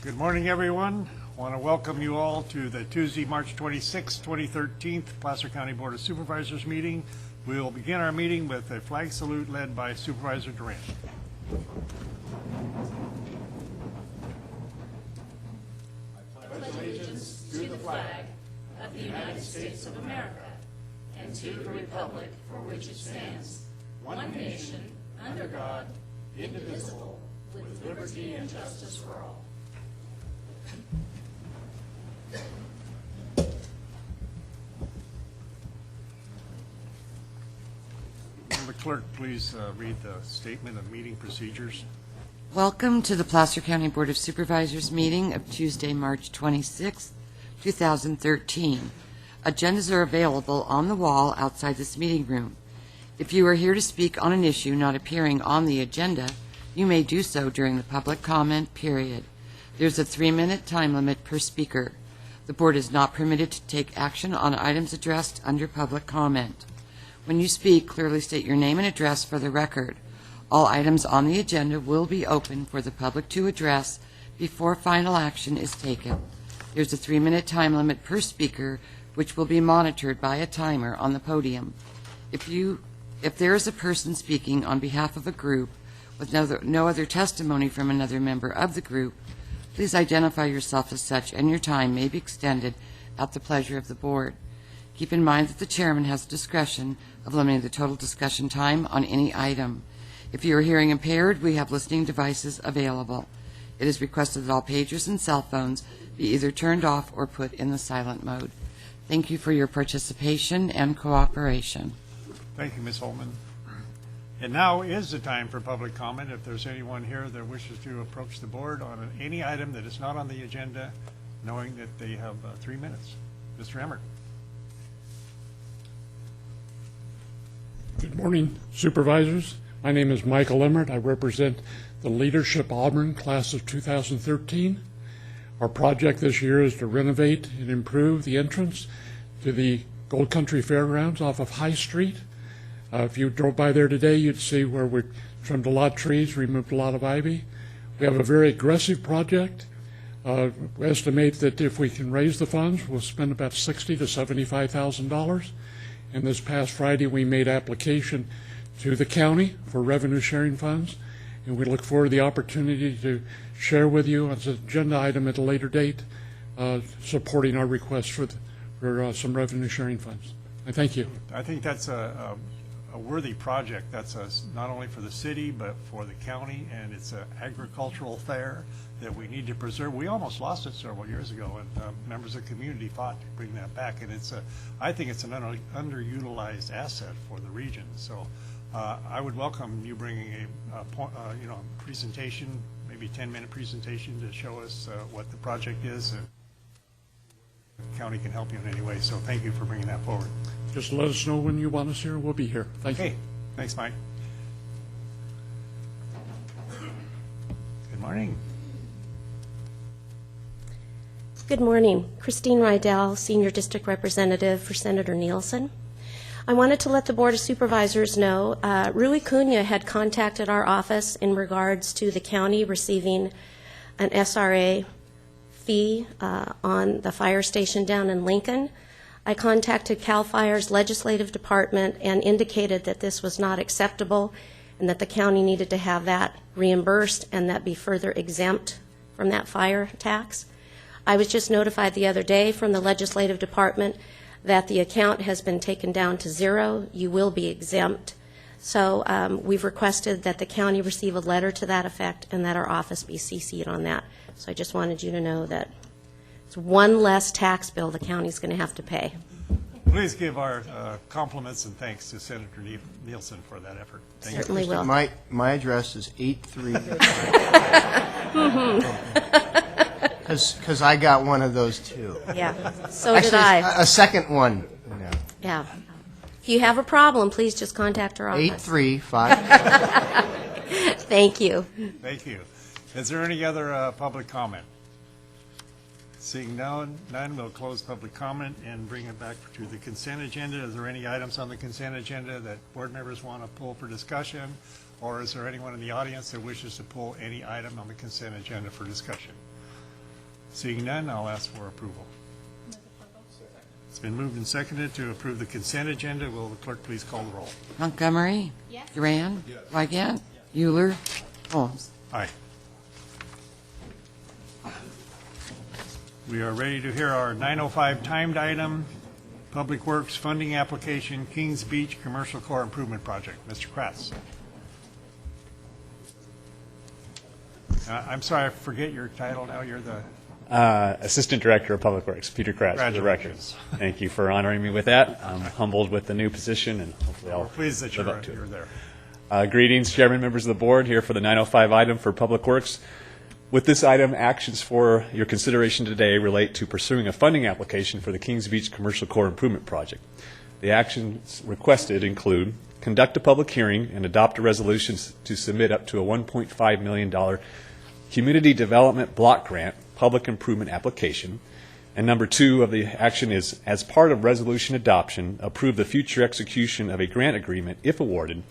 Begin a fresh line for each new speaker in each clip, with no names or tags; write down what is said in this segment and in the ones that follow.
Good morning, everyone. I want to welcome you all to the Tuesday, March 26, 2013 Placer County Board of Supervisors meeting. We will begin our meeting with a flag salute led by Supervisor Durant.
I pledge allegiance to the flag of the United States of America and to the republic for which it stands, one nation, under God, indivisible, with liberty and justice for all.
Will the clerk please read the statement of meeting procedures?
Welcome to the Placer County Board of Supervisors meeting of Tuesday, March 26, 2013. Agendas are available on the wall outside this meeting room. If you are here to speak on an issue not appearing on the agenda, you may do so during the public comment period. There's a 3-minute time limit per speaker. The board is not permitted to take action on items addressed under public comment. When you speak, clearly state your name and address for the record. All items on the agenda will be open for the public to address before final action is taken. There's a 3-minute time limit per speaker, which will be monitored by a timer on the podium. If there is a person speaking on behalf of a group with no other testimony from another member of the group, please identify yourself as such, and your time may be extended at the pleasure of the board. Keep in mind that the chairman has discretion of limiting the total discussion time on any item. If you are hearing impaired, we have listening devices available. It is requested that all pagers and cell phones be either turned off or put in the silent mode. Thank you for your participation and cooperation.
Thank you, Ms. Holman. And now is the time for public comment. If there's anyone here that wishes to approach the board on any item that is not on the agenda, knowing that they have 3 minutes. Mr. Emmert.
Good morning, Supervisors. My name is Michael Emmert. I represent the Leadership Auburn class of 2013. Our project this year is to renovate and improve the entrance to the Gold Country Fairgrounds off of High Street. If you drove by there today, you'd see where we trimmed a lot of trees, removed a lot of ivy. We have a very aggressive project. We estimate that if we can raise the funds, we'll spend about $60,000 to $75,000. And this past Friday, we made application to the county for revenue sharing funds, and we look forward to the opportunity to share with you as an agenda item at a later date, supporting our request for some revenue sharing funds. I thank you.
I think that's a worthy project. That's not only for the city but for the county, and it's an agricultural fair that we need to preserve. We almost lost it several years ago, and members of the community fought to bring that back, and I think it's an underutilized asset for the region. So I would welcome you bringing a presentation, maybe 10-minute presentation to show us what the project is, and the county can help you in any way. So thank you for bringing that forward.
Just let us know when you want us here. We'll be here. Thank you.
Okay. Thanks, Mike. Good morning.
Good morning. Christine Rydell, Senior District Representative for Senator Nielsen. I wanted to let the Board of Supervisors know Rui Cunha had contacted our office in regards to the county receiving an SRA fee on the fire station down in Lincoln. I contacted CAL FIRE's legislative department and indicated that this was not acceptable and that the county needed to have that reimbursed and that be further exempt from that fire tax. I was just notified the other day from the legislative department that the account has been taken down to zero. You will be exempt. So we've requested that the county receive a letter to that effect and that our office be CC'd on that. So I just wanted you to know that it's one less tax bill the county's going to have to pay.
Please give our compliments and thanks to Senator Nielsen for that effort. Thank you.
Certainly will.
My address is 83. Because I got one of those too.
Yeah, so
Actually,
did I.
A second one.
Yeah. If you have a problem, please just contact our office.
835.
Thank you.
Thank you. Is there any other public comment? Seeing none, we'll close public comment and bring it back to the consent agenda. Is there any items on the consent agenda that board members want to pull for discussion? Or is there anyone in the audience that wishes to pull any item on the consent agenda for discussion? Seeing none, I'll ask for approval. It's been moved and seconded to approve the consent agenda. Will the clerk please call the roll?
Montgomery.
Yes.
Duran. Wygant. Euler. Holmes.
Aye. We are ready to hear our 9:05 timed item, Public Works Funding Application, Kings Beach Commercial Core Improvement Project. Mr. Kratz. I'm sorry, I forget your title now. You're the...
Assistant Director of Public Works, Peter Kratz, for the record. Thank you for honoring me with that. I'm humbled with the new position, and hopefully I'll
We're pleased that
live up to
you're
it.
there.
Greetings, Chairman, members of the board, here for the 905 item for Public Works. With this item, actions for your consideration today relate to pursuing a funding application for the Kings Beach Commercial Core Improvement Project. The actions requested include conduct a public hearing and adopt a resolution to submit up to a $1.5 million Community Development Block Grant public improvement application. And number 2 of the action is, as part of resolution adoption, approve the future execution of a grant agreement, if awarded,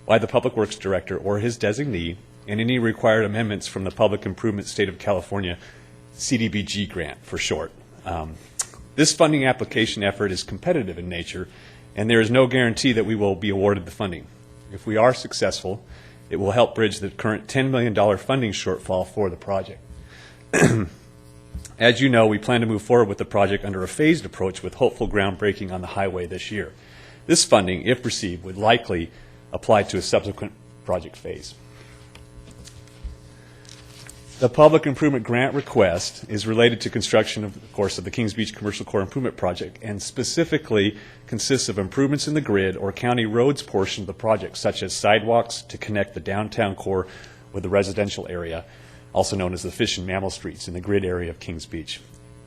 by the Public Works Director or his designee, and any required amendments from the Public Improvement State of California CDBG grant, for short. This funding application effort is competitive in nature, and there is no guarantee that we will be awarded the funding. If we are successful, it will help bridge the current $10 million funding shortfall for the project. As you know, we plan to move forward with the project under a phased approach with hopeful groundbreaking on the highway this year. This funding, if received, would likely apply to a subsequent project phase. The public improvement grant request is related to construction, of course, of the Kings Beach Commercial Core Improvement Project, and specifically consists of improvements in the grid or county roads portion of the project, such as sidewalks to connect the downtown core with the residential area, also known as the Fish and Mammal Streets in the grid area of Kings Beach.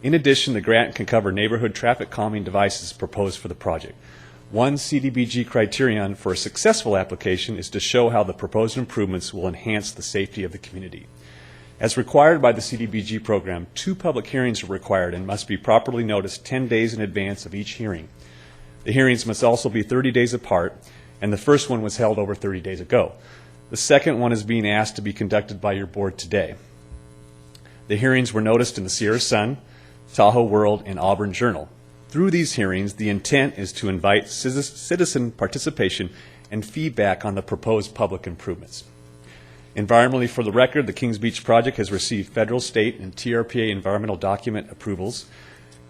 In addition, the grant can cover neighborhood traffic calming devices proposed for the project. One CDBG criterion for a successful application is to show how the proposed improvements will enhance the safety of the community. As required by the CDBG program, 2 public hearings are required and must be properly noticed 10 days in advance of each hearing. The hearings must also be 30 days apart, and the first one was held over 30 days ago. The second one is being asked to be conducted by your board today. The hearings were noticed in the Sierra Sun, Tahoe World, and Auburn Journal. Through these hearings, the intent is to invite citizen participation and feedback on the proposed public improvements. Environmentally, for the record, the Kings Beach project has received federal, state, and TRPA environmental document approvals.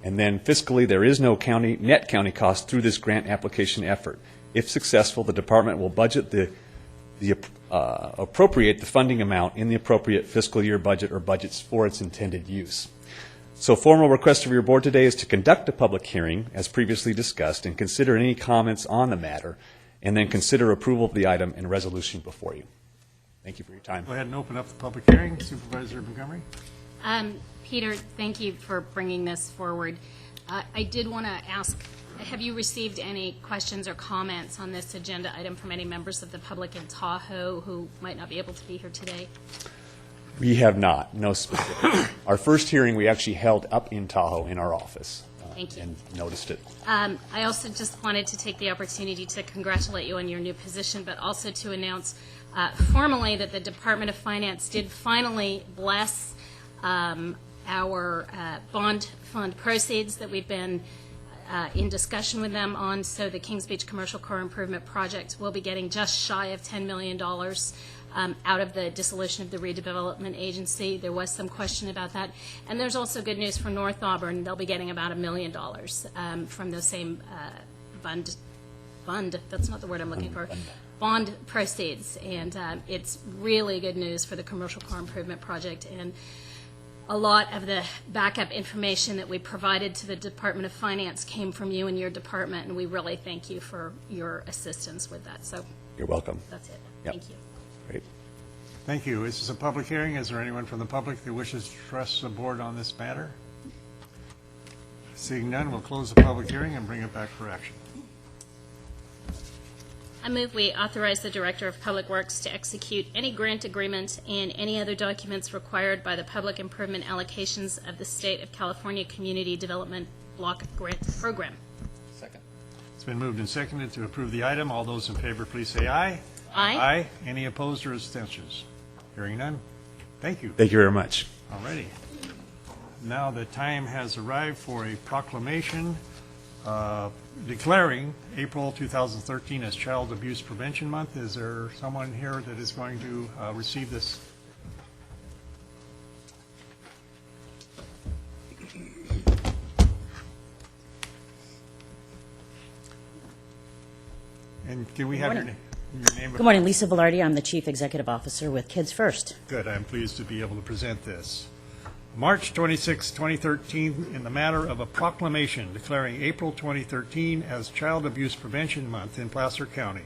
And then fiscally, there is no net county cost through this grant application effort. If successful, the department will budget appropriate the funding amount in the appropriate fiscal year budget or budgets for its intended use. So formal request of your board today is to conduct a public hearing, as previously discussed, and consider any comments on the matter, and then consider approval of the item and resolution before you. Thank you for your time.
Go ahead and open up the public hearing. Supervisor Montgomery.
Peter, thank you for bringing this forward. I did want to ask, have you received any questions or comments on this agenda item from any members of the public in Tahoe who might not be able to be here today?
We have not, no specific. Our first hearing we actually held up in Tahoe in our office.
Thank you.
And noticed it.
I also just wanted to take the opportunity to congratulate you on your new position, but also to announce formally that the Department of Finance did finally bless our bond fund proceeds that we've been in discussion with them on. So the Kings Beach Commercial Core Improvement Project will be getting just shy of $10 million out of the dissolution of the redevelopment agency. There was some question about that. And there's also good news for North Auburn. They'll be getting about $1 million from the same fund, that's not the word I'm looking for, bond proceeds. And it's really good news for the Commercial Core Improvement Project. And a lot of the backup information that we provided to the Department of Finance came from you and your department, and we really thank you for your assistance with that. So
You're welcome.
that's it.
Yep.
Thank you.
Great.
Thank you. This is a public hearing. Is there anyone from the public that wishes to address the board on this matter? Seeing none, we'll close the public hearing and bring it back for action.
I move we authorize the Director of Public Works to execute any grant agreement and any other documents required by the public improvement allocations of the State of California Community Development Block Grant Program.
Second.
It's been moved and seconded to approve the item. All those in favor, please say aye.
Aye.
Aye. Any opposed or abstentions? Hearing none. Thank you.
Thank you very much.
All righty. now the time has arrived for a proclamation declaring April 2013 as Child Abuse Prevention Month. Is there someone here that is going to receive this? And can we have your name?
Good morning, Lisa Velarde. I'm the Chief Executive Officer with Kids First.
Good. I'm pleased to be able to present this. March 26, 2013, in the matter of a proclamation declaring April 2013 as Child Abuse Prevention Month in Placer County.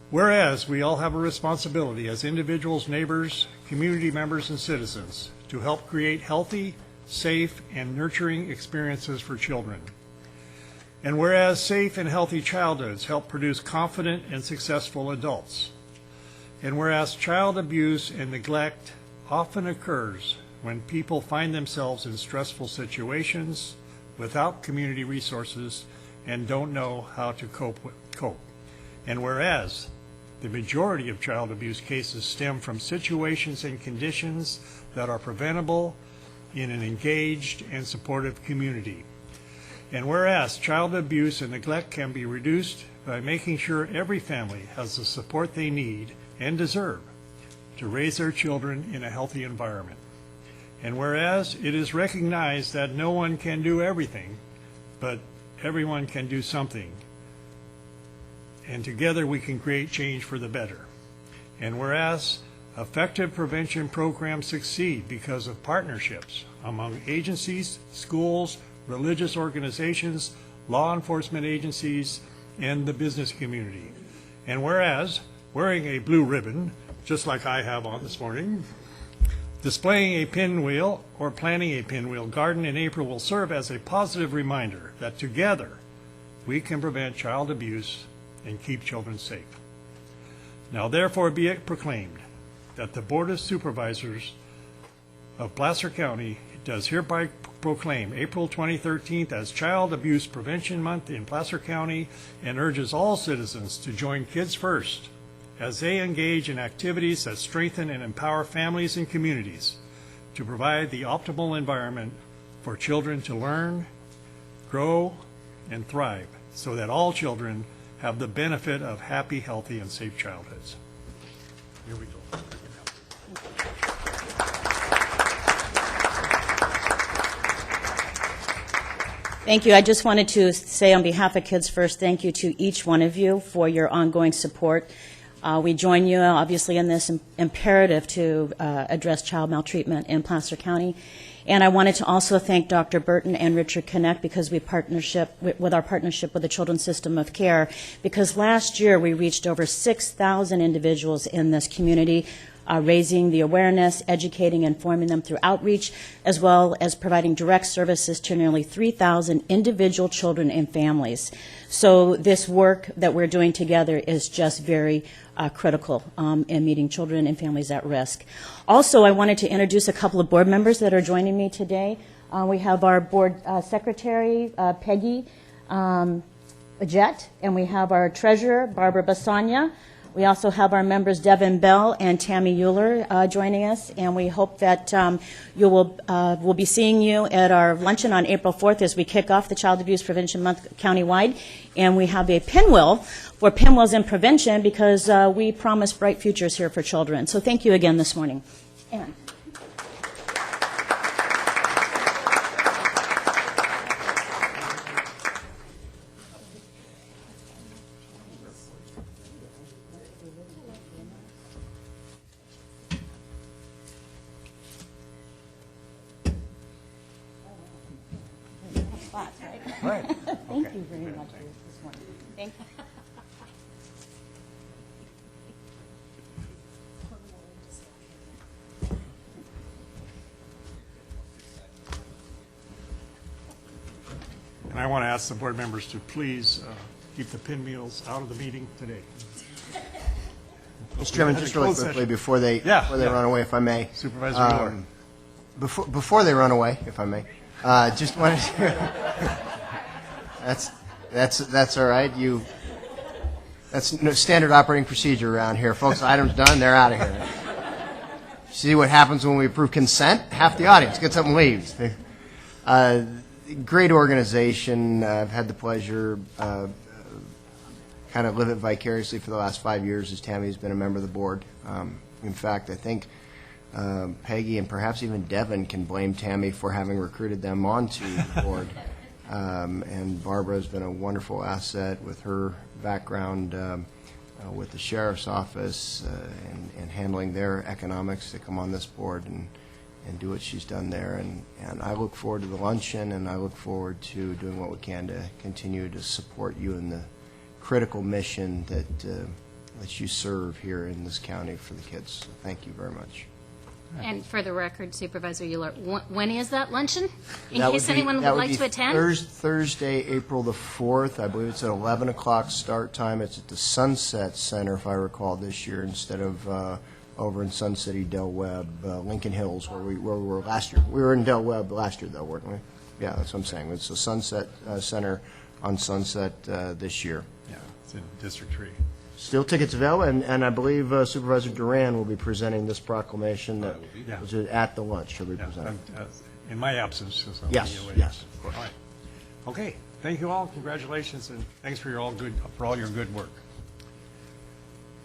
Whereas we all have a responsibility as individuals, neighbors, community members, and citizens to help create healthy, safe, and nurturing experiences for children. And whereas safe and healthy childhoods help produce confident and successful adults. And whereas child abuse and neglect often occurs when people find themselves in stressful situations without community resources and don't know how to cope. And whereas the majority of child abuse cases stem from situations and conditions that are preventable in an engaged and supportive community. And whereas child abuse and neglect can be reduced by making sure every family has the support they need and deserve to raise their children in a healthy environment. And whereas it is recognized that no one can do everything, but everyone can do something, and together we can create change for the better. And whereas effective prevention programs succeed because of partnerships among agencies, schools, religious organizations, law enforcement agencies, and the business community. And whereas wearing a blue ribbon, just like I have on this morning, displaying a pinwheel or planting a pinwheel garden in April will serve as a positive reminder that together we can prevent child abuse and keep children safe. Now therefore be it proclaimed that the Board of Supervisors of Placer County does hereby proclaim April 2013 as Child Abuse Prevention Month in Placer County and urges all citizens to join Kids First as they engage in activities that strengthen and empower families and communities to provide the optimal environment for children to learn, grow, and thrive so that all children have the benefit of happy, healthy, and safe childhoods. Here we go.
Thank you. I just wanted to say on behalf of Kids First, thank you to each one of you for your ongoing support. We join you, obviously, in this imperative to address child maltreatment in Placer County. And I wanted to also thank Dr. Burton and Richard Connect because our partnership with the Children's System of Care, because last year we reached over 6,000 individuals in this community, raising the awareness, educating, informing them through outreach, as well as providing direct services to nearly 3,000 individual children and families. So this work that we're doing together is just very critical in meeting children and families at risk. Also, I wanted to introduce a couple of board members that are joining me today. We have our board secretary, Peggy Jet, and we have our treasurer, Barbara Basanya. We also have our members Devin Bell and Tammy Euler joining us, and we hope that we'll be seeing you at our luncheon on April 4th as we kick off the Child Abuse Prevention Month countywide. And we have a pinwheel for Pinwheels in Prevention because we promise bright futures here for children. So thank you again this morning. Ann.
Right.
Thank you very much this morning. Thank you.
And I want to ask the board members to please keep the pinwheels out of the meeting today.
Mr. Chairman, just really
Closed
quickly
session.
before they run away, if I may.
Supervisor Miller.
Before they run away, if I may, just wanted to. That's all right. That's standard operating procedure around here, folks. Items done, they're out of here. See what happens when we approve consent? Half the audience gets up and leaves. Great organization. I've had the pleasure kind of live it vicariously for the last 5 years as Tammy's been a member of the board. In fact, I think Peggy and perhaps even Devin can blame Tammy for having recruited them onto the board. And Barbara has been a wonderful asset with her background with the sheriff's office and handling their economics to come on this board and do what she's done there. And I look forward to the luncheon, and I look forward to doing what we can to continue to support you in the critical mission that you serve here in this county for the kids. So thank you very much.
And for the record, Supervisor Euler, when is that luncheon? In
That
case
would be-
anyone
that
would like
be
to attend?
Thursday, April the 4th. I believe it's at 11 o'clock start time. It's at the Sunset Center, if I recall, this year, instead of over in Sun City, Del Webb, Lincoln Hills, where we were last year. We were in Del Webb last year, though, weren't we? Yeah, that's what I'm saying. It's the Sunset Center on Sunset this year.
Yeah, it's in District 3.
Still tickets available, and I believe Supervisor Duran will be presenting this proclamation that
Yeah.
was at the lunch. She'll be
Yeah,
presenting.
in my absence. So I'll
Yes,
be away.
yes, of course.
All right. Okay, thank you all, congratulations, and thanks for all your good work.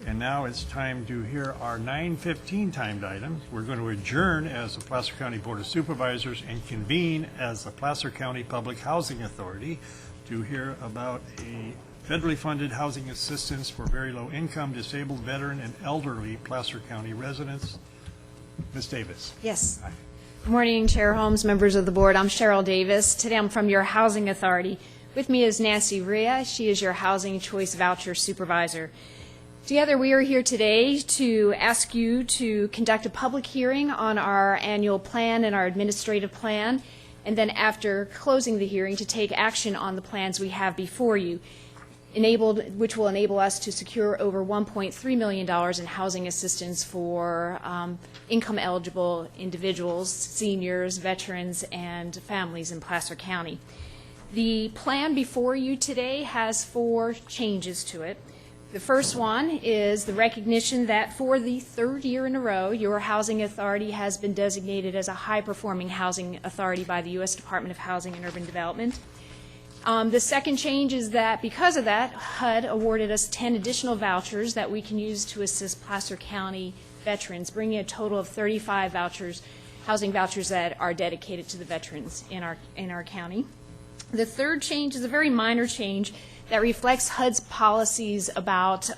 And now it's time to hear our 9:15 timed item. We're going to adjourn as the Placer County Board of Supervisors and convene as the Placer County Public Housing Authority to hear about a federally funded housing assistance for very low-income, disabled, veteran, and elderly Placer County residents. Ms. Davis.
Yes. Good morning, Chair Holmes, members of the board. I'm Cheryl Davis. Today I'm from your Housing Authority. With me is Nancy Rhea. She is your Housing Choice Voucher Supervisor. Together we are here today to ask you to conduct a public hearing on our annual plan and our administrative plan, and then after closing the hearing to take action on the plans we have before you, which will enable us to secure over $1.3 million in housing assistance for income-eligible individuals, seniors, veterans, and families in Placer County. The plan before you today has 4 changes to it. The first one is the recognition that for the 3rd year in a row, your housing authority has been designated as a high-performing housing authority by the U.S. Department of Housing and Urban Development. The second change is that because of that, HUD awarded us 10 additional vouchers that we can use to assist Placer County veterans, bringing a total of 35 vouchers, housing vouchers that are dedicated to the veterans in our county. The third change is a very minor change that reflects HUD's policies about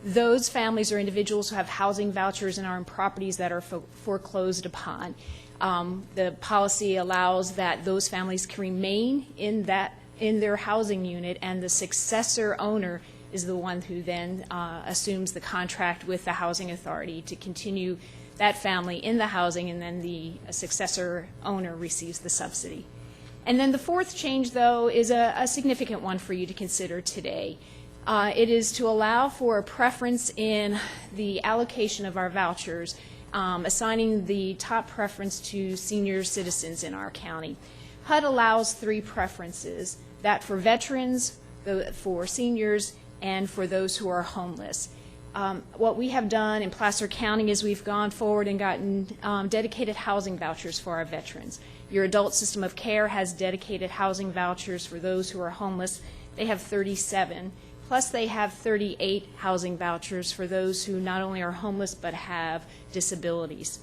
those families or individuals who have housing vouchers and are in properties that are foreclosed upon. The policy allows that those families can remain in their housing unit, and the successor owner is the one who then assumes the contract with the housing authority to continue that family in the housing, and then the successor owner receives the subsidy. And then the fourth change, though, is a significant one for you to consider today. It is to allow for a preference in the allocation of our vouchers, assigning the top preference to senior citizens in our county. HUD allows 3 preferences, that for veterans, for seniors, and for those who are homeless. What we have done in Placer County is we've gone forward and gotten dedicated housing vouchers for our veterans. Your adult system of care has dedicated housing vouchers for those who are homeless. They have 37. Plus they have 38 housing vouchers for those who not only are homeless but have disabilities.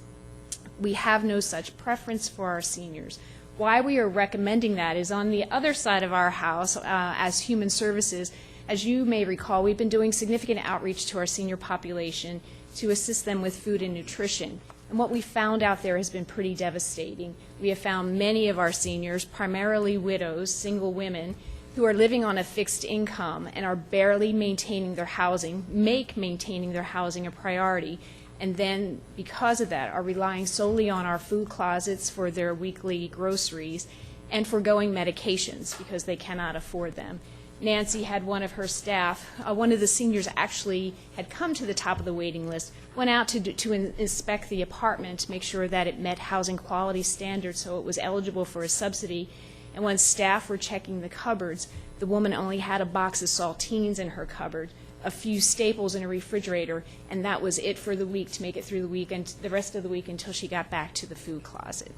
We have no such preference for our seniors. Why we are recommending that is on the other side of our house, as Human Services, as you may recall, we've been doing significant outreach to our senior population to assist them with food and nutrition. And what we found out there has been pretty devastating. We have found many of our seniors, primarily widows, single women, who are living on a fixed income and are barely maintaining their housing, make maintaining their housing a priority, and then because of that are relying solely on our food closets for their weekly groceries and foregoing medications because they cannot afford them. Nancy had one of her staff, one of the seniors actually had come to the top of the waiting list, went out to inspect the apartment to make sure that it met housing quality standards so it was eligible for a subsidy. And when staff were checking the cupboards, the woman only had a box of saltines in her cupboard, a few staples in a refrigerator, and that was it for the week to make it through the week and the rest of the week until she got back to the food closet.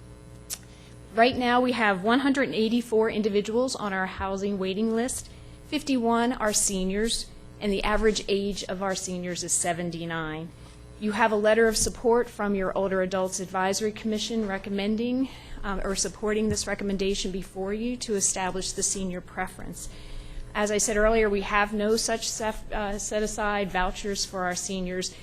Right now, we have 184 individuals on our housing waiting list. 51 are seniors, and the average age of our seniors is 79. You have a letter of support from your Older Adults Advisory Commission recommending or supporting this recommendation before you to establish the senior preference. As I said earlier, we have no such set-aside vouchers for our seniors.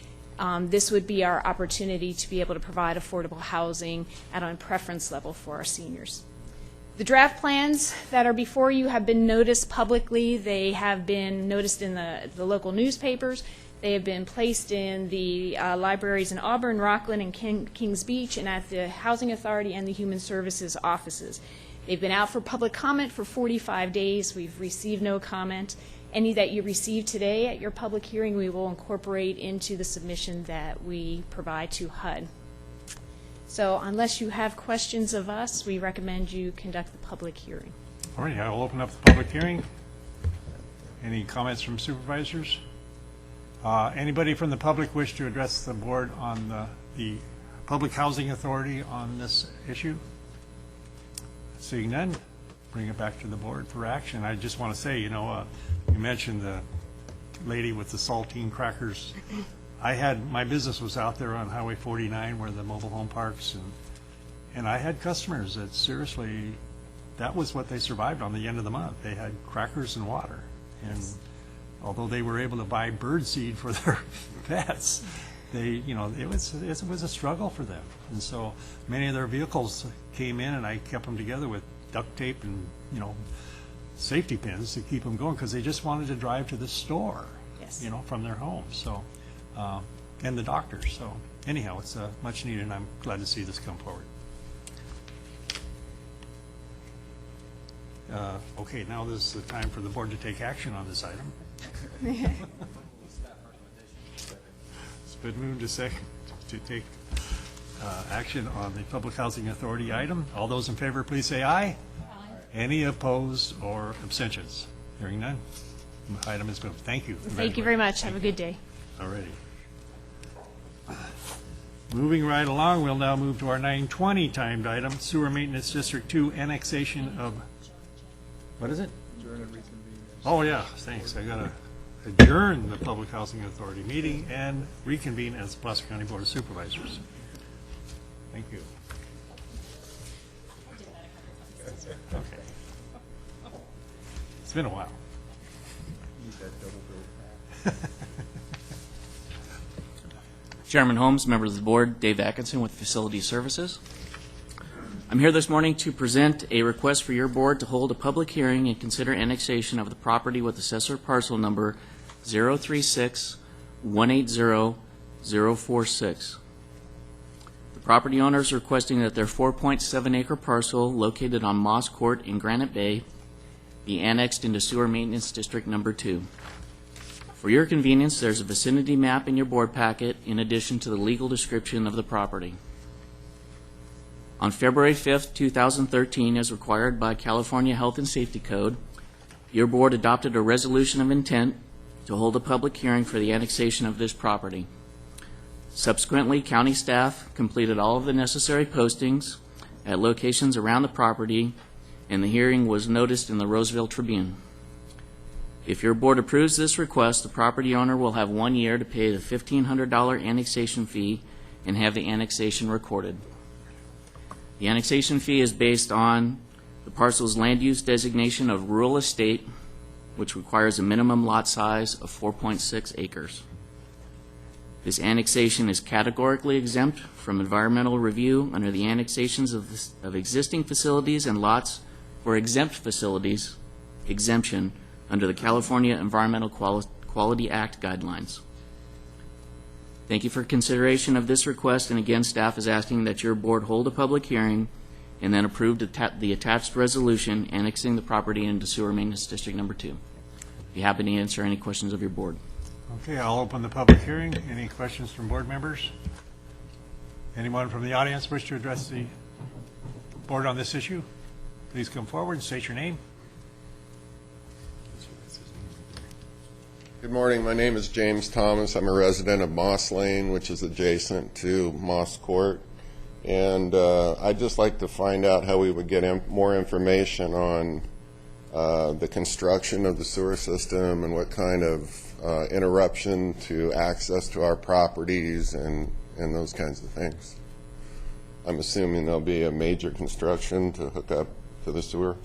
This would be our opportunity to be able to provide affordable housing at a preference level for our seniors. The draft plans that are before you have been noticed publicly. They have been noticed in the local newspapers. They have been placed in the libraries in Auburn, Rockland, and Kings Beach, and at the Housing Authority and the Human Services offices. They've been out for public comment for 45 days. We've received no comment. Any that you receive today at your public hearing, we will incorporate into the submission that we provide to HUD. So unless you have questions of us, we recommend you conduct the public hearing.
All right, I will open up the public hearing. Any comments from supervisors? Anybody from the public wish to address the board on the Public Housing Authority on this issue? Seeing none, bring it back to the board for action. I just want to say, you mentioned the lady with the saltine crackers. My business was out there on Highway 49 where the mobile home parks, and I had customers that seriously, that was what they survived on the end of the month. They had crackers and water. And although they were able to buy bird seed for their pets, it was a struggle for them. And so many of their vehicles came in, and I kept them together with duct tape and, safety pins to keep them going because they just wanted to drive to the store,
Yes.
From their homes. So, and the doctors. So anyhow, it's much needed, and I'm glad to see this come forward. Okay, now this is the time for the board to take action on this item. It's been moved to second to take action on the Public Housing Authority item. All those in favor, please say aye. Aye. Any opposed or abstentions? Hearing none, the item is moved. Thank you.
Thank you very much. Have a good day.
All righty. Moving right along, we'll now move to our 9:20 timed item, Sewer Maintenance District 2 annexation of, what is it? Oh, yeah, thanks. I got to adjourn the Public Housing Authority meeting and reconvene as Placer County Board of Supervisors. Thank you. Okay. It's been a while.
Chairman Holmes, members of the board, Dave Atkinson with Facility Services. I'm here this morning to present a request for your board to hold a public hearing and consider annexation of the property with assessor parcel number 036-180-046. The property owner is requesting that their 4.7 acre parcel located on Moss Court in Granite Bay be annexed into Sewer Maintenance District Number 2. For your convenience, there's a vicinity map in your board packet in addition to the legal description of the property. On February 5th, 2013, as required by California Health and Safety Code, your board adopted a resolution of intent to hold a public hearing for the annexation of this property. Subsequently, county staff completed all of the necessary postings at locations around the property, and the hearing was noticed in the Roseville Tribune. If your board approves this request, the property owner will have 1 year to pay the $1,500 annexation fee and have the annexation recorded. The annexation fee is based on the parcel's land use designation of rural estate, which requires a minimum lot size of 4.6 acres. This annexation is categorically exempt from environmental review under the annexations of existing facilities and lots for exempt facilities exemption under the California Environmental Quality Act guidelines. Thank you for consideration of this request, and again, staff is asking that your board hold a public hearing and then approve the attached resolution annexing the property into Sewer Maintenance District Number 2. Be happy to answer any questions of your board.
Okay, I'll open the public hearing. Any questions from board members? Anyone from the audience wish to address the board on this issue? Please come forward and state your name.
Good morning. My name is James Thomas. I'm a resident of Moss Lane, which is adjacent to Moss Court. And I'd just like to find out how we would get more information on the construction of the sewer system and what kind of interruption to access to our properties and those kinds of things. I'm assuming there'll be a major construction to hook up to the sewer.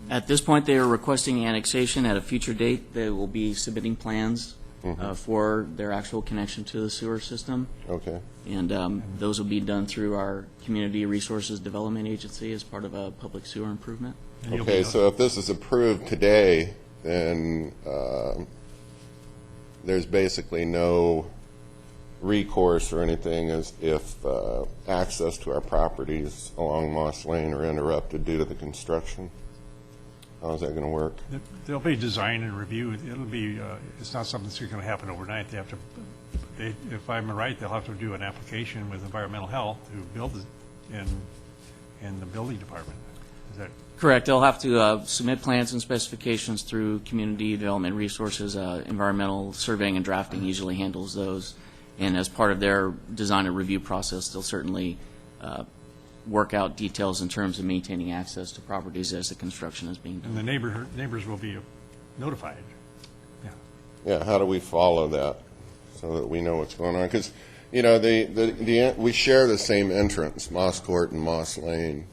At this point, they are requesting annexation. At a future date, they will be submitting plans for their actual connection to the sewer system.
Okay.
And those will be done through our Community Resources Development Agency as part of a public sewer improvement.
Okay, so if this is approved today, then there's basically no recourse or anything as if access to our properties along Moss Lane are interrupted due to the construction. How's that going to work?
There'll be design and review. It'll be, it's not something that's going to happen overnight. They have to, if I'm right, they'll have to do an application with environmental health to build it in the building department. Is that
Correct. They'll have to submit plans and specifications through Community Development Resources. Environmental surveying and drafting usually handles those. And as part of their design and review process, they'll certainly work out details in terms of maintaining access to properties as the construction is being done.
and the neighbors will be notified. Yeah.
Yeah, how do we follow that so that we know what's going on? Because, you know, we share the same entrance, Moss Court and Moss Lane,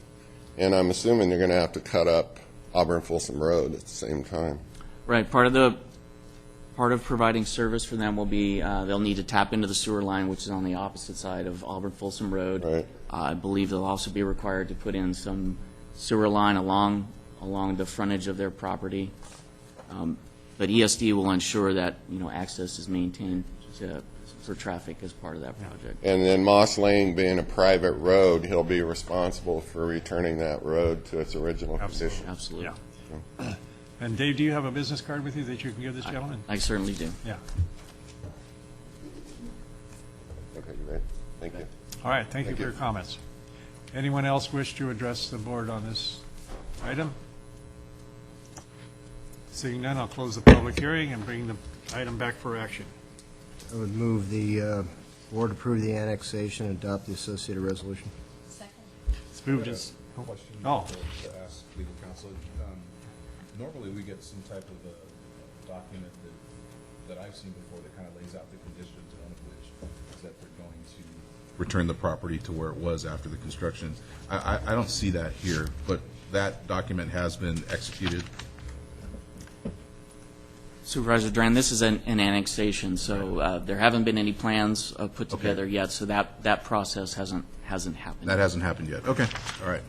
and I'm assuming they're going to have to cut up Auburn Folsom Road at the same time.
Right. Part of providing service for them will be they'll need to tap into the sewer line, which is on the opposite side of Auburn Folsom Road.
Right.
I believe they'll also be required to put in some sewer line along the frontage of their property. But ESD will ensure that access is maintained for traffic as part of that project.
And then Moss Lane being a private road, he'll be responsible for returning that road to its original condition.
Absolutely.
Yeah. And Dave, do you have a business card with you that you can give this gentleman?
I certainly do.
Yeah.
Okay, great. Thank you.
All right, thank you for your comments. Anyone else wish to address the board on this item? Seeing none, I'll close the public hearing and bring the item back for action.
I would move the board approve the annexation and adopt the associated resolution.
It's moved as,
Question
Oh.
to ask legal counsel. Normally, we get some type of a document that I've seen before that kind of lays out the conditions, one of which is that they're going to return the property to where it was after the construction. I don't see that here, but that document has been executed.
Supervisor Duran, this is an annexation, so there haven't been any plans put together yet, so that process hasn't happened.
That hasn't happened yet. Okay, all right.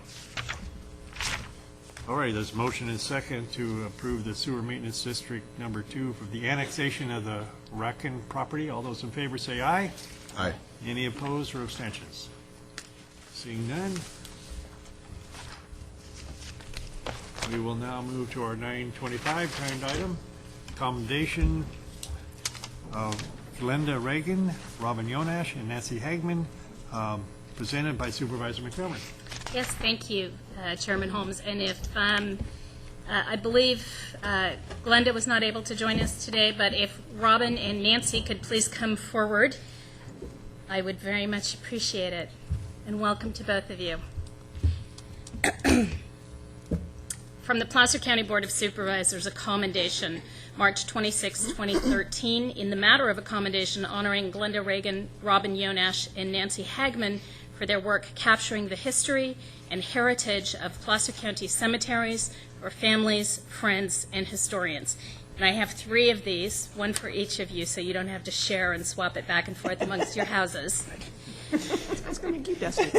all right, there's motion and second to approve the sewer maintenance district number 2 for the annexation of the Rackin property. All those in favor say aye.
Aye.
Any opposed or abstentions? Seeing none, we will now move to our 925 timed item, commendation of Glenda Reagan, Robin Yonash, and Nancy Hagman, presented by Supervisor McDermott.
Yes, thank you, Chairman Holmes. And if I believe Glenda was not able to join us today, but if Robin and Nancy could please come forward, I would very much appreciate it. And welcome to both of you. From the Placer County Board of Supervisors, a commendation, March 26, 2013, in the matter of a commendation honoring Glenda Reagan, Robin Yonash, and Nancy Hagman for their work capturing the history and heritage of Placer County cemeteries for families, friends, and historians. And I have 3 of these, one for each of you, so you don't have to share and swap it back and forth amongst your houses.
That's going to be cute, Dusty.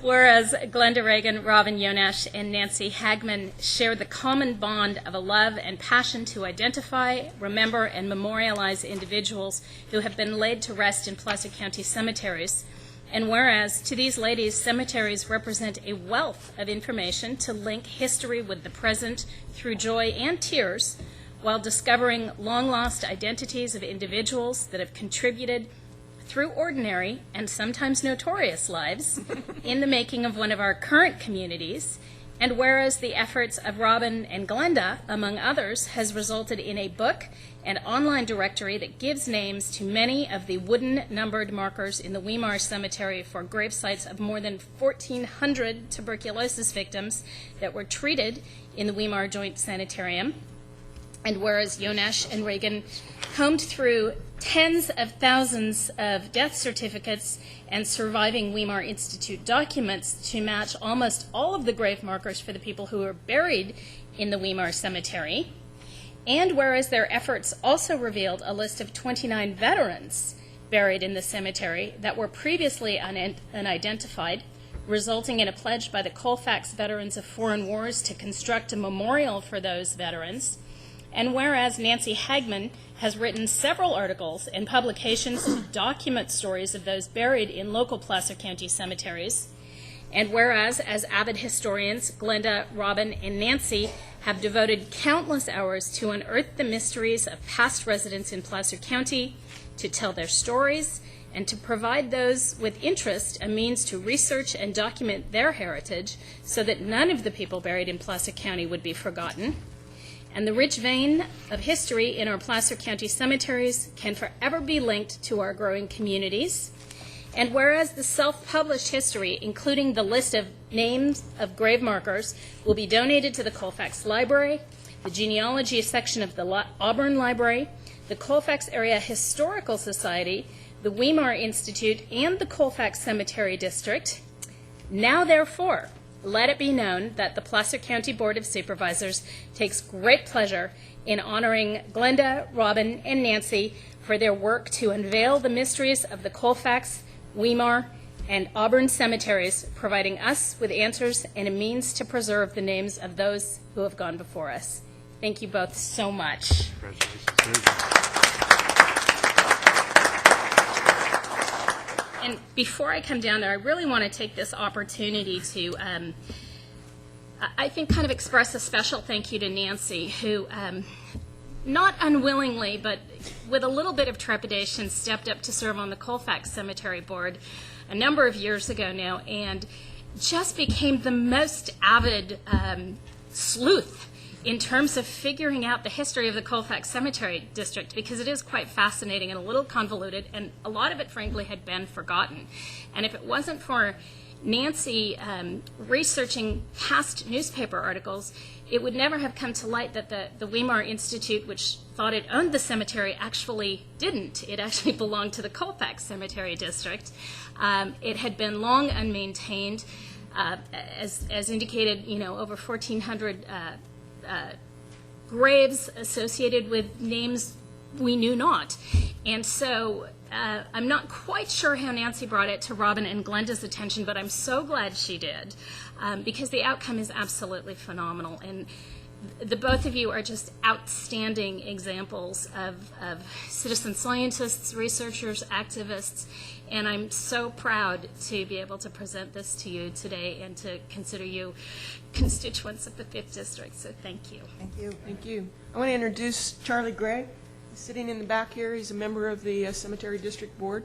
Whereas Glenda Reagan, Robin Yonash, and Nancy Hagman share the common bond of a love and passion to identify, remember, and memorialize individuals who have been laid to rest in Placer County cemeteries. And whereas to these ladies, cemeteries represent a wealth of information to link history with the present through joy and tears, while discovering long-lost identities of individuals that have contributed through ordinary and sometimes notorious lives in the making of one of our current communities. And whereas the efforts of Robin and Glenda, among others, has resulted in a book and online directory that gives names to many of the wooden numbered markers in the Weimar Cemetery for grave sites of more than 1,400 tuberculosis victims that were treated in the Weimar Joint Sanitarium. And whereas Yonesh and Reagan combed through tens of thousands of death certificates and surviving Weimar Institute documents to match almost all of the grave markers for the people who were buried in the Weimar Cemetery, and whereas their efforts also revealed a list of 29 veterans buried in the cemetery that were previously unidentified, resulting in a pledge by the Colfax Veterans of Foreign Wars to construct a memorial for those veterans, and whereas Nancy Hagman has written several articles and publications to document stories of those buried in local Placer County cemeteries, and whereas, as avid historians, Glenda, Robin, and Nancy have devoted countless hours to unearth the mysteries of past residents in Placer County, to tell their stories, and to provide those with interest a means to research and document their heritage so that none of the people buried in Placer County would be forgotten. And the rich vein of history in our Placer County cemeteries can forever be linked to our growing communities. And whereas the self-published history, including the list of names of grave markers, will be donated to the Colfax Library, the genealogy section of the Auburn Library, the Colfax Area Historical Society, the Weimar Institute, and the Colfax Cemetery District, now therefore, let it be known that the Placer County Board of Supervisors takes great pleasure in honoring Glenda, Robin, and Nancy for their work to unveil the mysteries of the Colfax, Weimar, and Auburn cemeteries, providing us with answers and a means to preserve the names of those who have gone before us. Thank you both so much. And before I come down there, I really want to take this opportunity to, I think, kind of express a special thank you to Nancy, who, not unwillingly, but with a little bit of trepidation, stepped up to serve on the Colfax Cemetery Board a number of years ago now, and just became the most avid sleuth in terms of figuring out the history of the Colfax Cemetery District, because it is quite fascinating and a little convoluted, and a lot of it, frankly, had been forgotten. And if it wasn't for Nancy researching past newspaper articles, it would never have come to light that the Weimar Institute, which thought it owned the cemetery, actually didn't. It actually belonged to the Colfax Cemetery District. It had been long unmaintained. As indicated, over 1,400 graves associated with names we knew not. And so I'm not quite sure how Nancy brought it to Robin and Glenda's attention, but I'm so glad she did, because the outcome is absolutely phenomenal. And the both of you are just outstanding examples of citizen scientists, researchers, activists, and I'm so proud to be able to present this to you today and to consider you constituents of the 5th District, so thank you.
Thank you. Thank you. I want to introduce Charlie Gray. He's sitting in the back here. He's a member of the Cemetery District Board.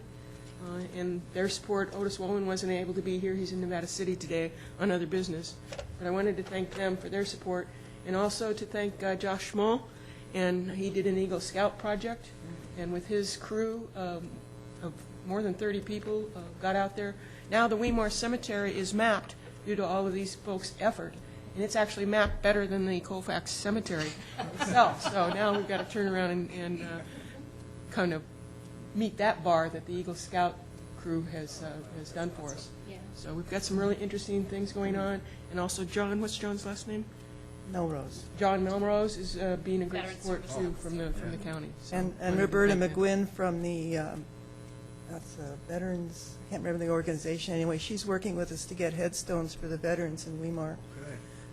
And their support, Otis Wolin wasn't able to be here. He's in Nevada City today on other business. But I wanted to thank them for their support, and also to thank Josh Schmall. And he did an Eagle Scout project, and with his crew of more than 30 people got out there. Now the Weimar Cemetery is mapped due to all of these folks' effort, and it's actually mapped better than the Colfax Cemetery itself. So now we've got to turn around and kind of meet that bar that the Eagle Scout crew has done for us.
Yeah.
So we've got some really interesting things going on, and also John, what's John's last name?
Melrose.
John Melrose is being a great
Veteran
support too
Services.
from the county. So
And
wanted to
Roberta
thank them.
McGuinn from the, that's Veterans, I can't remember the organization anyway, she's working with us to get headstones for the veterans in Weimar.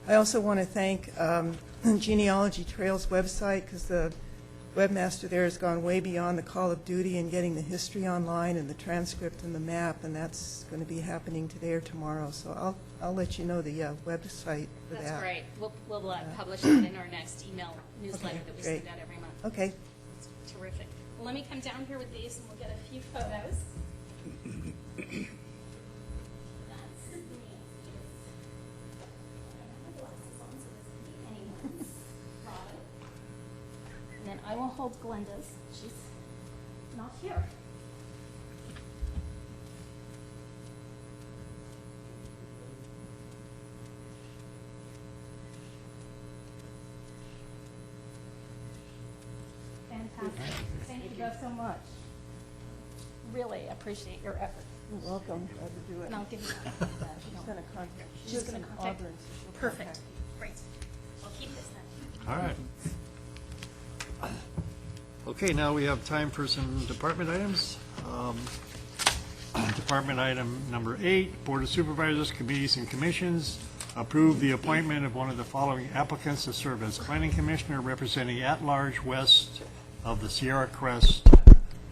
I also want to thank Genealogy Trails website, because the webmaster there has gone way beyond the call of duty in getting the history online and the transcript and the map, and that's going to be happening today or tomorrow. So I'll let you know the website for that.
That's great. We'll publish it in our next email newsletter that we
great.
send out every month.
Okay.
It's terrific. Well, let me come down here with these, and we'll get a few photos. That's
hold Glenda's. She's not here. Fantastic. Thank you both so much. Really appreciate your effort.
You're welcome. Glad to do it.
And I'll give you that.
She's going to contact.
She's
She's
gonna
in
contact-
Auburn, so she'll
Perfect.
contact you.
Great. I'll keep this then.
All right. Okay, now we have time for some department items. Department item number 8, Board of Supervisors, Committees and Commissions, approve the appointment of one of the following applicants to serve as planning commissioner representing at-large west of the Sierra Crest.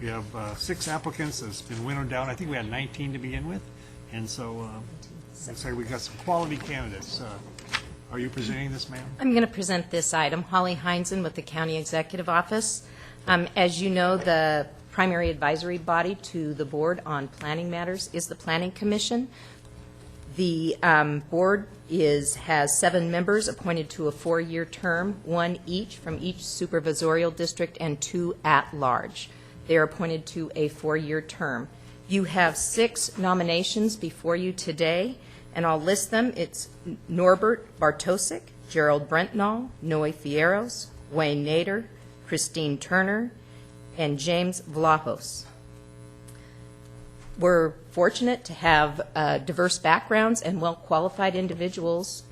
We have 6 applicants. It's been winnowed down. I think we had 19 to begin with. And so looks like we got some quality candidates. Are you presenting this, ma'am?
I'm going to present this item. Holly Heinzen with the County Executive Office. As you know, the primary advisory body to the board on planning matters is the Planning Commission. The board has 7 members appointed to a 4-year term, 1 each from each supervisorial district and 2 at-large. They are appointed to a 4-year term. You have 6 nominations before you today, and I'll list them. It's Norbert Bartosik, Gerald Brentnall, Noe Fierros, Wayne Nader, Christine Turner, and James Vlahos. We're fortunate to have diverse backgrounds and well-qualified individuals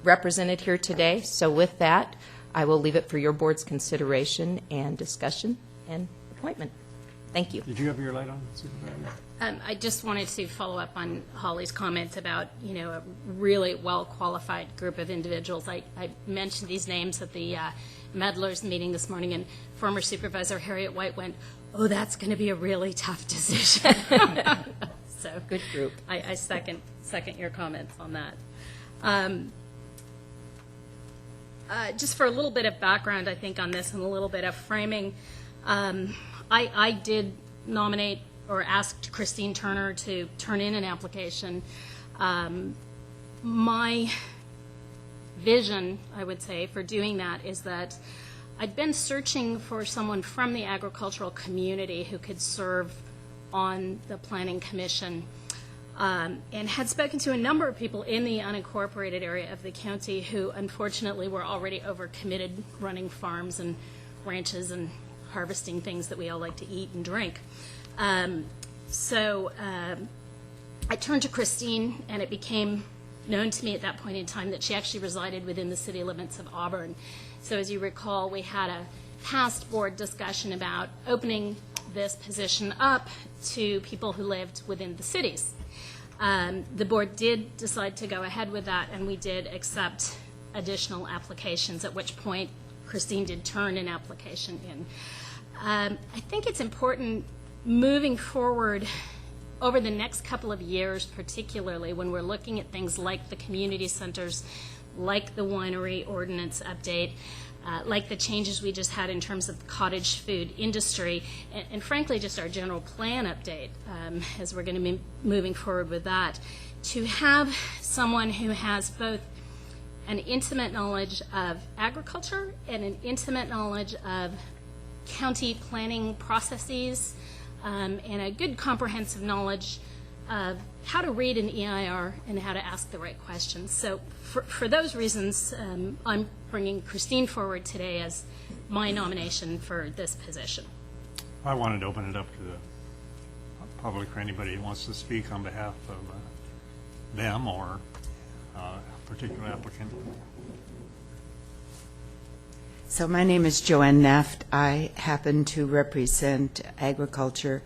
represented here today. So with that, I will leave it for your board's consideration and discussion and appointment. Thank you.
Did you have your light on, Supervisor?
I just wanted to follow up on Holly's comments about, a really well-qualified group of individuals. I mentioned these names at the meddlers meeting this morning, and former Supervisor Harriet White went, "Oh, that's going to be a really tough decision." So
Good group.
I second your comments on that. Just for a little bit of background, I think, on this and a little bit of framing, I did nominate or asked Christine Turner to turn in an application. My vision, I would say, for doing that is that I'd been searching for someone from the agricultural community who could serve on the Planning Commission, and had spoken to a number of people in the unincorporated area of the county who unfortunately were already overcommitted running farms and ranches and harvesting things that we all like to eat and drink. So I turned to Christine, and it became known to me at that point in time that she actually resided within the city limits of Auburn. So as you recall, we had a past board discussion about opening this position up to people who lived within the cities. The board did decide to go ahead with that, and we did accept additional applications, at which point Christine did turn an application in. I think it's important moving forward over the next couple of years, particularly when we're looking at things like the community centers, like the winery ordinance update, like the changes we just had in terms of the cottage food industry, and frankly, just our general plan update, as we're going to be moving forward with that, to have someone who has both an intimate knowledge of agriculture and an intimate knowledge of county planning processes, and a good comprehensive knowledge of how to read an EIR and how to ask the right questions. So for those reasons, I'm bringing Christine forward today as my nomination for this position.
I wanted to open it up to the public for anybody who wants to speak on behalf of them or a particular applicant.
So my name is Joanne Neft. I happen to represent agriculture,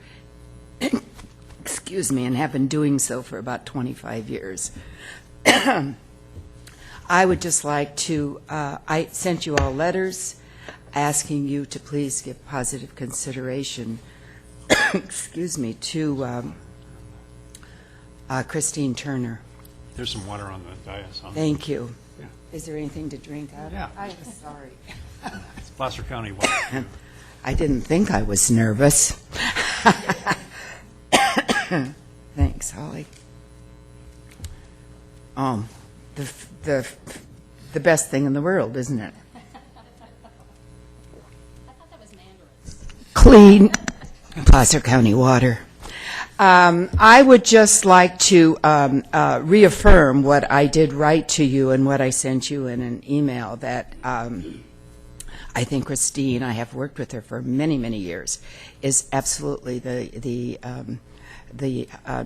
excuse me, and have been doing so for about 25 years. I would just like to, I sent you all letters asking you to please give positive consideration, excuse me, to Christine Turner.
There's some water on the dais.
Thank you.
Yeah.
Is there anything to drink out of?
Yeah.
I'm sorry.
It's Placer County water.
I didn't think I was nervous. Thanks, Holly. The best thing in the world, isn't it?
I thought that
clean Placer County water. I would just like to reaffirm what I did write to you and what I sent you in an email, that I think Christine, I have worked with her for many, many years, is absolutely the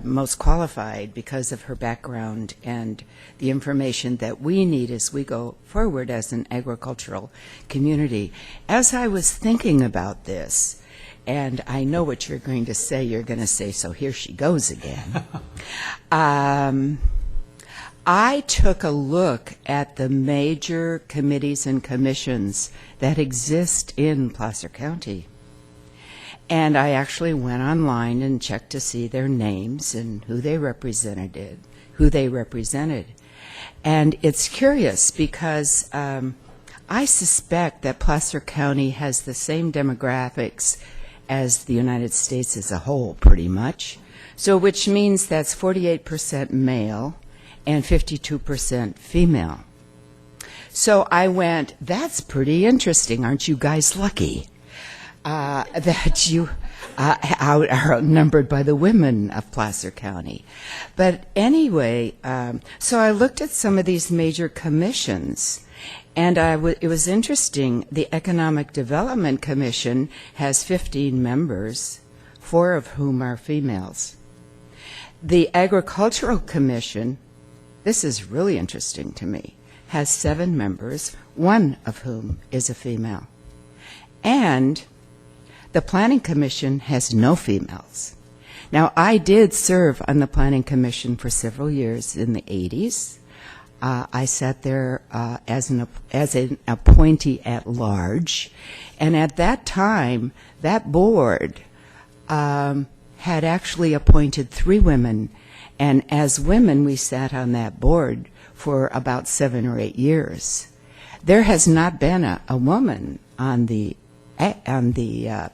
most qualified because of her background and the information that we need as we go forward as an agricultural community. As I was thinking about this, and I know what you're going to say, so here she goes again. I took a look at the major committees and commissions that exist in Placer County. And I actually went online and checked to see their names and who they represented. And it's curious because I suspect that Placer County has the same demographics as the United States as a whole, pretty much. So which means that's 48% male and 52% female. So I went, that's pretty interesting. Aren't you guys lucky that you are outnumbered by the women of Placer County? But anyway, so I looked at some of these major commissions, and it was interesting. The Economic Development Commission has 15 members, 4 of whom are females. The Agricultural Commission, this is really interesting to me, has 7 members, 1 of whom is a female. And the Planning Commission has no females. Now, I did serve on the Planning Commission for several years in the 80s. I sat there as an appointee at large, and at that time, that board had actually appointed 3 women, and as women, we sat on that board for about 7 or 8 years. There has not been a woman on the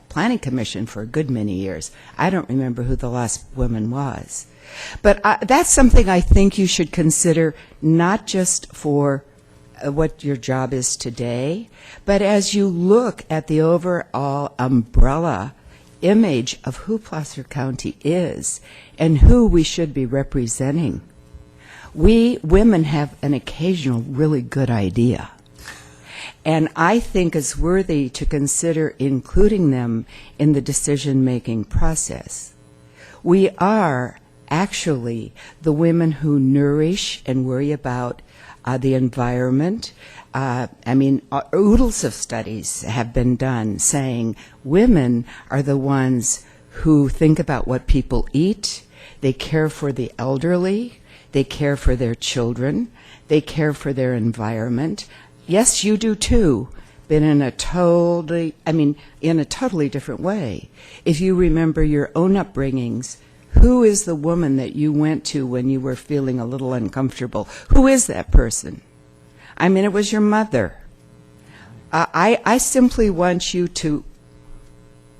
Planning Commission for a good many years. I don't remember who the last woman was. But that's something I think you should consider, not just for what your job is today, but as you look at the overall umbrella image of who Placer County is and who we should be representing. We women have an occasional really good idea, and I think it's worthy to consider including them in the decision-making process. We are actually the women who nourish and worry about the environment. Oodles of studies have been done saying women are the ones who think about what people eat, they care for the elderly, they care for their children, they care for their environment. Yes, you do too, but in a totally different way. If you remember your own upbringings, who is the woman that you went to when you were feeling a little uncomfortable? Who is that person? It was your mother. I simply want you to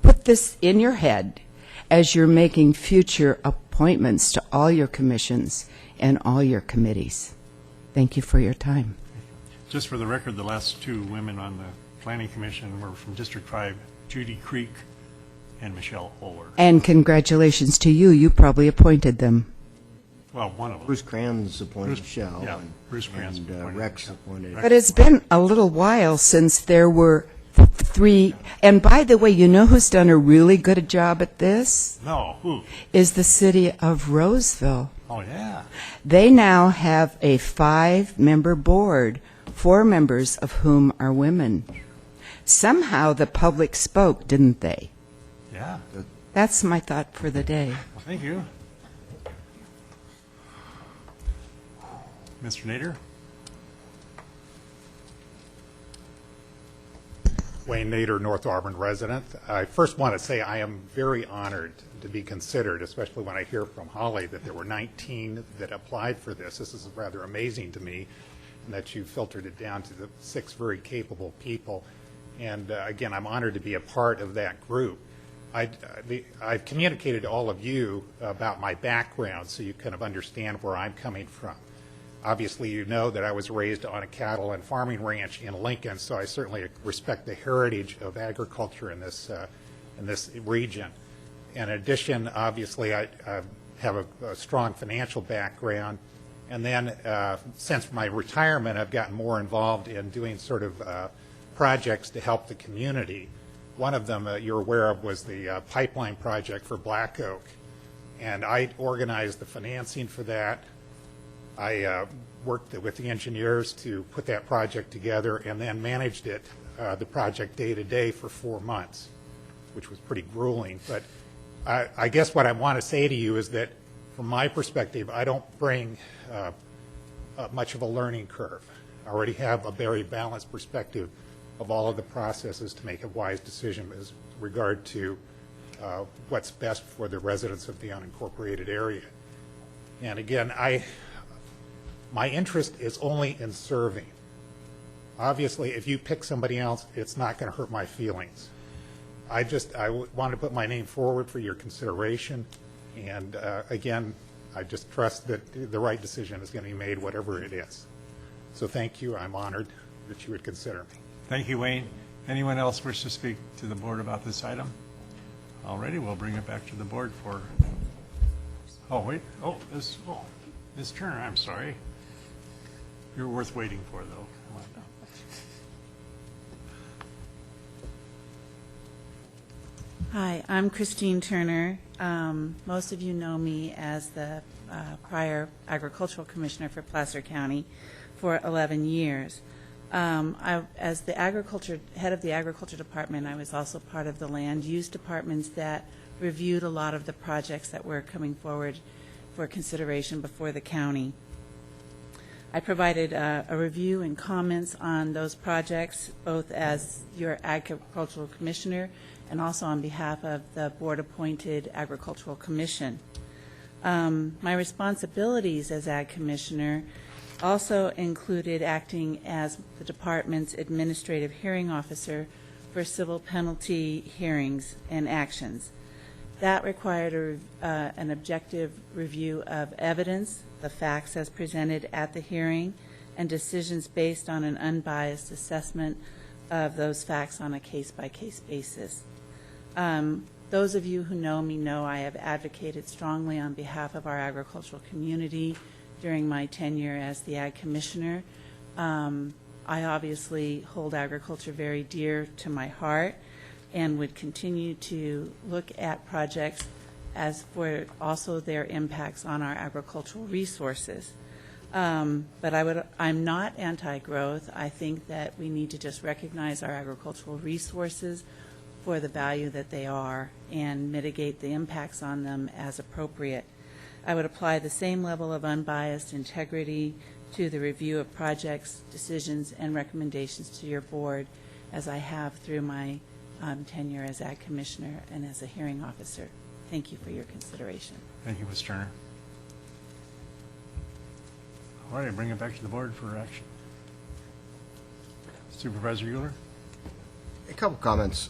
put this in your head as you're making future appointments to all your commissions and all your committees. Thank you for your time.
Just for the record, the last 2 women on the Planning Commission were from District 5, Judy Creek and Michelle Oler.
And congratulations to you. You probably appointed them.
Well, one of them.
Bruce Kranz appointed Michelle.
Yeah, Bruce Kranz appointed
Rex
Michelle.
appointed.
But it's been a little while since there were 3. And by the way, you know who's done a really good job at this?
No, who?
Is the city of Roseville.
Oh, yeah.
They now have a 5-member board, 4 members of whom are women. Somehow the public spoke, didn't they?
Yeah.
That's my thought for the day.
Well, thank you. Mr. Nader?
Wayne Nader, North Auburn resident. I first want to say I am very honored to be considered, especially when I hear from Holly that there were 19 that applied for this. This is rather amazing to me, and that you filtered it down to the 6 very capable people. And again, I'm honored to be a part of that group. I've communicated to all of you about my background so you kind of understand where I'm coming from. Obviously, you know that I was raised on a cattle and farming ranch in Lincoln, so I certainly respect the heritage of agriculture in this in this region. In addition, obviously, I have a strong financial background. And then since my retirement, I've gotten more involved in doing sort of projects to help the community. One of them you're aware of was the pipeline project for Black Oak. And I organized the financing for that. I worked with the engineers to put that project together and then managed it, the project day to day for 4 months, which was pretty grueling. But I guess what I want to say to you is that from my perspective, I don't bring much of a learning curve. I already have a very balanced perspective of all of the processes to make a wise decision as regard to what's best for the residents of the unincorporated area. And again, my interest is only in serving. Obviously, if you pick somebody else, it's not going to hurt my feelings. I want to put my name forward for your consideration. And again, I just trust that the right decision is going to be made, whatever it is. So thank you. I'm honored that you would consider me.
Thank you, Wayne. Anyone else wish to speak to the board about this item? Alrighty, we'll bring it back to the board for, Ms. Turner, I'm sorry. You're worth waiting for, though. Come on down.
Hi, I'm Christine Turner. Most of you know me as the prior agricultural commissioner for Placer County for 11 years. As the head of the agriculture department, I was also part of the land use departments that reviewed a lot of the projects that were coming forward for consideration before the county. I provided a review and comments on those projects, both as your agricultural commissioner and also on behalf of the board-appointed agricultural commission. My responsibilities as ag commissioner also included acting as the department's administrative hearing officer for civil penalty hearings and actions. That required an objective review of evidence, the facts as presented at the hearing, and decisions based on an unbiased assessment of those facts on a case-by-case basis. Those of you who know me know I have advocated strongly on behalf of our agricultural community during my tenure as the Ag Commissioner. I obviously hold agriculture very dear to my heart and would continue to look at projects as for also their impacts on our agricultural resources. But I'm not anti-growth. I think that we need to just recognize our agricultural resources for the value that they are and mitigate the impacts on them as appropriate. I would apply the same level of unbiased integrity to the review of projects, decisions, and recommendations to your board as I have through my tenure as Ag Commissioner and as a hearing officer. Thank you for your consideration.
Thank you, Ms. Turner. All right, bring it back to the board for action. Supervisor Euler?
A couple comments.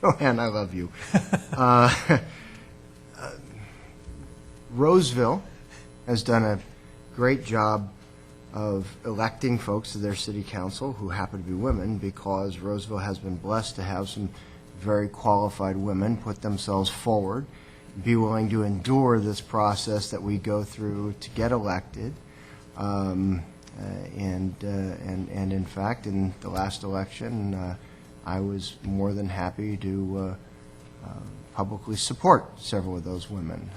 Joanne, I love you. Roseville has done a great job of electing folks to their city council who happen to be women, because Roseville has been blessed to have some very qualified women put themselves forward, be willing to endure this process that we go through to get elected. And in fact, in the last election, I was more than happy to publicly support several of those women.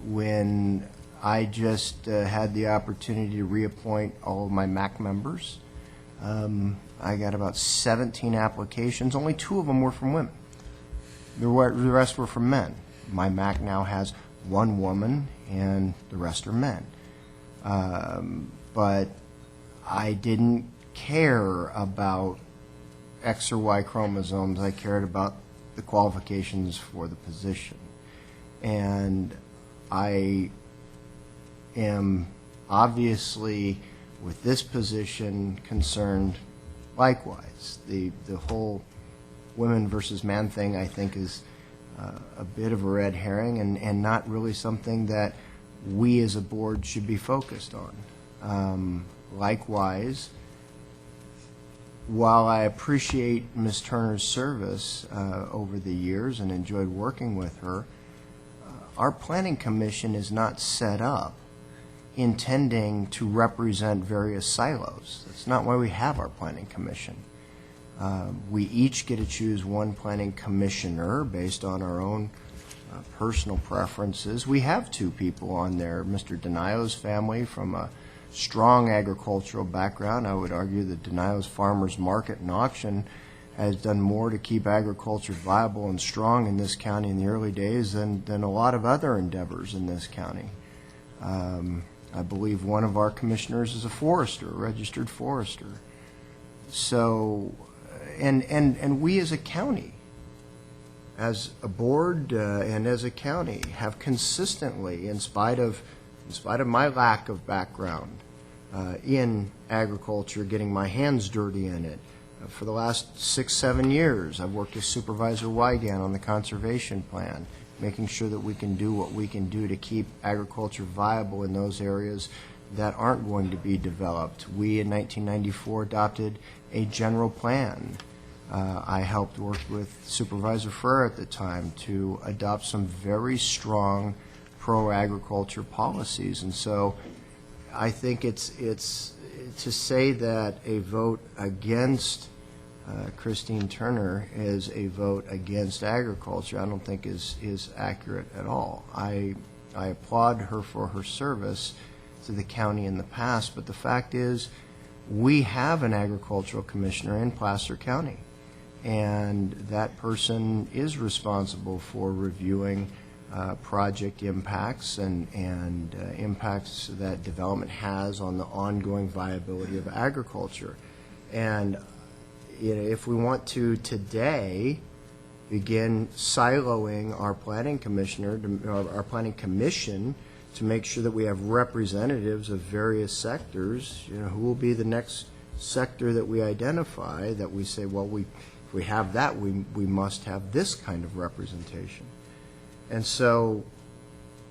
When I just had the opportunity to reappoint all of my MAC members, I got about 17 applications. Only 2 of them were from women. The rest were from men. My MAC now has 1 woman, and the rest are men. But I didn't care about X or Y chromosomes. I cared about the qualifications for the position. And I am obviously, with this position, concerned likewise. The whole women versus man thing, I think, is a bit of a red herring and not really something that we as a board should be focused on. Likewise, while I appreciate Ms. Turner's service over the years and enjoyed working with her, our Planning Commission is not set up intending to represent various silos. That's not why we have our Planning Commission. We each get to choose one Planning Commissioner based on our own personal preferences. We have two people on there, Mr. Denio's family from a strong agricultural background. I would argue that Denio's Farmers Market and Auction has done more to keep agriculture viable and strong in this county in the early days than a lot of other endeavors in this county. I believe one of our commissioners is a forester, a registered forester. So, and we as a county, as a board and as a county, have consistently, in spite of my lack of background in agriculture, getting my hands dirty in it, for the last 6-7 years, I've worked with Supervisor Wygan on the conservation plan, making sure that we can do what we can do to keep agriculture viable in those areas that aren't going to be developed. We, in 1994, adopted a general plan. I helped work with Supervisor Ferrer at the time to adopt some very strong pro-agriculture policies. And so I think it's to say that a vote against Christine Turner is a vote against agriculture, I don't think is accurate at all. I applaud her for her service to the county in the past, but the fact is we have an agricultural commissioner in Placer County, and that person is responsible for reviewing project impacts and impacts that development has on the ongoing viability of agriculture. And if we want to today begin siloing our planning commissioner, our planning commission, to make sure that we have representatives of various sectors, who will be the next sector that we identify, that we say, well, if we have that, we must have this kind of representation. And so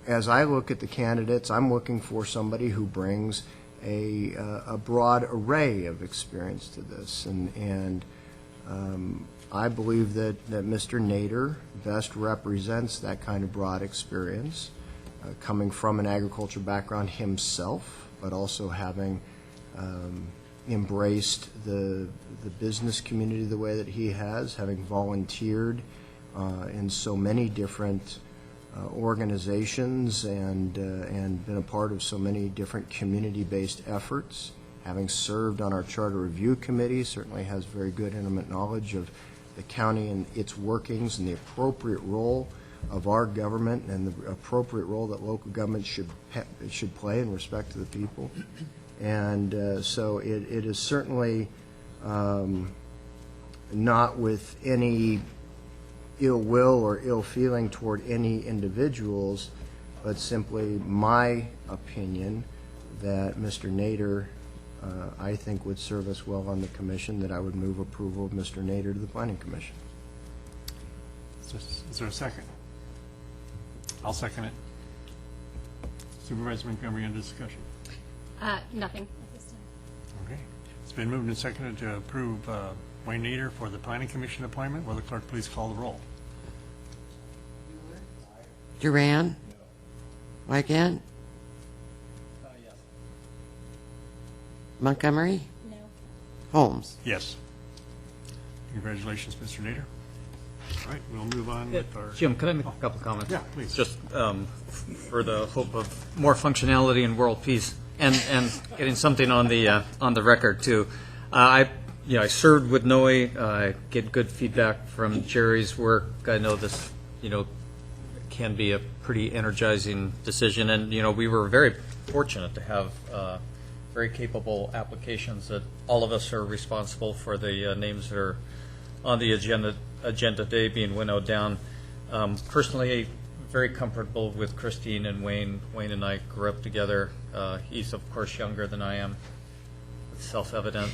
as I look at the candidates, I'm looking for somebody who brings a broad array of experience to this. And I believe that Mr. Nader best represents that kind of broad experience, coming from an agriculture background himself, but also having embraced the business community the way that he has, having volunteered in so many different organizations and been a part of so many different community-based efforts, having served on our Charter Review Committee, certainly has very good intimate knowledge of the county and its workings and the appropriate role of our government and the appropriate role that local government should play in respect to the people. And so it is certainly not with any ill will or ill feeling toward any individuals, but simply my opinion that Mr. Nader, I think, would serve us well on the commission, that I would move approval of Mr. Nader to the Planning Commission.
Is there a second? I'll second it. Supervisor Montgomery, under discussion.
Nothing.
Okay. It's been moved and seconded to approve Wayne Nader for the Planning Commission appointment. Will the clerk please call the roll?
Duran? Wygant?
Yes.
Montgomery?
No.
Holmes?
Yes. Congratulations, Mr. Nader. All right, we'll move on with our...
Jim, could I make a couple of comments?
Yeah, please.
Just for the hope of more functionality and world peace, and getting something on the record too. I served with Noe. I get good feedback from Jerry's work. I know this, can be a pretty energizing decision, and we were very fortunate to have very capable applications that all of us are responsible for the names that are on the agenda today being winnowed down. Personally, very comfortable with Christine and Wayne. Wayne and I grew up together. He's, of course, younger than I am. It's self-evident.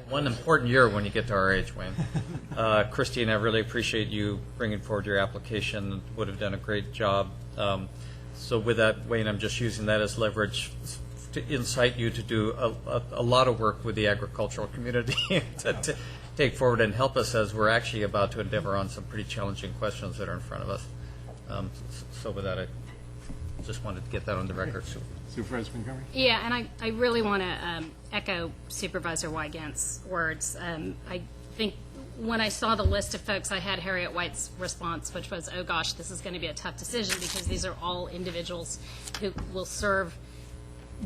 One important year when you get to our age, Wayne. Christine, I really appreciate you bringing forward your application. Would have done a great job. So with that, Wayne, I'm just using that as leverage to incite you to do a lot of work with the agricultural community to take forward and help us as we're actually about to endeavor on some pretty challenging questions that are in front of us. So with that, I just wanted to get that on the record.
Supervisor Montgomery?
Yeah, and I really want to echo Supervisor Wygant's words. I think when I saw the list of folks, I had Harriet White's response, which was, oh gosh, this is going to be a tough decision because these are all individuals who will serve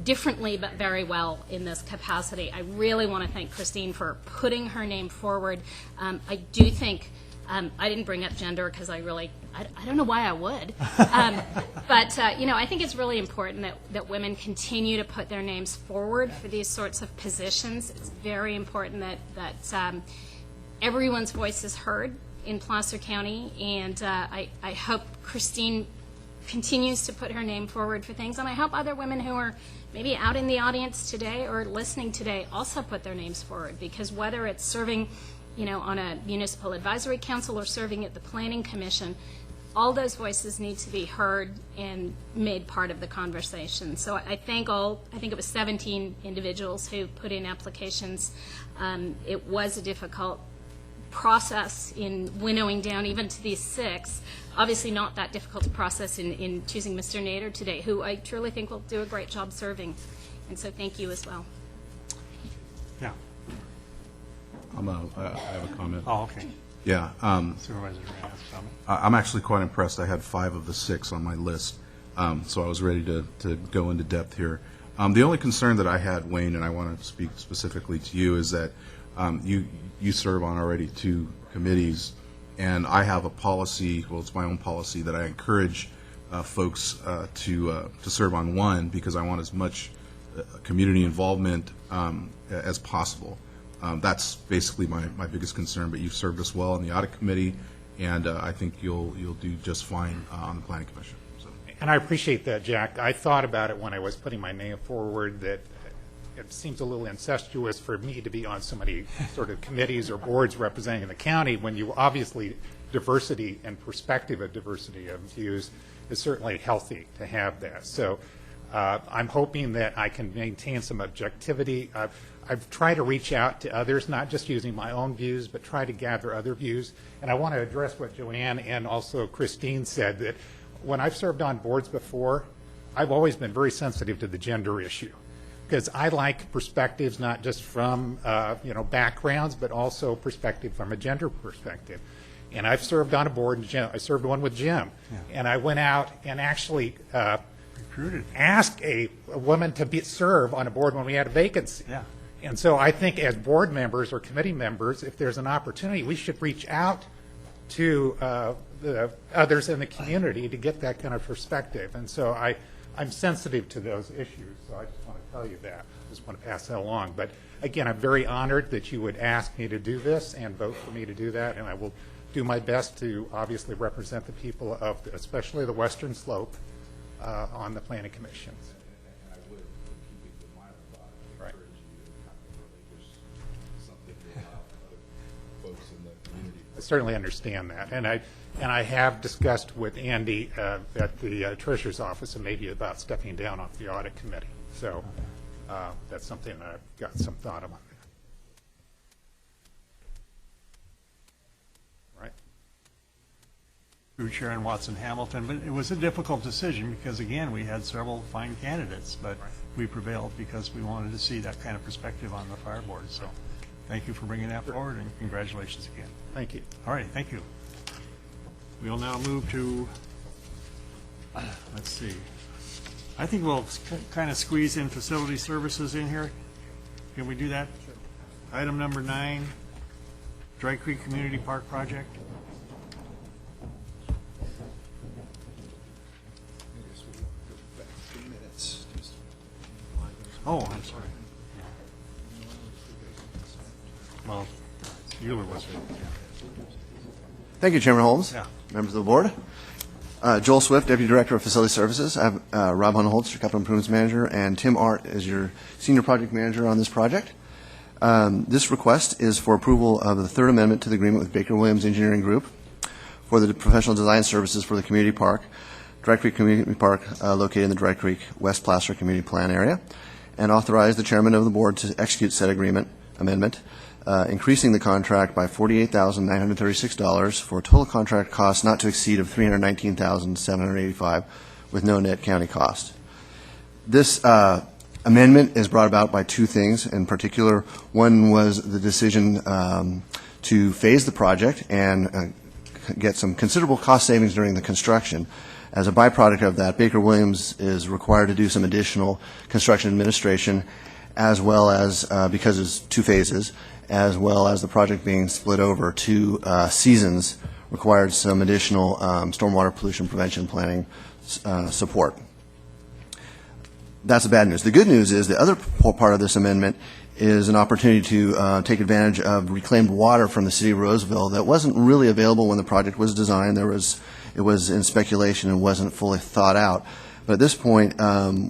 differently but very well in this capacity. I really want to thank Christine for putting her name forward. I do think, I didn't bring up gender because I don't know why I would. But I think it's really important that women continue to put their names forward for these sorts of positions. It's very important that everyone's voice is heard in Placer County, and I hope Christine continues to put her name forward for things, and I hope other women who are maybe out in the audience today or listening today also put their names forward, because whether it's serving on a municipal advisory council or serving at the planning commission, all those voices need to be heard and made part of the conversation. So I think it was 17 individuals who put in applications. It was a difficult process in winnowing down even to these 6. Obviously not that difficult a process in choosing Mr. Nader today, who I truly think will do a great job serving. And so thank you as well.
Yeah.
I have a comment.
Oh, okay.
Yeah.
Supervisor has a comment.
I'm actually quite impressed. I had 5 of the 6 on my list, so I was ready to go into depth here. The only concern that I had, Wayne, and I want to speak specifically to you, is that you serve on already 2 committees, and I have a policy, well, it's my own policy, that I encourage folks to serve on one, because I want as much community involvement as possible. That's basically my biggest concern, but you've served us well on the audit committee, and I think you'll do just fine on the planning commission. So.
And I appreciate that, Jack. I thought about it when I was putting my name forward, that it seems a little incestuous for me to be on so many sort of committees or boards representing the county, when you obviously diversity and perspective of diversity of views is certainly healthy to have that. So I'm hoping that I can maintain some objectivity. I've tried to reach out to others, not just using my own views, but try to gather other views. And I want to address what Joanne and also Christine said, that when I've served on boards before, I've always been very sensitive to the gender issue, because I like perspectives not just from backgrounds, but also perspective from a gender perspective. And I've served on a board, I served one with Jim, and I went out and actually asked a woman to serve on a board when we had a vacancy.
Yeah.
And so I think as board members or committee members, if there's an opportunity, we should reach out to the others in the community to get that kind of perspective. And so I'm sensitive to those issues, so I just want to tell you that. I just want to pass that along. But again, I'm very honored that you would ask me to do this and vote for me to do that, and I will do my best to obviously represent the people of, especially the Western Slope, on the Planning Commission.
And I would, in keeping with my own thought, encourage you to kind of relinquish something to allow other folks in the community.
I certainly understand that, and I have discussed with Andy at the Treasurer's office, and maybe about stepping down off the audit committee. So that's something that I've got some thought about. Right.
Through Sharon Watson Hamilton, but it was a difficult decision because, again, we had several fine candidates, but we prevailed because we wanted to see that kind of perspective on the fire board. So thank you for bringing that forward, and congratulations again.
Thank you.
All right, thank you. We'll now move to, let's see, I think we'll kind of squeeze in facility services in here. Can we do that? Sure. Item number 9, Dry Creek Community Park Project. Oh, I'm sorry. Well, Euler was here.
Thank you, Chairman Holmes.
Yeah.
Members of the board. Joel Swift, Deputy Director of Facility Services. I have Rob Hunholtz, your Capital Improvements Manager, and Tim Art is your Senior Project Manager on this project. This request is for approval of the third amendment to the agreement with Baker Williams Engineering Group for the professional design services for the community park, Dry Creek Community Park, located in the Dry Creek West Placer Community Plan area.
and authorize the chairman of the board to execute said amendment, increasing the contract by $48,936 for a total contract cost not to exceed of $319,785 with no net county cost. This amendment is brought about by two things in particular. One was the decision to phase the project and get some considerable cost savings during the construction. As a byproduct of that, Baker Williams is required to do some additional construction administration, as well as, because it's two phases, as well as the project being split over two seasons, required some additional stormwater pollution prevention planning support. That's the bad news. The good news is the other part of this amendment is an opportunity to take advantage of reclaimed water from the city of Roseville that wasn't really available when the project was designed. It was in speculation and wasn't fully thought out. But at this point,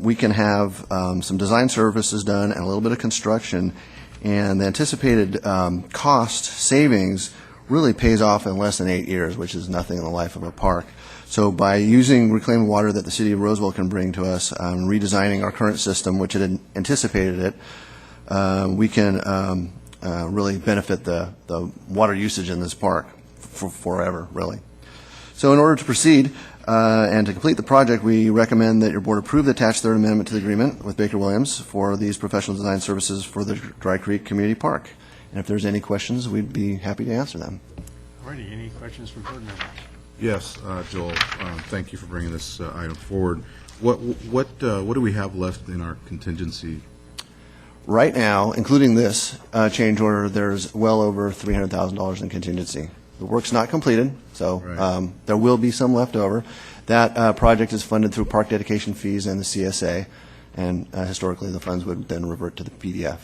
we can have some design services done and a little bit of construction, and the anticipated cost savings really pays off in less than 8 years, which is nothing in the life of a park. So by using reclaimed water that the city of Roseville can bring to us, redesigning our current system, which had anticipated it, we can really benefit the water usage in this park for forever, really. So in order to proceed and to complete the project, we recommend that your board approve the attached third amendment to the agreement with Baker Williams for these professional design services for the Dry Creek Community Park. And if there's any questions, we'd be happy to answer them.
All righty, any questions from board members?
Yes, Joel, thank you for bringing this item forward. What do we have left in our contingency?
Right now, including this change order, there's well over $300,000 in contingency. The work's not completed, so there will be some left over. That project is funded through park dedication fees and the CSA, and historically the funds would then revert to the PDF.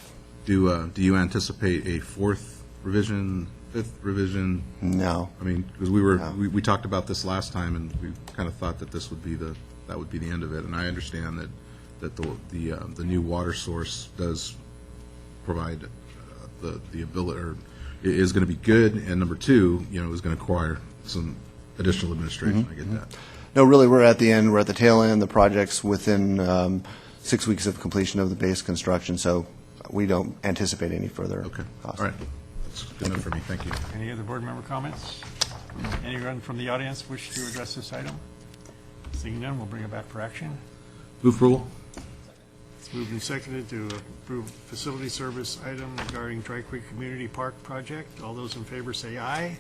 Do you anticipate a fourth revision, fifth revision?
No.
I mean, because we talked about this last time, and we kind of thought that this would be the end of it. And I understand that the new water source does provide the ability, or is going to be good, and number two, is going to require some additional administration. I get that.
No, really, we're at the end. We're at the tail end. The project's within 6 weeks of completion of the base construction, so we don't anticipate any further costs.
All right. That's good enough for me. Thank you.
Any other board member comments? Anyone from the audience wish to address this item? Seeing none, we'll bring it back for action.
Move approval.
It's moved and seconded to approve facility service item regarding Dry Creek Community Park project. All those in favor say aye.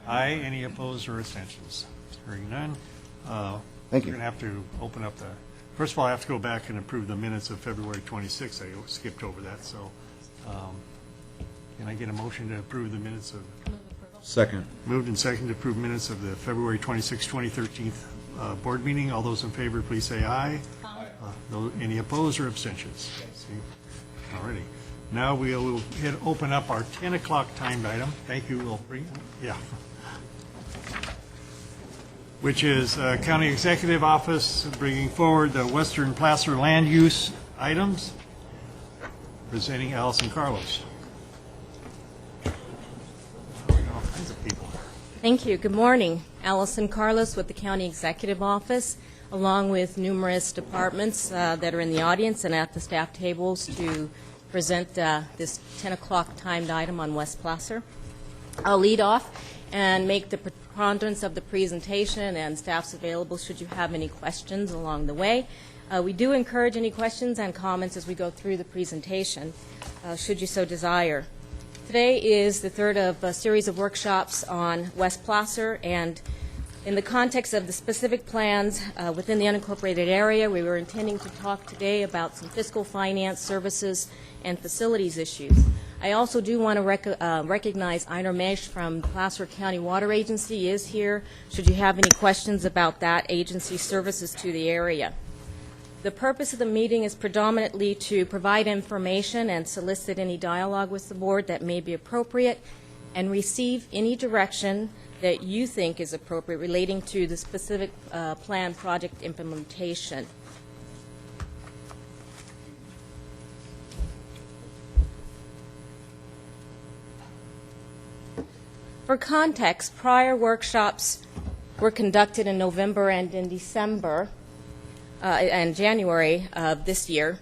Aye. Any opposed or abstentions? Hearing none.
Thank you.
We're going to have to open up first of all, I have to go back and approve the minutes of February 26th. I skipped over that, so can I get a motion to approve the minutes of?
Second.
Moved and seconded to approve minutes of the February 26, 2013 board meeting. All those in favor, please say aye. Aye. Any opposed or abstentions? All righty. Now we'll open up our 10 o'clock timed item. Thank you. We'll bring, which is County Executive Office bringing forward the Western Placer land use items. Presenting Allison Carlos. All kinds of people.
Thank you. Good morning. Allison Carlos with the County Executive Office, along with numerous departments that are in the audience and at the staff tables to present this 10 o'clock timed item on West Placer. I'll lead off and make the preponderance of the presentation, and staff's available should you have any questions along the way. We do encourage any questions and comments as we go through the presentation, should you so desire. Today is the third of a series of workshops on West Placer, and in the context of the specific plans within the unincorporated area, we were intending to talk today about some fiscal finance services and facilities issues. I also do want to recognize Einar Mesh from the Placer County Water Agency is here, should you have any questions about that agency's services to the area. The purpose of the meeting is predominantly to provide information and solicit any dialogue with the board that may be appropriate and receive any direction that you think is appropriate relating to the specific plan project implementation. For context, prior workshops were conducted in November and in December and January of this year,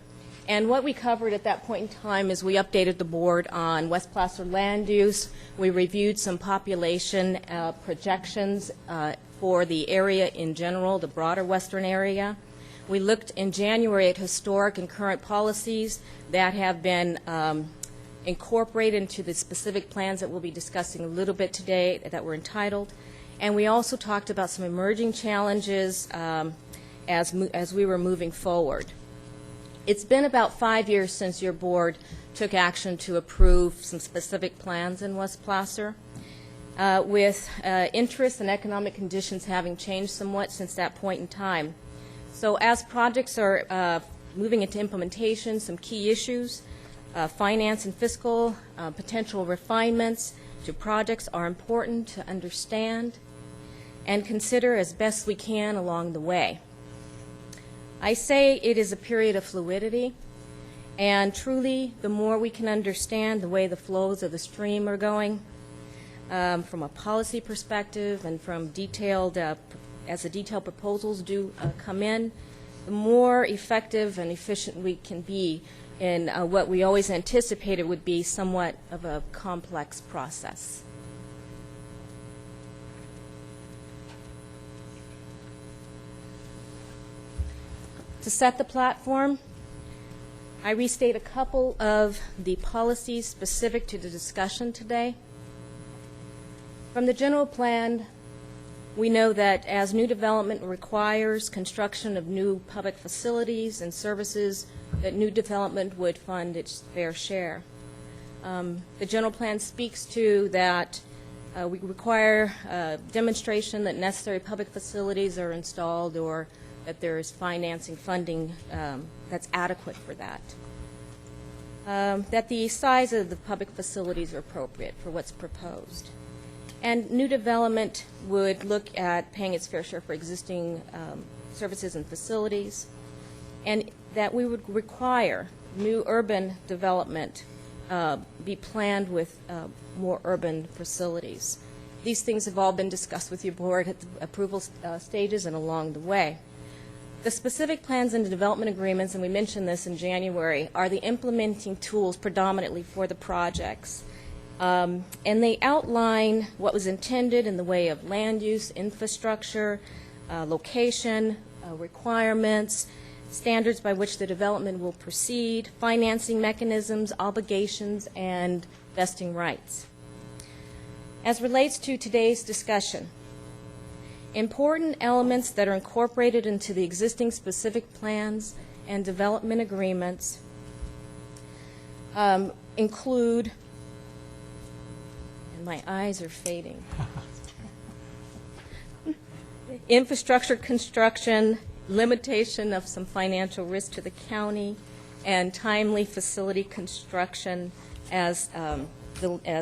And what we covered at that point in time is we updated the board on West Placer land use. We reviewed some population projections for the area in general, the broader western area. We looked in January at historic and current policies that have been incorporated into the specific plans that we'll be discussing a little bit today that were entitled. And we also talked about some emerging challenges as we were moving forward. It's been about 5 years since your board took action to approve some specific plans in West Placer. With interest and economic conditions having changed somewhat since that point in time. So as projects are moving into implementation, some key issues, finance and fiscal, potential refinements to projects are important to understand and consider as best we can along the way. I say it is a period of fluidity, and truly the more we can understand the way the flows of the stream are going, from a policy perspective and from detailed, as the detailed proposals do come in, the more effective and efficient we can be in what we always anticipated would be somewhat of a complex process. To set the platform, I restate a couple of the policies specific to the discussion today. From the general plan, we know that as new development requires construction of new public facilities and services, that new development would fund its fair share. The general plan speaks to that we require demonstration that necessary public facilities are installed or that there is financing funding that's adequate for that. That the size of the public facilities are appropriate for what's proposed. And new development would look at paying its fair share for existing services and facilities, and that we would require new urban development be planned with more urban facilities. These things have all been discussed with your board at the approval stages and along the way. The specific plans and the development agreements, and we mentioned this in January, are the implementing tools predominantly for the projects. And they outline what was intended in the way of land use, infrastructure, location, requirements, standards by which the development will proceed, financing mechanisms, obligations, and vesting rights. As relates to today's discussion, important elements that are incorporated into the existing specific plans and development agreements include, and my eyes are fading, infrastructure construction, limitation of some financial risk to the county, and timely facility construction as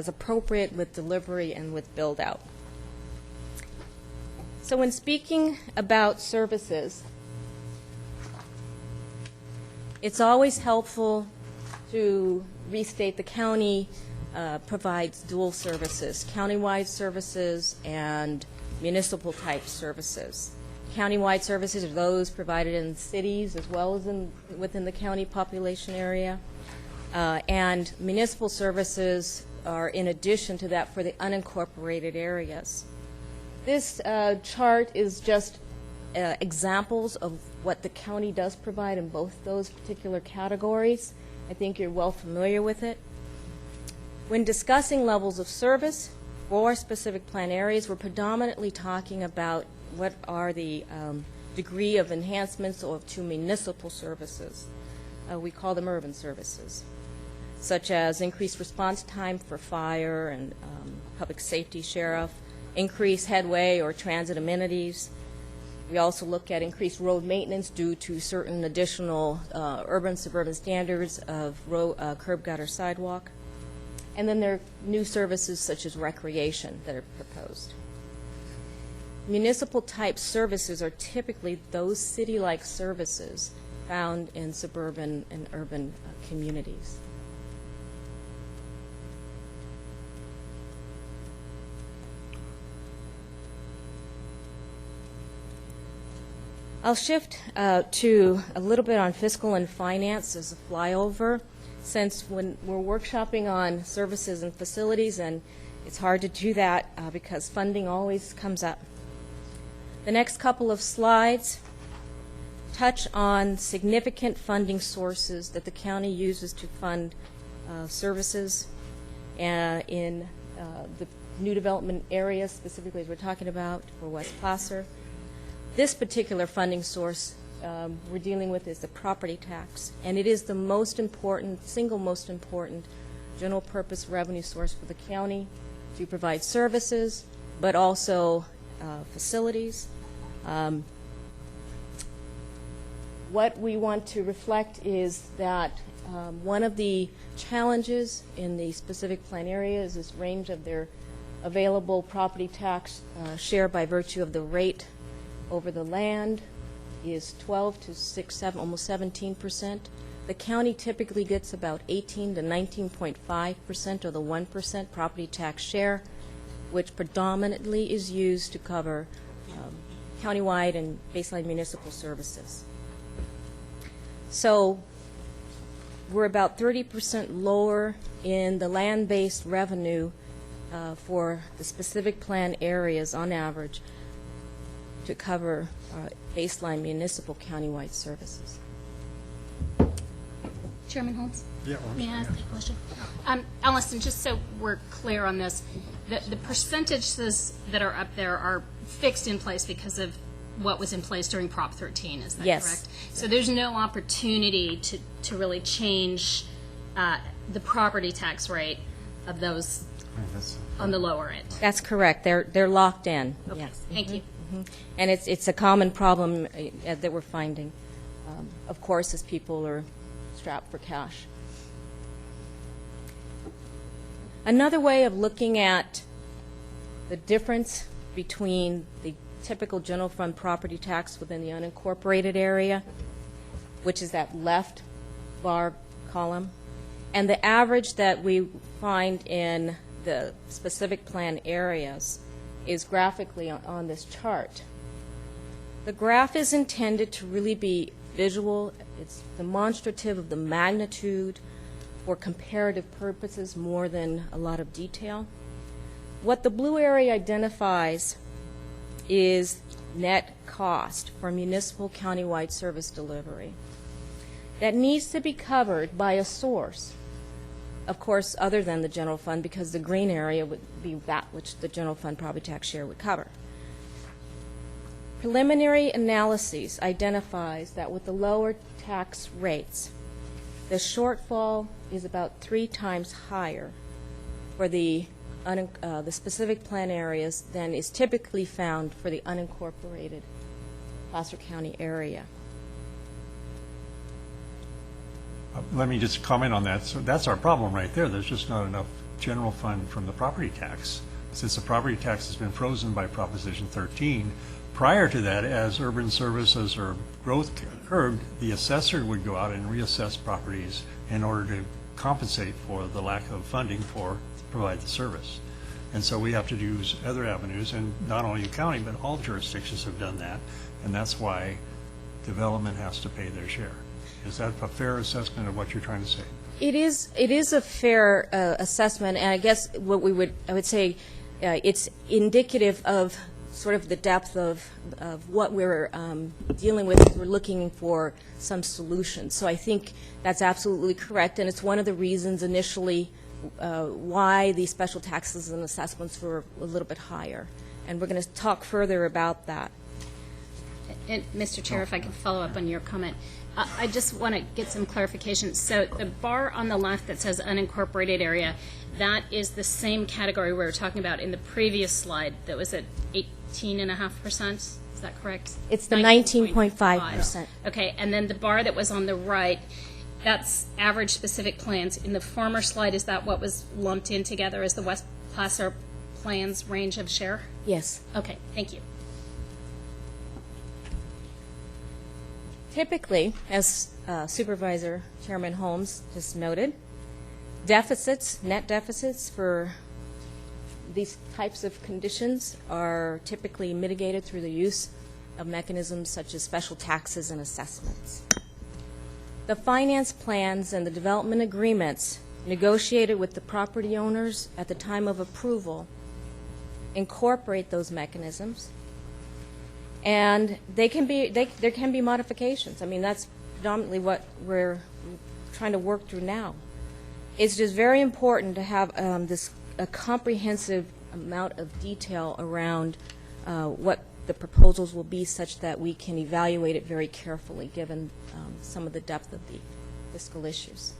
appropriate with delivery and with build-out. So when speaking about services, it's always helpful to restate the county provides dual services, countywide services and municipal type services. Countywide services are those provided in cities as well as within the county population area. And municipal services are in addition to that for the unincorporated areas. This chart is just examples of what the county does provide in both those particular categories. I think you're well familiar with it. When discussing levels of service for specific plan areas, we're predominantly talking about what are the degree of enhancements to municipal services. We call them urban services, such as increased response time for fire and public safety, sheriff, increased headway or transit amenities. We also look at increased road maintenance due to certain additional urban suburban standards of curb, gutter, sidewalk. And then there are new services such as recreation that are proposed. Municipal type services are typically those city-like services found in suburban and urban communities. I'll shift to a little bit on fiscal and finance as a flyover, since when we're workshopping on services and facilities, and it's hard to do that because funding always comes up. The next couple of slides touch on significant funding sources that the county uses to fund services in the new development area, specifically as we're talking about for West Placer. This particular funding source we're dealing with is the property tax, and it is the most important, single most important general purpose revenue source for the county to provide services, but also facilities. What we want to reflect is that one of the challenges in the specific plan area is this range of their available property tax share by virtue of the rate over the land is 12 to 6, 7, almost 17%. The county typically gets about 18 to 19.5% of the 1% property tax share, which predominantly is used to cover countywide and baseline municipal services. So we're about 30% lower in the land-based revenue for the specific plan areas on average to cover baseline municipal countywide services.
Chairman Holmes?
Yeah.
May I ask a question? Allison, just so we're clear on this, the percentages that are up there are fixed in place because of what was in place during Prop 13, is that
Yes.
correct? So there's no opportunity to really change the property tax rate of those on the lower end?
That's correct. They're locked in.
Okay,
Yes.
thank you.
And it's a common problem that we're finding, of course, as people are strapped for cash. Another way of looking at the difference between the typical general fund property tax within the unincorporated area, which is that left bar column, and the average that we find in the specific plan areas is graphically on this chart. The graph is intended to really be visual. It's demonstrative of the magnitude for comparative purposes more than a lot of detail. What the blue area identifies is net cost for municipal countywide service delivery that needs to be covered by a source, of course, other than the general fund, because the green area would be that which the general fund property tax share would cover. Preliminary analyses identifies that with the lower tax rates, the shortfall is about 3 times higher for the specific plan areas than is typically found for the unincorporated Placer County area.
Let me just comment on that. So that's our problem right there. There's just not enough general fund from the property tax. Since the property tax has been frozen by Proposition 13, prior to that, as urban services or growth occurred, the assessor would go out and reassess properties in order to compensate for the lack of funding to provide the service. And so we have to use other avenues, and not only the county, but all jurisdictions have done that, and that's why development has to pay their share. Is that a fair assessment of what you're trying to say?
It is a fair assessment, and I guess I would say it's indicative of sort of the depth of what we're dealing with. We're looking for some solutions. So I think that's absolutely correct, and it's one of the reasons initially why the special taxes and assessments were a little bit higher. And we're going to talk further about that.
And Mr. Chair, if I could follow up on your comment. I just want to get some clarification. So the bar on the left that says unincorporated area, that is the same category we were talking about in the previous slide that was at 18.5%. Is that correct?
It's the 19.5%.
Okay, and then the bar that was on the right, that's average specific plans. In the former slide, is that what was lumped in together as the West Placer plans range of share?
Yes.
Okay, thank you.
Typically, as Supervisor Chairman Holmes just noted, deficits, net deficits for these types of conditions are typically mitigated through the use of mechanisms such as special taxes and assessments. The finance plans and the development agreements negotiated with the property owners at the time of approval incorporate those mechanisms, and there can be modifications. I mean, that's predominantly what we're trying to work through now. It's just very important to have a comprehensive amount of detail around what the proposals will be, such that we can evaluate it very carefully, given some of the depth of the fiscal issues.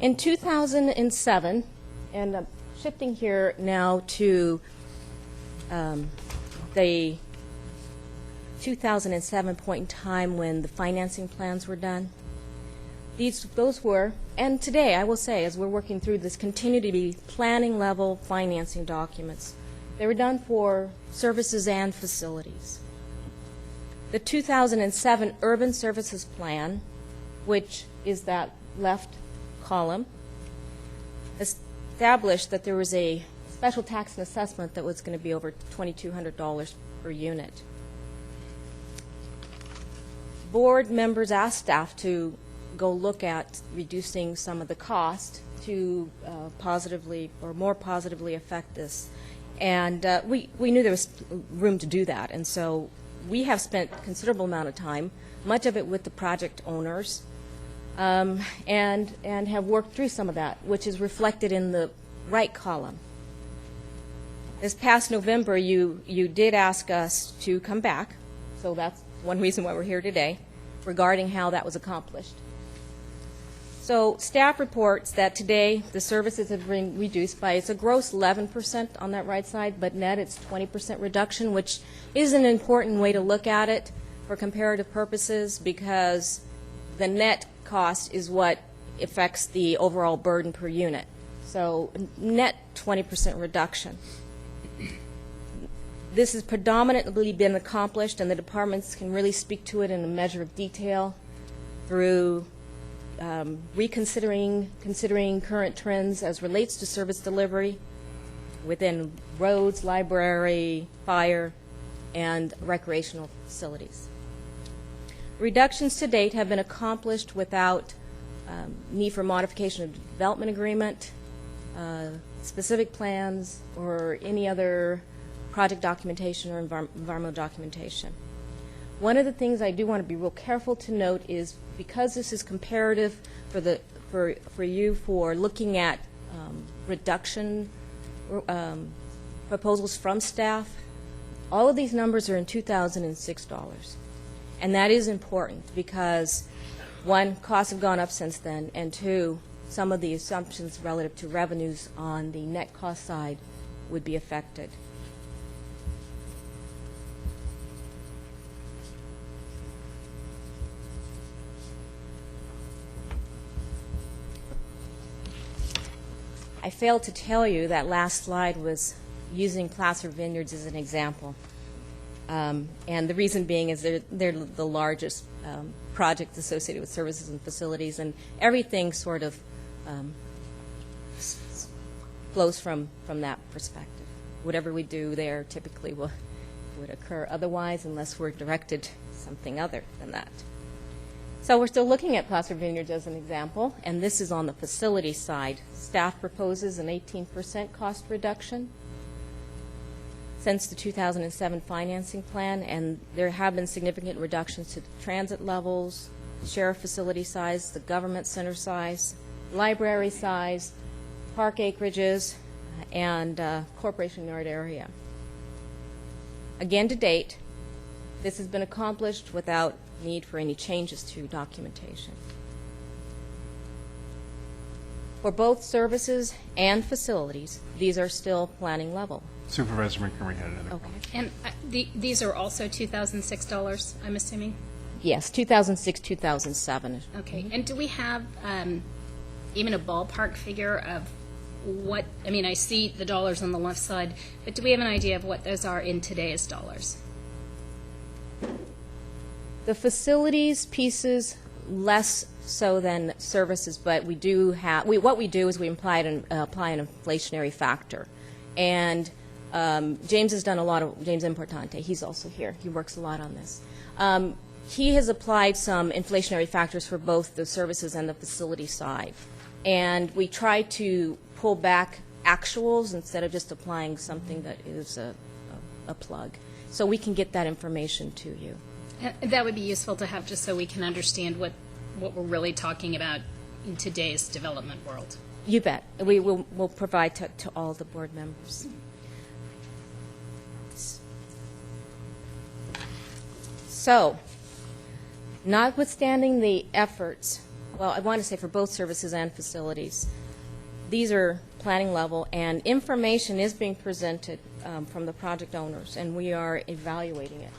In 2007, and I'm shifting here now to the 2007 point in time when the financing plans were done. Those were, and today I will say, as we're working through this, continue to be planning level financing documents. They were done for services and facilities. The 2007 Urban Services Plan, which is that left column, established that there was a special tax and assessment that was going to be over $2,200 per unit. Board members asked staff to go look at reducing some of the cost to positively or more positively affect this. And we knew there was room to do that. And so we have spent a considerable amount of time, much of it with the project owners, and have worked through some of that, which is reflected in the right column. This past November, you did ask us to come back, so that's one reason why we're here today, regarding how that was accomplished. So staff reports that today the services have been reduced by, it's a gross 11% on that right side, but net it's 20% reduction, which is an important way to look at it for comparative purposes, because the net cost is what affects the overall burden per unit. So net 20% reduction. This has predominantly been accomplished, and the departments can really speak to it in a measure of detail through considering current trends as relates to service delivery within roads, library, fire, and recreational facilities. Reductions to date have been accomplished without need for modification of the development agreement, specific plans, or any other project documentation or environmental documentation. One of the things I do want to be real careful to note is, because this is comparative for you for looking at reduction proposals from staff, all of these numbers are in 2006 dollars. And that is important because, one, costs have gone up since then, and two, some of the assumptions relative to revenues on the net cost side would be affected. I failed to tell you that last slide was using Placer Vineyards as an example. And the reason being is they're the largest project associated with services and facilities, and everything sort of flows from that perspective. Whatever we do there typically would occur otherwise, unless we're directed to something other than that. So we're still looking at Placer Vineyards as an example, and this is on the facility side. Staff proposes an 18% cost reduction since the 2007 financing plan, and there have been significant reductions to the transit levels, sheriff facility size, the government center size, library size, park acreages, and corporation yard area. Again, to date, this has been accomplished without need for any changes to documentation. For both services and facilities, these are still planning level.
Supervisor Montgomery had another question.
And these are also $2006, I'm assuming?
Yes, 2006, 2007.
Okay. And do we have even a ballpark figure of what, I mean, I see the dollars on the left side, but do we have an idea of what those are in today's dollars?
The facilities pieces
less so than services, but we do have, what we do is we apply an inflationary factor. And James has done a lot of, James Importante, he's also here, he works a lot on this. He has applied some inflationary factors for both the services and the facility side. And we try to pull back actuals instead of just applying something that is a plug. So we can get that information to you.
That would be useful to have, just so we can understand what we're really talking about in today's development world.
You bet. We'll provide to all the board members. So, notwithstanding the efforts, well, I want to say for both services and facilities, these are planning level, and information is being presented from the project owners, and we are evaluating it.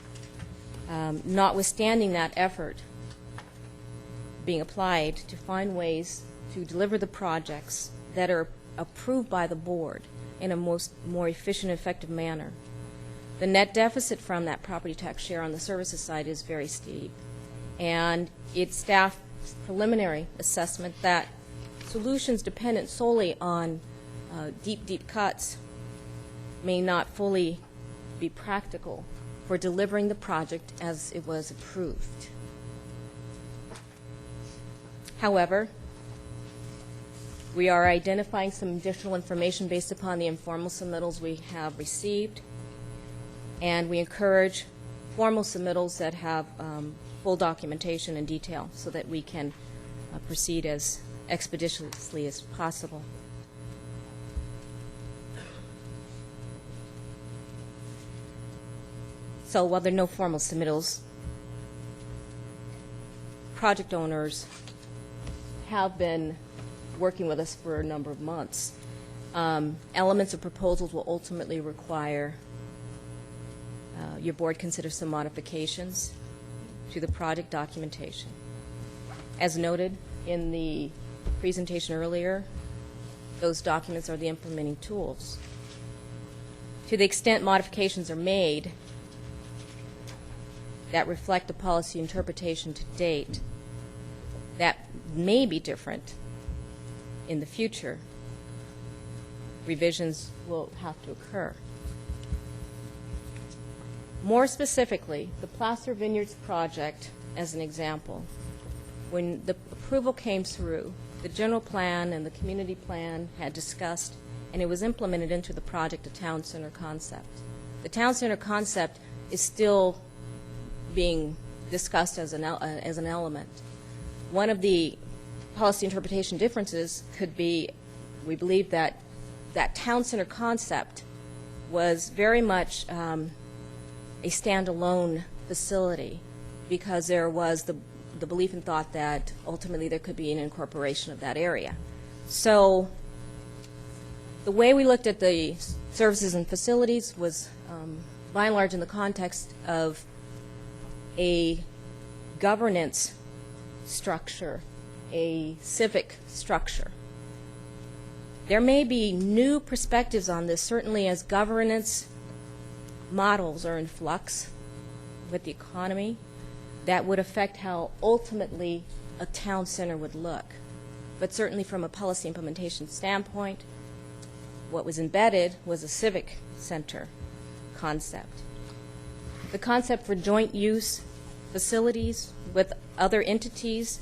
Notwithstanding that effort being applied to find ways to deliver the projects that are approved by the board in a more efficient and effective manner, the net deficit from that property tax share on the services side is very steep. And it's staff's preliminary assessment that solutions dependent solely on deep cuts may not fully be practical for delivering the project as it was approved. However, we are identifying some additional information based upon the informal submittals we have received, and we encourage formal submittals that have full documentation and detail so that we can proceed as expeditiously as possible. So while there are no formal submittals, project owners have been working with us for a number of months. Elements of proposals will ultimately require your board consider some modifications to the project documentation. As noted in the presentation earlier, those documents are the implementing tools. To the extent modifications are made that reflect the policy interpretation to date that may be different in the future, revisions will have to occur. More specifically, the Placer Vineyards project, as an example, when the approval came through, the general plan and the community plan had discussed, and it was implemented into the project, a town center concept. The town center concept is still being discussed as an element. One of the policy interpretation differences could be, we believe that that town center concept was very much a standalone facility because there was the belief and thought that ultimately there could be an incorporation of that area. So the way we looked at the services and facilities was by and large in the context of a governance structure, a civic structure. There may be new perspectives on this, certainly as governance models are in flux with the economy, that would affect how ultimately a town center would look. But certainly from a policy implementation standpoint, what was embedded was a civic center concept. The concept for joint use facilities with other entities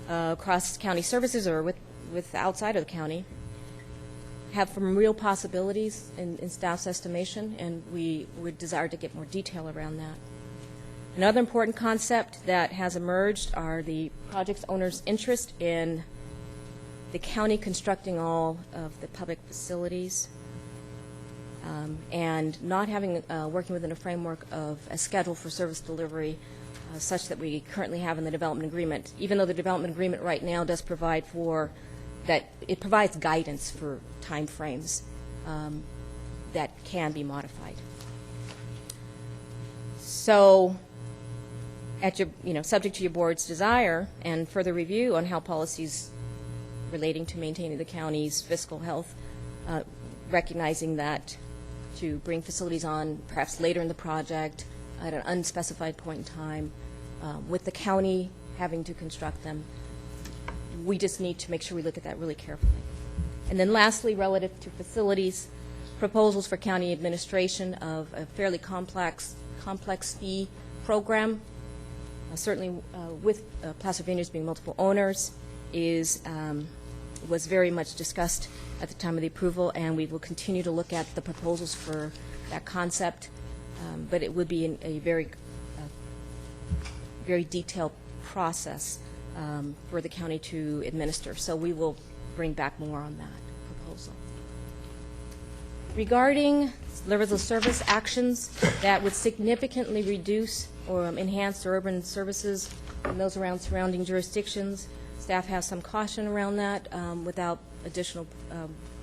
across county services or with outside of the county have some real possibilities in staff's estimation, and we would desire to get more detail around that. Another important concept that has emerged are the project owner's interest in the county constructing all of the public facilities and not having, working within a framework of a schedule for service delivery such that we currently have in the development agreement, even though the development agreement right now does provide for that, it provides guidance for time frames that can be modified. So at your, subject to your board's desire and further review on how policies relating to maintaining the county's fiscal health, recognizing that to bring facilities on perhaps later in the project at an unspecified point in time with the county
having to construct them. We just need to make sure we look at that really carefully. And then lastly, relative to facilities, proposals for county administration of a fairly complex fee program, certainly with Placer Vineyards being multiple owners, was very much discussed at the time of the approval, and we will continue to look at the proposals for that concept, but it would be a very detailed process for the county to administer. So we will bring back more on that proposal. Regarding level of service actions that would significantly reduce or enhance urban services in those around surrounding jurisdictions, staff has some caution around that without additional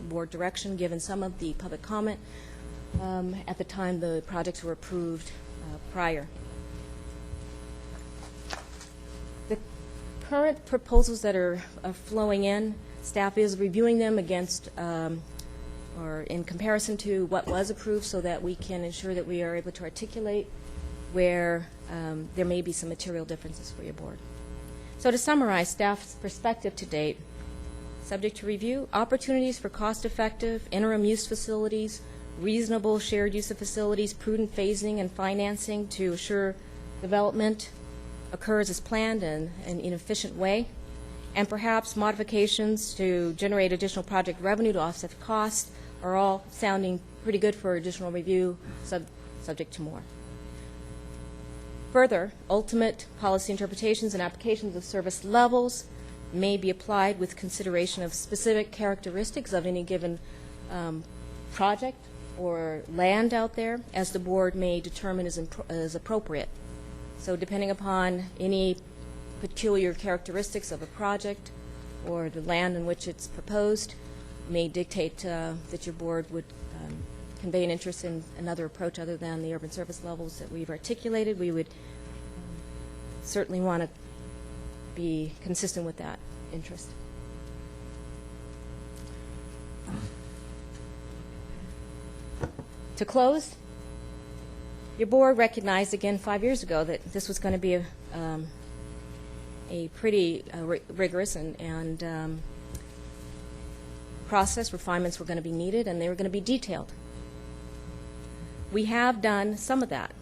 board direction, given some of the public comment at the time the projects were approved prior. The current proposals that are flowing in, staff is reviewing them against or in comparison to what was approved so that we can ensure that we are able to articulate where there may be some material differences for your board. So to summarize staff's perspective to date, subject to review, opportunities for cost-effective interim use facilities, reasonable shared use of facilities, prudent phasing and financing to assure development occurs as planned and in an efficient way, and perhaps modifications to generate additional project revenue to offset the cost are all sounding pretty good for additional review, subject to more. Further, ultimate policy interpretations and applications of service levels may be applied with consideration of specific characteristics of any given project or land out there, as the board may determine is appropriate. So depending upon any peculiar characteristics of a project or the land in which it's proposed may dictate that your board would convey an interest in another approach other than the urban service levels that we've articulated. We would certainly want to be consistent with that interest. To close, your board recognized again 5 years ago that this was going to be a pretty rigorous and process. Refinements were going to be needed, and they were going to be detailed. We have done some of that,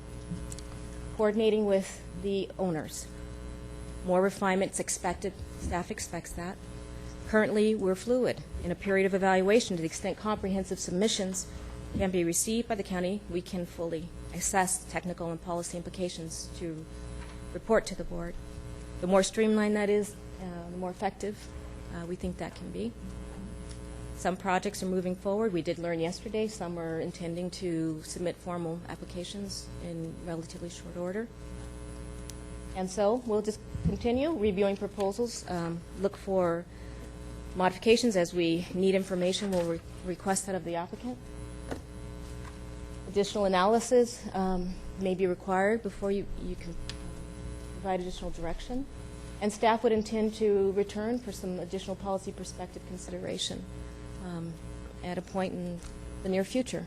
coordinating with the owners. More refinements expected. Staff expects that. Currently, we're fluid in a period of evaluation. To the extent comprehensive submissions can be received by the county, we can fully assess technical and policy implications to report to the board. The more streamlined that is, the more effective we think that can be. Some projects are moving forward. We did learn yesterday some are intending to submit formal applications in relatively short order. And so we'll just continue reviewing proposals, look for modifications as we need information. We'll request that of the applicant. Additional analysis may be required before you can provide additional direction. And staff would intend to return for some additional policy perspective consideration at a point in the near future.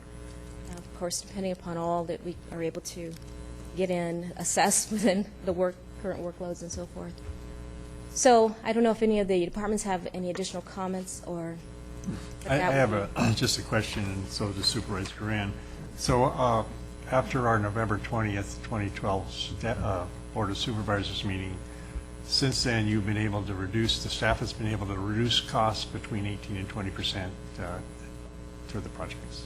Of course, depending upon all that we are able to get in, assess within the current workloads and so forth. So I don't know if any of the departments have any additional comments or...
I have just a question, and so does Supervisor Duran. So after our November 20th, 2012 Board of Supervisors meeting, since then you've been able to reduce, the staff has been able to reduce costs between 18 and 20% for the projects.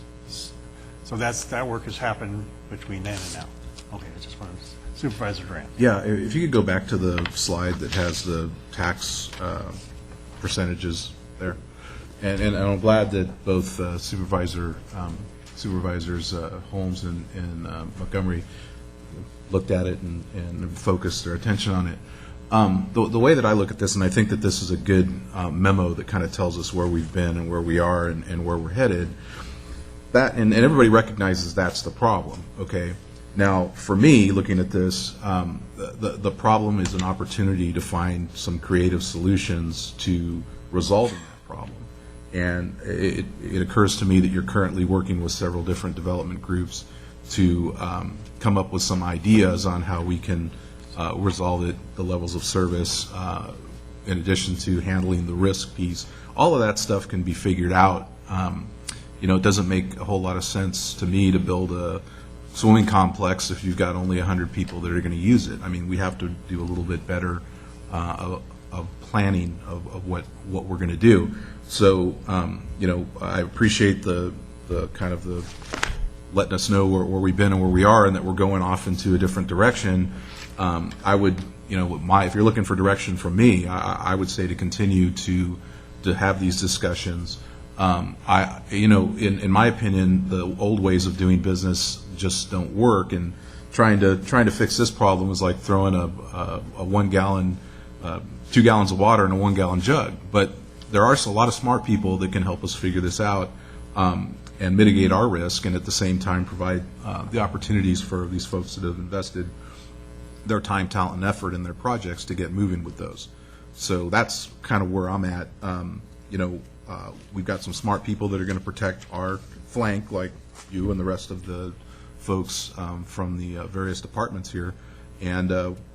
So that work has happened between then and now. Okay, I just wanted to... Supervisor Duran.
Yeah, if you could go back to the slide that has the tax percentages there. And I'm glad that both Supervisors Holmes and Montgomery looked at it and focused their attention on it. The way that I look at this, and I think that this is a good memo that kind of tells us where we've been and where we are and where we're headed, that and everybody recognizes that's the problem, okay? Now, for me, looking at this, the problem is an opportunity to find some creative solutions to resolving that problem. And it occurs to me that you're currently working with several different development groups to come up with some ideas on how we can resolve the levels of service, in addition to handling the risk piece. All of that stuff can be figured out. It doesn't make a whole lot of sense to me to build a swimming complex if you've got only 100 people that are going to use it. I mean, we have to do a little bit better of planning of what we're going to do. So, I appreciate the kind of the letting us know where we've been and where we are, and that we're going off into a different direction. I would, if you're looking for direction from me, I would say to continue to have these discussions. In my opinion, the old ways of doing business just don't work, and trying to fix this problem is like throwing a 1 gallon, 2 gallons of water in a 1 gallon jug. But there are a lot of smart people that can help us figure this out and mitigate our risk, and at the same time provide the opportunities for these folks that have invested their time, talent, and effort in their projects to get moving with those. So that's kind of where I'm at. We've got some smart people that are going to protect our flank, like you and the rest of the folks from the various departments here. And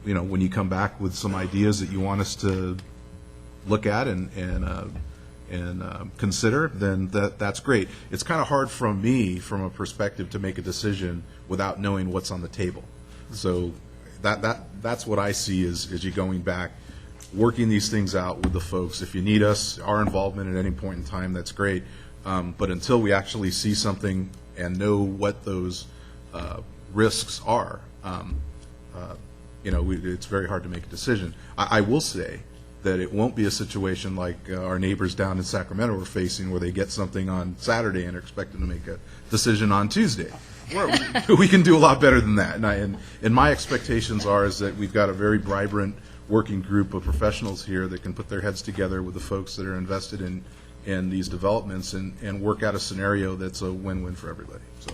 when you come back with some ideas that you want us to look at and consider, then that's great. It's kind of hard from me, from a perspective, to make a decision without knowing what's on the table. So that's what I see is you going back, working these things out with the folks. If you need us, our involvement at any point in time, that's great. But until we actually see something and know what those risks are, it's very hard to make a decision. I will say that it won't be a situation like our neighbors down in Sacramento are facing, where they get something on Saturday and are expected to make a decision on Tuesday. We can do a lot better than that. And my expectations is that we've got a very vibrant working group of professionals here that can put their heads together with the folks that are invested in these developments and work out a scenario that's a win-win for everybody. So,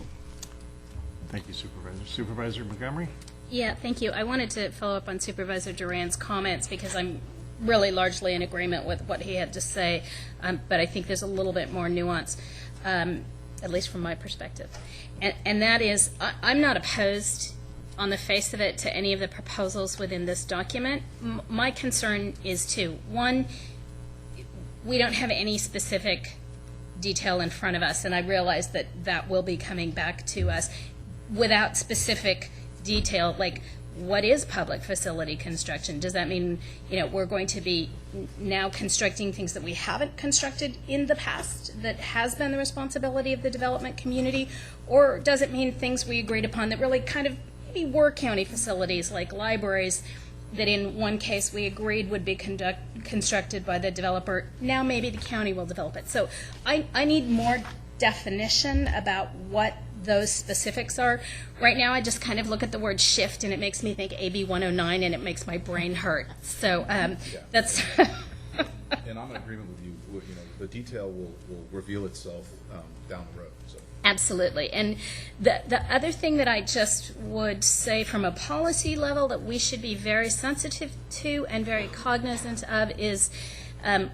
thank you, Supervisor. Supervisor Montgomery?
Yeah, thank you. I wanted to follow up on Supervisor Duran's comments, because I'm really largely in agreement with what he had to say, but I think there's a little bit more nuance, at least from my perspective. And that is, I'm not opposed on the face of it to any of the proposals within this document. My concern is two. One, we don't have any specific detail in front of us, and I realize that that will be coming back to us without specific detail, like what is public facility construction? Does that mean, we're going to be now constructing things that we haven't constructed in the past that has been the responsibility of the development community? Or does it mean things we agreed upon that really kind of maybe were county facilities, like libraries, that in one case we agreed would be constructed by the developer? Now maybe the county will develop it. So I need more definition about what those specifics are. Right now I just kind of look at the word shift and it makes me think AB 109 and it makes my brain hurt. So that's...
And I'm in agreement with you. The detail will reveal itself down the road. So.
Absolutely. And the other thing that I just would say from a policy level that we should be very sensitive to and very cognizant of is,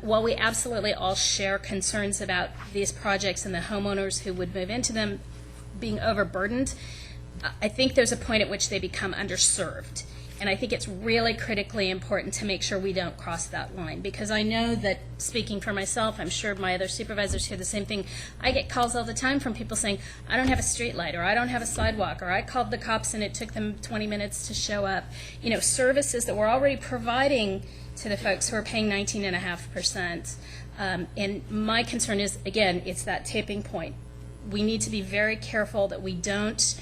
while we absolutely all share concerns about these projects and the homeowners who would move into them being overburdened, I think there's a point at which they become underserved. And I think it's really critically important to make sure we don't cross that line, because I know that, speaking for myself, I'm sure my other supervisors hear the same thing. I get calls all the time from people saying, I don't have a street light, or I don't have a sidewalk, or I called the cops and it took them 20 minutes to show up. Services that we're already providing to the folks who are paying 19.5%. And my concern is, again, it's that tipping point. We need to be very careful that we don't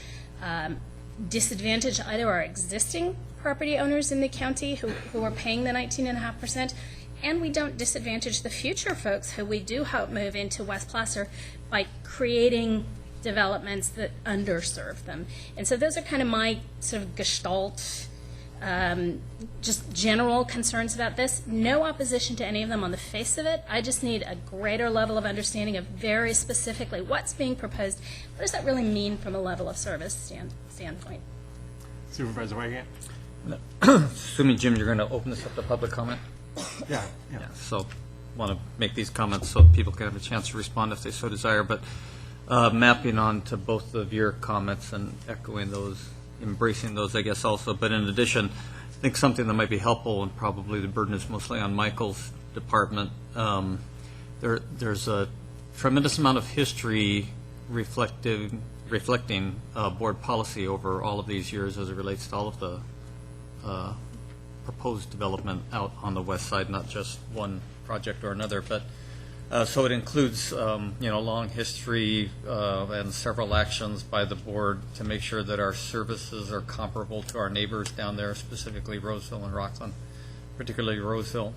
disadvantage either our existing property owners in the county who are paying the 19.5%, and we don't disadvantage the future folks who we do hope move into West Placer by creating developments that underserve them. And so those are kind of my sort of gestalt, just general concerns about this. No opposition to any of them on the face of it. I just need a greater level of understanding of very specifically what's being proposed. What does that really mean from a level of service standpoint?
Supervisor Wygant?
Assuming, Jim, you're going to open this up to public comment?
Yeah.
So want to make these comments so people can have a chance to respond if they so desire. But mapping on to both of your comments and echoing those, embracing those, I guess, also. But in addition, think something that might be helpful, and probably the burden is mostly on Michael's department. There's a tremendous amount of history reflecting board policy over all of these years as it relates to all of the proposed development out on the west side, not just one project or another, but so it includes long history and several actions by the board to make sure that our services are comparable to our neighbors down there, specifically Roseville and Rockland, particularly Roseville.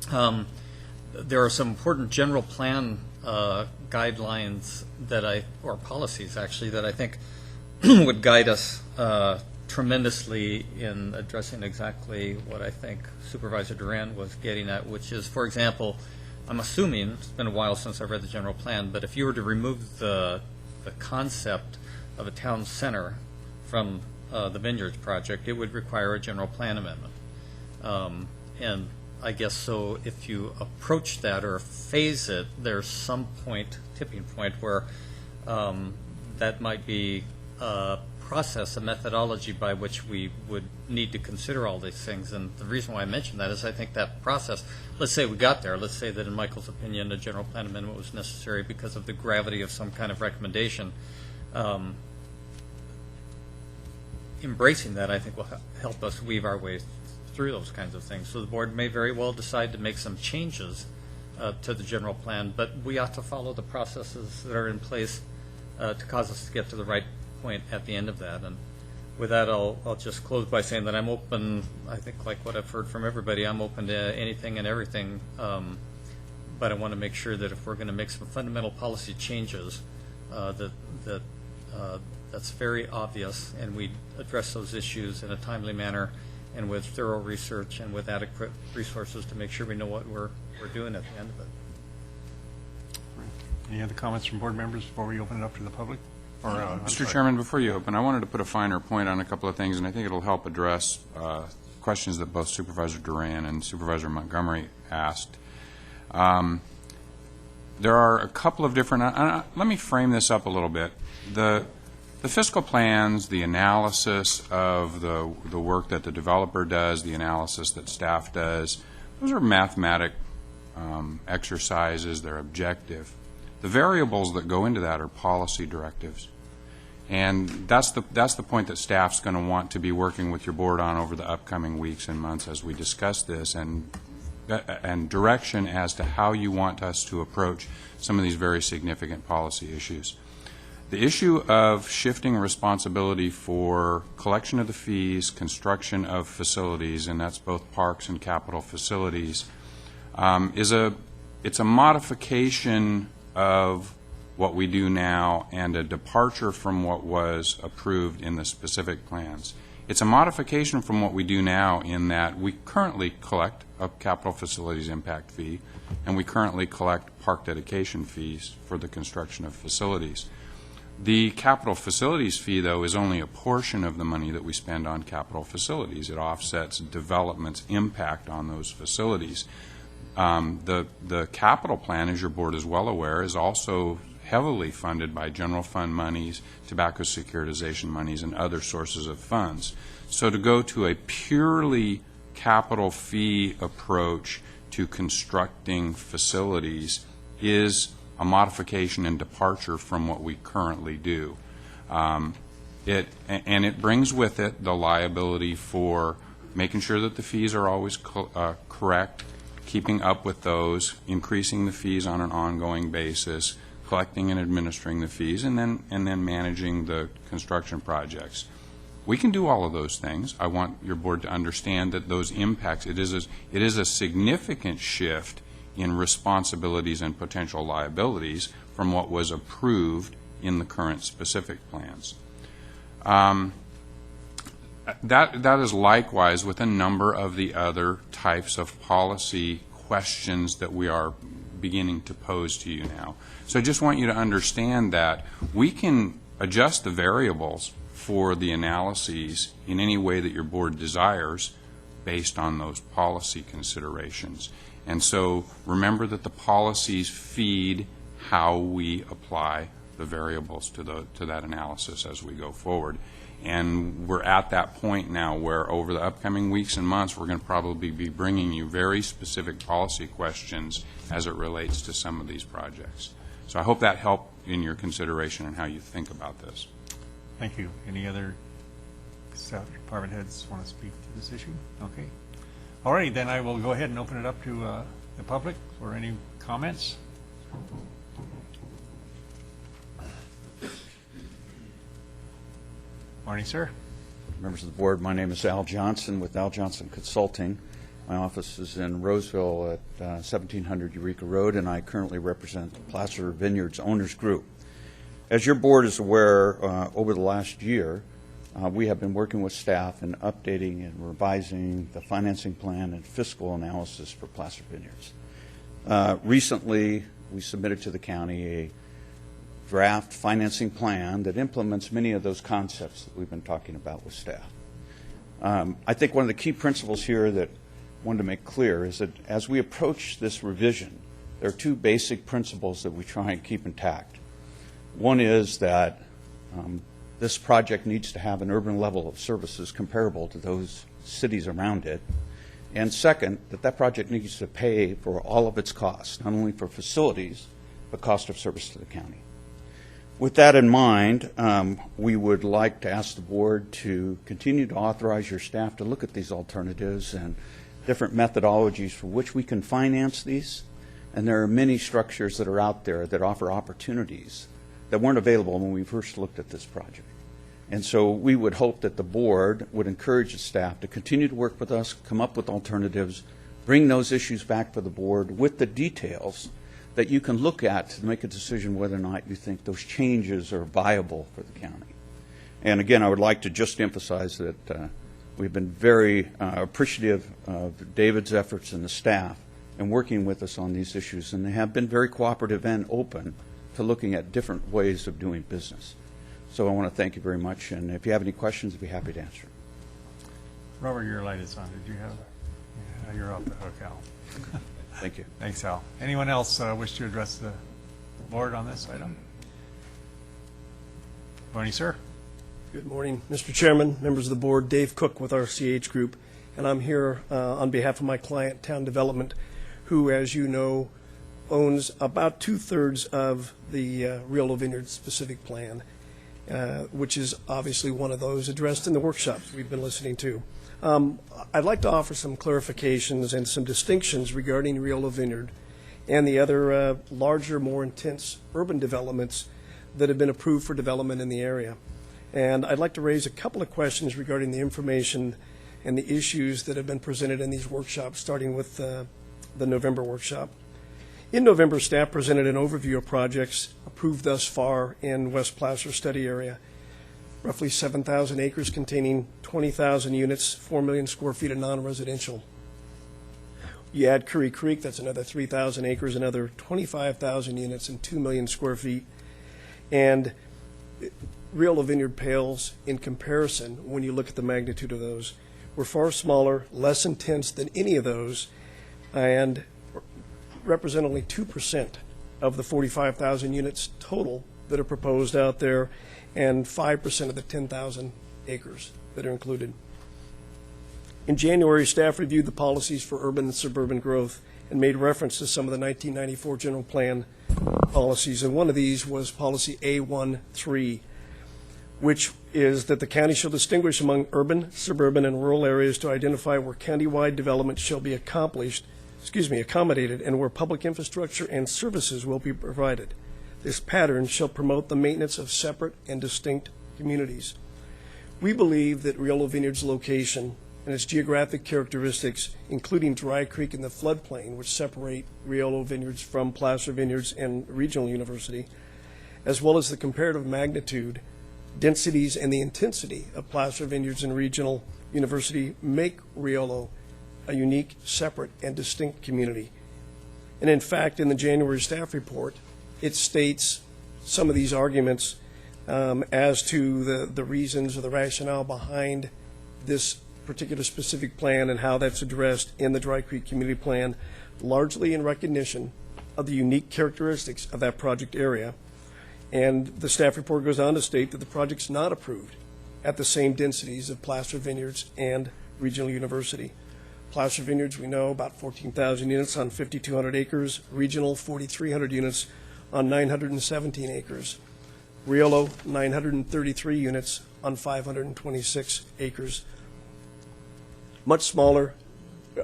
There are some important general plan guidelines or policies actually, that I think would guide us tremendously in addressing exactly what I think Supervisor Duran was getting at, which is, for example, I'm assuming, it's been a while since I've read the general plan, but if you were to remove the concept of a town center from the Vineyards project, it would require a general plan amendment. And I guess so if you approach that or phase it, there's some tipping point where that might be a process, a methodology by which we would need to consider all these things. And the reason why I mention that is I think that process, let's say we got there, let's say that in Michael's opinion a general plan amendment was necessary because of the gravity of some kind of recommendation. Embracing that, I think, will help us weave our way through those kinds of things. So the board may very well decide to make some changes to the general plan, but we ought to follow the processes that are in place to cause us to get to the right point at the end of that. And with that, I'll just close by saying that I'm open, I think like what I've heard from everybody, I'm open to anything and everything, but I want to make sure that if we're going to make some fundamental policy changes, that's very obvious, and we address those issues in a timely manner and with thorough research and with adequate resources to make sure we know what we're doing at the end of it.
Any other comments from board members before we open it up to the public?
Mr. Chairman, before you open, I wanted to put a finer point on a couple of things, and I think it'll help address questions that both Supervisor Duran and Supervisor Montgomery asked. There are a couple of different, let me frame this up a little bit. The fiscal plans, the analysis of the work that the developer does, the analysis that staff does, those are mathematic exercises. They're objective. The variables that go into that are policy directives. And that's the point that staff's going to want to be working with your board on over the upcoming weeks and months as we discuss this, and direction as to how you want us to approach some of these very significant policy issues. The issue of shifting responsibility for collection of the fees, construction of facilities, and that's both parks and capital facilities, it's a modification of what we do now and a departure from what was approved in the specific plans. It's a modification from what we do now in that we currently collect a capital facilities impact fee, and we currently collect park dedication fees for the construction of facilities. The capital facilities fee, though, is only a portion of the money that we spend on capital facilities. It offsets development's impact on those facilities. The capital plan, as your board is well aware, is also heavily funded by general fund monies, tobacco securitization monies, and other sources of funds. So to go to a purely capital fee approach to constructing facilities is a modification and departure from what we currently do. It brings with it the liability for making sure that the fees are always correct, keeping up with those, increasing the fees on an ongoing basis, collecting and administering the fees, and then managing the construction projects. We can do all of those things. I want your board to understand that those impacts, it is a significant shift in responsibilities and potential liabilities from what was approved in the current specific plans. That is likewise with a number of the other types of policy questions that we are beginning to pose to you now. So I just want you to understand that we can adjust the variables for the analyses in any way that your board desires based on those policy considerations. And so remember that the policies feed how we apply the variables to that analysis as we go forward. And we're at that point now where over the upcoming weeks and months, we're going to probably be bringing you very specific policy questions as it relates to some of these projects. So I hope that helped in your consideration and how you think about this.
Thank you. Any other staff department heads want to speak to this issue? Okay. All right, then I will go ahead and open it up to the public for any comments. Morning, sir.
Members of the board, my name is Al Johnson with Al Johnson Consulting. My office is in Roseville at 1700 Eureka Road, and I currently represent the Placer Vineyards Owners Group. As your board is aware, over the last year, we have been working with staff in updating and revising the financing plan and fiscal analysis for Placer Vineyards. Recently, we submitted to the county a draft financing plan that implements many of those concepts that we've been talking about with staff. I think one of the key principles here that I wanted to make clear is that as we approach this revision, there are two basic principles that we try and keep intact. One is that this project needs to have an urban level of services comparable to those cities around it. And second, that project needs to pay for all of its costs, not only for facilities, but cost of service to the county. With that in mind, we would like to ask the board to continue to authorize your staff to look at these alternatives and different methodologies for which we can finance these. And there are many structures that are out there that offer opportunities that weren't available when we first looked at this project. And so we would hope that the board would encourage the staff to continue to work with us, come up with alternatives, bring those issues back to the board with the details that you can look at to make a decision whether or not you think those changes are viable for the county. And again, I would like to just emphasize that we've been very appreciative of David's efforts and the staff in working with us on these issues, and they have been very cooperative and open to looking at different ways of doing business. So I want to thank you very much, and if you have any questions, I'd be happy to answer.
Robert, your light is on. Did you have? Yeah, you're off the hook, Al.
Thank you.
Thanks, Al. Anyone else wish to address the board on this item? Morning, sir.
Good morning, Mr. Chairman, members of the board. Dave Cook with our CH Group, and I'm here on behalf of my client, Town Development, who, as you know, owns about 2/3 of the Riolo Vineyard specific plan, which is obviously one of those addressed in the workshops we've been listening to. I'd like to offer some clarifications and some distinctions regarding Riolo Vineyard and the other larger, more intense urban developments that have been approved for development in the area. And I'd like to raise a couple of questions regarding the information and the issues that have been presented in these workshops, starting with the November workshop. In November, staff presented an overview of projects approved thus far in West Placer study area. Roughly 7,000 acres containing 20,000 units, 4 million square feet of non-residential. You add Curry Creek, that's another 3,000 acres, another 25,000 units and 2 million square feet. And Riolo Vineyard pales in comparison when you look at the magnitude of those. We're far smaller, less intense than any of those, and represent only 2% of the 45,000 units total that are proposed out there, and 5% of the 10,000 acres that are included. In January, staff reviewed the policies for urban and suburban growth and made reference to some of the 1994 general plan policies, and one of these was policy A13, which is that the county shall distinguish among urban, suburban, and rural areas to identify where countywide development shall be accommodated, and where public infrastructure and services will be provided. This pattern shall promote the maintenance of separate and distinct communities. We believe that Riolo Vineyard's location and its geographic characteristics, including Dry Creek and the floodplain, which separate Riolo Vineyards from Placer Vineyards and Regional University, as well as the comparative magnitude, densities, and the intensity of Placer Vineyards and Regional University, make Riolo a unique, separate, and distinct community. And in fact, in the January staff report, it states some of these arguments as to the reasons or the rationale behind this particular specific plan and how that's addressed in the Dry Creek Community Plan, largely in recognition of the unique characteristics of that project area And the staff report goes on to state that the project's not approved at the same densities of Placer Vineyards and Regional University. Placer Vineyards, we know, about 14,000 units on 5,200 acres. Regional, 4,300 units on 917 acres. Riolo, 933 units on 526 acres. Much smaller,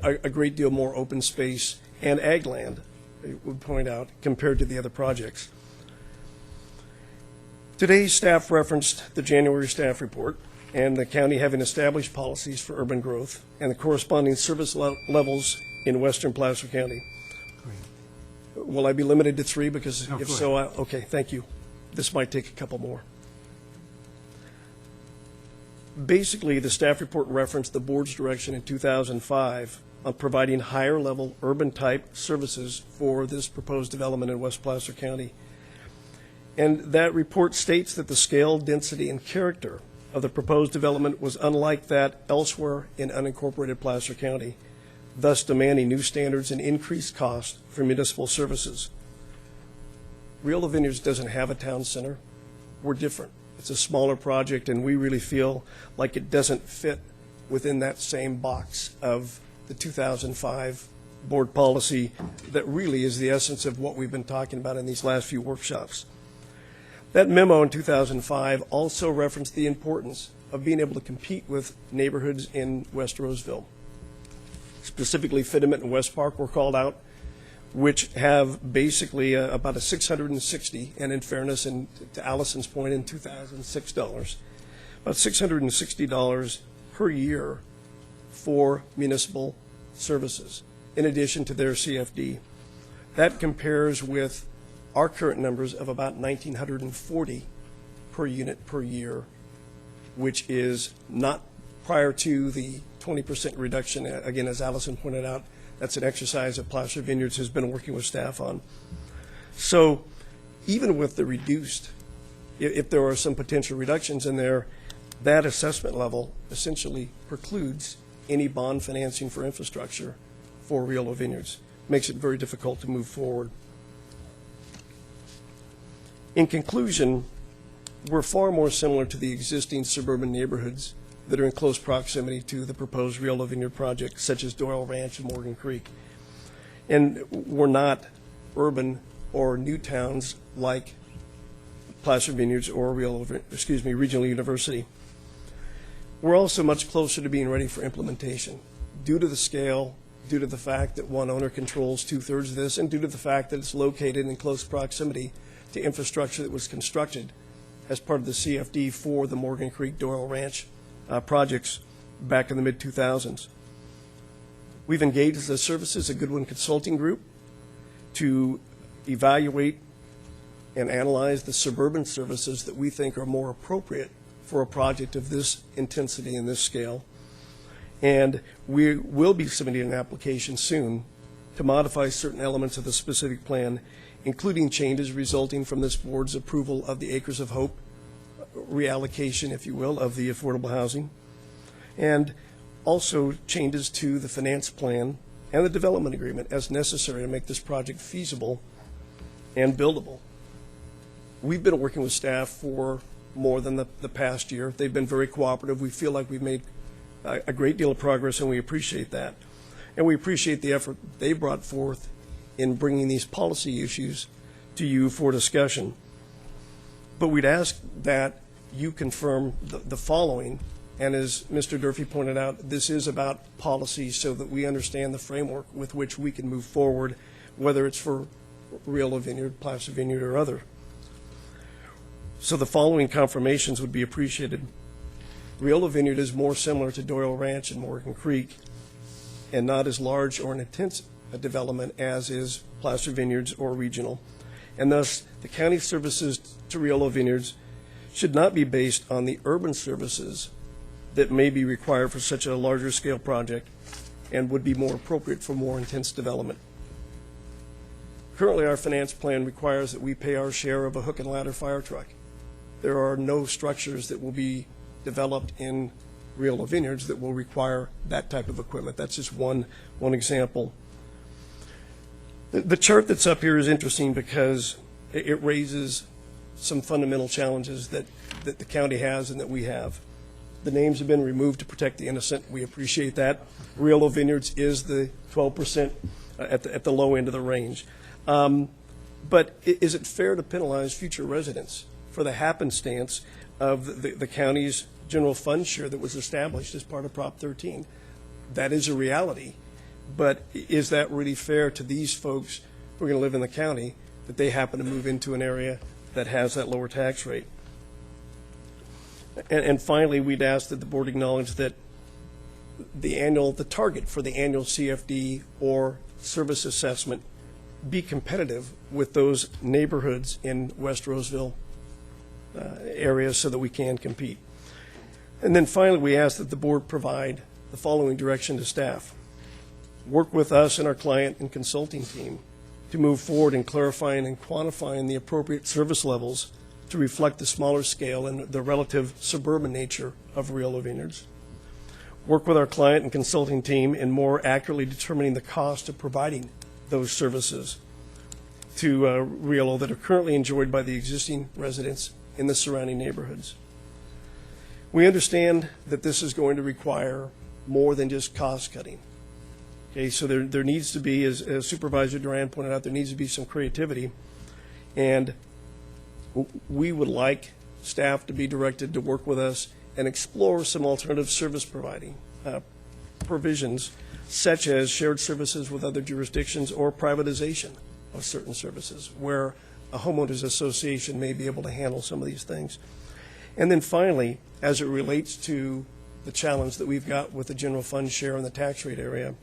a great deal more open space and ag land, I would point out, compared to the other projects. Today's staff referenced the January staff report and the county having established policies for urban growth and the corresponding service levels in western Placer County. Will I be limited to 3? Because
No,
if
go
so, okay, thank you. This might take a couple more. Basically, the staff report referenced the board's direction in 2005 on providing higher-level urban-type services for this proposed development in West Placer County. And that report states that the scale, density, and character of the proposed development was unlike that elsewhere in unincorporated Placer County, thus demanding new standards and increased cost for municipal services. Riolo Vineyards doesn't have a town center. We're different. It's a smaller project, and we really feel like it doesn't fit within that same box of the 2005 board policy that really is the essence of what we've been talking about in these last few workshops. That memo in 2005 also referenced the importance of being able to compete with neighborhoods in West Roseville. Specifically, Fittimet and West Park were called out, which have basically about a 660, and in fairness, and to Allison's point, in 2006 dollars, about $660 per year for municipal services, in addition to their CFD. That compares with our current numbers of about $1,940 per unit per year, which is not prior to the 20% reduction. Again, as Allison pointed out, that's an exercise that Placer Vineyards has been working with staff on. So even with the reduced, if there are some potential reductions in there, that assessment level essentially precludes any bond financing for infrastructure for Riolo Vineyards. Makes it very difficult to move forward. In conclusion, we're far more similar to the existing suburban neighborhoods that are in close proximity to the proposed Riolo Vineyard project, such as Doyle Ranch and Morgan Creek. And we're not urban or new towns like Placer Vineyards or Regional University. We're also much closer to being ready for implementation due to the scale, due to the fact that one owner controls 2/3 of this, and due to the fact that it's located in close proximity to infrastructure that was constructed as part of the CFD for the Morgan Creek Doyle Ranch projects back in the mid-2000s. We've engaged the services of Goodwin Consulting Group to evaluate and analyze the suburban services that we think are more appropriate for a project of this intensity and this scale. And we will be submitting an application soon to modify certain elements of the specific plan, including changes resulting from this board's approval of the Acres of Hope reallocation, if you will, of the affordable housing, and also changes to the finance plan and the development agreement as necessary to make this project feasible and buildable. We've been working with staff for more than the past year. They've been very cooperative. We feel like we've made a great deal of progress, and we appreciate that. And we appreciate the effort they brought forth in bringing these policy issues to you for discussion. But we'd ask that you confirm the following, and as Mr. Durfee pointed out, this is about policy so that we understand the framework with which we can move forward, whether it's for Riolo Vineyard, Placer Vineyard, or other. So the following confirmations would be appreciated. Riolo Vineyard is more similar to Doyle Ranch and Morgan Creek, and not as large or an intense a development as is Placer Vineyards or Regional. And thus, the county services to Riolo Vineyards should not be based on the urban services that may be required for such a larger scale project and would be more appropriate for more intense development. Currently, our finance plan requires that we pay our share of a hook and ladder fire truck. There are no structures that will be developed in Riolo Vineyards that will require that type of equipment. That's just one example. The chart that's up here is interesting because it raises some fundamental challenges that the county has and that we have. The names have been removed to protect the innocent. We appreciate that. Riolo Vineyards is the 12% at the low end of the range. But is it fair to penalize future residents for the happenstance of the county's general fund share that was established as part of Prop 13? That is a reality. But is that really fair to these folks who are going to live in the county, that they happen to move into an area that has that lower tax rate? And finally, we'd ask that the board acknowledge that the target for the annual CFD or service assessment be competitive with those neighborhoods in West Roseville areas so that we can compete. And then finally, we ask that the board provide the following direction to staff. Work with us and our client and consulting team to move forward in clarifying and quantifying the appropriate service levels to reflect the smaller scale and the relative suburban nature of Riolo Vineyards. Work with our client and consulting team in more accurately determining the cost of providing those services to Riolo that are currently enjoyed by the existing residents in the surrounding neighborhoods. We understand that this is going to require more than just cost cutting. Okay, so there needs to be, as Supervisor Duran pointed out, there needs to be some creativity. And we would like staff to be directed to work with us and explore some alternative service providing provisions, such as shared services with other jurisdictions or privatization of certain services, where a homeowners association may be able to handle some of these things. And then finally, as it relates to the challenge that we've got with the general fund share in the tax rate area,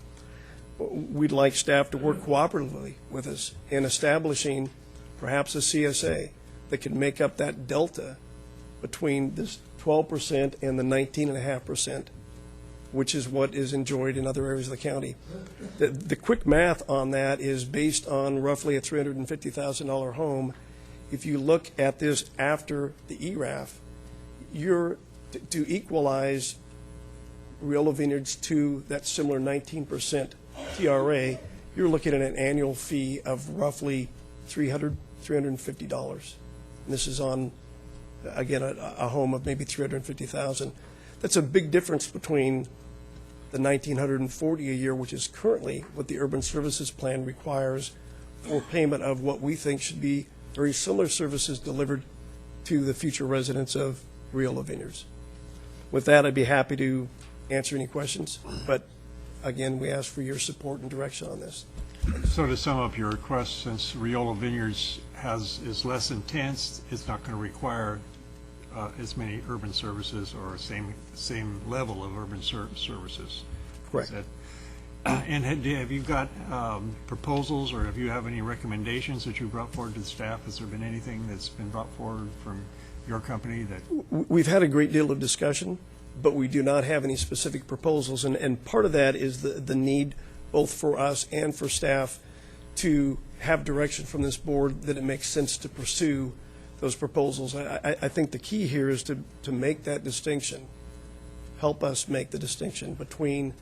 we'd like staff to work cooperatively with us in establishing perhaps a CSA that can make up that delta between this 12% and the 19.5%, which is what is enjoyed in other areas of the county. The quick math on that is based on roughly a $350,000 home. If you look at this after the ERAF, you're to equalize Riolo Vineyards to that similar 19% TRA, you're looking at an annual fee of roughly $350. And this is on, again, a home of maybe $350,000. That's a big difference between the $1,940 a year, which is currently what the Urban Services Plan requires for payment of what we think should be very similar services delivered to the future residents of Riolo Vineyards. With that, I'd be happy to answer any questions, but again, we ask for your support and direction on this.
So to sum up your request, since Riolo Vineyards is less intense, it's not going to require as many urban services or same level of urban services.
Correct.
And have you got proposals, or have you have any recommendations that you brought forward to the staff? Has there been anything that's been brought forward from your company that?
We've had a great deal of discussion, but we do not have any specific proposals, and part of that is the need both for us and for staff to have direction from this board that it makes sense to pursue those proposals. I think the key here is to make that distinction, help us make the distinction between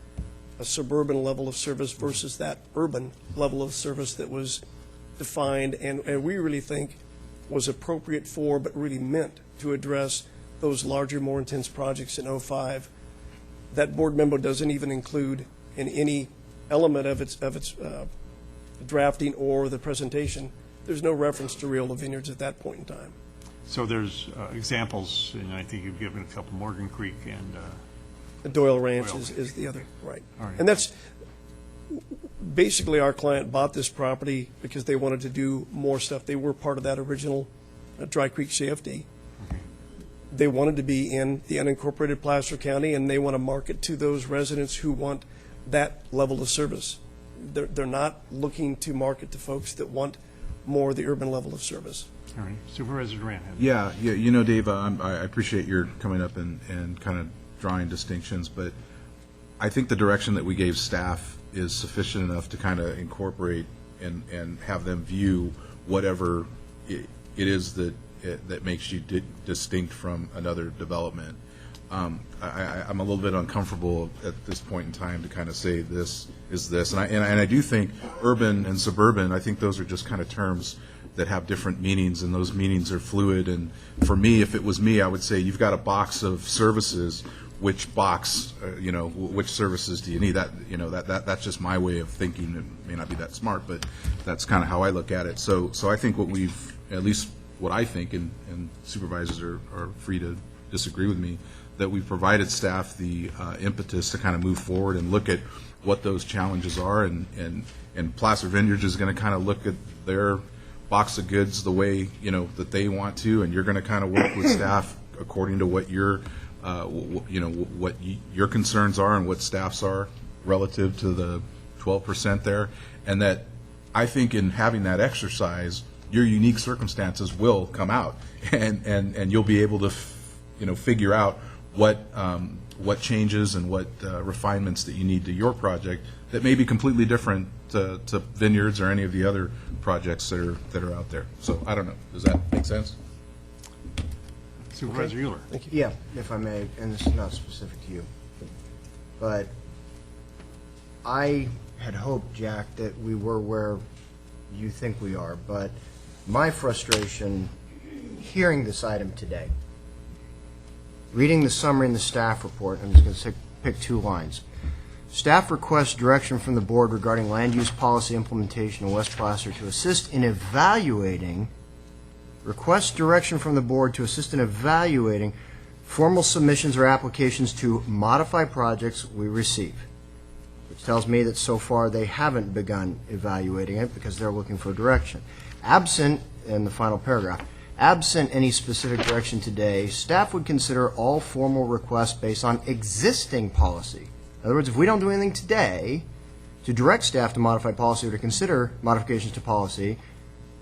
a suburban level of service versus that urban level of service that was defined and we really think was appropriate for, but really meant to address those larger, more intense projects in 05. That board memo doesn't even include in any element of its drafting or the presentation, there's no reference to Riolo Vineyards at that point in time.
So there's examples, and I think you've given a couple, Morgan Creek and
Doyle Ranch is the other, right.
All right.
And that's basically our client bought this property because they wanted to do more stuff. They were part of that original Dry Creek CFD.
Okay.
They wanted to be in the unincorporated Placer County, and they want to market to those residents who want that level of service. They're not looking to market to folks that want more the urban level of service.
All right. Supervisor Duran.
Yeah, you know, Dave, I appreciate your coming up and kind of drawing distinctions, but I think the direction that we gave staff is sufficient enough to kind of incorporate and have them view whatever it is that makes you distinct from another development. I'm a little bit uncomfortable at this point in time to kind of say this is this, and I do think urban and suburban, I think those are just kind of terms that have different meanings, and those meanings are fluid. And for me, if it was me, I would say you've got a box of services. Which box, which services do you need? That's just my way of thinking. It may not be that smart, but that's kind of how I look at it. So I think at least what I think, and supervisors are free to disagree with me, that we've provided staff the impetus to kind of move forward and look at what those challenges are, and Placer Vineyards is going to kind of look at their box of goods the way that they want to, and you're going to kind of work with staff according to what your what your concerns are and what staff's are relative to the 12% there, and that I think in having that exercise, your unique circumstances will come out, and you'll be able to figure out what changes and what refinements that you need to your project that may be completely different to Vineyards or any of the other projects that are out there. So I don't know. Does that make sense?
Supervisor Euler.
Thank you. Yeah, if I may, and this is not specific to you, but I had hoped, Jack, that we were where you think we are, but my frustration hearing this item today, reading the summary in the staff report, I'm just going to pick 2 lines. Staff requests direction from the board regarding land use policy implementation in West Placer to assist in evaluating formal submissions or applications to modify projects we receive, which tells me that so far they haven't begun evaluating it because they're looking for direction. Absent, in the final paragraph, absent any specific direction today, staff would consider all formal requests based on existing policy. In other words, if we don't do anything today to direct staff to modify policy or to consider modifications to policy,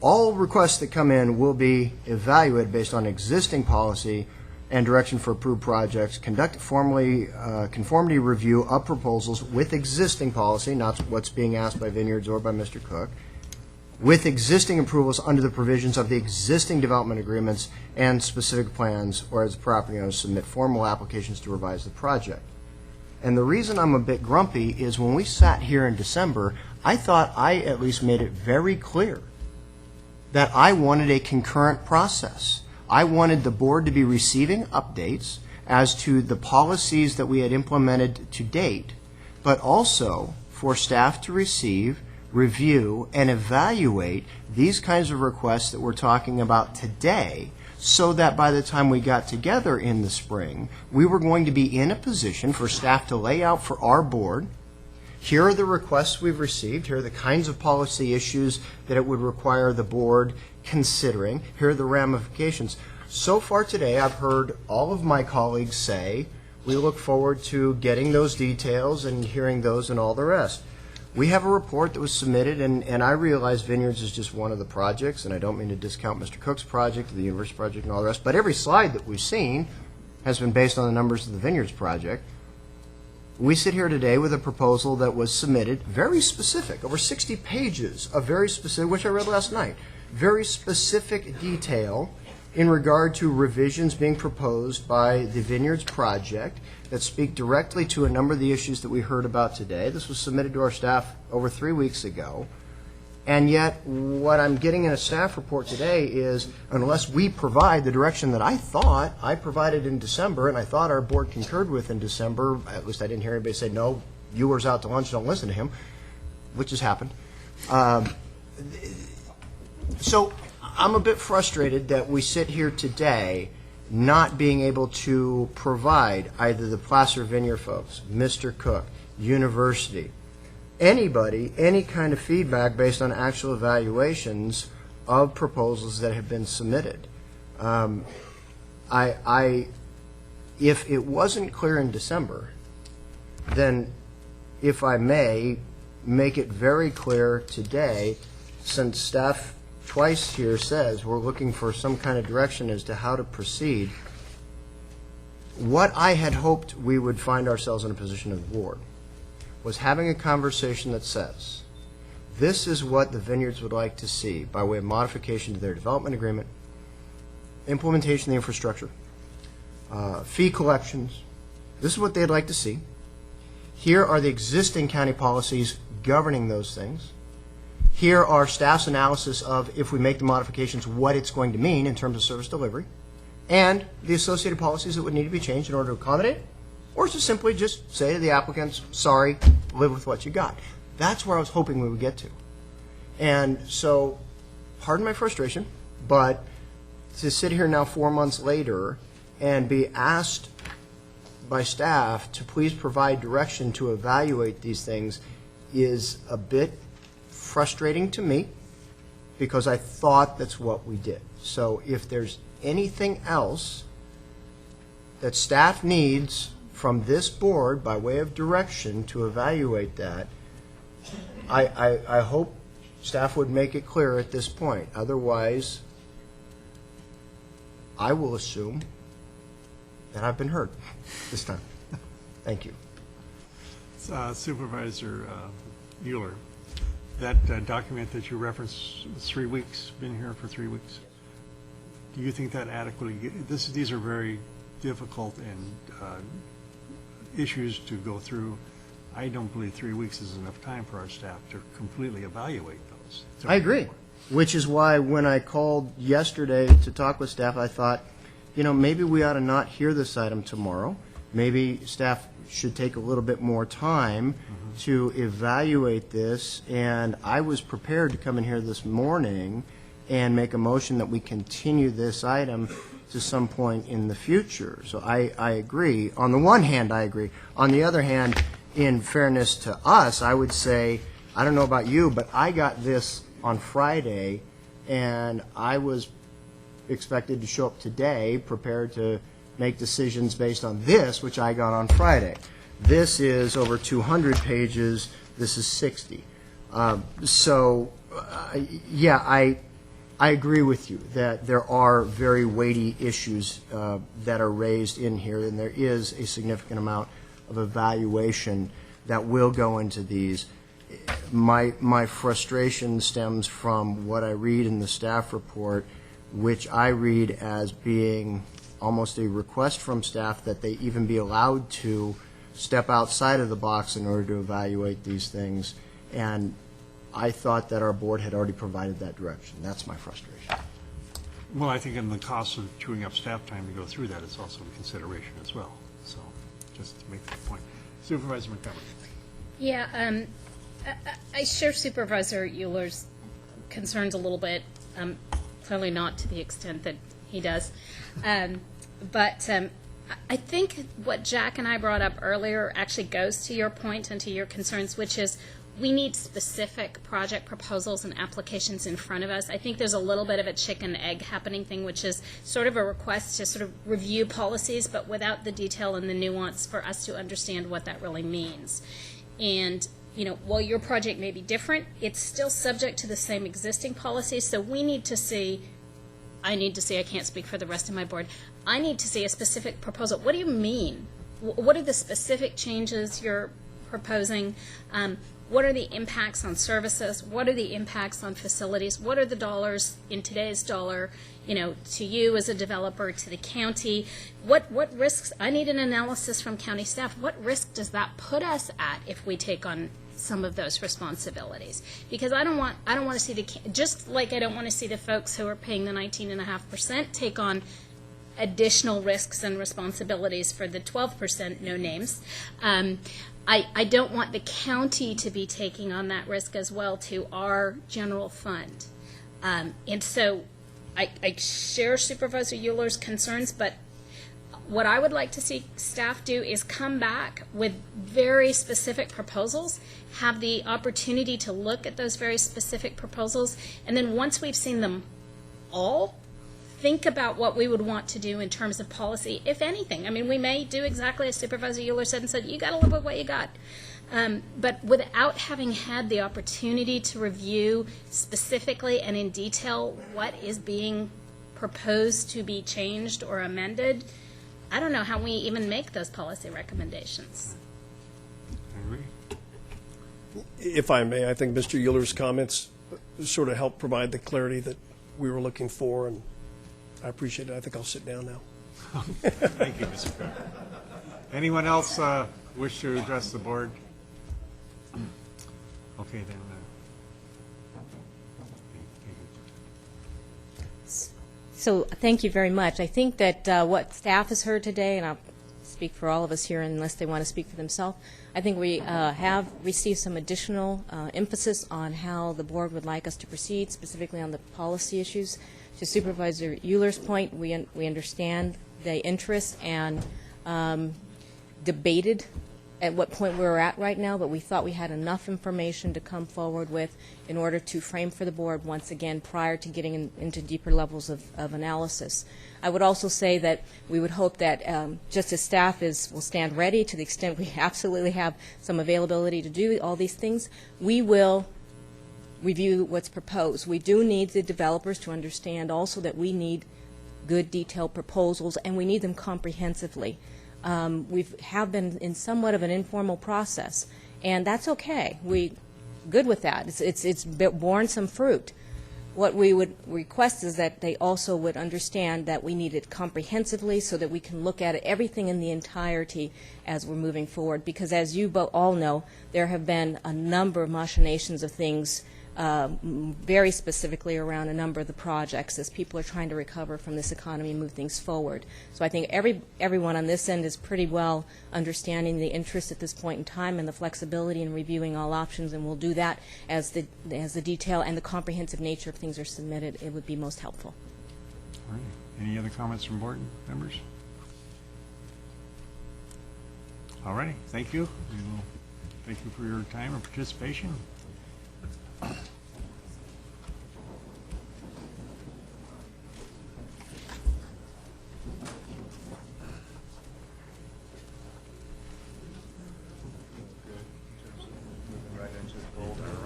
all requests that come in will be evaluated based on existing policy and direction for approved projects, conduct formally conformity review of proposals with existing policy, not what's being asked by Vineyards or by Mr. Cook, with existing approvals under the provisions of the existing development agreements and specific plans, or as property owners submit formal applications to revise the project. And the reason I'm a bit grumpy is when we sat here in December, I thought I at least made it very clear that I wanted a concurrent process. I wanted the board to be receiving updates as to the policies that we had implemented to date, but also for staff to receive, review, and evaluate these kinds of requests that we're talking about today, so that by the time we got together in the spring, we were going to be in a position for staff to lay out for our board, here are the requests we've received, here are the kinds of policy issues that it would require the board considering, here are the ramifications. So far today, I've heard all of my colleagues say, we look forward to getting those details and hearing those and all the rest. We have a report that was submitted, and I realize Vineyards is just one of the projects, and I don't mean to discount Mr. Cook's project, the university project, and all the rest, but every slide that we've seen has been based on the numbers of the Vineyards project. We sit here today with a proposal that was submitted, very specific, over 60 pages of very specific, which I read last night, very specific detail in regard to revisions being proposed by the Vineyards project that speak directly to a number of the issues that we heard about today. This was submitted to our staff over 3 weeks ago. And yet, what I'm getting in a staff report today is, unless we provide the direction that I thought I provided in December, and I thought our board concurred with in December, at least I didn't hear anybody say, no, viewers out to lunch, don't listen to him, which has happened. So I'm a bit frustrated that we sit here today not being able to provide either the Placer Vineyard folks, Mr. Cook, university, anybody, any kind of feedback based on actual evaluations of proposals that have been submitted. If it wasn't clear in December, then if I may make it very clear today, since staff twice here says we're looking for some kind of direction as to how to proceed, what I had hoped we would find ourselves in a position of the board was having a conversation that says, this is what the Vineyards would like to see by way of modification to their development agreement, implementation of the infrastructure, fee collections. This is what they'd like to see. Here are the existing county policies governing those things. here are staff's analysis of, if we make the modifications, what it's going to mean in terms of service delivery, and the associated policies that would need to be changed in order to accommodate, or to simply just say to the applicants, sorry, live with what you got. That's where I was hoping we would get to. And so, pardon my frustration, but to sit here now 4 months later and be asked by staff to please provide direction to evaluate these things is a bit frustrating to me, because I thought that's what we did. So if there's anything else that staff needs from this board by way of direction to evaluate that, I hope staff would make it clear at this point. Otherwise, I will assume that I've been heard this time. Thank you.
Supervisor Euler, that document that you referenced, 3 weeks, been here for 3 weeks. Do you think that adequately, these are very difficult and issues to go through. I don't believe 3 weeks is enough time for our staff to completely evaluate those.
I agree, which is why when I called yesterday to talk with staff, I thought, maybe we ought to not hear this item tomorrow. Maybe staff should take a little bit more time to evaluate this, and I was prepared to come in here this morning and make a motion that we continue this item to some point in the future. So I agree. On the one hand, I agree. On the other hand, in fairness to us, I would say, I don't know about you, but I got this on Friday, and I was expected to show up today prepared to make decisions based on this, which I got on Friday. This is over 200 pages. This is 60. Yeah, I agree with you that there are very weighty issues that are raised in here, and there is a significant amount of evaluation that will go into these. My frustration stems from what I read in the staff report, which I read as being almost a request from staff that they even be allowed to step outside of the box in order to evaluate these things. And I thought that our board had already provided that direction. That's my frustration.
Well, I think in the cost of chewing up staff time to go through that, it's also a consideration as well. So, just to make that point. Supervisor Montgomery.
Yeah, I share Supervisor Euler's concerns a little bit, clearly not to the extent that he does. But I think what Jack and I brought up earlier actually goes to your point and to your concerns, which is we need specific project proposals and applications in front of us. I think there's a little bit of a chicken-egg happening thing, which is sort of a request to sort of review policies, but without the detail and the nuance for us to understand what that really means. And, while your project may be different, it's still subject to the same existing policies, so we need to see, I can't speak for the rest of my board, I need to see a specific proposal. What do you mean? What are the specific changes you're proposing? What are the impacts on services? What are the impacts on facilities? What are the dollars in today's dollar, to you as a developer, to the county? What risks? I need an analysis from county staff. What risk does that put us at if we take on some of those responsibilities? Because I don't want to see just like I don't want to see the folks who are paying the 19.5% take on additional risks and responsibilities for the 12%, no names. I don't want the county to be taking on that risk as well to our general fund. And so I share Supervisor Euler's concerns, but what I would like to see staff do is come back with very specific proposals, have the opportunity to look at those very specific proposals, and then once we've seen them all, think about what we would want to do in terms of policy, if anything. I mean, we may do exactly as Supervisor Euler said and said, you got to live with what you got. But without having had the opportunity to review specifically and in detail what is being proposed to be changed or amended, I don't know how we even make those policy recommendations.
I agree.
If I may, I think Mr. Euler's comments sort of help provide the clarity that we were looking for, and I appreciate it. I think I'll sit down now.
Thank you, Mr. Cook. Anyone else wish to address the board? Okay, then.
So thank you very much. I think that what staff has heard today, and I'll speak for all of us here unless they want to speak for themselves, I think we have received some additional emphasis on how the board would like us to proceed, specifically on the policy issues. To Supervisor Euler's point, we understand the interest and debated at what point we're at right now, but we thought we had enough information to come forward with in order to frame for the board once again prior to getting into deeper levels of analysis. I would also say that we would hope that just as staff will stand ready to the extent we absolutely have some availability to do all these things, we will review what's proposed. We do need the developers to understand also that we need good detailed proposals, and we need them comprehensively. We have been in somewhat of an informal process, and that's okay. We good with that. It's borne some fruit. What we would request is that they also would understand that we need it comprehensively so that we can look at everything in the entirety as we're moving forward. Because as you all know, there have been a number of machinations of things very specifically around a number of the projects as people are trying to recover from this economy and move things forward. So I think everyone on this end is pretty well understanding the interest at this point in time and the flexibility in reviewing all options, and we'll do that as the detail and the comprehensive nature of things are submitted. It would be most helpful.
All right. Any other comments from board members? All righty. Thank you. We will thank you for your time and participation. All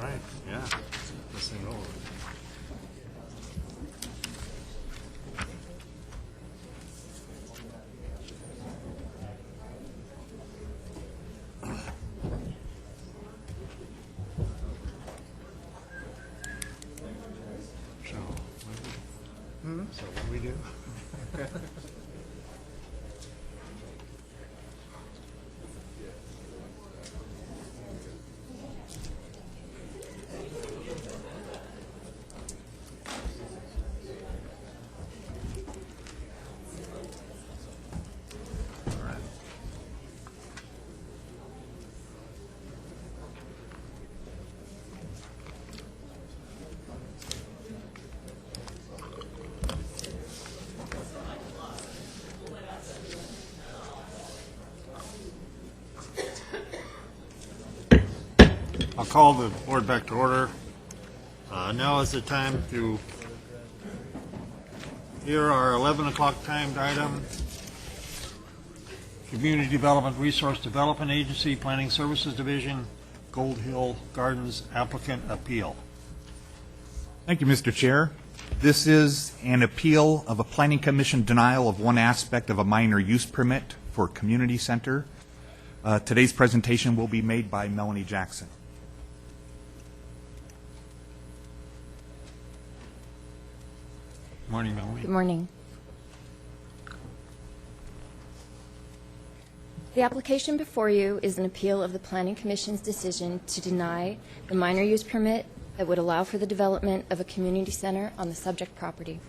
right, yeah. This thing over. So what do we do? I'll call the board back to order. Now is the time to hear our 11 o'clock timed item. Community Development Resource Development Agency Planning Services Division, Gold Hill Gardens applicant appeal.
Thank you, Mr. Chair. This is an appeal of a Planning Commission denial of one aspect of a minor use permit for a community center. Today's presentation will be made by Melanie Jackson.
Morning, Melanie.
Good morning. The application before you is an appeal of the Planning Commission's decision to deny the minor use permit that would allow for the development of a community center on the subject property.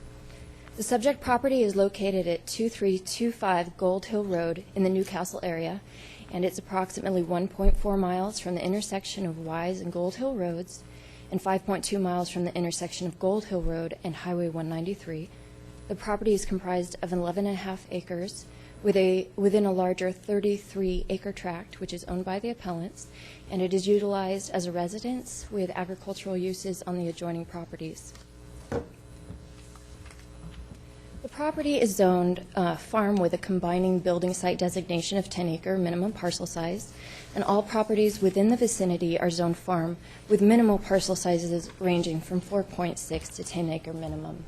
The subject property is located at 2325 Gold Hill Road in the Newcastle area, and it's approximately 1.4 miles from the intersection of Wise and Gold Hill Roads and 5.2 miles from the intersection of Gold Hill Road and Highway 193. The property is comprised of 11.5 acres within a larger 33-acre tract, which is owned by the appellants, and it is utilized as a residence with agricultural uses on the adjoining properties. The property is zoned farm with a combining building site designation of 10-acre minimum parcel size, and all properties within the vicinity are zoned farm with minimal parcel sizes ranging from 4.6 to 10-acre minimum.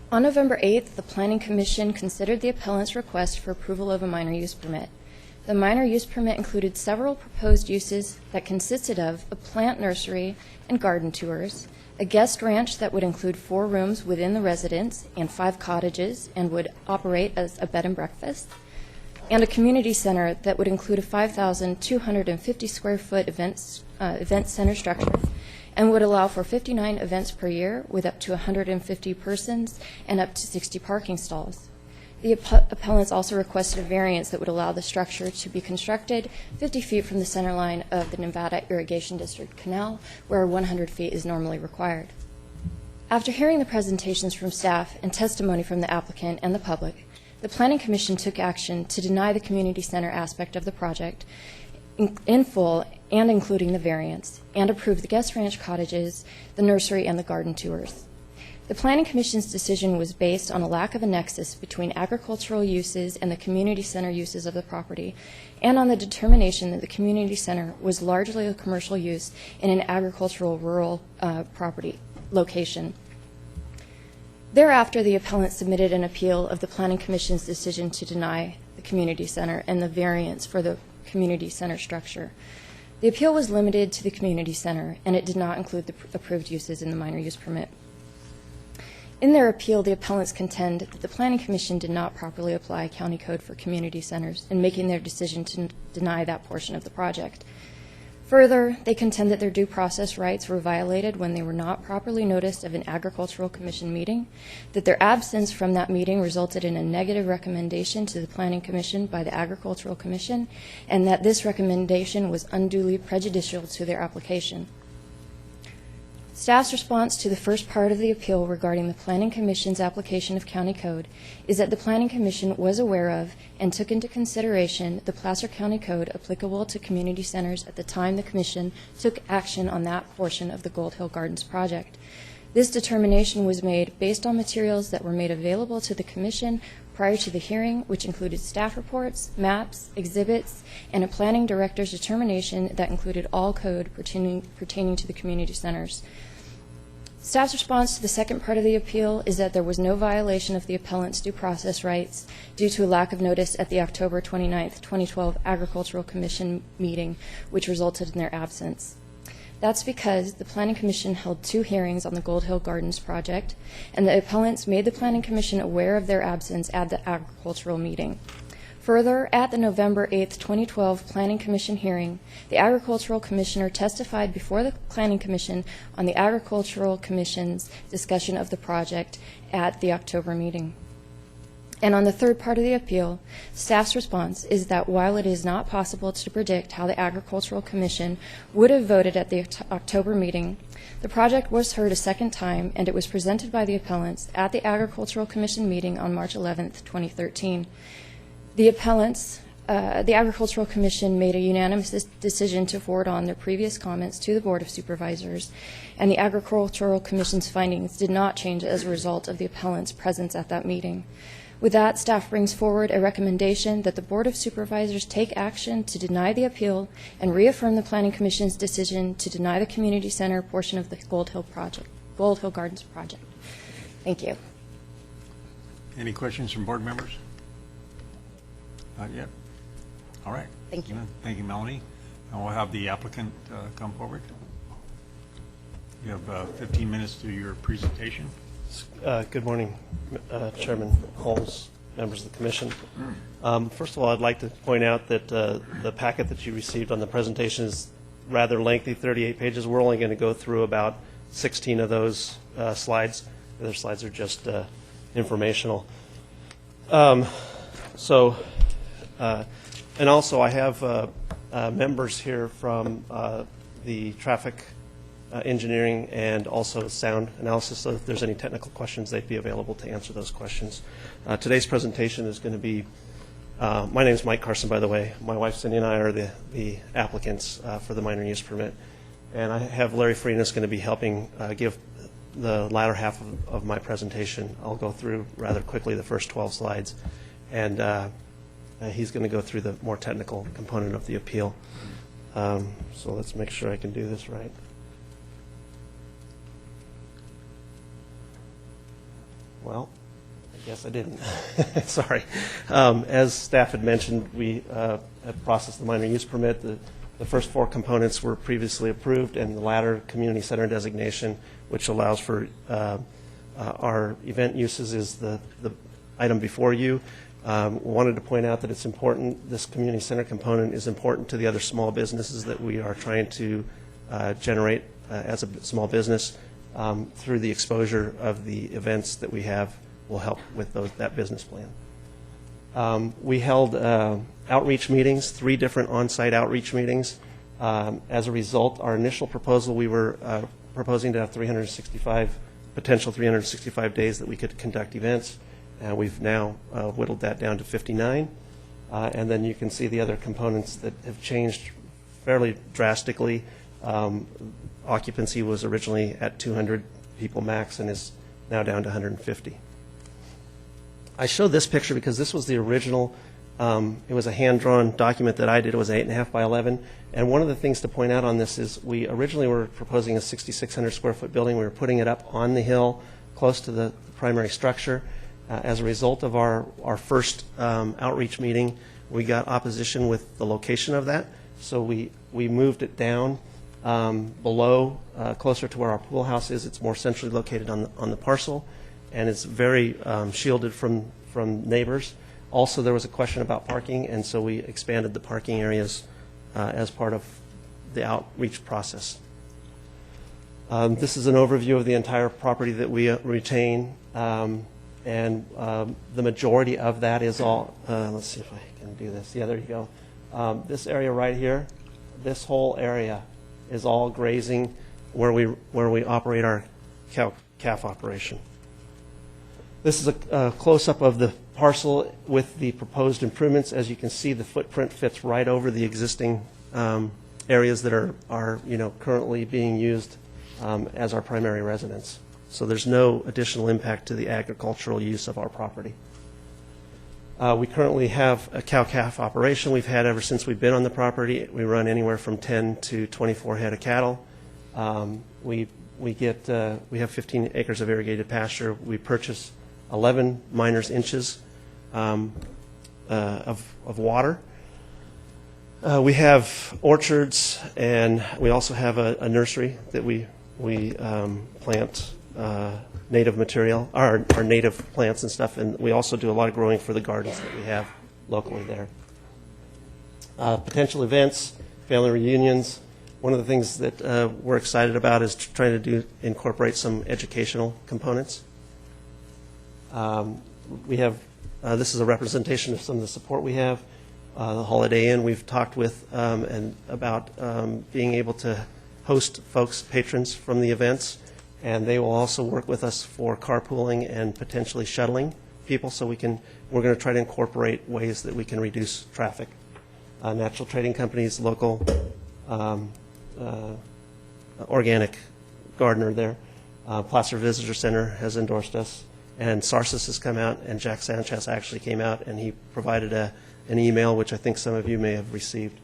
On November 8th, the Planning Commission considered the appellant's request for approval of a minor use permit. The minor use permit included several proposed uses that consisted of a plant nursery and garden tours, a guest ranch that would include 4 rooms within the residence and 5 cottages and would operate as a bed and breakfast, and a community center that would include a 5,250 square foot event center structure and would allow for 59 events per year with up to 150 persons and up to 60 parking stalls. The appellants also requested a variance that would allow the structure to be constructed 50 feet from the center line of the Nevada Irrigation District Canal, where 100 feet is normally required. After hearing the presentations from staff and testimony from the applicant and the public, the Planning Commission took action to deny the community center aspect of the project in full and including the variance, and approved the guest ranch cottages, the nursery, and the garden tours. The Planning Commission's decision was based on a lack of a nexus between agricultural uses and the community center uses of the property, and on the determination that the community center was largely a commercial use in an agricultural rural property location. Thereafter, the appellant submitted an appeal of the Planning Commission's decision to deny the community center and the variance for the community center structure. The appeal was limited to the community center, and it did not include the approved uses in the minor use permit. In their appeal, the appellants contend that the Planning Commission did not properly apply county code for community centers in making their decision to deny that portion of the project. Further, they contend that their due process rights were violated when they were not properly noticed of an Agricultural Commission meeting, that their absence from that meeting resulted in a negative recommendation to the Planning Commission by the Agricultural Commission, and that this recommendation was unduly prejudicial to their application. Staff's response to the first part of the appeal regarding the Planning Commission's application of county code is that the Planning Commission was aware of and took into consideration the Placer County Code applicable to community centers at the time the Commission took action on that portion of the Gold Hill Gardens project. This determination was made based on materials that were made available to the Commission prior to the hearing, which included staff reports, maps, exhibits, and a planning director's determination that included all code pertaining to the community centers. Staff's response to the second part of the appeal is that there was no violation of the appellant's due process rights due to a lack of notice at the October 29, 2012 Agricultural Commission meeting, which resulted in their absence. That's because the Planning Commission held 2 hearings on the Gold Hill Gardens project, and the appellants made the Planning Commission aware of their absence at the agricultural meeting. Further, at the November 8, 2012 Planning Commission hearing, the Agricultural Commissioner testified before the Planning Commission on the Agricultural Commission's discussion of the project at the October meeting. And on the third part of the appeal, staff's response is that while it is not possible to predict how the Agricultural Commission would have voted at the October meeting, the project was heard a second time, and it was presented by the appellants at the Agricultural Commission meeting on March 11, 2013. The appellants, the Agricultural Commission made a unanimous decision to forward on their previous comments to the Board of Supervisors, and the Agricultural Commission's findings did not change as a result of the appellant's presence at that meeting. With that, staff brings forward a recommendation that the Board of Supervisors take action to deny the appeal and reaffirm the Planning Commission's decision to deny the community center portion of the Gold Hill Gardens project. Thank you.
Any questions from board members? Not yet. All right.
Thank you.
Thank you, Melanie. And we'll have the applicant come forward. You have 15 minutes to your presentation.
Good morning, Chairman Holmes, members of the Commission. First of all, I'd like to point out that the packet that you received on the presentation is rather lengthy, 38 pages. We're only going to go through about 16 of those slides. The other slides are just informational. And also I have members here from the traffic engineering and also sound analysis, so if there's any technical questions, they'd be available to answer those questions. Today's presentation is going to be, my name is Mike Carson, by the way. My wife Cindy and I are the applicants for the minor use permit. And I have Larry Freenis going to be helping give the latter half of my presentation. I'll go through rather quickly the first 12 slides, and he's going to go through the more technical component of the appeal. So let's make sure I can do this right. Well, I guess I didn't. Sorry. As staff had mentioned, we have processed the minor use permit. The first 4 components were previously approved, and the latter community center designation, which allows for our event uses, is the item before you. Wanted to point out that it's important, this community center component is important to the other small businesses that we are trying to generate as a small business, through the exposure of the events that we have, will help with that business plan. We held outreach meetings, 3 different on-site outreach meetings. As a result, our initial proposal, we were proposing to have potential 365 days that we could conduct events. We've now whittled that down to 59. And then you can see the other components that have changed fairly drastically. Occupancy was originally at 200 people max and is now down to 150. I show this picture because this was the original. It was a hand-drawn document that I did. It was 8.5 by 11. And one of the things to point out on this is we originally were proposing a 6,600 square foot building. We were putting it up on the hill close to the primary structure. As a result of our first outreach meeting, we got opposition with the location of that. So we moved it down below, closer to where our pool house is. It's more centrally located on the parcel, and it's very shielded from neighbors. Also, there was a question about parking, and so we expanded the parking areas as part of the outreach process. This is an overview of the entire property that we retain, and the majority of that is all, let's see if I can do this. Yeah, there you go. This area right here, this whole area is all grazing where we operate our calf operation. This is a close-up of the parcel with the proposed improvements. As you can see, the footprint fits right over the existing areas that are currently being used as our primary residence. So there's no additional impact to the agricultural use of our property. We currently have a cow-calf operation we've had ever since we've been on the property. We run anywhere from 10 to 24 head of cattle. We have 15 acres of irrigated pasture. We purchase 11 miners inches of water. We have orchards, and we also have a nursery that we plant native material, our native plants and stuff, and we also do a lot of growing for the gardens that we have locally there. Potential events, family reunions. One of the things that we're excited about is trying to incorporate some educational components. We have, this is a representation of some of the support we have. The Holiday Inn, we've talked with and about being able to host folks, patrons from the events, and they will also work with us for carpooling and potentially shuttling people. So we're going to try to incorporate ways that we can reduce traffic. Natural trading companies, local organic gardener there. Placer Visitor Center has endorsed us, and Sarsis has come out, and Jack Sanchez actually came out, and he provided an email, which I think some of you may have received.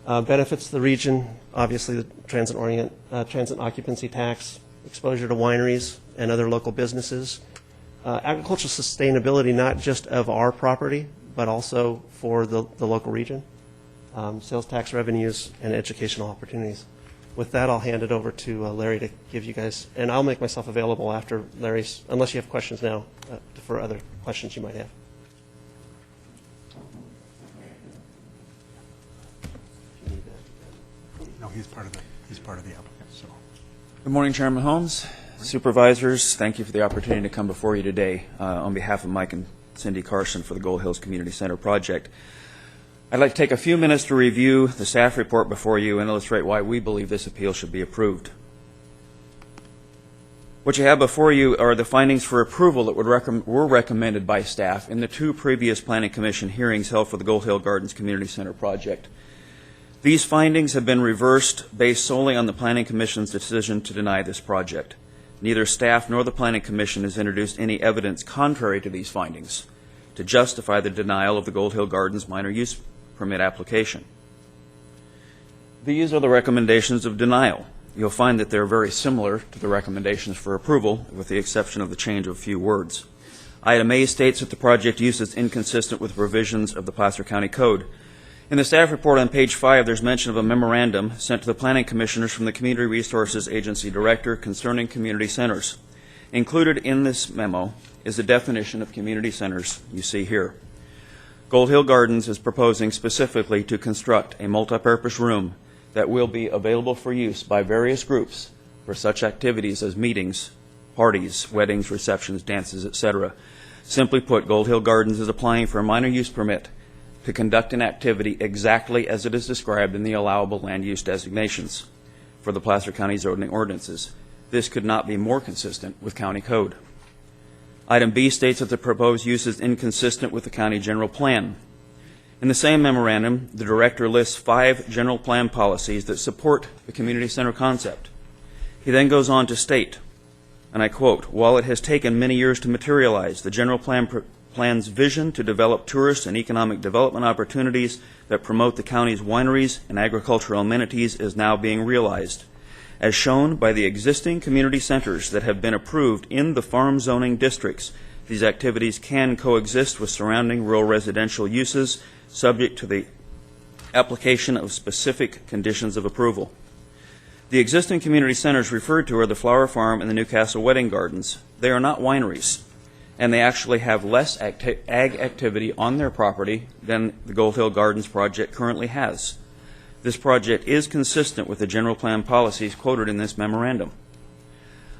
Benefits to the region, obviously the transient occupancy tax, exposure to wineries and other local businesses. Agricultural sustainability, not just of our property, but also for the local region. Sales tax revenues and educational opportunities. With that, I'll hand it over to Larry to give you guys, and I'll make myself available after Larry's, unless you have questions now, for other questions you might have.
No, he's part of the applicant, so.
Good morning, Chairman Holmes, Supervisors. Thank you for the opportunity to come before you today on behalf of Mike and Cindy Carson for the Gold Hills Community Center project. I'd like to take a few minutes to review the staff report before you and illustrate why we believe this appeal should be approved. What you have before you are the findings for approval that were recommended by staff in the 2 previous Planning Commission hearings held for the Gold Hill Gardens Community Center project. These findings have been reversed based solely on the Planning Commission's decision to deny this project. Neither staff nor the Planning Commission has introduced any evidence contrary to these findings to justify the denial of the Gold Hill Gardens minor use permit application. These are the recommendations of denial. You'll find that they're very similar to the recommendations for approval, with the exception of the change of a few words. Item A states that the project use is inconsistent with provisions of the Placer County Code. In the staff report on page 5, there's mention of a memorandum sent to the Planning Commissioners from the Community Resources Agency Director concerning community centers. Included in this memo is the definition of community centers you see here. Gold Hill Gardens is proposing specifically to construct a multipurpose room that will be available for use by various groups for such activities as meetings, parties, weddings, receptions, dances, etc. Simply put, Gold Hill Gardens is applying for a minor use permit to conduct an activity exactly as it is described in the allowable land use designations for the Placer County zoning ordinances. This could not be more consistent with county code. Item B states that the proposed use is inconsistent with the county general plan. In the same memorandum, the director lists 5 general plan policies that support the community center concept. He then goes on to state, and I quote, "While it has taken many years to materialize, the general plan's vision to develop tourist and economic development opportunities that promote the county's wineries and agricultural amenities is now being realized. As shown by the existing community centers that have been approved in the farm zoning districts, these activities can coexist with surrounding rural residential uses subject to the application of specific conditions of approval. The existing community centers referred to are the Flower Farm and the Newcastle Wedding Gardens. They are not wineries, and they actually have less ag activity on their property than the Gold Hill Gardens project currently has. This project is consistent with the general plan policies quoted in this memorandum.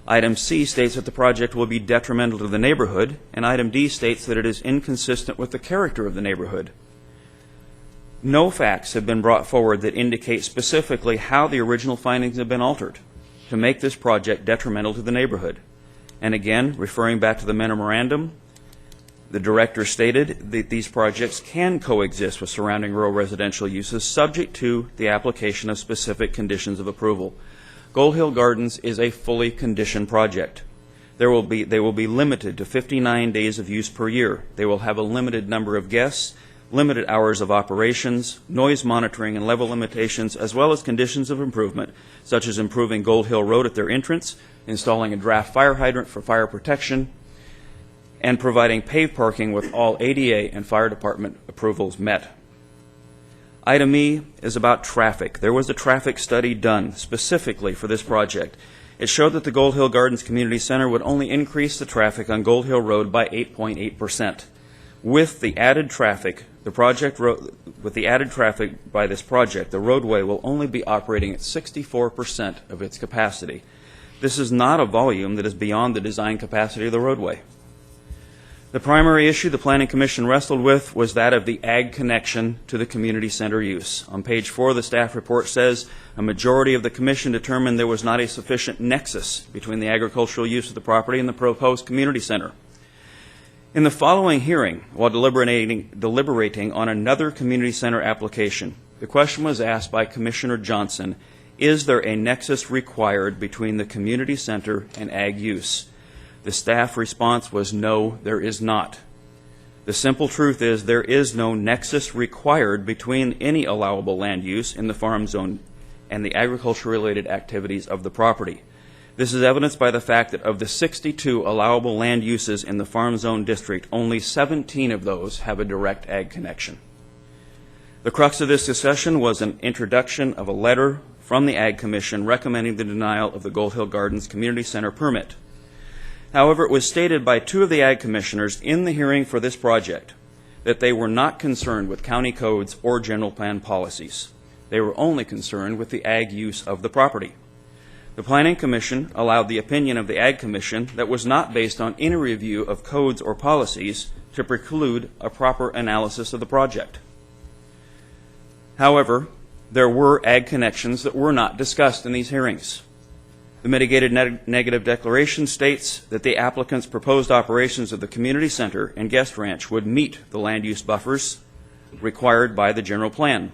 Item C states that the project will be detrimental to the neighborhood, and item D states that it is inconsistent with the character of the neighborhood. No facts have been brought forward that indicate specifically how the original findings have been altered to make this project detrimental to the neighborhood. And again, referring back to the memorandum, the director stated that these projects can coexist with surrounding rural residential uses subject to the application of specific conditions of approval. Gold Hill Gardens is a fully conditioned project. They will be limited to 59 days of use per year. They will have a limited number of guests, limited hours of operations, noise monitoring and level limitations, as well as conditions of improvement, such as improving Gold Hill Road at their entrance, installing a draft fire hydrant for fire protection, and providing paved parking with all ADA and fire department approvals met. Item E is about traffic. There was a traffic study done specifically for this project. It showed that the Gold Hill Gardens Community Center would only increase the traffic on Gold Hill Road by 8.8%. With the added traffic, by this project, the roadway will only be operating at 64% of its capacity. This is not a volume that is beyond the design capacity of the roadway. The primary issue the Planning Commission wrestled with was that of the ag connection to the community center use. On page 4 of the staff report says a majority of the commission determined there was not a sufficient nexus between the agricultural use of the property and the proposed community center. In the following hearing, while deliberating on another community center application, the question was asked by Commissioner Johnson, is there a nexus required between the community center and ag use? The staff response was no, there is not. The simple truth is there is no nexus required between any allowable land use in the farm zone and the agriculture-related activities of the property. This is evidenced by the fact that of the 62 allowable land uses in the farm zone district, only 17 of those have a direct ag connection. The crux of this discussion was an introduction of a letter from the Ag Commission recommending the denial of the Gold Hill Gardens Community Center permit. However, it was stated by 2 of the Ag Commissioners in the hearing for this project that they were not concerned with county codes or general plan policies. They were only concerned with the ag use of the property. The Planning Commission allowed the opinion of the Ag Commission that was not based on any review of codes or policies to preclude a proper analysis of the project. However, there were ag connections that were not discussed in these hearings. The mitigated negative declaration states that the applicant's proposed operations of the community center and guest ranch would meet the land use buffers required by the general plan.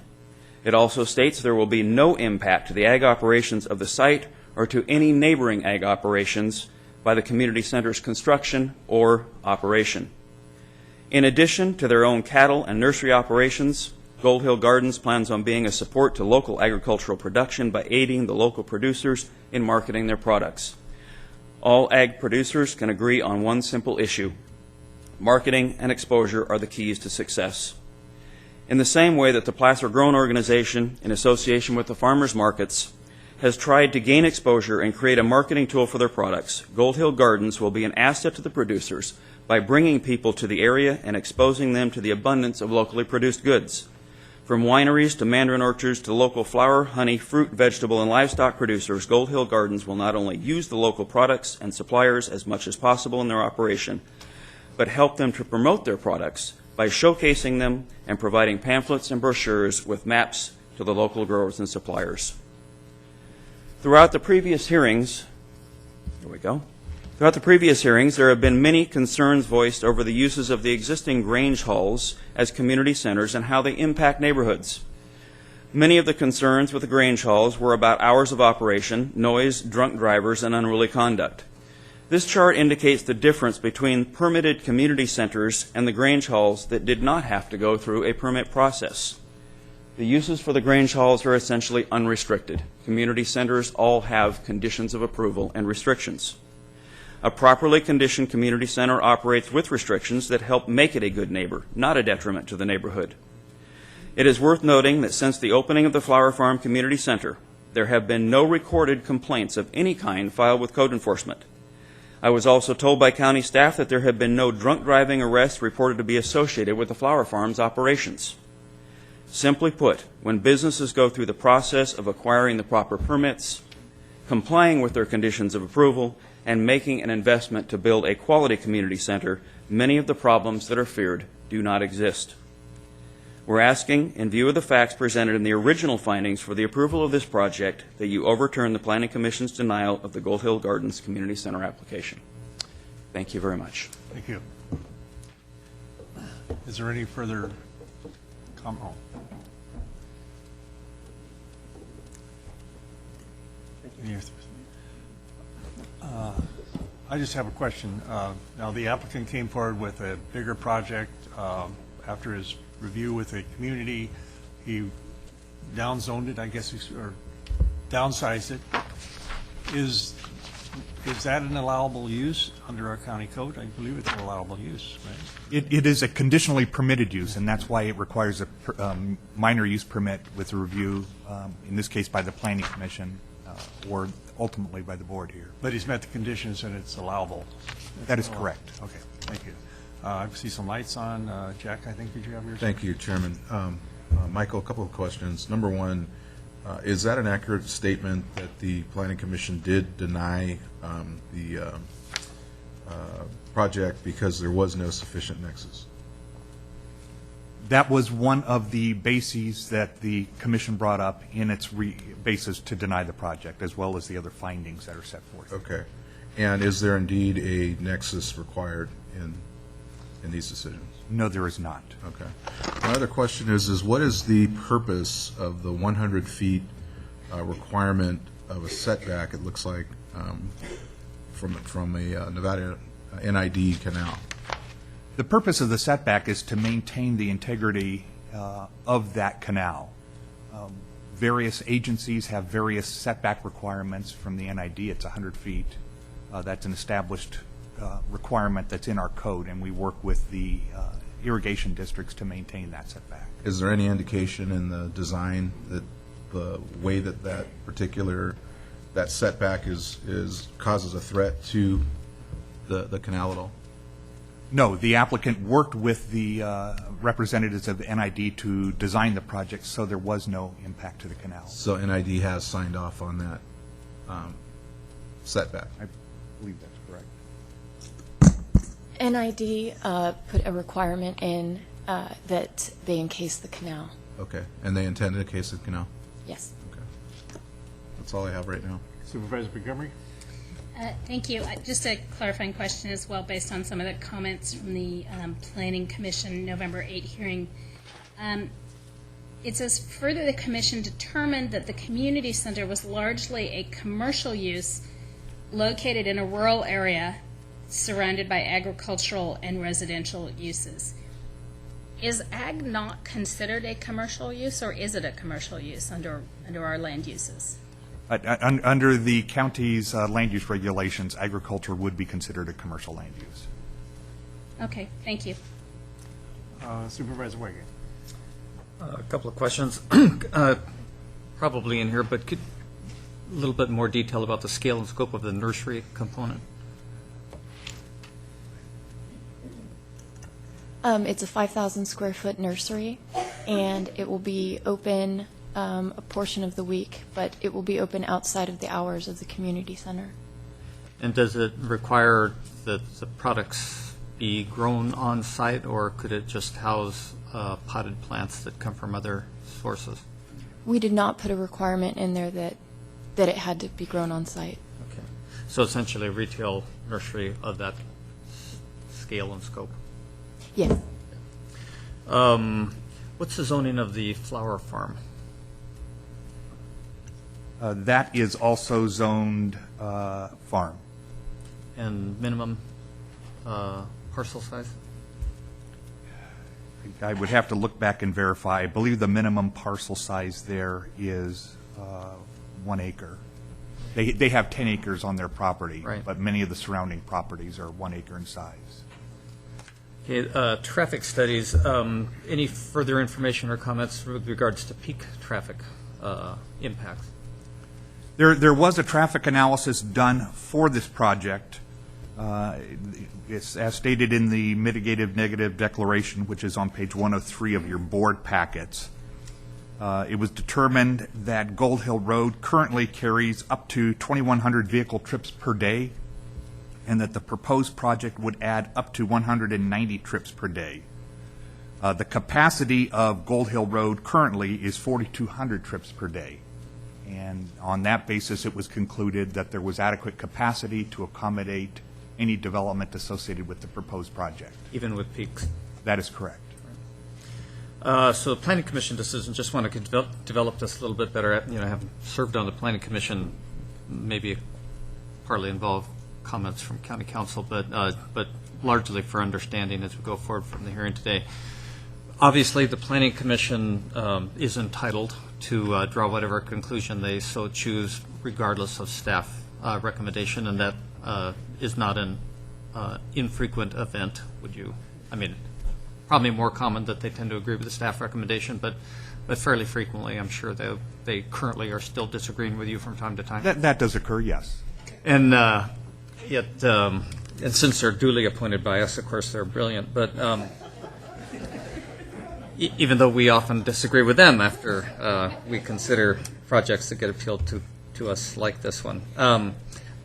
It also states there will be no impact to the ag operations of the site or to any neighboring ag operations by the community center's construction or operation. In addition to their own cattle and nursery operations, Gold Hill Gardens plans on being a support to local agricultural production by aiding the local producers in marketing their products. All ag producers can agree on one simple issue. Marketing and exposure are the keys to success. In the same way that the Placer Grown Organization, in association with the farmers markets, has tried to gain exposure and create a marketing tool for their products, Gold Hill Gardens will be an asset to the producers by bringing people to the area and exposing them to the abundance of locally produced goods.
From wineries to mandarin orchards to local flower, honey, fruit, vegetable, and livestock producers, Gold Hill Gardens will not only use the local products and suppliers as much as possible in their operation, but help them to promote their products by showcasing them and providing pamphlets and brochures with maps to the local growers and suppliers. Throughout the previous hearings, there have been many concerns voiced over the uses of the existing Grange halls as community centers and how they impact neighborhoods. Many of the concerns with the Grange halls were about hours of operation, noise, drunk drivers, and unruly conduct. This chart indicates the difference between permitted community centers and the Grange halls that did not have to go through a permit process. The uses for the Grange halls are essentially unrestricted. Community centers all have conditions of approval and restrictions. A properly conditioned community center operates with restrictions that help make it a good neighbor, not a detriment to the neighborhood. It is worth noting that since the opening of the Flower Farm Community Center, there have been no recorded complaints of any kind filed with code enforcement. I was also told by county staff that there have been no drunk driving arrests reported to be associated with the Flower Farm's operations. Simply put, when businesses go through the process of acquiring the proper permits, complying with their conditions of approval, and making an investment to build a quality community center, many of the problems that are feared do not exist. We're asking, in view of the facts presented in the original findings for the approval of this project, that you overturn the Planning Commission's denial of the Gold Hill Gardens Community Center application. Thank you very much.
Thank you. Is there any further comment? I just have a question. Now, the applicant came forward with a bigger project. After his review with the community, he downzoned it, I guess, or downsized it. Is that an allowable use under our county code? I believe it's an allowable use, right?
It is a conditionally permitted use, and that's why it requires a minor use permit with a review, in this case by the Planning Commission, or ultimately by the board here.
But he's met the conditions and it's allowable?
That is correct.
Okay, thank you. I see some lights on. Jack, I think, did you have yours?
Thank you, Chairman. Michael, a couple of questions. Number one, is that an accurate statement that the Planning Commission did deny the project because there was no sufficient nexus?
That was one of the bases that the commission brought up in its basis to deny the project, as well as the other findings that are set forth.
Okay. And is there indeed a nexus required in these decisions?
No, there is not.
Okay. My other question is what is the purpose of the 100 feet requirement of a setback, it looks like, from a Nevada NID canal?
The purpose of the setback is to maintain the integrity of that canal. Various agencies have various setback requirements from the NID. It's 100 feet. That's an established requirement that's in our code, and we work with the irrigation districts to maintain that setback.
Is there any indication in the design that the way that particular setback causes a threat to the canal at all?
No, the applicant worked with the representatives of the NID to design the project, so there was no impact to the canal.
So NID has signed off on that setback?
I believe that's correct.
NID put a requirement in that they encase the canal.
Okay, and they intend to encase the canal?
Yes.
Okay. That's all I have right now.
Supervisor Montgomery?
Thank you. Just a clarifying question as well, based on some of the comments from the Planning Commission November 8 hearing. It says, further, the commission determined that the community center was largely a commercial use located in a rural area surrounded by agricultural and residential uses. Is ag not considered a commercial use, or is it a commercial use under our land uses?
Under the county's land use regulations, agriculture would be considered a commercial land use.
Okay, thank you.
Supervisor Wiggin.
A couple of questions, probably in here, but could a little bit more detail about the scale and scope of the nursery component.
It's a 5,000 square foot nursery, and it will be open a portion of the week, but it will be open outside of the hours of the community center.
And does it require that the products be grown on site, or could it just house potted plants that come from other sources?
We did not put a requirement in there that it had to be grown on site.
Okay. So essentially a retail nursery of that scale and scope?
Yes.
What's the zoning of the flower farm?
That is also zoned farm.
And minimum parcel size?
I would have to look back and verify. I believe the minimum parcel size there is 1 acre. They have 10 acres on their property,
Right.
but many of the surrounding properties are 1 acre in size.
Okay, traffic studies, any further information or comments with regards to peak traffic impacts?
There was a traffic analysis done for this project. It's as stated in the mitigative negative declaration, which is on page 103 of your board packets. It was determined that Gold Hill Road currently carries up to 2,100 vehicle trips per day, and that the proposed project would add up to 190 trips per day. The capacity of Gold Hill Road currently is 4,200 trips per day. And on that basis, it was concluded that there was adequate capacity to accommodate any development associated with the proposed project.
Even with peaks?
That is correct.
So the Planning Commission decision, just want to develop this a little bit better. Having served on the Planning Commission, maybe partly involved comments from County Council, but largely for understanding as we go forward from the hearing today. Obviously, the Planning Commission is entitled to draw whatever conclusion they so choose, regardless of staff recommendation, and that is not an infrequent event. Probably more common that they tend to agree with the staff recommendation, but fairly frequently, I'm sure they currently are still disagreeing with you from time to time.
That does occur, yes.
And and since they're duly appointed by us, of course, they're brilliant. But even though we often disagree with them after we consider projects that get appealed to us like this one.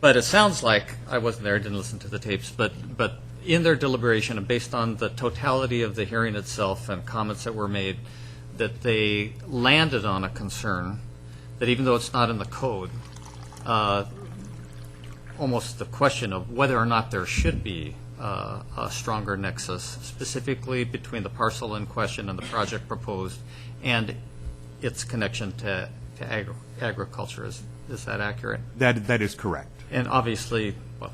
But it sounds like, I wasn't there, I didn't listen to the tapes, but in their deliberation and based on the totality of the hearing itself and comments that were made, that they landed on a concern that even though it's not in the code, almost the question of whether or not there should be a stronger nexus, specifically between the parcel in question and the project proposed and its connection to agriculture. Is that accurate?
That is correct.
And obviously, well,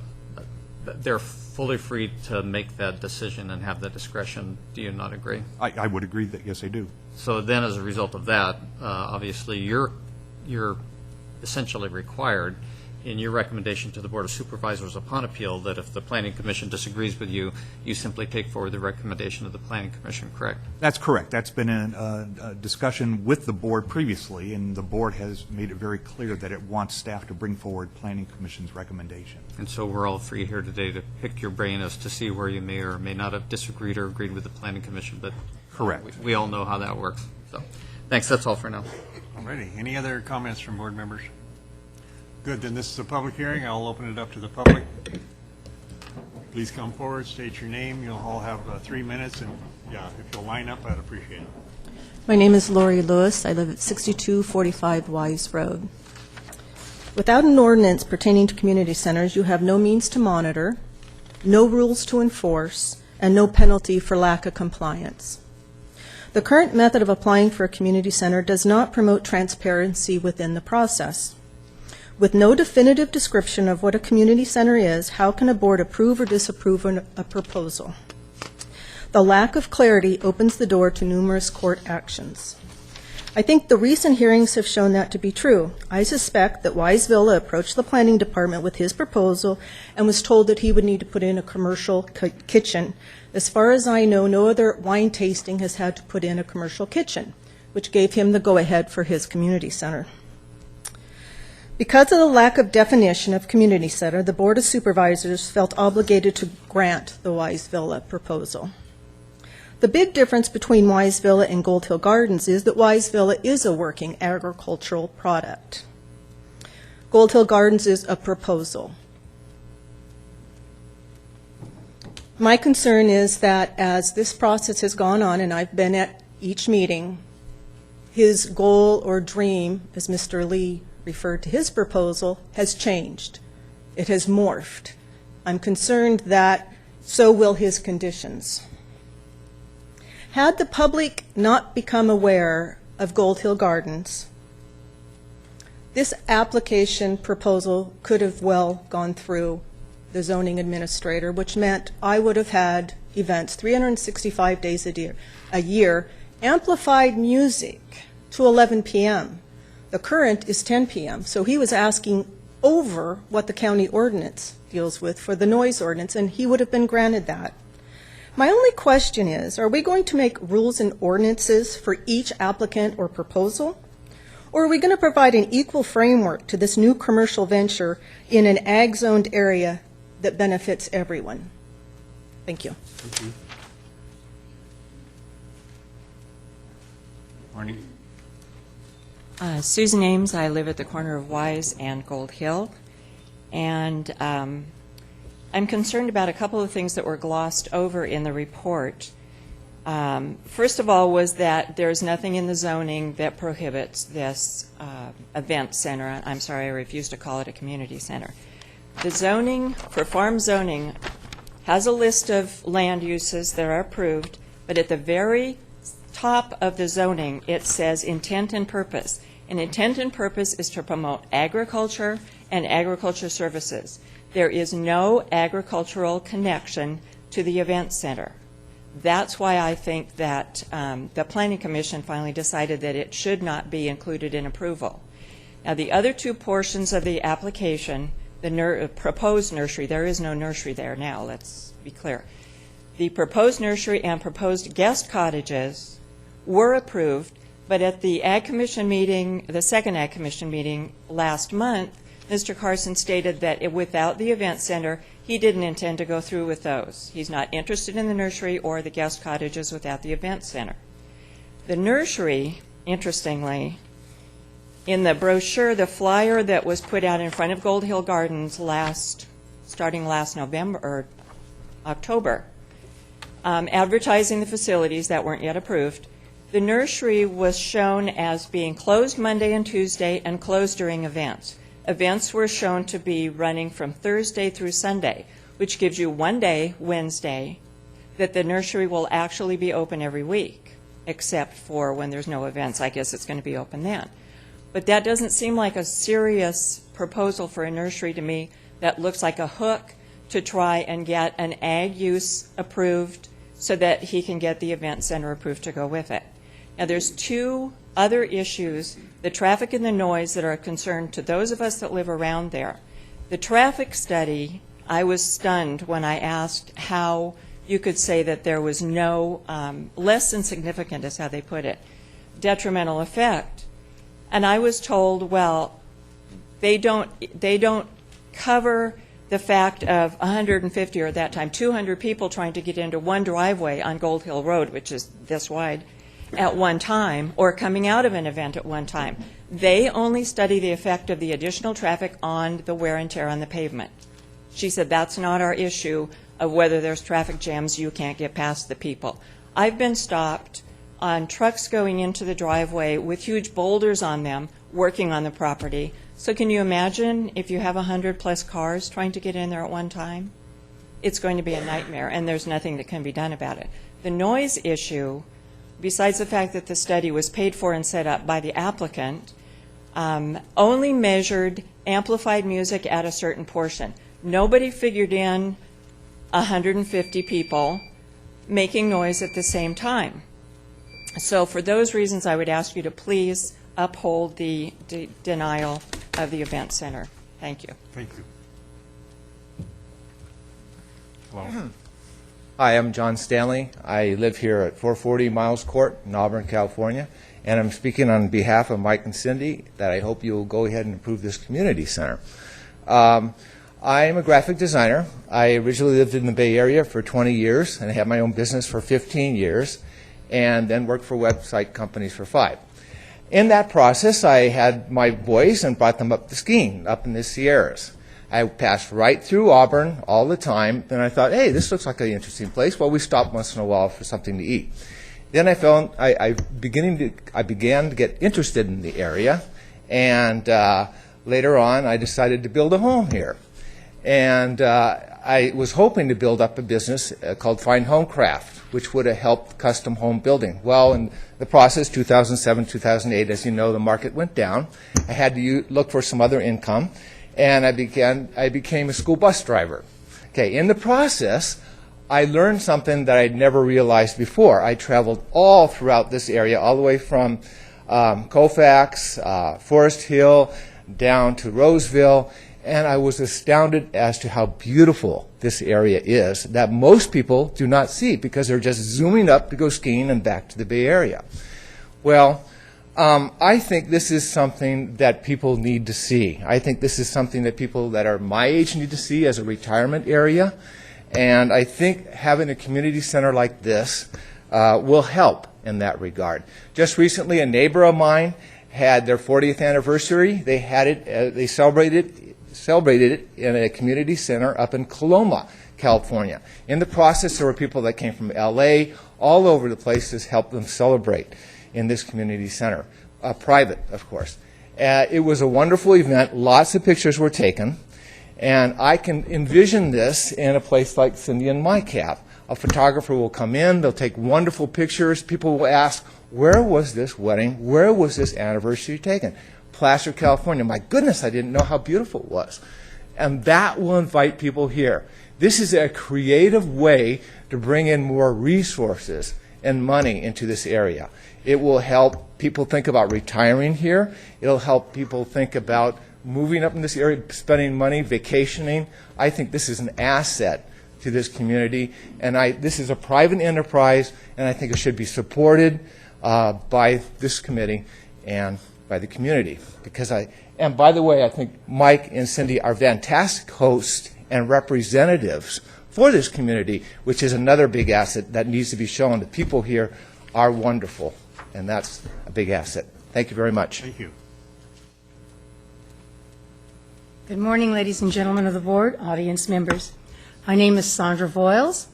they're fully free to make that decision and have the discretion. Do you not agree?
I would agree that, yes, I do.
So then as a result of that, obviously, you're essentially required in your recommendation to the Board of Supervisors upon appeal that if the Planning Commission disagrees with you, you simply take forward the recommendation of the Planning Commission, correct?
That's correct. That's been a discussion with the board previously, and the board has made it very clear that it wants staff to bring forward Planning Commission's recommendation.
And so we're all free here today to pick your brain as to see where you may or may not have disagreed or agreed with the Planning Commission, but
correct.
We all know how that works. So thanks. That's all for now.
All righty. Any other comments from board members? Good, then this is a public hearing. I'll open it up to the public. Please come forward, state your name. You'll all have 3 minutes, and if you'll line up, I'd appreciate it.
My name is Lori Lewis. I live at 6245 Wise Road. Without an ordinance pertaining to community centers, you have no means to monitor, no rules to enforce, and no penalty for lack of compliance. The current method of applying for a community center does not promote transparency within the process. With no definitive description of what a community center is, how can a board approve or disapprove a proposal? The lack of clarity opens the door to numerous court actions. I think the recent hearings have shown that to be true. I suspect that Wise Villa approached the planning department with his proposal and was told that he would need to put in a commercial kitchen. As far as I know, no other wine tasting has had to put in a commercial kitchen, which gave him the go-ahead for his community center. Because of the lack of definition of community center, the Board of Supervisors felt obligated to grant the Wise Villa proposal. The big difference between Wise Villa and Gold Hill Gardens is that Wise Villa is a working agricultural product. Gold Hill Gardens is a proposal. My concern is that as this process has gone on, and I've been at each meeting, his goal or dream, as Mr. Lee referred to his proposal, has changed. It has morphed. I'm concerned that so will his conditions. Had the public not become aware of Gold Hill Gardens, this application proposal could have well gone through the zoning administrator, which meant I would have had events 365 days a year, amplified music to 11 p.m. The current is 10 p.m., so he was asking over what the county ordinance deals with for the noise ordinance, and he would have been granted that. My only question is, are we going to make rules and ordinances for each applicant or proposal? Or are we going to provide an equal framework to this new commercial venture in an ag-zoned area that benefits everyone? Thank you.
Thank you. Morning.
Susan Ames. I live at the corner of Wise and Gold Hill. And I'm concerned about a couple of things that were glossed over in the report. First of all was that there's nothing in the zoning that prohibits this event center. I'm sorry, I refuse to call it a community center. The zoning, for farm zoning, has a list of land uses that are approved, but at the very top of the zoning, it says intent and purpose. And intent and purpose is to promote agriculture and agriculture services. There is no agricultural connection to the event center. That's why I think that the Planning Commission finally decided that it should not be included in approval. Now, the other two portions of the application, the proposed nursery, there is no nursery there now, let's be clear. The proposed nursery and proposed guest cottages were approved, but at the Ag Commission meeting, the second Ag Commission meeting last month, Mr. Carson stated that without the event center, he didn't intend to go through with those. He's not interested in the nursery or the guest cottages without the event center. The nursery, interestingly, in the brochure, the flyer that was put out in front of Gold Hill Gardens starting last November or October, advertising the facilities that weren't yet approved, the nursery was shown as being closed Monday and Tuesday and closed during events. Events were shown to be running from Thursday through Sunday, which gives you one day, Wednesday, that the nursery will actually be open every week, except for when there's no events. I guess it's going to be open then. But that doesn't seem like a serious proposal for a nursery to me. That looks like a hook to try and get an ag use approved so that he can get the event center approved to go with it. Now, there's two other issues, the traffic and the noise, that are a concern to those of us that live around there. The traffic study, I was stunned when I asked how you could say that there was no, less than significant is how they put it, detrimental effect. And I was told, well, they don't cover the fact of 150, or at that time 200 people trying to get into one driveway on Gold Hill Road, which is this wide, at one time, or coming out of an event at one time. They only study the effect of the additional traffic on the wear and tear on the pavement. She said that's not our issue of whether there's traffic jams, you can't get past the people. I've been stopped on trucks going into the driveway with huge boulders on them working on the property. So can you imagine if you have 100+ cars trying to get in there at one time? It's going to be a nightmare, and there's nothing that can be done about it. The noise issue, besides the fact that the study was paid for and set up by the applicant, only measured amplified music at a certain portion. Nobody figured in 150 people making noise at the same time. So for those reasons, I would ask you to please uphold the denial of the event center. Thank you.
Thank you. Hello.
Hi, I'm John Stanley. I live here at 440 Miles Court in Auburn, California, and I'm speaking on behalf of Mike and Cindy that I hope you'll go ahead and approve this community center. I'm a graphic designer. I originally lived in the Bay Area for 20 years, and I had my own business for 15 years, and then worked for website companies for 5. In that process, I had my boys and brought them up to skiing up in the Sierras. I passed right through Auburn all the time, and I thought, hey, this looks like an interesting place. Well, we stopped once in a while for something to eat. Then I began to get interested in the area, and later on, I decided to build a home here. And I was hoping to build up a business called Fine Homecraft, which would have helped custom home building. Well, in the process, 2007, 2008, as you know, the market went down. I had to look for some other income, and I became a school bus driver. Okay, in the process, I learned something that I'd never realized before. I traveled all throughout this area, all the way from Colfax, Forest Hill, down to Roseville, and I was astounded as to how beautiful this area is that most people do not see because they're just zooming up to go skiing and back to the Bay Area. Well, I think this is something that people need to see. I think this is something that people that are my age need to see as a retirement area, and I think having a community center like this will help in that regard. Just recently, a neighbor of mine had their 40th anniversary. They had it. They celebrated it in a community center up in Coloma, California. In the process, there were people that came from LA, all over the place to help them celebrate in this community center. Private, of course. It was a wonderful event. Lots of pictures were taken. And I can envision this in a place like Cindy and my cap. A photographer will come in, they'll take wonderful pictures. People will ask, where was this wedding? Where was this anniversary taken? Placer, California. My goodness, I didn't know how beautiful it was. And that will invite people here. This is a creative way to bring in more resources and money into this area. It will help people think about retiring here. It'll help people think about moving up in this area, spending money, vacationing. I think this is an asset to this community. And this is a private enterprise, and I think it should be supported by this committee and by the community. And by the way, I think Mike and Cindy are fantastic hosts and representatives for this community, which is another big asset that needs to be shown. The people here are wonderful, and that's a big asset. Thank you very much.
Thank you.
Good morning, ladies and gentlemen of the board, audience members. My name is Sandra Voiles.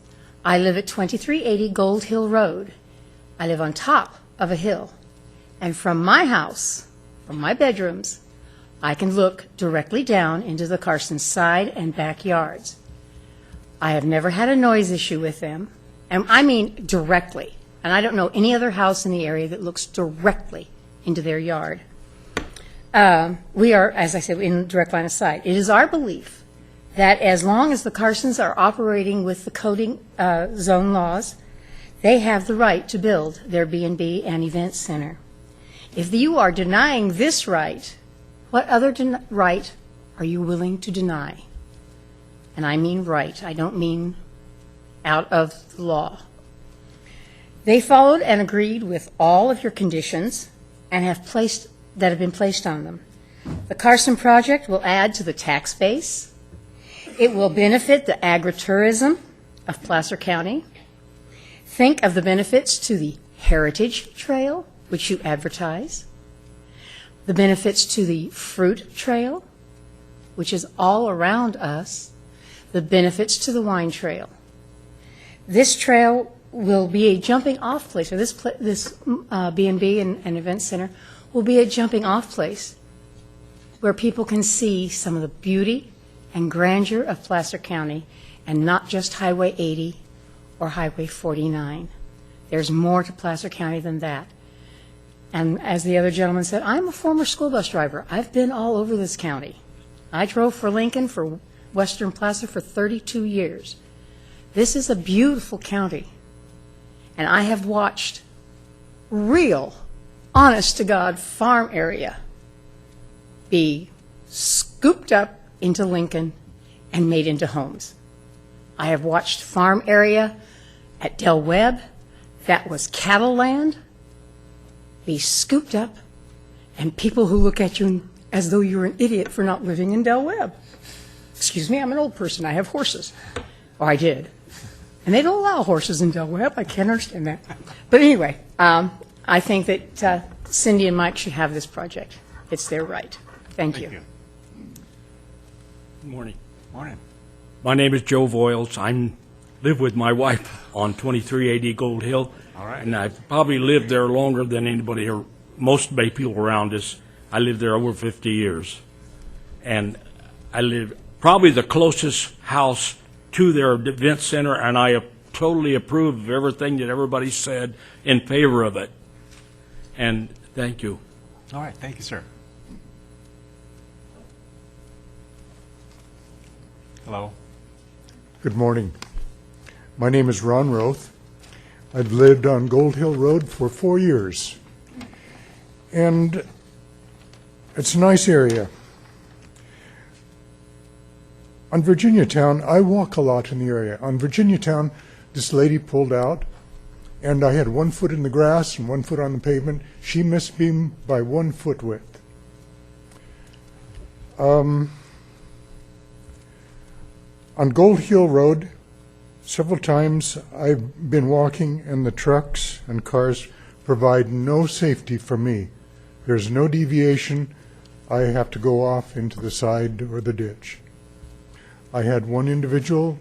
I live at 2380 Gold Hill Road. I live on top of a hill. And from my house, from my bedrooms, I can look directly down into the Carson's side and backyards. I have never had a noise issue with them, and I mean directly. And I don't know any other house in the area that looks directly into their yard. We are, as I said, in direct line of sight. It is our belief that as long as the Carsons are operating with the coding zone laws, they have the right to build their B&B and event center. If you are denying this right, what other right are you willing to deny? And I mean right. I don't mean out of the law. They followed and agreed with all of your conditions and have been placed on them. The Carson project will add to the tax base. It will benefit the agritourism of Placer County. Think of the benefits to the Heritage Trail, which you advertise, the benefits to the Fruit Trail, which is all around us, the benefits to the Wine Trail. This trail will be a jumping off place, or this B&B and event center will be a jumping off place where people can see some of the beauty and grandeur of Placer County and not just Highway 80 or Highway 49. There's more to Placer County than that. And as the other gentleman said, I'm a former school bus driver. I've been all over this county. I drove for Lincoln, for Western Placer for 32 years. This is a beautiful county. And I have watched real, honest-to-God farm area be scooped up into Lincoln and made into homes. I have watched farm area at Del Webb that was cattle land be scooped up, and people who look at you as though you're an idiot for not living in Del Webb. excuse me, I'm an old person, I have horses. Or I did. And they don't allow horses in Delaware. I can't understand that. But anyway, I think that Cindy and Mike should have this project. It's their right. Thank you.
Good morning.
Morning.
My name is Joe Voiles. I live with my wife on 2380 Gold Hill.
All right.
And I've probably lived there longer than anybody here, most Bay people around us. I lived there over 50 years. And I live probably the closest house to their event center, and I totally approve of everything that everybody said in favor of it. And thank you.
All right, thank you, sir. Hello.
Good morning. My name is Ron Roth. I've lived on Gold Hill Road for 4 years. And it's a nice area. On Virginia Town, I walk a lot in the area. On Virginia Town, this lady pulled out, and I had 1 foot in the grass and 1 foot on the pavement. She missed me by 1 foot width. On Gold Hill Road, several times I've been walking, and the trucks and cars provide no safety for me. There's no deviation. I have to go off into the side or the ditch. I had one individual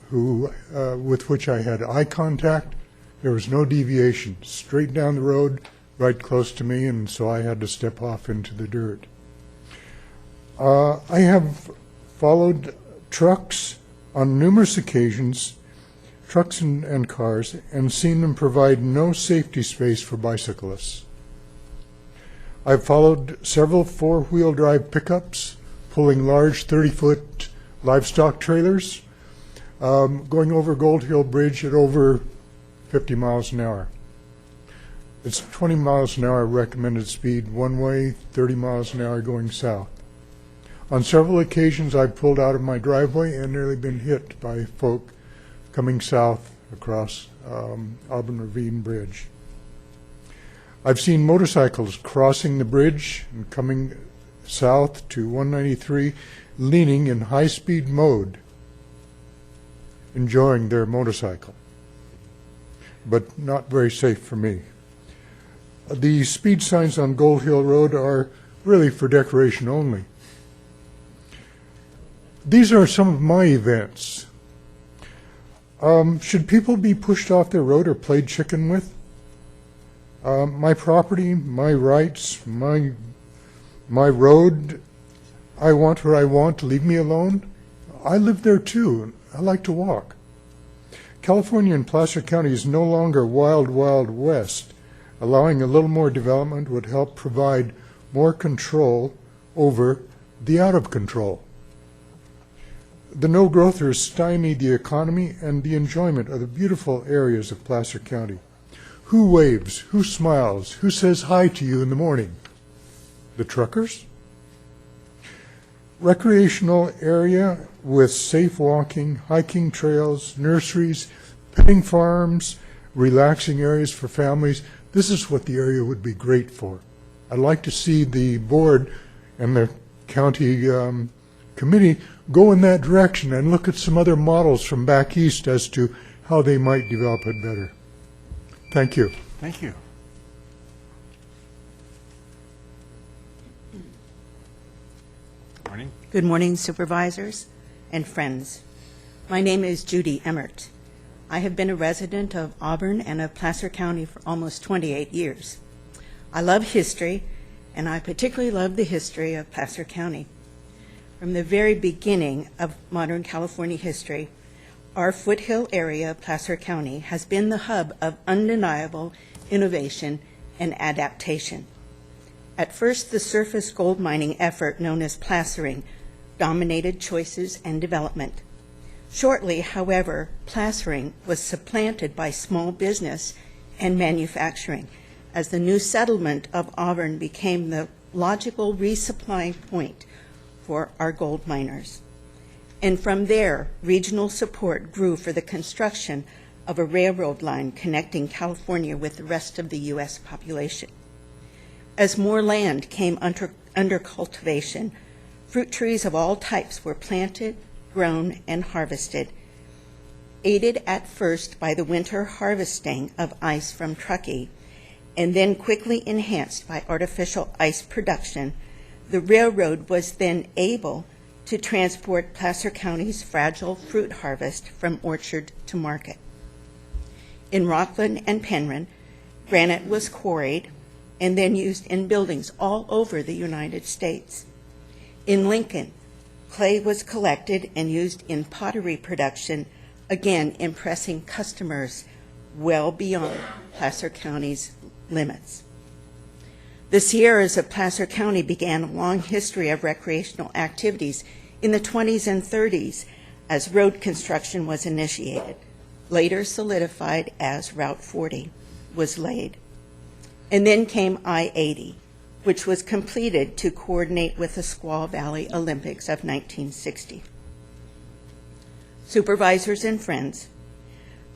who, with which I had eye contact. There was no deviation, straight down the road, right close to me, and so I had to step off into the dirt. I have followed trucks on numerous occasions, trucks and cars, and seen them provide no safety space for bicyclists. I've followed several four-wheel drive pickups pulling large 30-foot livestock trailers, going over Gold Hill Bridge at over 50 miles an hour. It's 20 miles an hour recommended speed one way, 30 miles an hour going south. On several occasions, I've pulled out of my driveway and nearly been hit by folk coming south across Auburn Ravine Bridge. I've seen motorcycles crossing the bridge and coming south to 193, leaning in high-speed mode, enjoying their motorcycle, but not very safe for me. The speed signs on Gold Hill Road are really for decoration only. These are some of my events. Should people be pushed off their road or played chicken with? My property, my rights, my road, I want what I want, leave me alone. I live there too. I like to walk. California and Placer County is no longer wild, wild west. Allowing a little more development would help provide more control over the out of control. The no-growthers stymie the economy and the enjoyment of the beautiful areas of Placer County. Who waves? Who smiles? Who says hi to you in the morning? The truckers? Recreational area with safe walking, hiking trails, nurseries, petting farms, relaxing areas for families. This is what the area would be great for. I'd like to see the board and the county committee go in that direction and look at some other models from back east as to how they might develop it better. Thank you.
Thank you. Morning.
Good morning, supervisors and friends. My name is Judy Emmert. I have been a resident of Auburn and of Placer County for almost 28 years. I love history, and I particularly love the history of Placer County. From the very beginning of modern California history, our foothill area, Placer County, has been the hub of undeniable innovation and adaptation. At first, the surface gold mining effort known as placering dominated choices and development. Shortly, however, placering was supplanted by small business and manufacturing as the new settlement of Auburn became the logical resupply point for our gold miners. And from there, regional support grew for the construction of a railroad line connecting California with the rest of the U.S. population. As more land came under cultivation, fruit trees of all types were planted, grown, and harvested, aided at first by the winter harvesting of ice from Truckee, and then quickly enhanced by artificial ice production. The railroad was then able to transport Placer County's fragile fruit harvest from orchard to market. In Rockland and Penryn, granite was quarried and then used in buildings all over the United States. In Lincoln, clay was collected and used in pottery production, again impressing customers well beyond Placer County's limits. The Sierras of Placer County began a long history of recreational activities in the 20s and 30s as road construction was initiated, later solidified as Route 40 was laid. And then came I-80, which was completed to coordinate with the Squaw Valley Olympics of 1960. Supervisors and friends,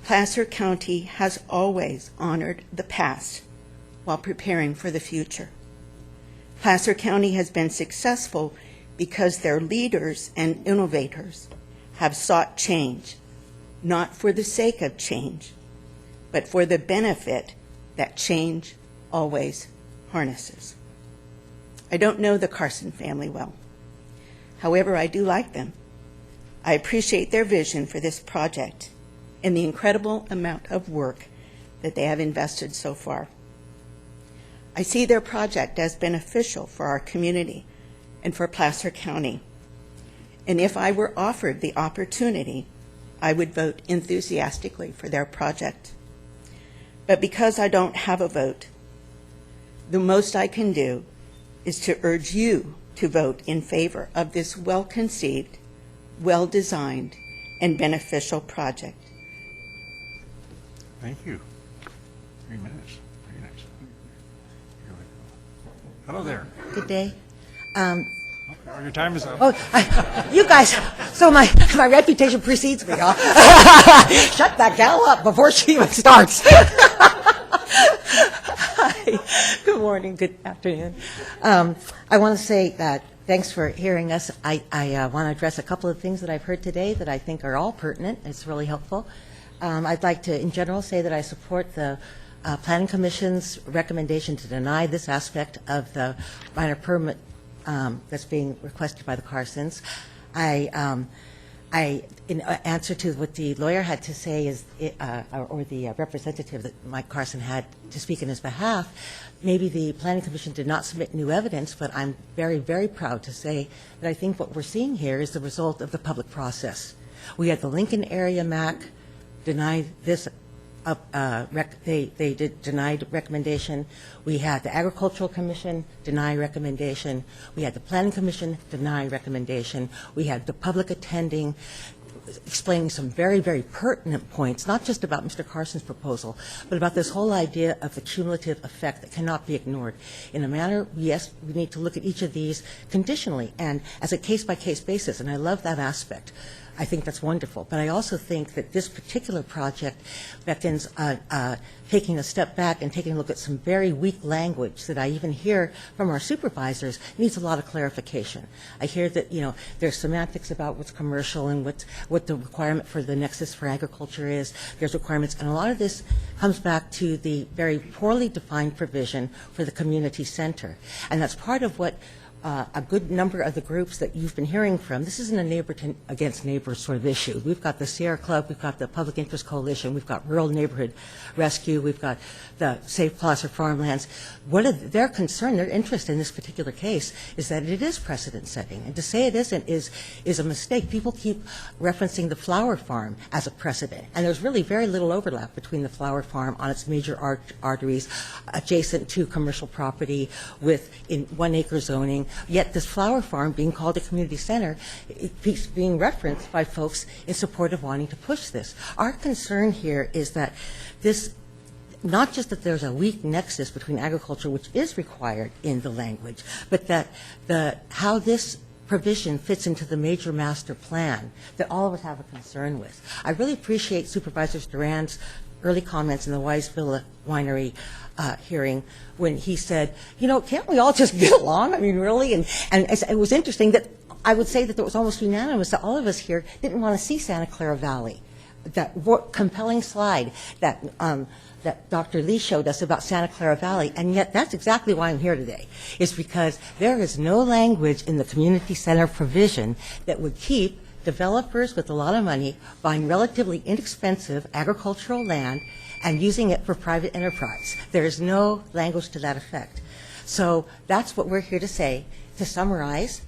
Placer County has always honored the past while preparing for the future. Placer County has been successful because their leaders and innovators have sought change, not for the sake of change, but for the benefit that change always harnesses. I don't know the Carson family well. However, I do like them. I appreciate their vision for this project and the incredible amount of work that they have invested so far. I see their project as beneficial for our community and for Placer County. And if I were offered the opportunity, I would vote enthusiastically for their project. But because I don't have a vote, the most I can do is to urge you to vote in favor of this well-conceived, well-designed, and beneficial project.
Thank you. 3 minutes. Very nice. Hello there.
Good day.
Your time is up.
Oh, you guys, so my reputation precedes me, huh? Shut that gal up before she even starts. Hi. Good morning, good afternoon. I want to say that thanks for hearing us. I want to address a couple of things that I've heard today that I think are all pertinent. It's really helpful. I'd like to, in general, say that I support the Planning Commission's recommendation to deny this aspect of the minor permit that's being requested by the Carsons. In answer to what the lawyer had to say, or the representative that Mike Carson had to speak in his behalf, maybe the Planning Commission did not submit new evidence, but I'm very, very proud to say that I think what we're seeing here is the result of the public process. We had the Lincoln area MAC deny this. They did denied recommendation. We had the Agricultural Commission deny recommendation. We had the Planning Commission deny recommendation. We had the public attending, explaining some very, very pertinent points, not just about Mr. Carson's proposal, but about this whole idea of the cumulative effect that cannot be ignored. In a manner, yes, we need to look at each of these conditionally and as a case-by-case basis, and I love that aspect. I think that's wonderful. But I also think that this particular project beckons taking a step back and taking a look at some very weak language that I even hear from our supervisors needs a lot of clarification. I hear that, you know, there's semantics about what's commercial and what the requirement for the nexus for agriculture is. There's requirements, and a lot of this comes back to the very poorly defined provision for the community center. And that's part of what a good number of the groups that you've been hearing from. This isn't a neighbor against neighbor sort of issue. We've got the Sierra Club, we've got the Public Interest Coalition, we've got Rural Neighborhood Rescue, we've got the Safe Placer Farmlands. What of their concern, their interest in this particular case is that it is precedent setting. And to say it isn't is a mistake. People keep referencing the flower farm as a precedent. And there's really very little overlap between the flower farm on its major arteries adjacent to commercial property with in 1 acre zoning. Yet this flower farm being called a community center, it's being referenced by folks in support of wanting to push this. Our concern here is that this, not just that there's a weak nexus between agriculture, which is required in the language, but that how this provision fits into the major master plan that all of us have a concern with. I really appreciate Supervisor Duran's early comments in the Wiseville Winery hearing when he said, you know, can't we all just get along? I mean, really? And it was interesting that I would say that it was almost unanimous that all of us here didn't want to see Santa Clara Valley. That compelling slide that that Dr. Lee showed us about Santa Clara Valley, and yet that's exactly why I'm here today, is because there is no language in the community center provision that would keep developers with a lot of money buying relatively inexpensive agricultural land and using it for private enterprise. There is no language to that effect. So that's what we're here to say. To summarize,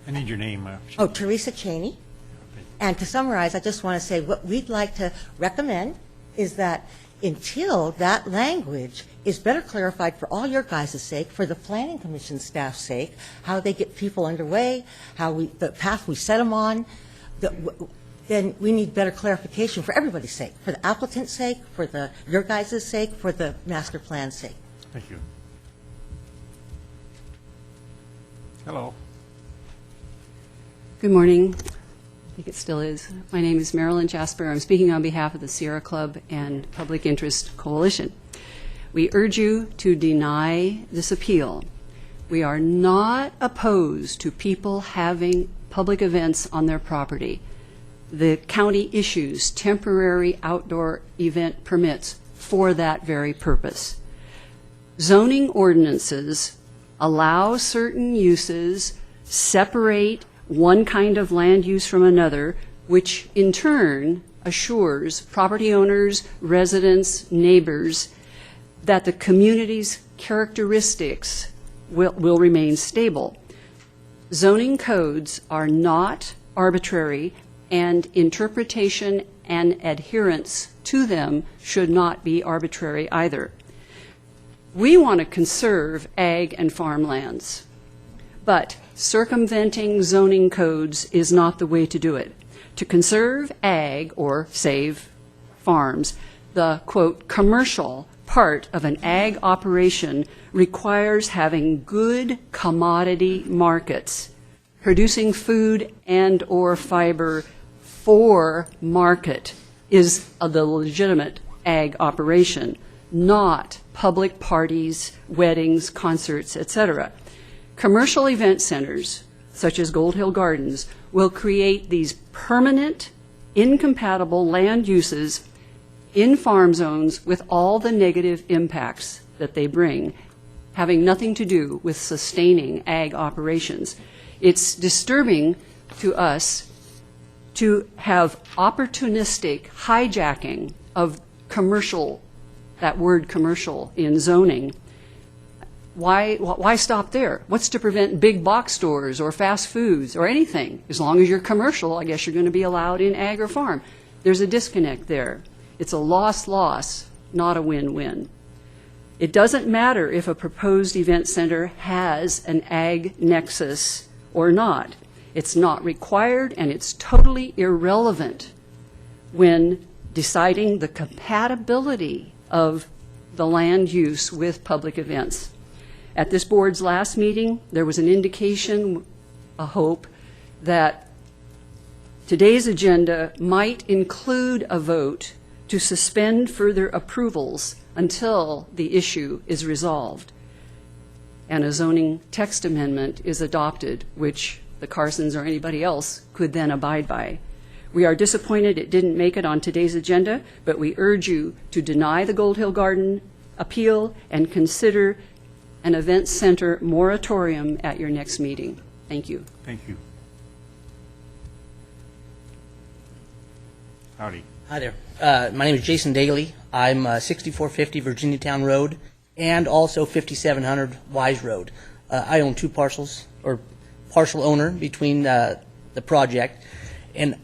I need your name.
Teresa Cheney. And to summarize, I just want to say what we'd like to recommend is that until that language is better clarified for all your guys' sake, for the Planning Commission staff's sake, how they get people underway, the path we set them on, then we need better clarification for everybody's sake, for the applicant's sake, for your guys' sake, for the master plan's sake.
Thank you. Hello.
Good morning. I think it still is. My name is Marilyn Jasper. I'm speaking on behalf of the Sierra Club and Public Interest Coalition. We urge you to deny this appeal. We are not opposed to people having public events on their property. The county issues temporary outdoor event permits for that very purpose. Zoning ordinances allow certain uses, separate one kind of land use from another, which in turn assures property owners, residents, neighbors that the community's characteristics will remain stable. Zoning codes are not arbitrary, and interpretation and adherence to them should not be arbitrary either. We want to conserve ag and farmlands, but circumventing zoning codes is not the way to do it. To conserve ag or save farms, the, quote, commercial part of an ag operation requires having good commodity markets, producing food and or fiber for market is the legitimate ag operation, not public parties, weddings, concerts, etc. Commercial event centers, such as Gold Hill Gardens, will create these permanent, incompatible land uses in farm zones with all the negative impacts that they bring, having nothing to do with sustaining ag operations. It's disturbing to us to have opportunistic hijacking of commercial, that word commercial, in zoning. Why stop there? What's to prevent big box stores or fast foods or anything? As long as you're commercial, I guess you're going to be allowed in ag or farm. There's a disconnect there. It's a loss-loss, not a win-win. It doesn't matter if a proposed event center has an ag nexus or not. It's not required, and it's totally irrelevant when deciding the compatibility of the land use with public events. At this board's last meeting, there was an indication, a hope, that today's agenda might include a vote to suspend further approvals until the issue is resolved and a zoning text amendment is adopted, which the Carsons or anybody else could then abide by. We are disappointed it didn't make it on today's agenda, but we urge you to deny the Gold Hill Garden appeal and consider an event center moratorium at your next meeting. Thank you.
Thank you. Howdy.
Hi there. My name is Jason Daly. I'm 6450 Virginia Town Road and also 5700 Wise Road. I own two parcels, or partial owner between the project, and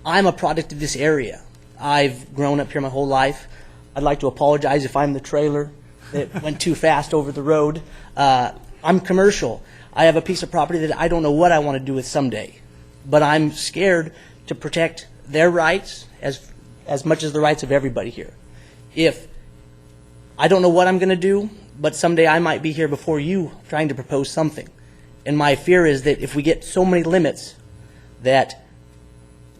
I'm a product of this area. I've grown up here my whole life. I'd like to apologize if I'm the trailer that went too fast over the road. I'm commercial. I have a piece of property that I don't know what I want to do with someday, but I'm scared to protect their rights as much as the rights of everybody here. If I don't know what I'm going to do, but someday I might be here before you trying to propose something. And my fear is that if we get so many limits that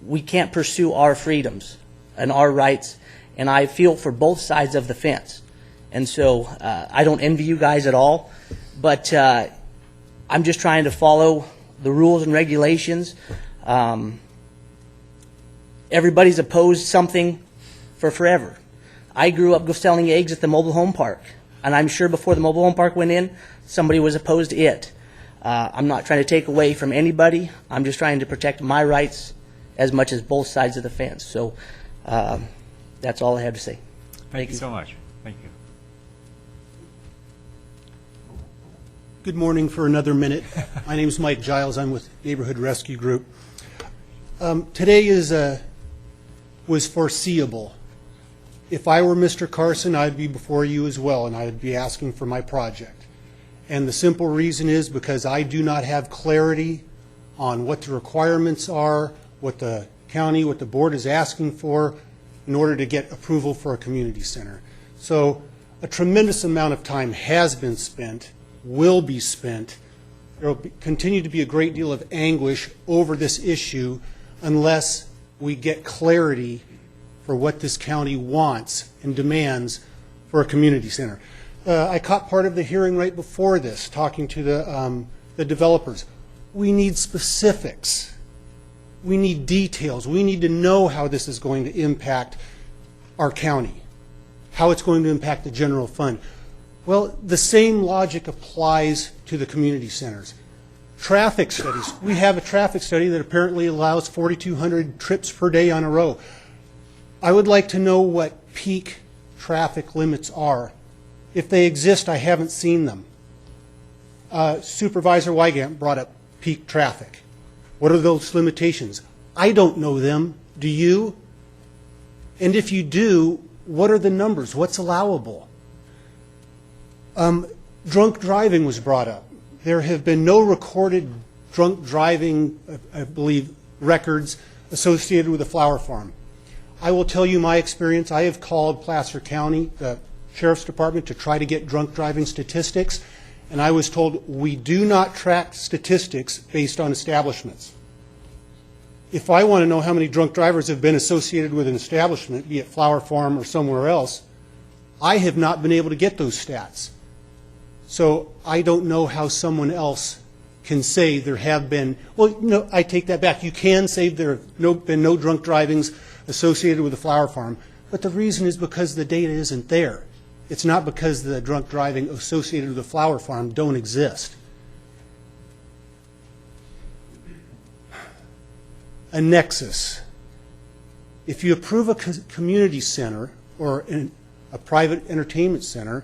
we can't pursue our freedoms and our rights, and I feel for both sides of the fence. And so I don't envy you guys at all, but I'm just trying to follow the rules and regulations. Everybody's opposed something for forever. I grew up selling eggs at the mobile home park, and I'm sure before the mobile home park went in, somebody was opposed to it. I'm not trying to take away from anybody. I'm just trying to protect my rights as much as both sides of the fence. So that's all I have to say.
Thank you so much. Thank you.
Good morning for another minute. My name is Mike Giles. I'm with Neighborhood Rescue Group. Today was foreseeable. If I were Mr. Carson, I'd be before you as well, and I'd be asking for my project. And the simple reason is because I do not have clarity on what the requirements are, what the county, what the board is asking for in order to get approval for a community center. So a tremendous amount of time has been spent, will be spent. There will continue to be a great deal of anguish over this issue unless we get clarity for what this county wants and demands for a community center. I caught part of the hearing right before this, talking to the developers. We need specifics. We need details. We need to know how this is going to impact our county, how it's going to impact the general fund. Well, the same logic applies to the community centers. Traffic studies. We have a traffic study that apparently allows 4,200 trips per day on a row. I would like to know what peak traffic limits are. If they exist, I haven't seen them. Supervisor Wygant brought up peak traffic. What are those limitations? I don't know them. Do you? And if you do, what are the numbers? What's allowable? Drunk driving was brought up. There have been no recorded drunk driving, I believe, records associated with a flower farm. I will tell you my experience. I have called Placer County, the Sheriff's Department, to try to get drunk driving statistics, and I was told we do not track statistics based on establishments. If I want to know how many drunk drivers have been associated with an establishment, be it Flower Farm or somewhere else, I have not been able to get those stats. So I don't know how someone else can say there have been, well, no, I take that back. You can say there have been no drunk drivings associated with the flower farm, but the reason is because the data isn't there. It's not because the drunk driving associated with the flower farm don't exist. A nexus. If you approve a community center or a private entertainment center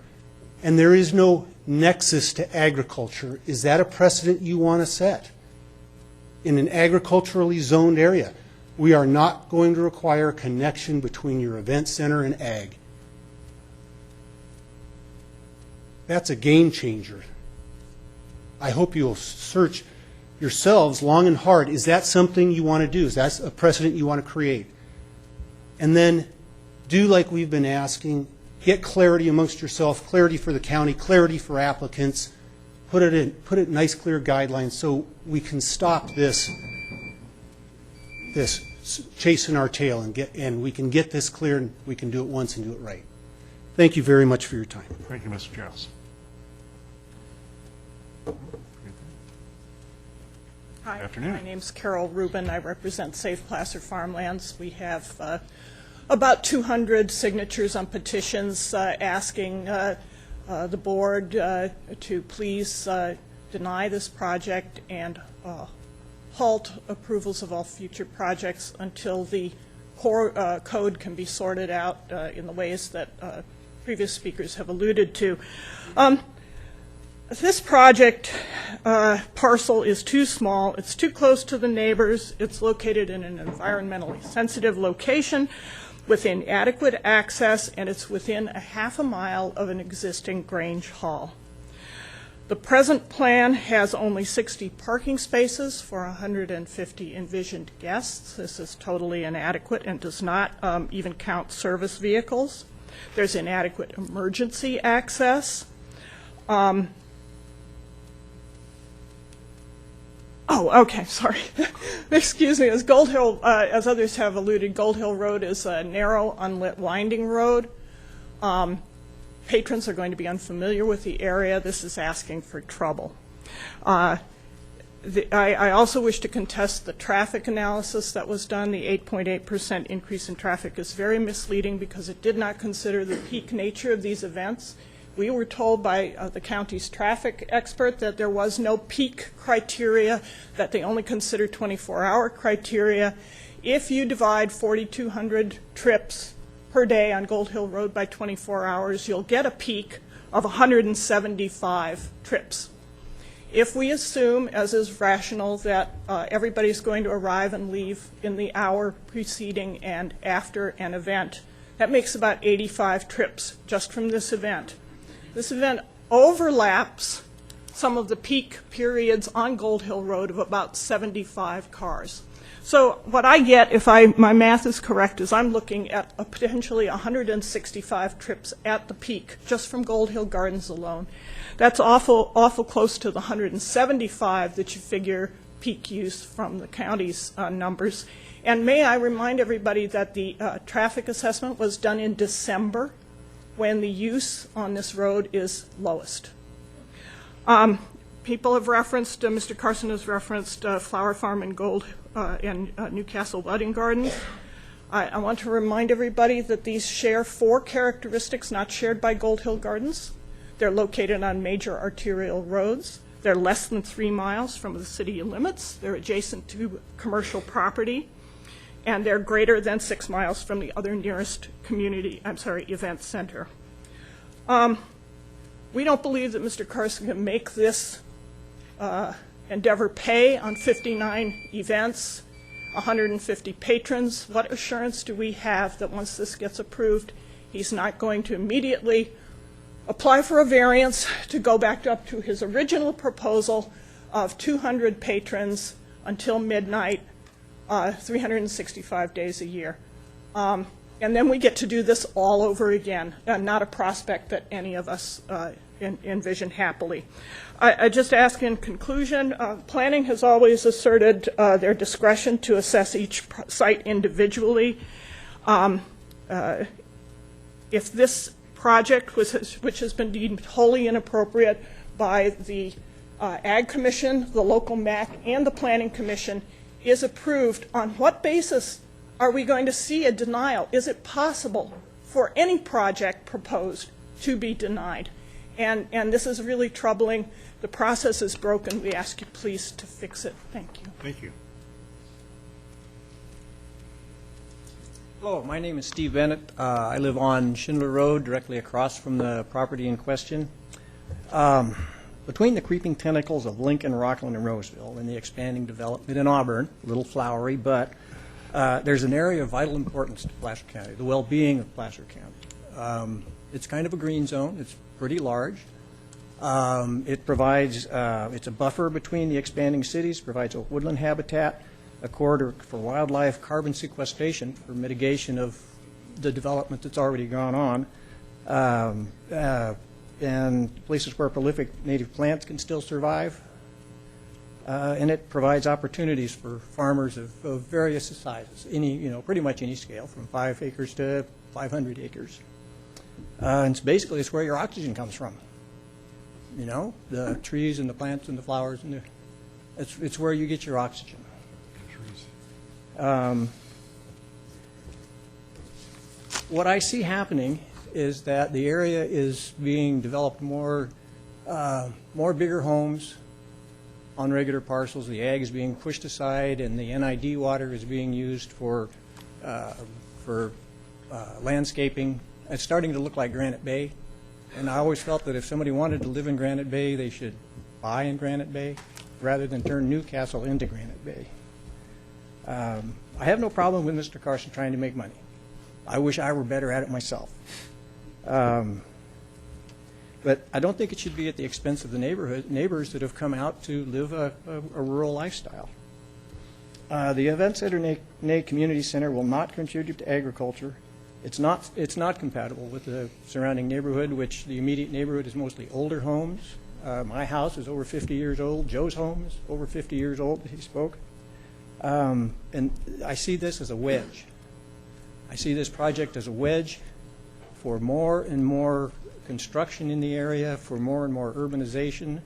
and there is no nexus to agriculture, is that a precedent you want to set in an agriculturally zoned area? We are not going to require a connection between your event center and ag. That's a game changer. I hope you'll search yourselves long and hard. Is that something you want to do? Is that a precedent you want to create? And then do like we've been asking. Get clarity amongst yourself, clarity for the county, clarity for applicants. Put it in nice, clear guidelines so we can stop this chasing our tail and we can get this clear and we can do it once and do it right. Thank you very much for your time.
Thank you, Mr. Giles.
Hi,
Good afternoon.
my name's Carol Rubin. I represent Safe Placer Farmlands. We have about 200 signatures on petitions asking the board to please deny this project and halt approvals of all future projects until the code can be sorted out in the ways that previous speakers have alluded to. This project parcel is too small, it's too close to the neighbors, it's located in an environmentally sensitive location with inadequate access, and it's within a half a mile of an existing Grange Hall. The present plan has only 60 parking spaces for 150 envisioned guests. This is totally inadequate and does not even count service vehicles. There's inadequate emergency access. Oh, okay, sorry. Excuse me. As Gold Hill, as others have alluded, Gold Hill Road is a narrow, unlit, winding road. Patrons are going to be unfamiliar with the area. This is asking for trouble. I also wish to contest the traffic analysis that was done. The 8.8% increase in traffic is very misleading because it did not consider the peak nature of these events. We were told by the county's traffic expert that there was no peak criteria, that they only consider 24-hour criteria. If you divide 4,200 trips per day on Gold Hill Road by 24 hours, you'll get a peak of 175 trips. If we assume, as is rational, that everybody's going to arrive and leave in the hour preceding and after an event, that makes about 85 trips just from this event. This event overlaps some of the peak periods on Gold Hill Road of about 75 cars. So what I get, if my math is correct, is I'm looking at potentially 165 trips at the peak just from Gold Hill Gardens alone. That's awful close to the 175 that you figure peak use from the county's numbers. And may I remind everybody that the traffic assessment was done in December, when the use on this road is lowest. People have referenced, Mr. Carson has referenced Flower Farm and Newcastle Wedding Gardens. I want to remind everybody that these share 4 characteristics not shared by Gold Hill Gardens. They're located on major arterial roads. They're less than 3 miles from the city limits. They're adjacent to commercial property. And they're greater than 6 miles from the other nearest event center. We don't believe that Mr. Carson can make this endeavor pay on 59 events, 150 patrons. What assurance do we have that once this gets approved, he's not going to immediately apply for a variance to go back up to his original proposal of 200 patrons until midnight, 365 days a year. And then we get to do this all over again, not a prospect that any of us envision happily. I just ask in conclusion, planning has always asserted their discretion to assess each site individually. If this project, which has been deemed wholly inappropriate by the Ag Commission, the local MAC, and the Planning Commission, is approved, on what basis are we going to see a denial? Is it possible for any project proposed to be denied? And this is really troubling. The process is broken. We ask you please to fix it. Thank you.
Thank you.
Hello, my name is Steve Bennett. I live on Schindler Road, directly across from the property in question. Between the creeping tentacles of Lincoln, Rockland, and Roseville and the expanding development in Auburn, a little flowery, but there's an area of vital importance to Placer County, the well-being of Placer County. It's kind of a green zone. It's pretty large. It provides, it's a buffer between the expanding cities, provides a woodland habitat, a corridor for wildlife, carbon sequestration for mitigation of the development that's already gone on, and places where prolific native plants can still survive. And it provides opportunities for farmers of various sizes, pretty much any scale, from 5 acres to 500 acres. And it's where your oxygen comes from. The trees and the plants and the flowers, and it's where you get your oxygen. What I see happening is that the area is being developed more bigger homes on regular parcels. The ag is being pushed aside, and the NID water is being used for landscaping. It's starting to look like Granite Bay, and I always felt that if somebody wanted to live in Granite Bay, they should buy in Granite Bay rather than turn Newcastle into Granite Bay. I have no problem with Mr. Carson trying to make money. I wish I were better at it myself. But I don't think it should be at the expense of the neighbors that have come out to live a rural lifestyle. The Event Center Community Center will not contribute to agriculture. It's not compatible with the surrounding neighborhood, which the immediate neighborhood is mostly older homes. My house is over 50 years old. Joe's home is over 50 years old. He spoke. And I see this as a wedge. I see this project as a wedge for more and more construction in the area, for more and more urbanization,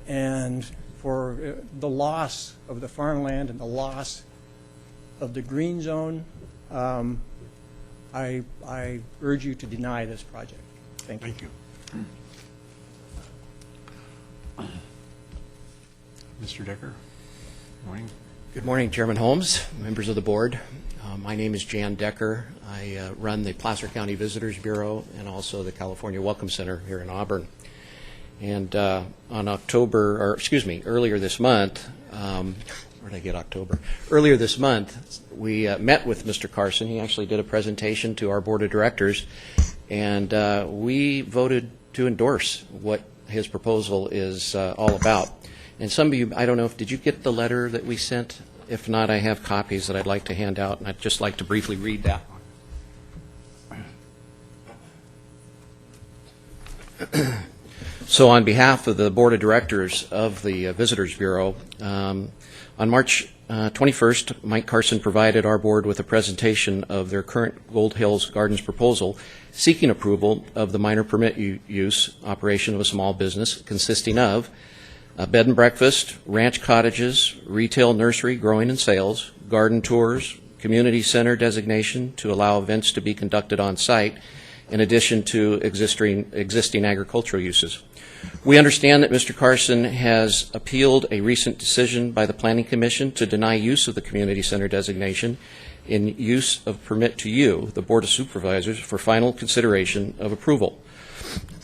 and for the loss of the farmland and the loss of the green zone, I urge you to deny this project. Thank you.
Thank you. Mr. Decker, morning.
Good morning, Chairman Holmes, members of the board. My name is Jan Decker. I run the Placer County Visitors Bureau and also the California Welcome Center here in Auburn. And earlier this month, where did I get October? Earlier this month, we met with Mr. Carson. He actually did a presentation to our board of directors, and we voted to endorse what his proposal is all about. And some of you, I don't know if, did you get the letter that we sent? If not, I have copies that I'd like to hand out, and I'd just like to briefly read that. So on behalf of the Board of Directors of the Visitors Bureau, on March 21st, Mike Carson provided our board with a presentation of their current Gold Hills Gardens proposal seeking approval of the minor permit use operation of a small business consisting of a bed and breakfast, ranch cottages, retail nursery, growing and sales, garden tours, community center designation to allow events to be conducted on site, in addition to existing agricultural uses. We understand that Mr. Carson has appealed a recent decision by the Planning Commission to deny use of the community center designation in use of permit to you, the Board of Supervisors, for final consideration of approval.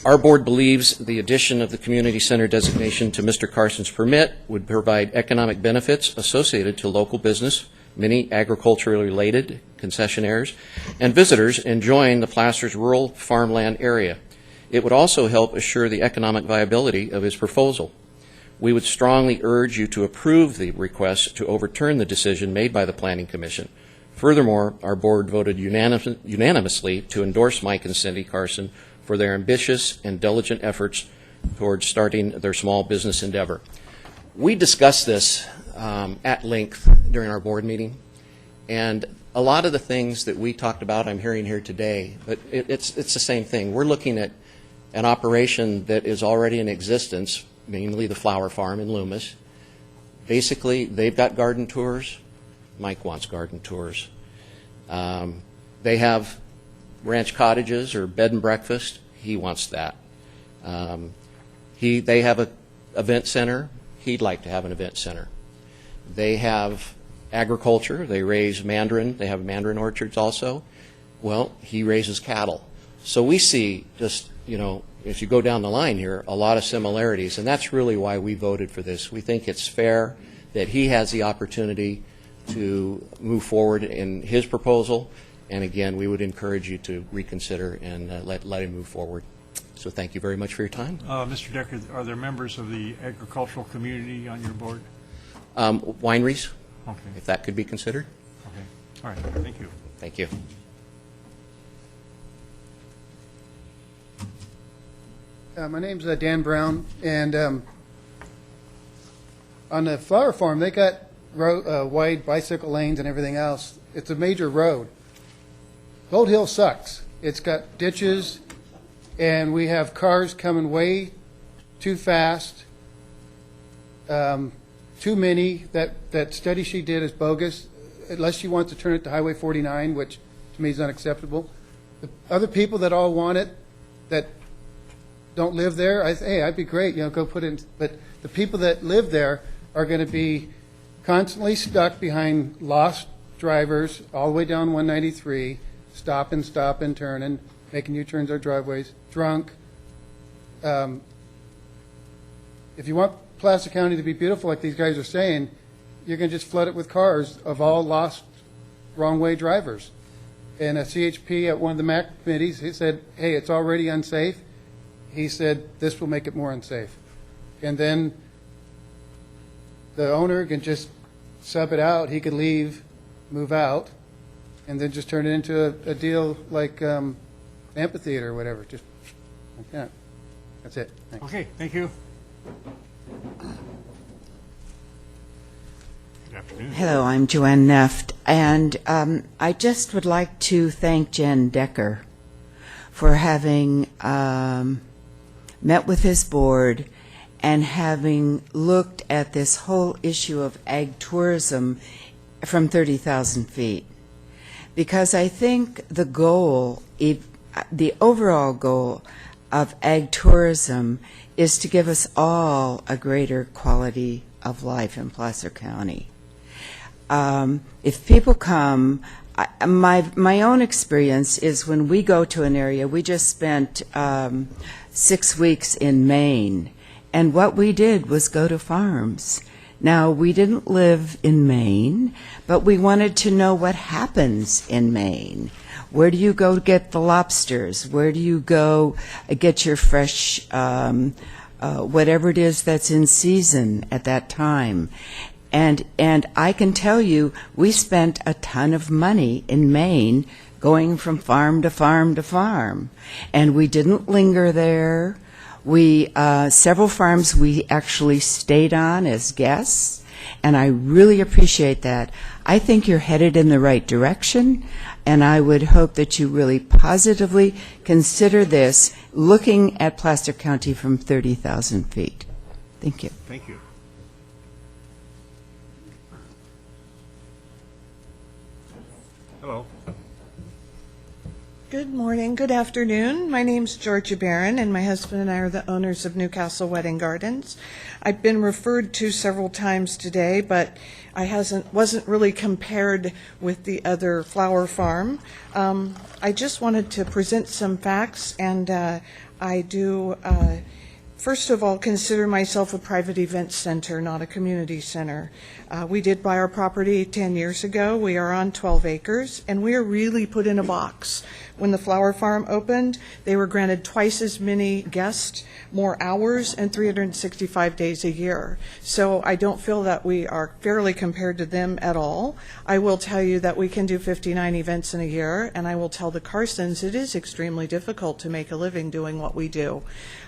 Our board believes the addition of the community center designation to Mr. Carson's permit would provide economic benefits associated to local business, many agriculturally related concessionaires, and visitors enjoying the Placer's rural farmland area. It would also help assure the economic viability of his proposal. We would strongly urge you to approve the request to overturn the decision made by the Planning Commission. Furthermore, our board voted unanimously to endorse Mike and Cindy Carson for their ambitious and diligent efforts towards starting their small business endeavor. We discussed this at length during our board meeting, and a lot of the things that we talked about I'm hearing here today, but it's the same thing. We're looking at an operation that is already in existence, mainly the flower farm in Loomis. Basically, they've got garden tours. Mike wants garden tours. They have ranch cottages or bed and breakfast. He wants that. They have an event center. He'd like to have an event center. They have agriculture. They raise mandarin. They have mandarin orchards also. Well, he raises cattle. So we see just, if you go down the line here, a lot of similarities, and that's really why we voted for this. We think it's fair that he has the opportunity to move forward in his proposal, and again, we would encourage you to reconsider and let him move forward. So thank you very much for your time.
Mr. Decker, are there members of the agricultural community on your board?
Wineries,
Okay.
if that could be considered.
Okay. All right. Thank you.
Thank you.
My name's Dan Brown, and on the flower farm, they got wide bicycle lanes and everything else. It's a major road. Gold Hill sucks. It's got ditches, and we have cars coming way too fast, too many. That study she did is bogus, unless she wants to turn it to Highway 49, which to me is unacceptable. The other people that all want it, that don't live there, hey, I'd be great, go put in. But the people that live there are going to be constantly stuck behind lost drivers all the way down 193, stopping, turning, making U-turns or driveways, drunk. If you want Placer County to be beautiful like these guys are saying, you're going to just flood it with cars of all lost wrong-way drivers. And a CHP at one of the MAC committees, he said, hey, it's already unsafe. He said, this will make it more unsafe. And then the owner can just sub it out. He could leave, move out, and then just turn it into a deal like amphitheater or whatever. Just like that. That's it. Thanks.
Okay, thank you. Good afternoon.
Hello, I'm Joanne Neft, and I just would like to thank Jen Decker for having met with his board and having looked at this whole issue of ag tourism from 30,000 feet. Because I think the goal, the overall goal of ag tourism is to give us all a greater quality of life in Placer County. If people come, my own experience is when we go to an area, we just spent 6 weeks in Maine, and what we did was go to farms. Now, we didn't live in Maine, but we wanted to know what happens in Maine. Where do you go to get the lobsters? Where do you go get your fresh, whatever it is that's in season at that time? And I can tell you, we spent a ton of money in Maine going from farm to farm to farm. And we didn't linger there. Several farms we actually stayed on as guests, and I really appreciate that. I think you're headed in the right direction, and I would hope that you really positively consider this, looking at Placer County from 30,000 feet. Thank you.
Thank you. Hello.
Good morning, good afternoon. My name's Georgia Barron, and my husband and I are the owners of Newcastle Wedding Gardens. I've been referred to several times today, but I wasn't really compared with the other flower farm. I just wanted to present some facts, and I do, first of all, consider myself a private event center, not a community center. We did buy our property 10 years ago. We are on 12 acres, and we are really put in a box. When the flower farm opened, they were granted twice as many guests, more hours, and 365 days a year. So I don't feel that we are fairly compared to them at all. I will tell you that we can do 59 events in a year, and I will tell the Carsons it is extremely difficult to make a living doing what we do.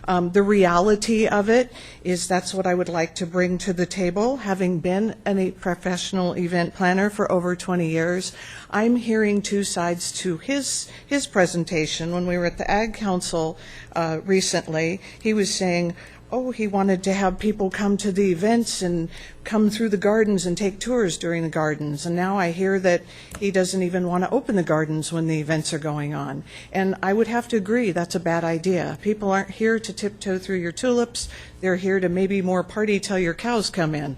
The reality of it is that's what I would like to bring to the table. Having been a professional event planner for over 20 years, I'm hearing two sides to his presentation. When we were at the Ag Council recently, he was saying, oh, he wanted to have people come to the events and come through the gardens and take tours during the gardens. And now I hear that he doesn't even want to open the gardens when the events are going on. And I would have to agree, that's a bad idea. People aren't here to tiptoe through your tulips. They're here to maybe more party till your cows come in.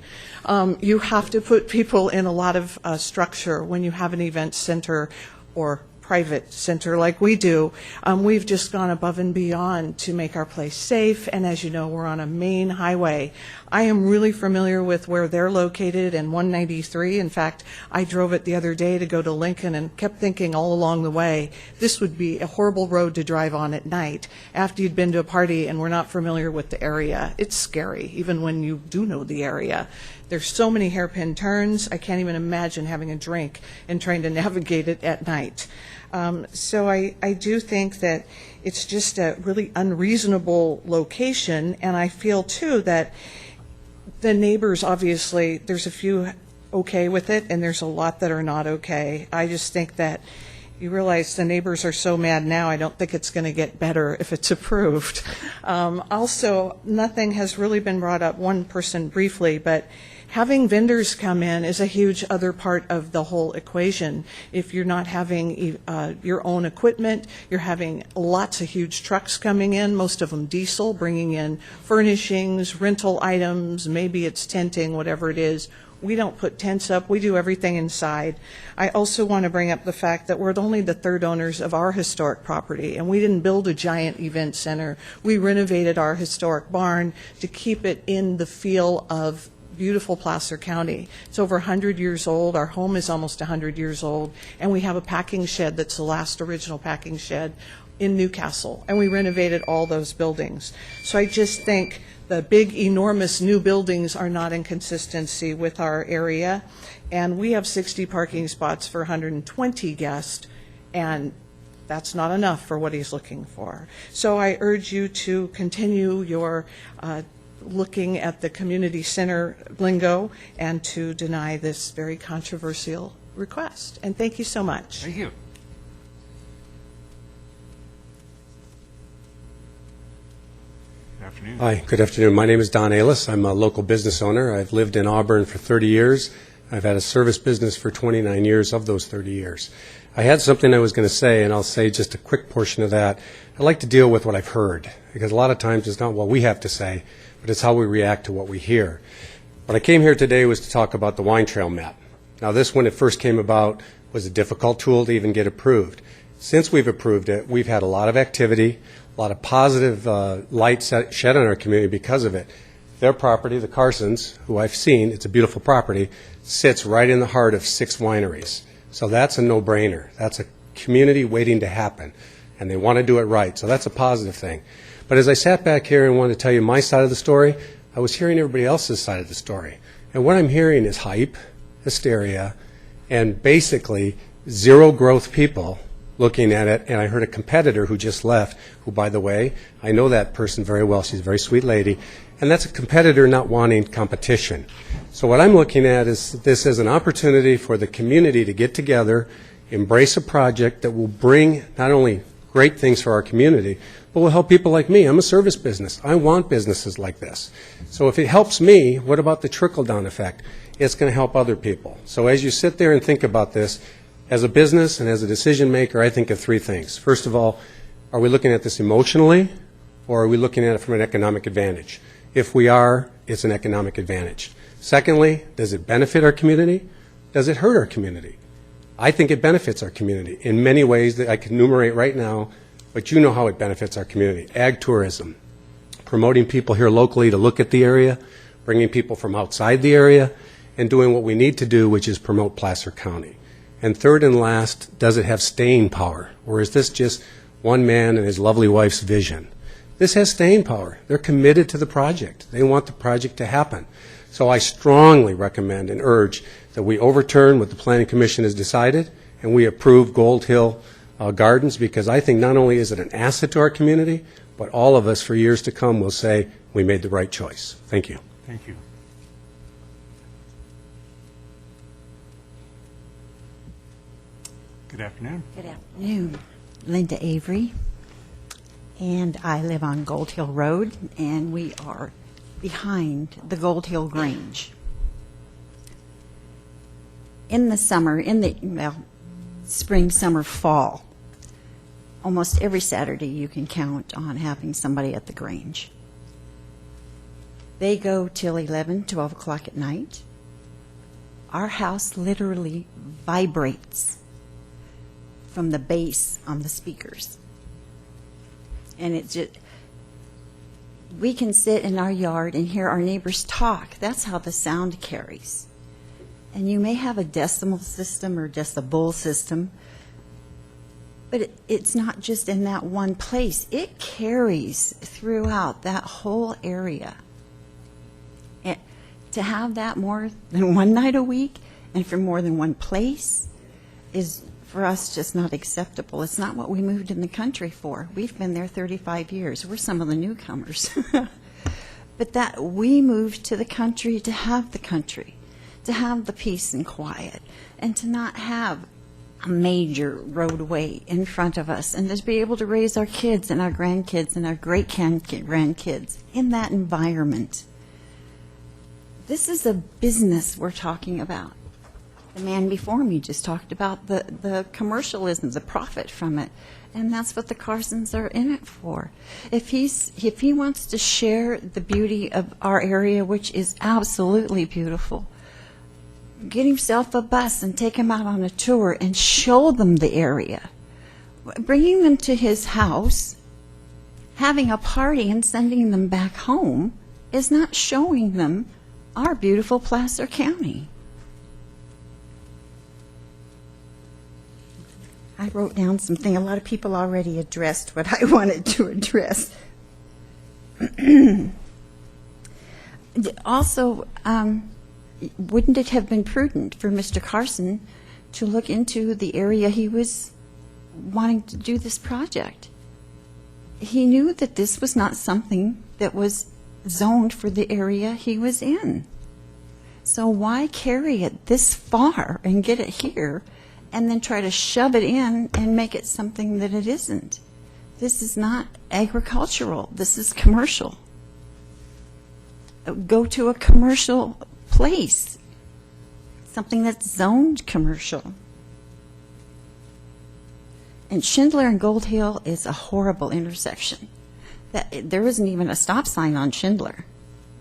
You have to put people in a lot of structure when you have an event center or private center like we do. We've just gone above and beyond to make our place safe, and as you know, we're on a main highway. I am really familiar with where they're located in 193. In fact, I drove it the other day to go to Lincoln and kept thinking all along the way, this would be a horrible road to drive on at night after you'd been to a party and we're not familiar with the area. It's scary, even when you do know the area. There's so many hairpin turns, I can't even imagine having a drink and trying to navigate it at night. So I do think that it's just a really unreasonable location, and I feel too that the neighbors, obviously, there's a few okay with it, and there's a lot that are not okay. I just think that you realize the neighbors are so mad now, I don't think it's going to get better if it's approved. Also, nothing has really been brought up, one person briefly, but having vendors come in is a huge other part of the whole equation. If you're not having your own equipment, you're having lots of huge trucks coming in, most of them diesel, bringing in furnishings, rental items, maybe it's tenting, whatever it is. We don't put tents up. We do everything inside. I also want to bring up the fact that we're only the third owners of our historic property, and we didn't build a giant event center. We renovated our historic barn to keep it in the feel of beautiful Placer County. It's over 100 years old. Our home is almost 100 years old, and we have a packing shed that's the last original packing shed in Newcastle, and we renovated all those buildings. So I just think the big, enormous new buildings are not in consistency with our area, and we have 60 parking spots for 120 guests, and that's not enough for what he's looking for. So I urge you to continue your looking at the community center lingo and to deny this very controversial request. And thank you so much.
Thank you. Afternoon. afternoon.
Hi, good afternoon. My name is Don Ailes. I'm a local business owner. I've lived in Auburn for 30 years. I've had a service business for 29 years of those 30 years. I had something I was going to say, and I'll say just a quick portion of that. I like to deal with what I've heard, because a lot of times it's not what we have to say, but it's how we react to what we hear. What I came here today was to talk about the wine trail map. Now, this, when it first came about, was a difficult tool to even get approved. Since we've approved it, we've had a lot of activity, a lot of positive light shed on our community because of it. Their property, the Carsons, who I've seen, it's a beautiful property, sits right in the heart of 6 wineries. So that's a no-brainer. That's a community waiting to happen, and they want to do it right. So that's a positive thing. But as I sat back here and wanted to tell you my side of the story, I was hearing everybody else's side of the story. And what I'm hearing is hype, hysteria, and basically zero growth people looking at it. And I heard a competitor who just left, who, by the way, I know that person very well. She's a very sweet lady. And that's a competitor not wanting competition. So what I'm looking at is this as an opportunity for the community to get together, embrace a project that will bring not only great things for our community, but will help people like me. I'm a service business. I want businesses like this. So if it helps me, what about the trickle-down effect? It's going to help other people. So as you sit there and think about this, as a business and as a decision maker, I think of 3 things. First of all, are we looking at this emotionally, or are we looking at it from an economic advantage? If we are, it's an economic advantage. Secondly, does it benefit our community? Does it hurt our community? I think it benefits our community in many ways that I can enumerate right now, but you know how it benefits our community. Ag tourism, promoting people here locally to look at the area, bringing people from outside the area, and doing what we need to do, which is promote Placer County. And third and last, does it have staying power? Or is this just one man and his lovely wife's vision? This has staying power. They're committed to the project. They want the project to happen. So I strongly recommend and urge that we overturn what the Planning Commission has decided and we approve Gold Hill Gardens, because I think not only is it an asset to our community, but all of us for years to come will say we made the right choice. Thank you.
Thank you. Good afternoon.
Good afternoon. Linda Avery, and I live on Gold Hill Road, and we are behind the Gold Hill Grange. In the summer, spring, summer, fall, almost every Saturday you can count on having somebody at the Grange. They go till 11, 12 o'clock at night. Our house literally vibrates from the bass on the speakers. And it's just, we can sit in our yard and hear our neighbors talk. That's how the sound carries. And you may have a decimal system or decibel system, but it's not just in that one place. It carries throughout that whole area. And to have that more than one night a week and for more than one place is, for us, just not acceptable. It's not what we moved in the country for. We've been there 35 years. We're some of the newcomers. But that we moved to the country to have the peace and quiet, and to not have a major roadway in front of us, and to be able to raise our kids and our grandkids and our great-grandkids in that environment. This is a business we're talking about. The man before me just talked about the commercialism, the profit from it, and that's what the Carsons are in it for. If he wants to share the beauty of our area, which is absolutely beautiful, get himself a bus and take him out on a tour and show them the area. Bringing them to his house, having a party and sending them back home is not showing them our beautiful Placer County. I wrote down something. A lot of people already addressed what I wanted to address. Also, wouldn't it have been prudent for Mr. Carson to look into the area he was wanting to do this project? He knew that this was not something that was zoned for the area he was in. So why carry it this far and get it here and then try to shove it in and make it something that it isn't? This is not agricultural. This is commercial.
go to a commercial place, something that's zoned commercial. And Schindler and Gold Hill is a horrible intersection. There isn't even a stop sign on Schindler.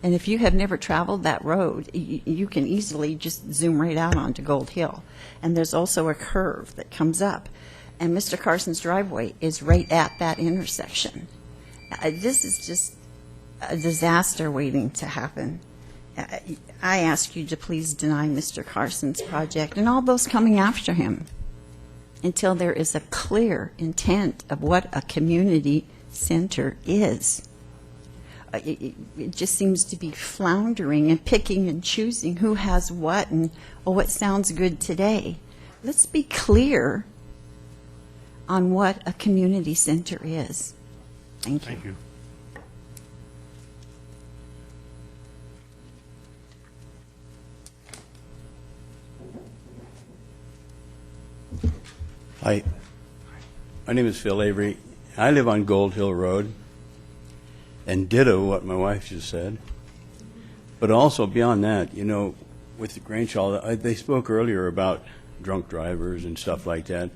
And if you have never traveled that road, you can easily just zoom right out onto Gold Hill. And there's also a curve that comes up. And Mr. Carson's driveway is right at that intersection. This is just a disaster waiting to happen. I ask you to please deny Mr. Carson's project and all those coming after him until there is a clear intent of what a community center is. It just seems to be floundering and picking and choosing who has what and, oh, what sounds good today. Let's be clear on what a community center is. Thank you.
Thank you.
Hi, my name is Phil Avery. I live on Gold Hill Road, and ditto what my wife just said. But also beyond that, you know, with the Grange-Hall, they spoke earlier about drunk drivers and stuff like that.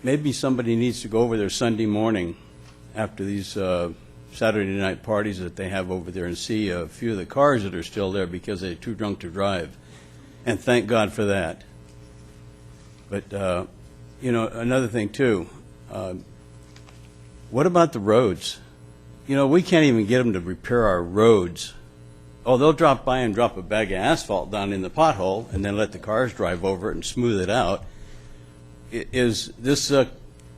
Maybe somebody needs to go over there Sunday morning after these Saturday night parties that they have over there and see a few of the cars that are still there because they're too drunk to drive. And thank God for that. But, you know, another thing, too, what about the roads? You know, we can't even get them to repair our roads. Oh, they'll drop by and drop a bag of asphalt down in the pothole and then let the cars drive over it and smooth it out. Is this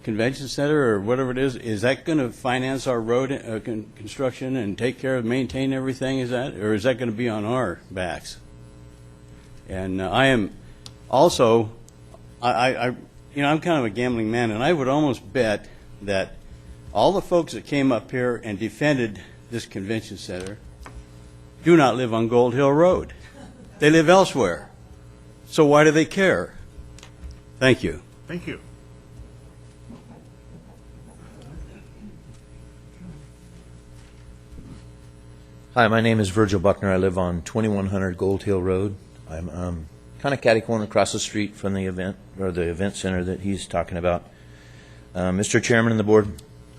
convention center or whatever it is that going to finance our road construction and take care of, maintain everything? Is that, or is that going to be on our backs? And I am also... you know, I'm kind of a gambling man, and I would almost bet that all the folks that came up here and defended this convention center do not live on Gold Hill Road. They live elsewhere. So why do they care? Thank you.
Thank you.
Hi, my name is Virgil Buckner. I live on 2100 Gold Hill Road. I'm kind of catty-corner across the street from the event, or the event center that he's talking about. Mr. Chairman and the board,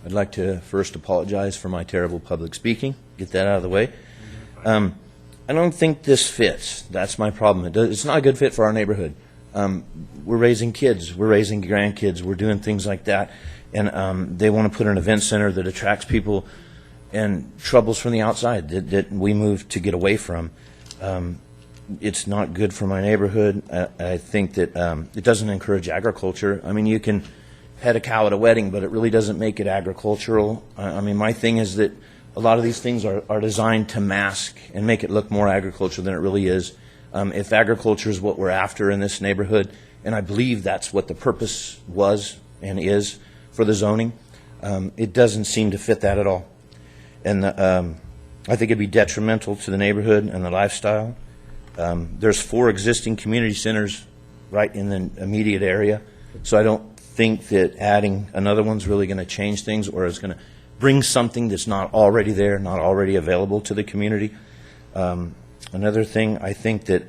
I'd like to first apologize for my terrible public speaking. Get that out of the way. I don't think this fits. That's my problem. It's not a good fit for our neighborhood. We're raising kids. We're raising grandkids. We're doing things like that. And they want to put an event center that attracts people and troubles from the outside that we moved to get away from. It's not good for my neighborhood. I think that it doesn't encourage agriculture. I mean, you can pet a cow at a wedding, but it really doesn't make it agricultural. I mean, my thing is that a lot of these things are designed to mask and make it look more agricultural than it really is. If agriculture is what we're after in this neighborhood, and I believe that's what the purpose was and is for the zoning, it doesn't seem to fit that at all. And I think it'd be detrimental to the neighborhood and the lifestyle. There's 4 existing community centers right in the immediate area, so I don't think that adding another one's really going to change things or is going to bring something that's not already there, not already available to the community. Another thing, I think that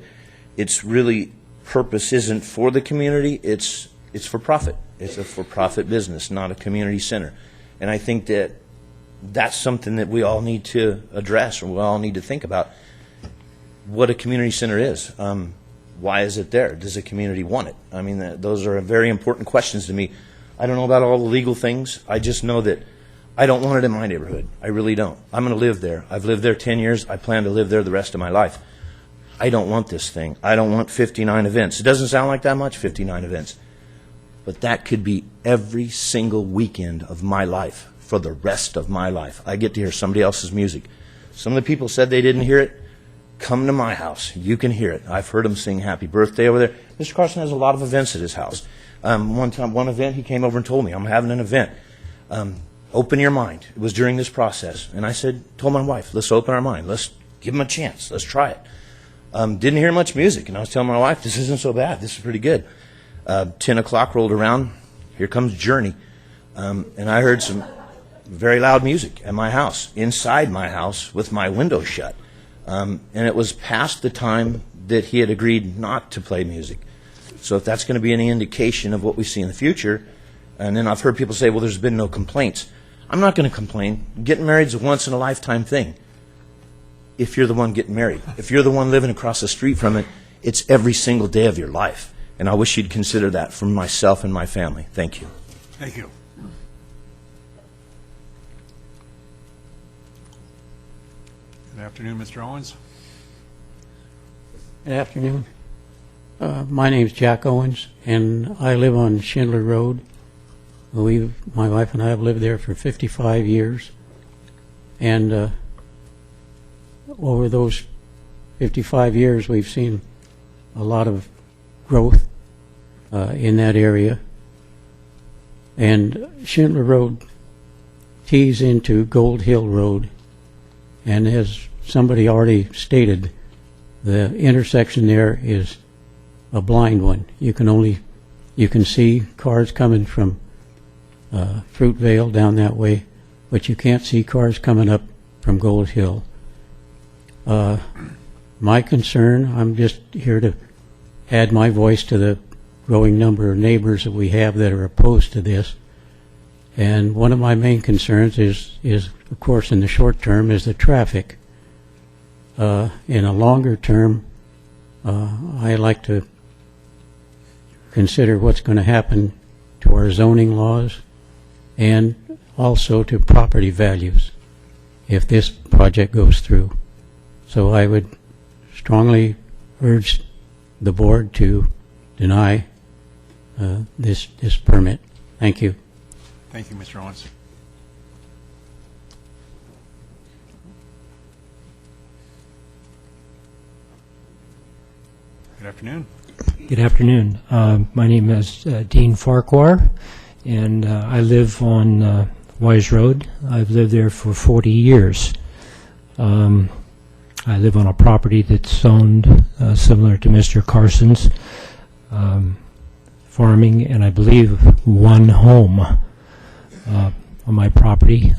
its really purpose isn't for the community, it's for profit. It's a for-profit business, not a community center. And I think that that's something that we all need to address, or we all need to think about. What a community center is. Why is it there? Does the community want it? I mean, those are very important questions to me. I don't know about all the legal things. I just know that I don't want it in my neighborhood. I really don't. I'm going to live there. I've lived there 10 years. I plan to live there the rest of my life. I don't want this thing. I don't want 59 events. It doesn't sound like that much, 59 events. But that could be every single weekend of my life for the rest of my life. I get to hear somebody else's music. Some of the people said they didn't hear it. Come to my house. You can hear it. I've heard them sing Happy Birthday over there. Mr. Carson has a lot of events at his house. One time, one event, he came over and told me, I'm having an event. Open your mind. It was during this process. And I told my wife, let's open our mind. Let's give him a chance. Let's try it. Didn't hear much music. And I was telling my wife, this isn't so bad. This is pretty good. 10 o'clock rolled around. Here comes Journey. And I heard some very loud music at my house, inside my house, with my window shut. And it was past the time that he had agreed not to play music. So if that's going to be any indication of what we see in the future, and then I've heard people say, well, there's been no complaints. I'm not going to complain. Getting married is a once-in-a-lifetime thing. If you're the one getting married. If you're the one living across the street from it, it's every single day of your life. And I wish you'd consider that for myself and my family. Thank you.
Thank you. Good afternoon, Mr. Owens.
Good afternoon. My name's Jack Owens, and I live on Schindler Road. My wife and I have lived there for 55 years. And over those 55 years, we've seen a lot of growth in that area. And Schindler Road tees into Gold Hill Road. And as somebody already stated, the intersection there is a blind one. You can see cars coming from Fruitvale down that way, but you can't see cars coming up from Gold Hill. My concern, I'm just here to add my voice to the growing number of neighbors that we have that are opposed to this. And one of my main concerns is of course, in the short term, is the traffic. In a longer term, I like to consider what's going to happen to our zoning laws and also to property values if this project goes through. So I would strongly urge the board to deny this permit. Thank you.
Thank you, Mr. Owens. Good afternoon.
Good afternoon. My name is Dean Farquhar, and I live on Wise Road. I've lived there for 40 years. I live on a property that's owned similar to Mr. Carson's, farming, and I believe one home on my property.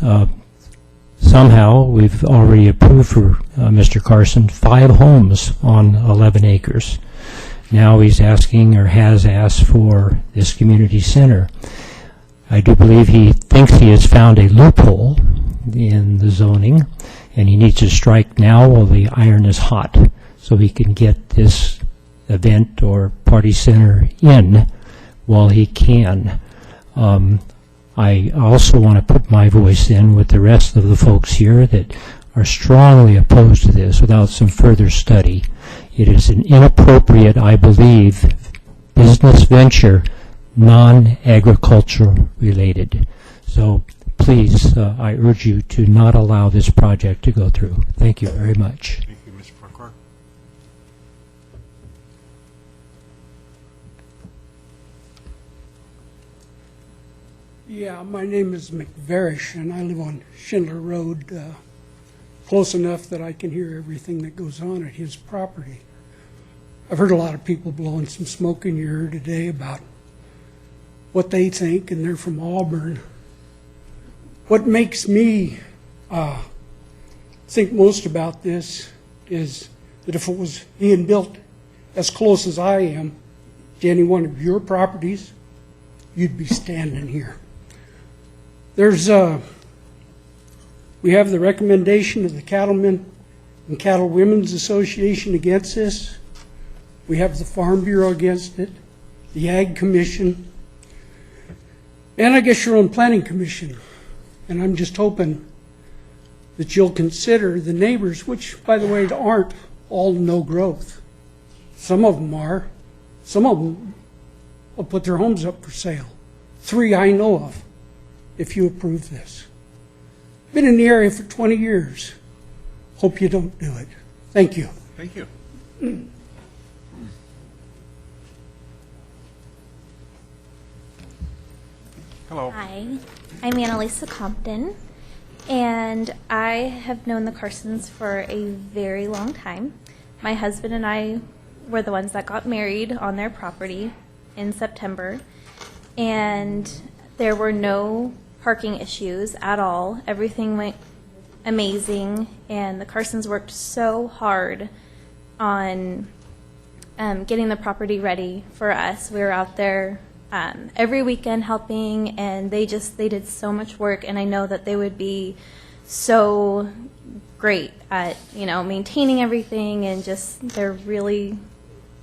Somehow, we've already approved for Mr. Carson 5 homes on 11 acres. Now he's asking, or has asked, for this community center. I do believe he thinks he has found a loophole in the zoning, and he needs to strike now while the iron is hot, so he can get this event or party center in while he can. I also want to put my voice in with the rest of the folks here that are strongly opposed to this without some further study. It is an inappropriate, I believe, business venture, non-agricultural related. So please, I urge you to not allow this project to go through. Thank you very much.
Thank you, Mr. Farquhar.
Yeah, my name is McVarish, and I live on Schindler Road, close enough that I can hear everything that goes on at his property. I've heard a lot of people blowing some smoke in your ear today about what they think, and they're from Auburn. What makes me think most about this is that if it was being built as close as I am to any one of your properties, you'd be standing here. We have the recommendation of the Cattlemen and Cattlewomen's Association against this. We have the Farm Bureau against it, the Ag Commission, and I guess your own Planning Commission. And I'm just hoping that you'll consider the neighbors, which, by the way, aren't all no growth. Some of them are. Some of them will put their homes up for sale. 3 I know of, if you approve this. Been in the area for 20 years. Hope you don't do it. Thank you.
Thank you. Hello.
Hi, I'm Annalisa Compton, and I have known the Carsons for a very long time. My husband and I were the ones that got married on their property in September, and there were no parking issues at all. Everything went amazing, and the Carsons worked so hard on getting the property ready for us. We were out there every weekend helping, and they did so much work, and I know that they would be so great at, maintaining everything, and just they're really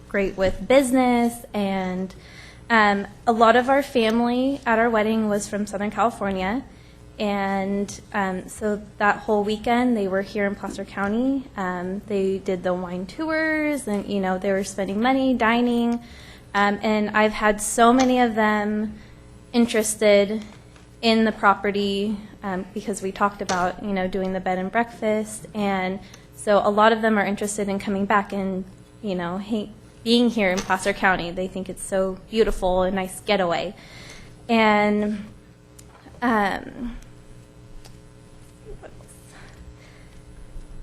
great with business. And a lot of our family at our wedding was from Southern California, and so that whole weekend they were here in Placer County. They did the wine tours, and they were spending money, dining, and I've had so many of them interested in the property because we talked about doing the bed and breakfast, and so a lot of them are interested in coming back and being here in Placer County. They think it's so beautiful, a nice getaway. And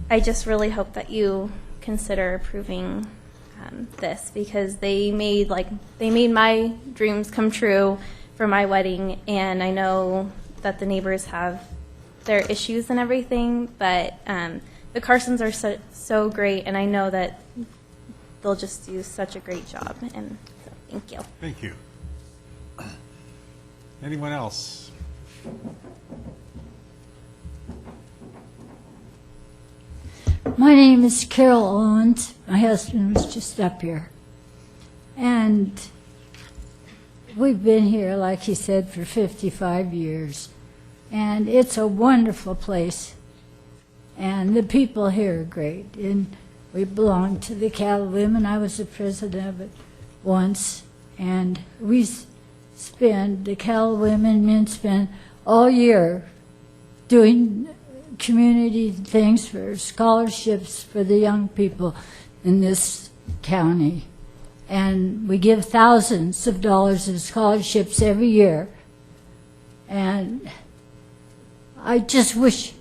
I just really hope that you consider approving this, because they made my dreams come true for my wedding, and I know that the neighbors have their issues and everything, but the Carsons are so great, and I know that they'll just do such a great job, and so thank you.
Thank you. Anyone else?
My name is Carol Owens. My husband was just up here. And we've been here, like he said, for 55 years. And it's a wonderful place. And the people here are great. And we belong to the Cattle Women. I was the president of it once. And the Cattle Women men spend all year doing community things for scholarships for the young people in this county. And we give thousands of dollars in scholarships every year. And I just wish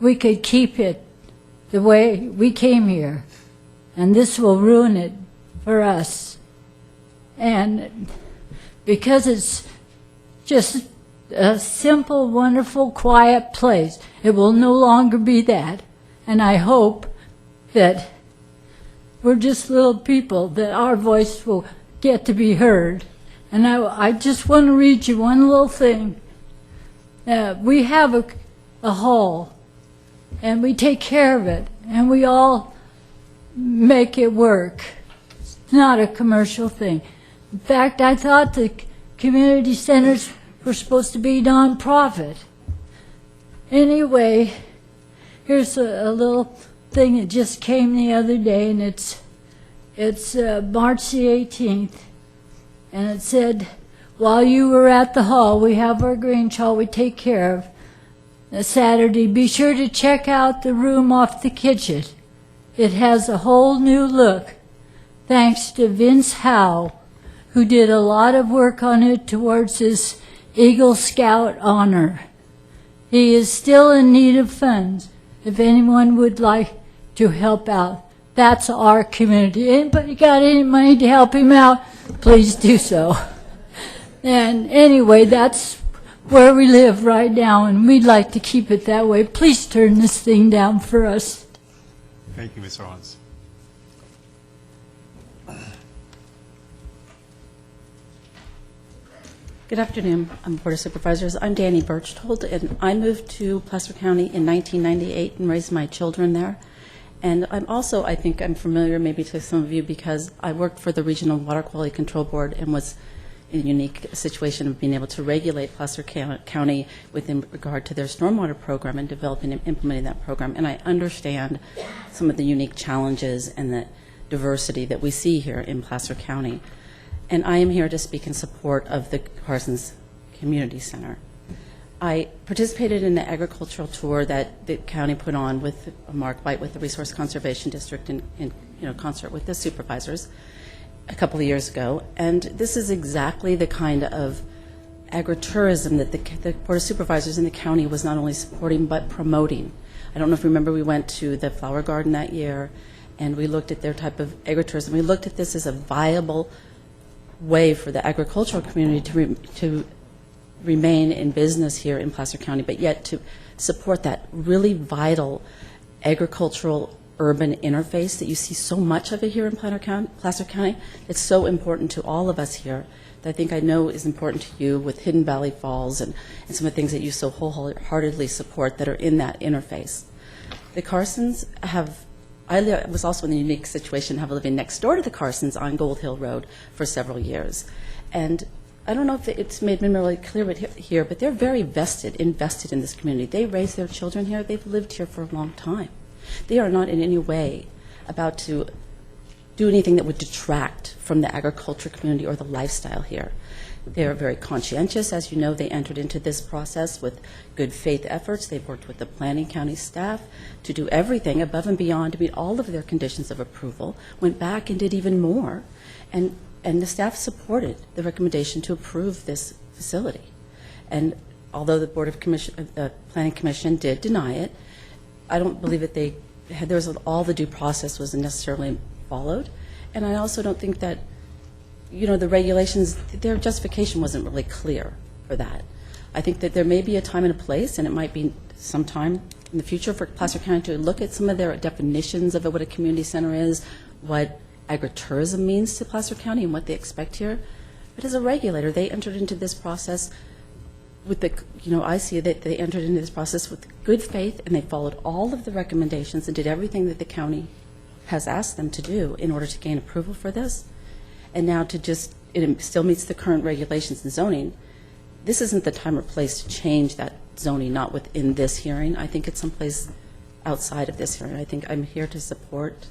we could keep it the way we came here. And this will ruin it for us. And because it's just a simple, wonderful, quiet place, it will no longer be that. And I hope that we're just little people, that our voice will get to be heard. And I just want to read you one little thing. We have a hall, and we take care of it, and we all make it work. It's not a commercial thing. In fact, I thought the community centers were supposed to be non-profit. Anyway, here's a little thing that just came the other day, and it's March the 18th, and it said, while you were at the hall, we have our Grange Hall we take care of, Saturday, be sure to check out the room off the kitchen. It has a whole new look, thanks to Vince Howe, who did a lot of work on it towards his Eagle Scout honor. He is still in need of funds. If anyone would like to help out, that's our community. Anybody got any money to help him out? Please do so. And anyway, that's where we live right now, and we'd like to keep it that way. Please turn this thing down for us.
Thank you, Ms. Owens.
Good afternoon. I'm Board of Supervisors. I'm Danny Birchtold, and I moved to Placer County in 1998 and raised my children there. And I'm also, I think I'm familiar maybe to some of you because I worked for the Regional Water Quality Control Board and was in a unique situation of being able to regulate Placer County within regard to their stormwater program and developing and implementing that program. And I understand some of the unique challenges and the diversity that we see here in Placer County. And I am here to speak in support of the Carsons Community Center. I participated in the agricultural tour that the county put on with Mark White with the Resource Conservation District in concert with the supervisors a couple of years ago. And this is exactly the kind of agritourism that the Board of Supervisors in the county was not only supporting but promoting. I don't know if you remember, we went to the flower garden that year and we looked at their type of agritourism. We looked at this as a viable way for the agricultural community to remain in business here in Placer County, but yet to support that really vital agricultural urban interface that you see so much of it here in Placer County. It's so important to all of us here that I think I know is important to you with Hidden Valley Falls and some of the things that you so wholeheartedly support that are in that interface. The Carsons have, I was also in a unique situation of living next door to the Carsons on Gold Hill Road for several years. And I don't know if it's made me really clear here, but they're very invested in this community. They raise their children here. They've lived here for a long time. They are not in any way about to do anything that would detract from the agriculture community or the lifestyle here. They are very conscientious. As you know, they entered into this process with good faith efforts. They've worked with the planning county staff to do everything above and beyond to meet all of their conditions of approval, went back and did even more, and the staff supported the recommendation to approve this facility. And although the Planning Commission did deny it, I don't believe that all the due process was necessarily followed. And I also don't think that, the regulations, their justification wasn't really clear for that. I think that there may be a time and a place, and it might be sometime in the future for Placer County to look at some of their definitions of what a community center is, what agritourism means to Placer County and what they expect here. But as a regulator, they entered into this process with I see that they entered into this process with good faith, and they followed all of the recommendations and did everything that the county has asked them to do in order to gain approval for this. And now it still meets the current regulations and zoning. This isn't the time or place to change that zoning, not within this hearing. I think it's someplace outside of this hearing. I think I'm here to support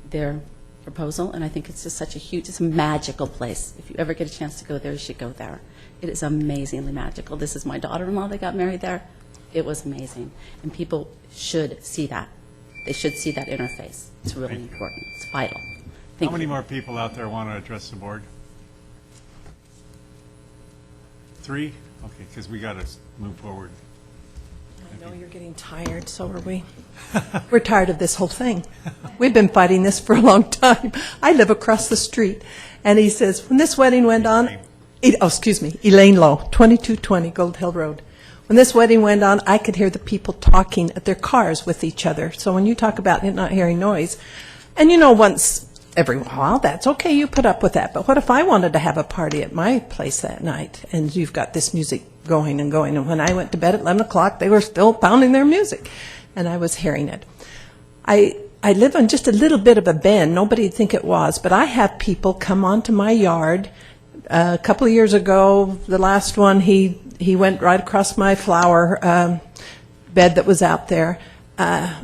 their proposal, and I think it's just it's a magical place. If you ever get a chance to go there, you should go there. It is amazingly magical. This is my daughter-in-law that got married there. It was amazing, and people should see that. They should see that interface. It's really important. It's vital.
How many more people out there want to address the board? 3? Okay, because we got to move forward.
I know you're getting tired, so are we. We're tired of this whole thing. We've been fighting this for a long time. I live across the street, and he says, when this wedding went on, Elaine Lowe, 2220 Gold Hill Road. When this wedding went on, I could hear the people talking at their cars with each other. So when you talk about not hearing noise, and once every while, that's okay, you put up with that. But what if I wanted to have a party at my place that night, and you've got this music going and going, and when I went to bed at 11 o'clock, they were still pounding their music, and I was hearing it. I live on just a little bit of a bend. Nobody'd think it was, but I have people come onto my yard. A couple of years ago, the last one, he went right across my flower bed that was out there.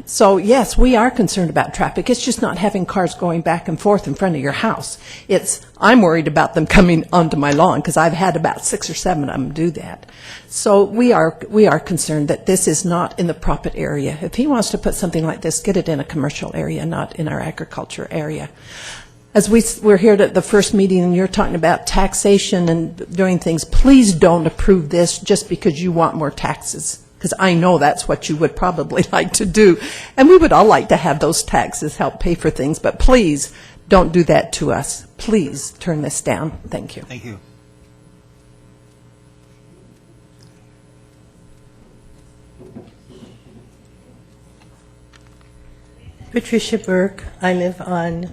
So, yes, we are concerned about traffic. It's just not having cars going back and forth in front of your house. I'm worried about them coming onto my lawn because I've had about 6 or 7 of them do that. So we are concerned that this is not in the proper area. If he wants to put something like this, get it in a commercial area, not in our agriculture area. As we're here at the first meeting and you're talking about taxation and doing things, please don't approve this just because you want more taxes. Because I know that's what you would probably like to do. And we would all like to have those taxes help pay for things, but please don't do that to us. Please turn this down. Thank you.
Thank you.
Patricia Burke. I live on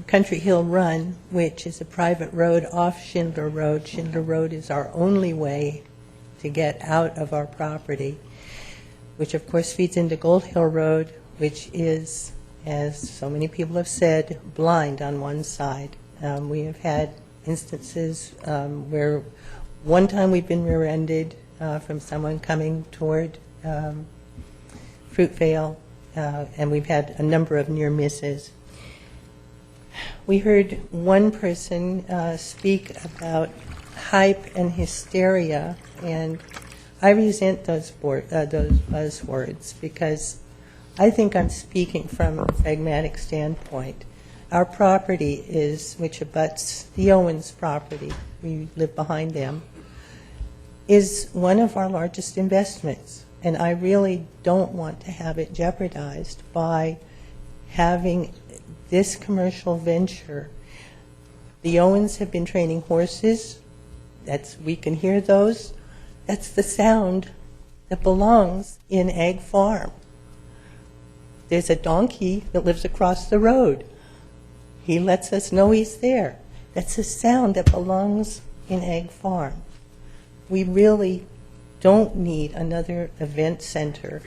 Country Hill Run, which is a private road off Schindler Road. Schindler Road is our only way to get out of our property, which of course feeds into Gold Hill Road, which is, as so many people have said, blind on one side. We have had instances where one time we've been rear-ended from someone coming toward Fruitvale, and we've had a number of near misses. We heard one person speak about hype and hysteria, and I resent those buzzwords because I think I'm speaking from a pragmatic standpoint. Our property which abuts the Owens property, we live behind them, is one of our largest investments, and I really don't want to have it jeopardized by having this commercial venture. The Owens have been training horses
we can hear those. That's the sound that belongs in Egg Farm. There's a donkey that lives across the road. He lets us know he's there. That's a sound that belongs in Egg Farm. We really don't need another event center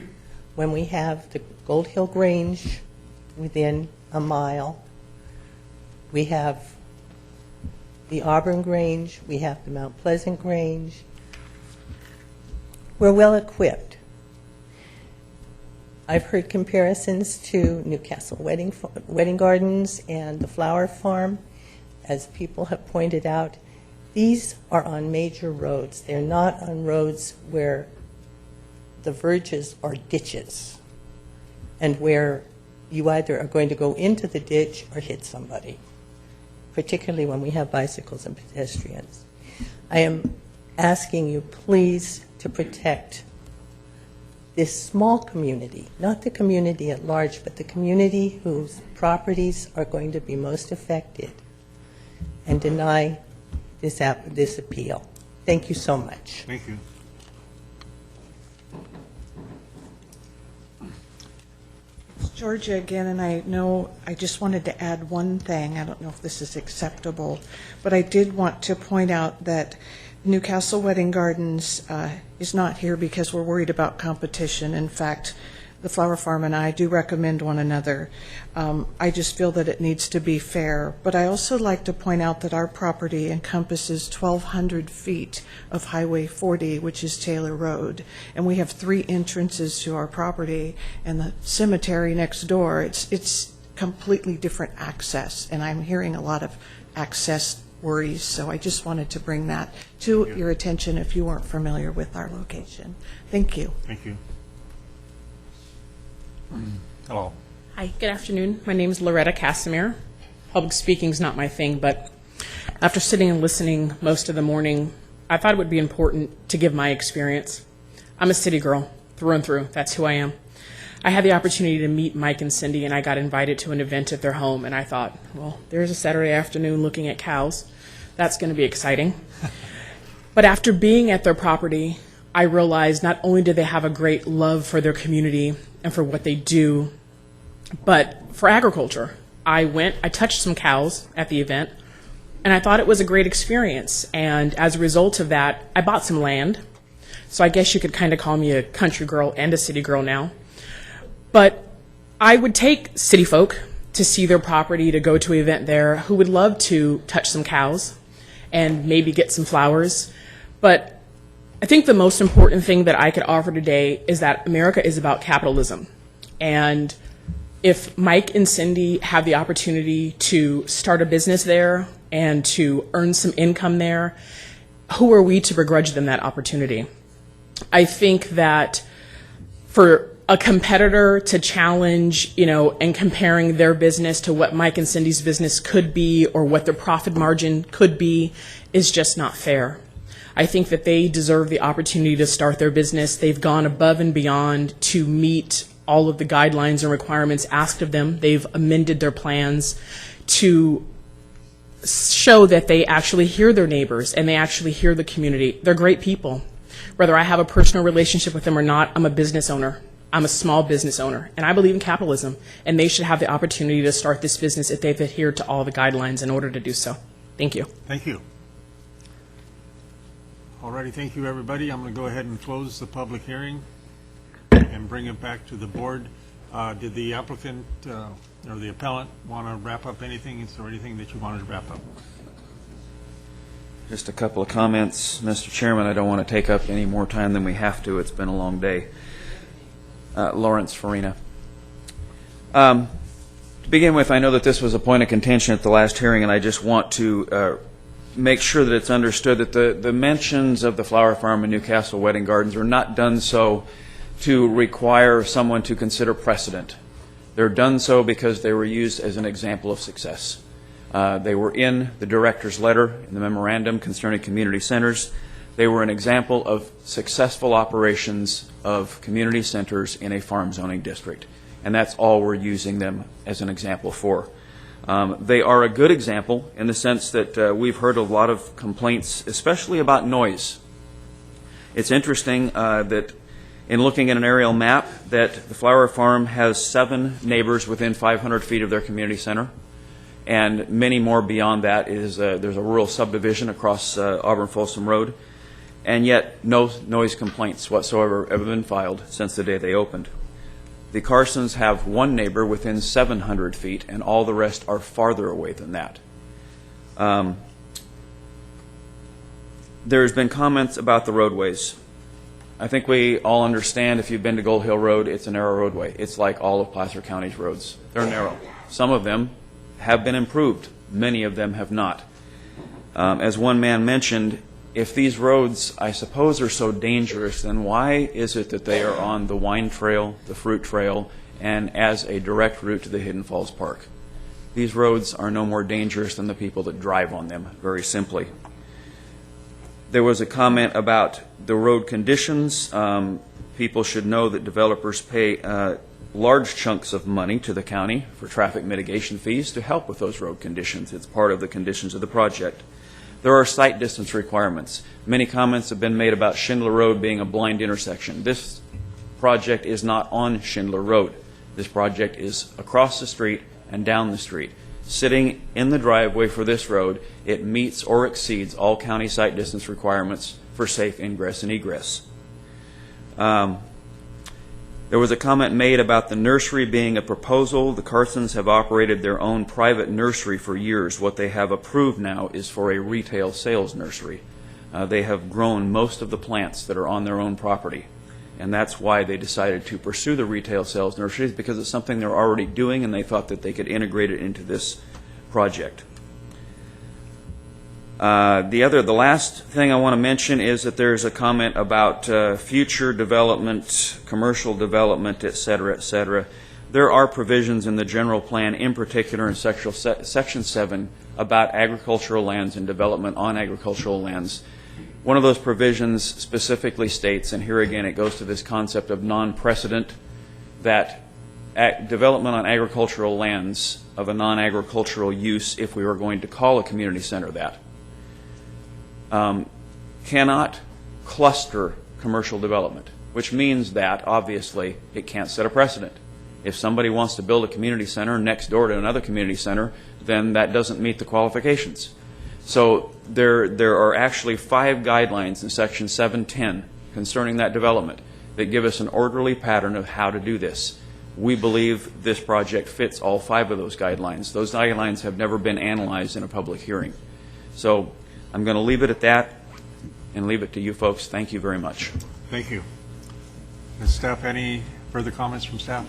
when we have the Gold Hill Grange within a mile. We have the Auburn Grange, we have the Mount Pleasant Grange. We're well equipped. I've heard comparisons to Newcastle Wedding Gardens and the Flower Farm. As people have pointed out, these are on major roads. They're not on roads where the verges are ditches and where you either are going to go into the ditch or hit somebody, particularly when we have bicycles and pedestrians. I am asking you, please, to protect this small community, not the community at large, but the community whose properties are going to be most affected, and deny this appeal. Thank you so much.
Thank you.
It's Georgia again, and I just wanted to add one thing. I don't know if this is acceptable, but I did want to point out that Newcastle Wedding Gardens is not here because we're worried about competition. In fact, the Flower Farm and I do recommend one another. I just feel that it needs to be fair. But I also like to point out that our property encompasses 1,200 feet of Highway 40, which is Taylor Road. And we have 3 entrances to our property, and the cemetery next door, it's completely different access. And I'm hearing a lot of access worries, so I just wanted to bring that to your attention if you weren't familiar with our location. Thank you.
Thank you. Hello.
Hi, good afternoon. My name is Loretta Casimir. Public speaking is not my thing, but after sitting and listening most of the morning, I thought it would be important to give my experience. I'm a city girl, through and through. That's who I am. I had the opportunity to meet Mike and Cindy, and I got invited to an event at their home, and I thought, well, there's a Saturday afternoon looking at cows. That's going to be exciting. But after being at their property, I realized not only do they have a great love for their community and for what they do, but for agriculture. I touched some cows at the event, and I thought it was a great experience. And as a result of that, I bought some land. So I guess you could kind of call me a country girl and a city girl now. But I would take city folk to see their property, to go to an event there, who would love to touch some cows and maybe get some flowers. But I think the most important thing that I could offer today is that America is about capitalism. And if Mike and Cindy have the opportunity to start a business there and to earn some income there, who are we to begrudge them that opportunity? I think that for a competitor to challenge, and comparing their business to what Mike and Cindy's business could be or what their profit margin could be is just not fair. I think that they deserve the opportunity to start their business. They've gone above and beyond to meet all of the guidelines and requirements asked of them. They've amended their plans to show that they actually hear their neighbors and they actually hear the community. They're great people. Whether I have a personal relationship with them or not, I'm a business owner. I'm a small business owner, and I believe in capitalism, and they should have the opportunity to start this business if they've adhered to all the guidelines in order to do so. Thank you.
Thank you. All righty, thank you, everybody. I'm going to go ahead and close the public hearing and bring it back to the board. Did the applicant or the appellant want to wrap up anything? Is there anything that you wanted to wrap up?
Just a couple of comments, Mr. Chairman. I don't want to take up any more time than we have to. It's been a long day. Lawrence Farina. To begin with, I know that this was a point of contention at the last hearing, and I just want to make sure that it's understood that the mentions of the Flower Farm and Newcastle Wedding Gardens are not done so to require someone to consider precedent. They're done so because they were used as an example of success. They were in the director's letter, in the memorandum concerning community centers. They were an example of successful operations of community centers in a farm zoning district. And that's all we're using them as an example for. They are a good example in the sense that we've heard a lot of complaints, especially about noise. It's interesting that in looking at an aerial map that the Flower Farm has 7 neighbors within 500 feet of their community center, and many more beyond that. There's a rural subdivision across Auburn Folsom Road, and yet no noise complaints whatsoever have been filed since the day they opened. The Carsons have 1 neighbor within 700 feet, and all the rest are farther away than that. There's been comments about the roadways. I think we all understand, if you've been to Gold Hill Road, it's a narrow roadway. It's like all of Placer County's roads. They're narrow. Some of them have been improved. Many of them have not. As one man mentioned, if these roads, I suppose, are so dangerous, then why is it that they are on the wine trail, the fruit trail, and as a direct route to the Hidden Falls Park? These roads are no more dangerous than the people that drive on them, very simply. There was a comment about the road conditions. People should know that developers pay large chunks of money to the county for traffic mitigation fees to help with those road conditions. It's part of the conditions of the project. There are sight distance requirements. Many comments have been made about Schindler Road being a blind intersection. This project is not on Schindler Road. This project is across the street and down the street. Sitting in the driveway for this road, it meets or exceeds all county sight distance requirements for safe ingress and egress. There was a comment made about the nursery being a proposal. The Carsons have operated their own private nursery for years. What they have approved now is for a retail sales nursery. They have grown most of the plants that are on their own property, and that's why they decided to pursue the retail sales nurseries, because it's something they're already doing, and they thought that they could integrate it into this project. The last thing I want to mention is that there's a comment about future development, commercial development, et cetera, et cetera. There are provisions in the general plan, in particular in Section 7, about agricultural lands and development on agricultural lands. One of those provisions specifically states, and here again it goes to this concept of non-precedent, that development on agricultural lands of a non-agricultural use, if we were going to call a community center that, cannot cluster commercial development, which means that, obviously, it can't set a precedent. If somebody wants to build a community center next door to another community center, then that doesn't meet the qualifications. So there are actually 5 guidelines in Section 710 concerning that development that give us an orderly pattern of how to do this. We believe this project fits all 5 of those guidelines. Those guidelines have never been analyzed in a public hearing. So I'm going to leave it at that and leave it to you folks. Thank you very much.
Thank you. Ms. Staff, any further comments from staff?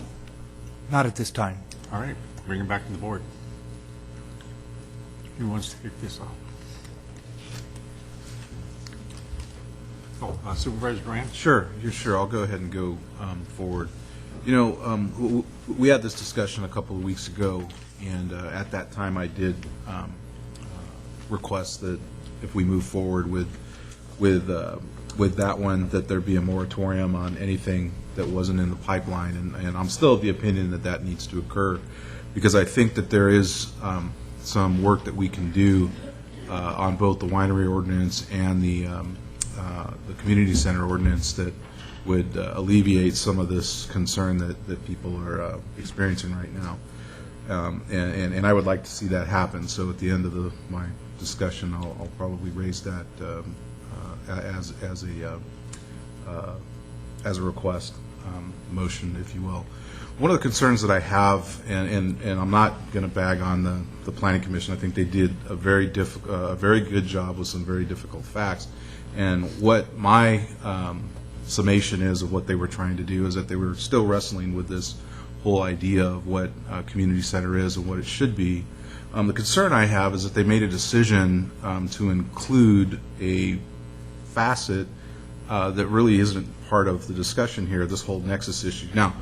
Not at this time.
All right, bring it back to the board. Who wants to kick this off? Oh, Supervisor Grant?
Sure. I'll go ahead and go forward. You know, we had this discussion a couple of weeks ago, and at that time I did request that if we move forward with that one, that there be a moratorium on anything that wasn't in the pipeline, and I'm still of the opinion that that needs to occur, because I think that there is some work that we can do on both the winery ordinance and the community center ordinance that would alleviate some of this concern that people are experiencing right now. And I would like to see that happen. So at the end of my discussion, I'll probably raise that as a request, motion, if you will. One of the concerns that I have, and I'm not going to bag on the Planning Commission. I think they did a very good job with some very difficult facts. And what my summation is of what they were trying to do is that they were still wrestling with this whole idea of what a community center is and what it should be. The concern I have is that they made a decision to include a facet that really isn't part of the discussion here, this whole nexus issue. Now,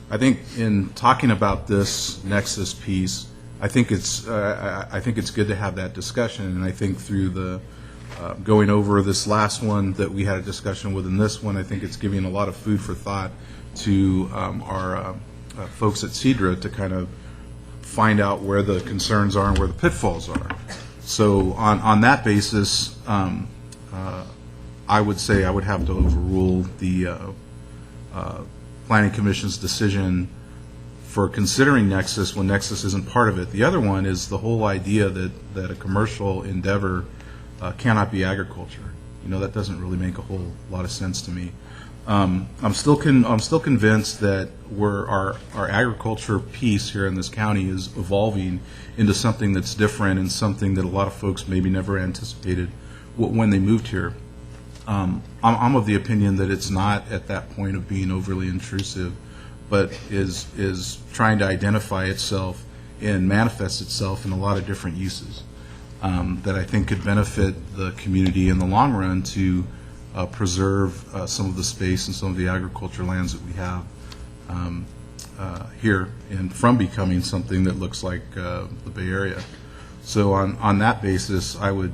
I think in talking about this nexus piece, I think it's good to have that discussion, and I think through the going over this last one that we had a discussion with, and this one, I think it's giving a lot of food for thought to our folks at CEDRA to kind of find out where the concerns are and where the pitfalls are. So on that basis, I would say I would have to overrule the Planning Commission's decision for considering Nexus when Nexus isn't part of it. The other one is the whole idea that a commercial endeavor cannot be agriculture. You know, that doesn't really make a whole lot of sense to me. I'm still convinced that our agriculture piece here in this county is evolving into something that's different and something that a lot of folks maybe never anticipated when they moved here. I'm of the opinion that it's not at that point of being overly intrusive, but is trying to identify itself and manifest itself in a lot of different uses that I think could benefit the community in the long run to preserve some of the space and some of the agriculture lands that we have here, and from becoming something that looks like the Bay Area. So on that basis, I would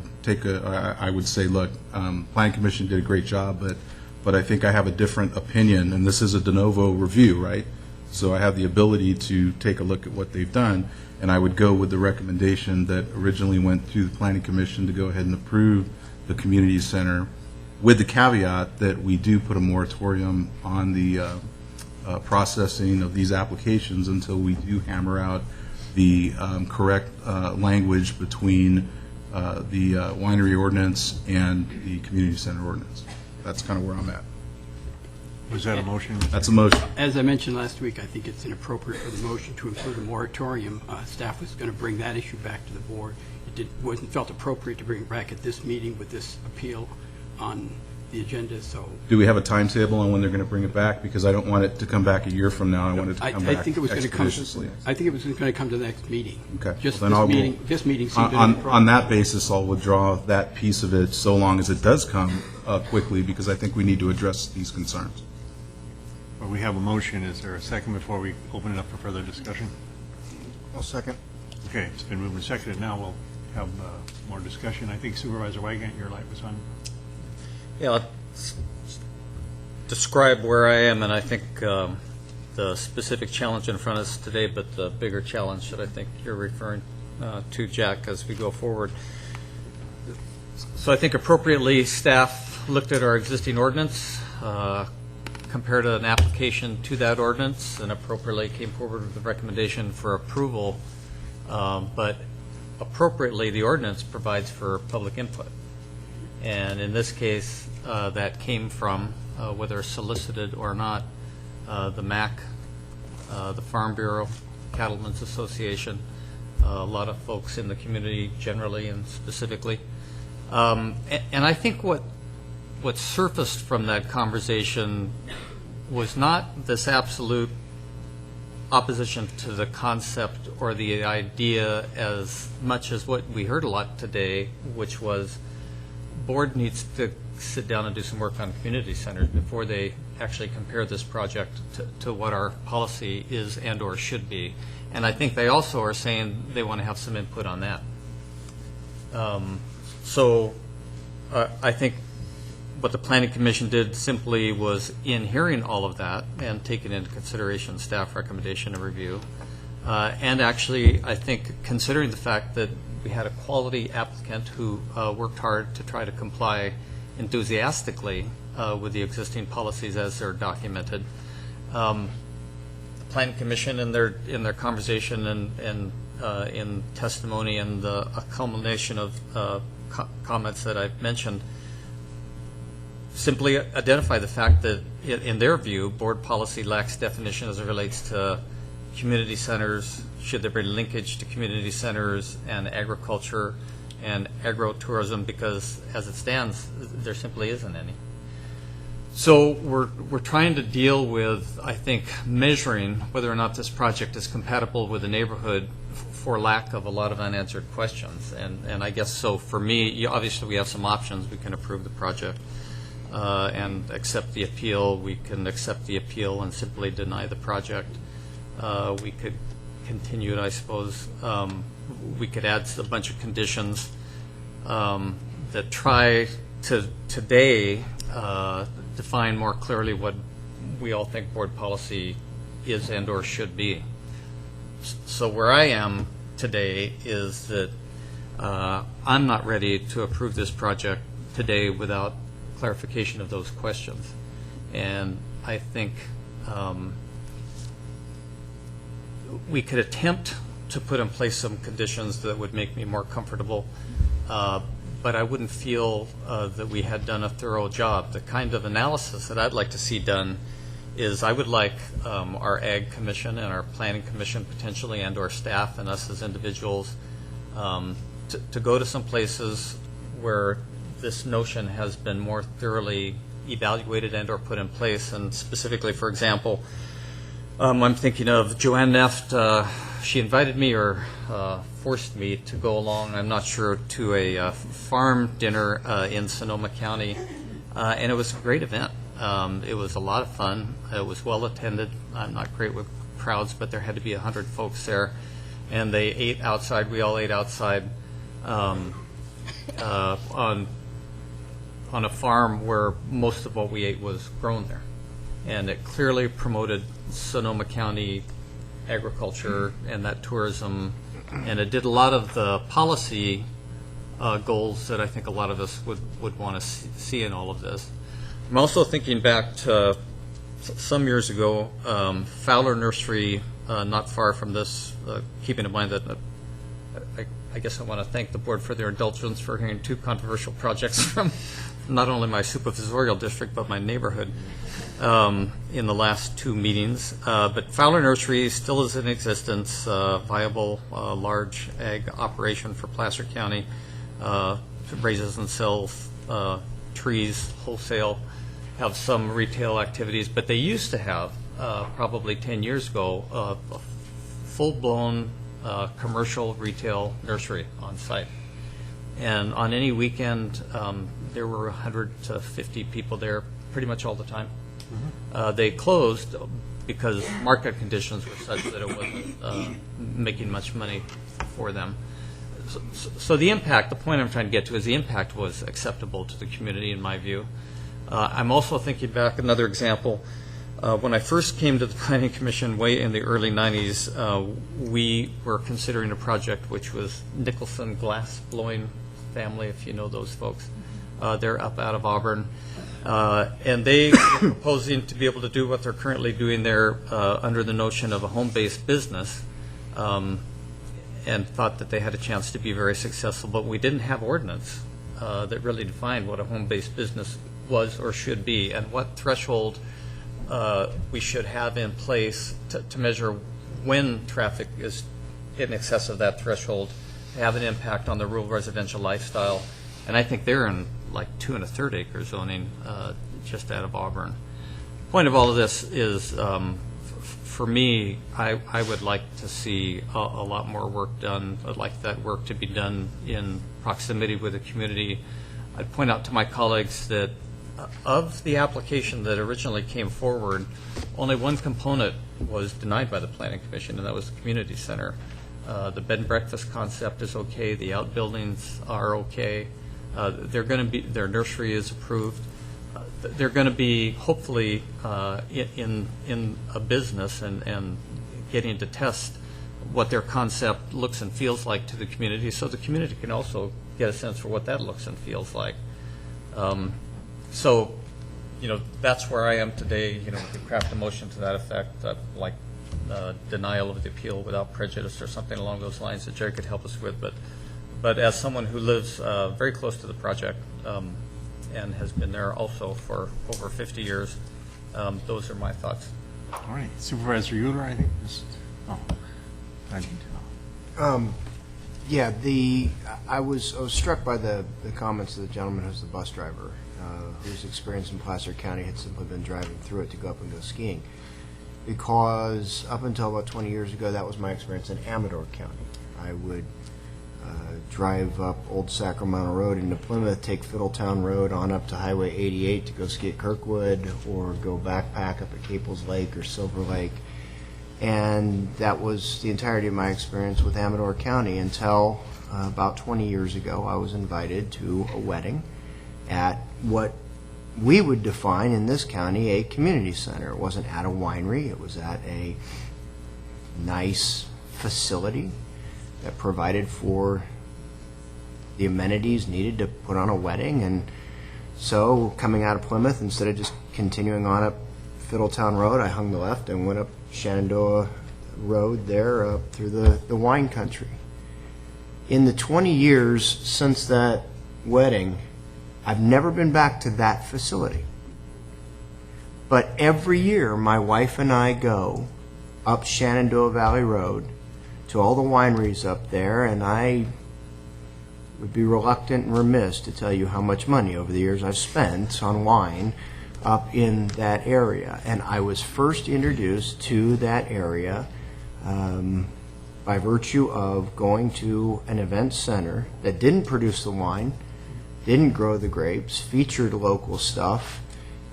say, look, Planning Commission did a great job, but I think I have a different opinion, and this is a de novo review, right? So I have the ability to take a look at what they've done, and I would go with the recommendation that originally went to the Planning Commission to go ahead and approve the community center, with the caveat that we do put a moratorium on the processing of these applications until we do hammer out the correct language between the winery ordinance and the community center ordinance. That's kind of where I'm at.
Was that a motion?
That's a motion.
As I mentioned last week, I think it's inappropriate for the motion to include a moratorium. Staff was going to bring that issue back to the board. It wasn't felt appropriate to bring it back at this meeting with this appeal on the agenda. So,
do we have a timetable on when they're going to bring it back? Because I don't want it to come back a year from now. I want it to come back expeditiously.
I think it was going to come to the next meeting.
Okay.
Just
well,
this meeting seemed
on that basis, I'll withdraw that piece of it so long as it does come quickly, because I think we need to address these concerns.
Well, we have a motion. Is there a second before we open it up for further discussion?
I'll second.
Okay, it's been moved and seconded. Now we'll have more discussion. I think Supervisor Wygant, your light was on.
Yeah, let's describe where I am, and I think the specific challenge in front of us today, but the bigger challenge that I think you're referring to, Jack, as we go forward. So I think appropriately staff looked at our existing ordinance, compared an application to that ordinance, and appropriately came forward with the recommendation for approval. But appropriately, the ordinance provides for public input. And in this case, that came from, whether solicited or not, the MAC, the Farm Bureau, Cattlemen's Association, a lot of folks in the community generally and specifically. And I think what surfaced from that conversation was not this absolute opposition to the concept or the idea as much as what we heard a lot today, which was board needs to sit down and do some work on community centers before they actually compare this project to what our policy is and or should be. And I think they also are saying they want to have some input on that. So I think what the Planning Commission did simply was, in hearing all of that and taking into consideration staff recommendation and review, and actually I think considering the fact that we had a quality applicant who worked hard to try to comply enthusiastically with the existing policies as they're documented. The Planning Commission in their conversation and in testimony and a culmination of comments that I've mentioned simply identify the fact that in their view, board policy lacks definition as it relates to community centers, should there be linkage to community centers and agriculture and agro-tourism, because as it stands, there simply isn't any. So we're trying to deal with, I think, measuring whether or not this project is compatible with the neighborhood for lack of a lot of unanswered questions. And I guess so for me, obviously we have some options. We can approve the project and accept the appeal. We can accept the appeal and simply deny the project. We could continue it, I suppose. We could add a bunch of conditions that try to today define more clearly what we all think board policy is and or should be. So where I am today is that I'm not ready to approve this project today without clarification of those questions. And I think we could attempt to put in place some conditions that would make me more comfortable, but I wouldn't feel that we had done a thorough job. The kind of analysis that I'd like to see done is I would like our Ag Commission and our Planning Commission potentially, and our staff and us as individuals to go to some places where this notion has been more thoroughly evaluated and or put in place. And specifically, for example, I'm thinking of Joanne Neft. She invited me or forced me to go along, I'm not sure, to a farm dinner in Sonoma County, and it was a great event. It was a lot of fun. It was well attended. I'm not great with crowds, but there had to be 100 folks there, and they ate outside. We all ate outside on a farm where most of what we ate was grown there, and it clearly promoted Sonoma County agriculture and that tourism, and it did a lot of the policy goals that I think a lot of us would want to see in all of this. I'm also thinking back to some years ago, Fowler Nursery, not far from this, keeping in mind that I guess I want to thank the board for their indulgence for hearing two controversial projects from not only my supervisorial district but my neighborhood in the last two meetings. But Fowler Nursery still is in existence, viable large ag operation for Placer County, raises and sells trees wholesale, have some retail activities, but they used to have, probably 10 years ago, a full-blown commercial retail nursery on site. And on any weekend, there were 100 to 50 people there pretty much all the time. They closed because market conditions were such that it wasn't making much money for them. So the impact, the point I'm trying to get to is the impact was acceptable to the community in my view. I'm also thinking back, another example, when I first came to the Planning Commission way in the early 90s, we were considering a project which was Nicholson Glass Blowing Family, if you know those folks. They're up out of Auburn. And they were proposing to be able to do what they're currently doing there under the notion of a home-based business, and thought that they had a chance to be very successful. But we didn't have ordinance that really defined what a home-based business was or should be, and what threshold we should have in place to measure when traffic is in excess of that threshold to have an impact on the rural residential lifestyle. And I think they're in like 2 1/3 acre zoning just out of Auburn. Point of all of this is, for me, I would like to see a lot more work done. I'd like that work to be done in proximity with the community. I'd point out to my colleagues that of the application that originally came forward, only one component was denied by the Planning Commission, and that was the community center. The bed and breakfast concept is okay. The outbuildings are okay. They're going to be, their nursery is approved. They're going to be hopefully in a business and getting to test what their concept looks and feels like to the community, so the community can also get a sense for what that looks and feels like. So, that's where I am today. We could craft a motion to that effect, like denial of the appeal without prejudice or something along those lines that Jerry could help us with. But as someone who lives very close to the project and has been there also for over 50 years, those are my thoughts.
All right. Supervisor Euler, I think.
Yeah, I was struck by the comments of the gentleman who's the bus driver, whose experience in Placer County had simply been driving through it to go up and go skiing. Because up until about 20 years ago, that was my experience in Amador County. I would drive up Old Sacramento Road into Plymouth, take Fiddletown Road on up to Highway 88 to go ski at Kirkwood, or go backpack up at Caples Lake or Silver Lake. And that was the entirety of my experience with Amador County until about 20 years ago I was invited to a wedding at what we would define in this county a community center. It wasn't at a winery. It was at a nice facility that provided for the amenities needed to put on a wedding. And so coming out of Plymouth, instead of just continuing on up Fiddletown Road, I hung the left and went up Shenandoah Road there up through the wine country. In the 20 years since that wedding, I've never been back to that facility. But every year, my wife and I go up Shenandoah Valley Road to all the wineries up there, and I would be reluctant and remiss to tell you how much money over the years I've spent on wine up in that area. And I was first introduced to that area by virtue of going to an event center that didn't produce the wine, didn't grow the grapes, featured local stuff,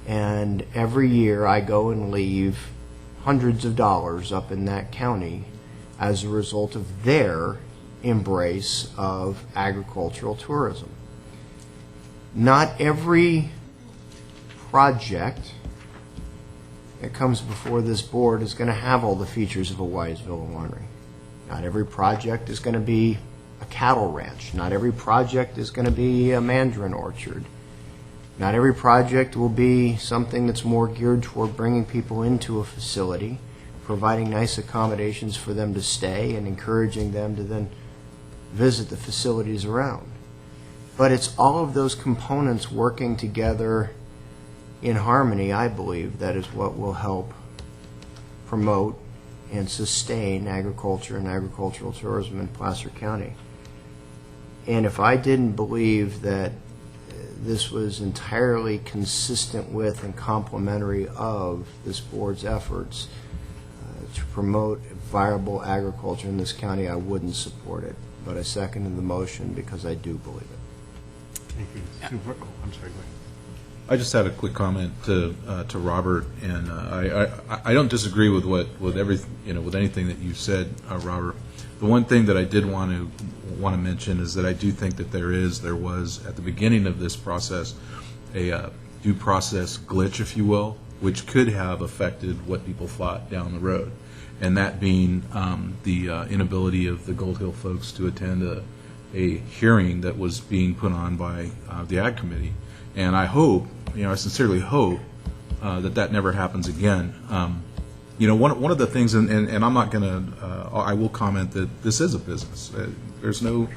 and every year I go and leave hundreds of dollars up in that county as a result of their embrace of agricultural tourism. Not every project that comes before this board is going to have all the features of a Wyesville winery. Not every project is going to be a cattle ranch. Not every project is going to be a mandarin orchard. Not every project will be something that's more geared toward bringing people into a facility, providing nice accommodations for them to stay, and encouraging them to then visit the facilities around. But it's all of those components working together in harmony, I believe, that is what will help promote and sustain agriculture and agricultural tourism in Placer County. And if I didn't believe that this was entirely consistent with and complementary of this board's efforts to promote viable agriculture in this county, I wouldn't support it. But I seconded the motion because I do believe it.
Thank you. I'm sorry, go ahead.
I just had a quick comment to Robert, and I don't disagree with with anything that you said, Robert. The one thing that I did want to mention is that I do think that there was at the beginning of this process a due process glitch, if you will, which could have affected what people thought down the road, and that being the inability of the Gold Hill folks to attend a hearing that was being put on by the Ag Committee. And I hope, I sincerely hope that never happens again. One of the things, and I'm not going to, I will comment that this is a business. There's no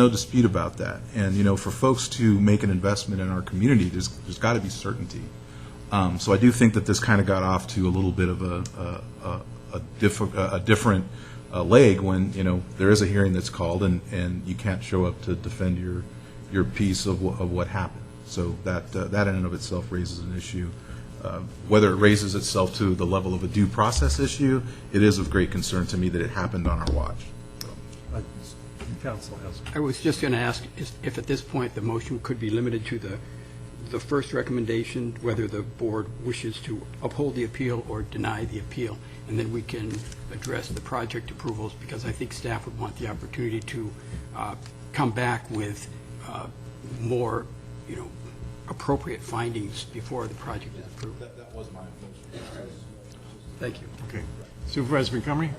dispute about that. And for folks to make an investment in our community, there's got to be certainty. So I do think that this kind of got off to a little bit of a different leg when there is a hearing that's called and you can't show up to defend your piece of what happened. So that in and of itself raises an issue. Whether it raises itself to the level of a due process issue, it is of great concern to me that it happened on our watch.
Council has.
I was just going to ask if at this point the motion could be limited to the first recommendation, whether the board wishes to uphold the appeal or deny the appeal, and then we can address the project approvals, because I think staff would want the opportunity to come back with more, appropriate findings before the project is approved.
That was my motion.
Thank you.
Okay. Supervisor Montgomery?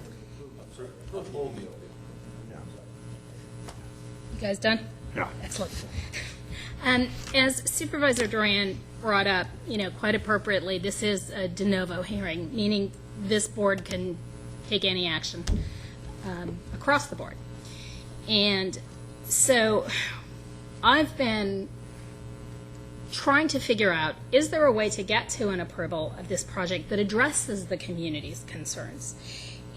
You guys done?
Yeah.
Excellent. As Supervisor Duran brought up, quite appropriately, this is a de novo hearing, meaning this board can take any action across the board. And so I've been trying to figure out, is there a way to get to an approval of this project that addresses the community's concerns?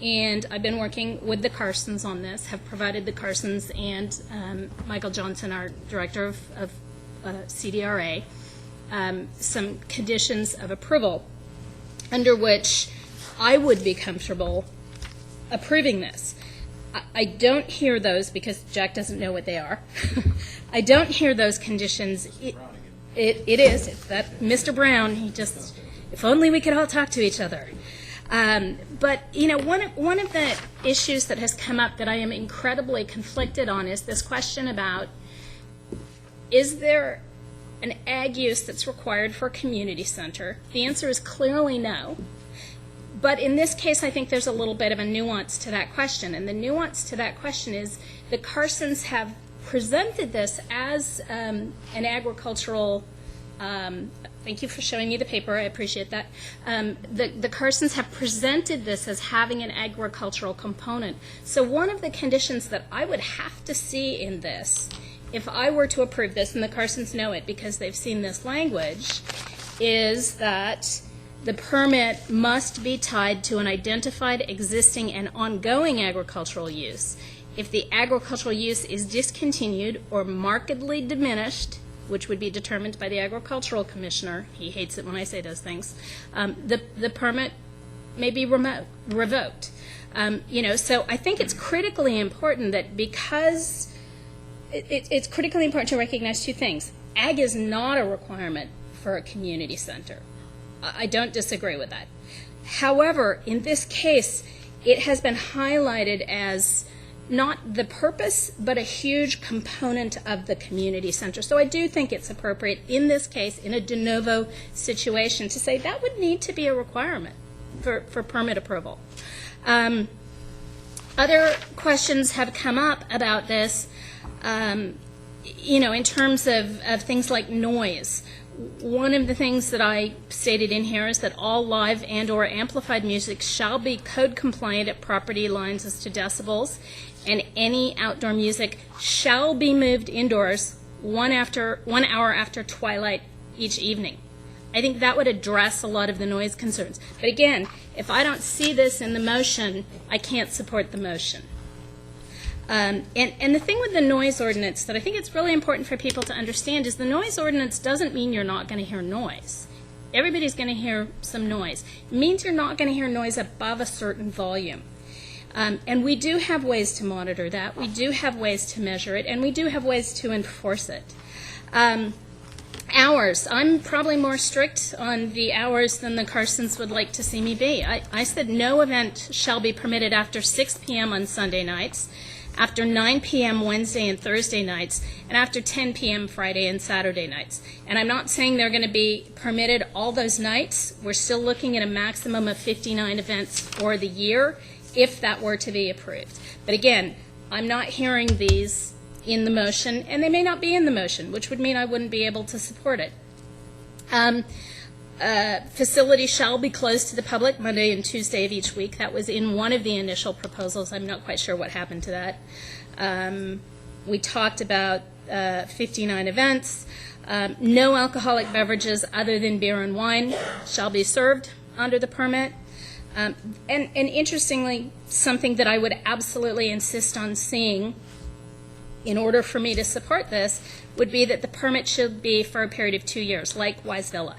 And I've been working with the Carsons on this, have provided the Carsons and Michael Johnson, our director of CDRA, some conditions of approval under which I would be comfortable approving this. I don't hear those because Jack doesn't know what they are. I don't hear those conditions. It is. It's that Mr. Brown. If only we could all talk to each other. But, one of the issues that has come up that I am incredibly conflicted on is this question about, is there an ag use that's required for a community center? The answer is clearly no. But in this case, I think there's a little bit of a nuance to that question. And the nuance to that question is the Carsons have presented this as an agricultural, thank you for showing me the paper, I appreciate that. The Carsons have presented this as having an agricultural component. So one of the conditions that I would have to see in this, if I were to approve this, and the Carsons know it because they've seen this language, is that the permit must be tied to an identified existing and ongoing agricultural use. If the agricultural use is discontinued or markedly diminished, which would be determined by the agricultural commissioner, he hates it when I say those things, the permit may be revoked. So I think it's critically important that because it's critically important to recognize two things. Ag is not a requirement for a community center. I don't disagree with that. However, in this case, it has been highlighted as not the purpose, but a huge component of the community center. So I do think it's appropriate in this case, in a de novo situation, to say that would need to be a requirement for permit approval. Other questions have come up about this, in terms of things like noise. One of the things that I stated in here is that all live and or amplified music shall be code compliant at property lines as to decibels, and any outdoor music shall be moved indoors 1 hour after twilight each evening. I think that would address a lot of the noise concerns. But again, if I don't see this in the motion, I can't support the motion. And the thing with the noise ordinance that I think it's really important for people to understand is the noise ordinance doesn't mean you're not going to hear noise. Everybody's going to hear some noise. It means you're not going to hear noise above a certain volume. And we do have ways to monitor that. We do have ways to measure it, and we do have ways to enforce it. Hours. I'm probably more strict on the hours than the Carsons would like to see me be. I said no event shall be permitted after 6 p.m. on Sunday nights, after 9 p.m. Wednesday and Thursday nights, and after 10 p.m. Friday and Saturday nights. And I'm not saying they're going to be permitted all those nights. We're still looking at a maximum of 59 events for the year, if that were to be approved. But again, I'm not hearing these in the motion, and they may not be in the motion, which would mean I wouldn't be able to support it. Facility shall be closed to the public Monday and Tuesday of each week. That was in one of the initial proposals. I'm not quite sure what happened to that. We talked about 59 events. No alcoholic beverages other than beer and wine shall be served under the permit. And interestingly, something that I would absolutely insist on seeing in order for me to support this would be that the permit should be for a period of 2 years, like Wise Villa.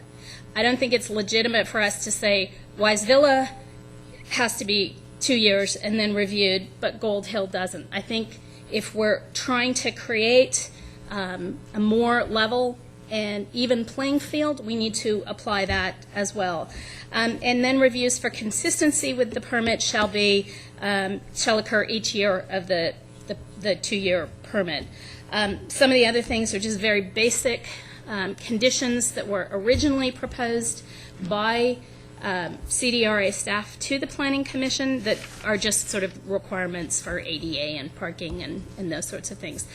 I don't think it's legitimate for us to say Wise Villa has to be 2 years and then reviewed, but Gold Hill doesn't. I think if we're trying to create a more level and even playing field, we need to apply that as well. And then reviews for consistency with the permit shall occur each year of the 2-year permit. Some of the other things are just very basic conditions that were originally proposed by CDRA staff to the Planning Commission that are just sort of requirements for ADA and parking and those sorts of things.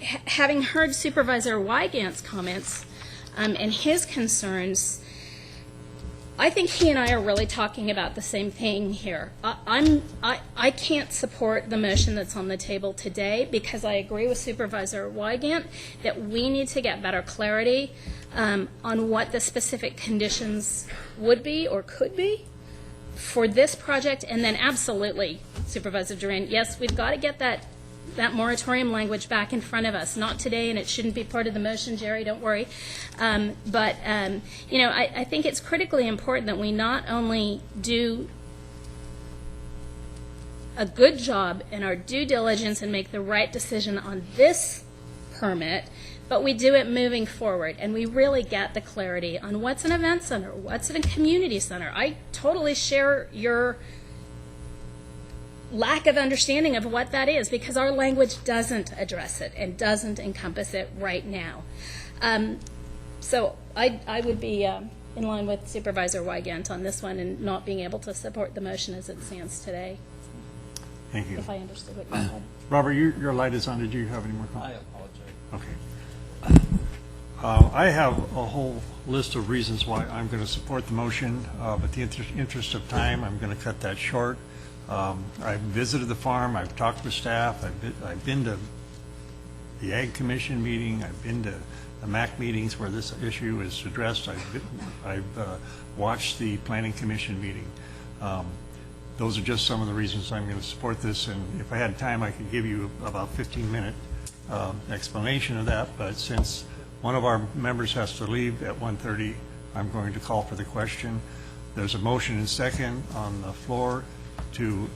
Having heard Supervisor Wygant's comments and his concerns, I think he and I are really talking about the same thing here. I can't support the motion that's on the table today because I agree with Supervisor Wygant that we need to get better clarity on what the specific conditions would be or could be for this project. And then absolutely, Supervisor Duran, yes, we've got to get that moratorium language back in front of us. Not today, and it shouldn't be part of the motion, Jerry, don't worry. But I think it's critically important that we not only do a good job in our due diligence and make the right decision on this permit, but we do it moving forward, and we really get the clarity on what's an event center, what's in a community center. I totally share your lack of understanding of what that is because our language doesn't address it and doesn't encompass it right now. So I would be in line with Supervisor Wygant on this one and not being able to support the motion as it stands today,
Thank you.
if I understood what you said.
Robert, your light is on. Did you have any more comments?
I apologize.
Okay. I have a whole list of reasons why I'm going to support the motion, but the interest of time, I'm going to cut that short. I've visited the farm, I've talked with staff, I've been to the Ag Commission meeting, I've been to the MAC meetings where this issue is addressed, I've watched the Planning Commission meeting. Those are just some of the reasons I'm going to support this, and if I had time, I could give you about 15-minute explanation of that, but since one of our members has to leave at 1:30, I'm going to call for the question. There's a motion and second on the floor to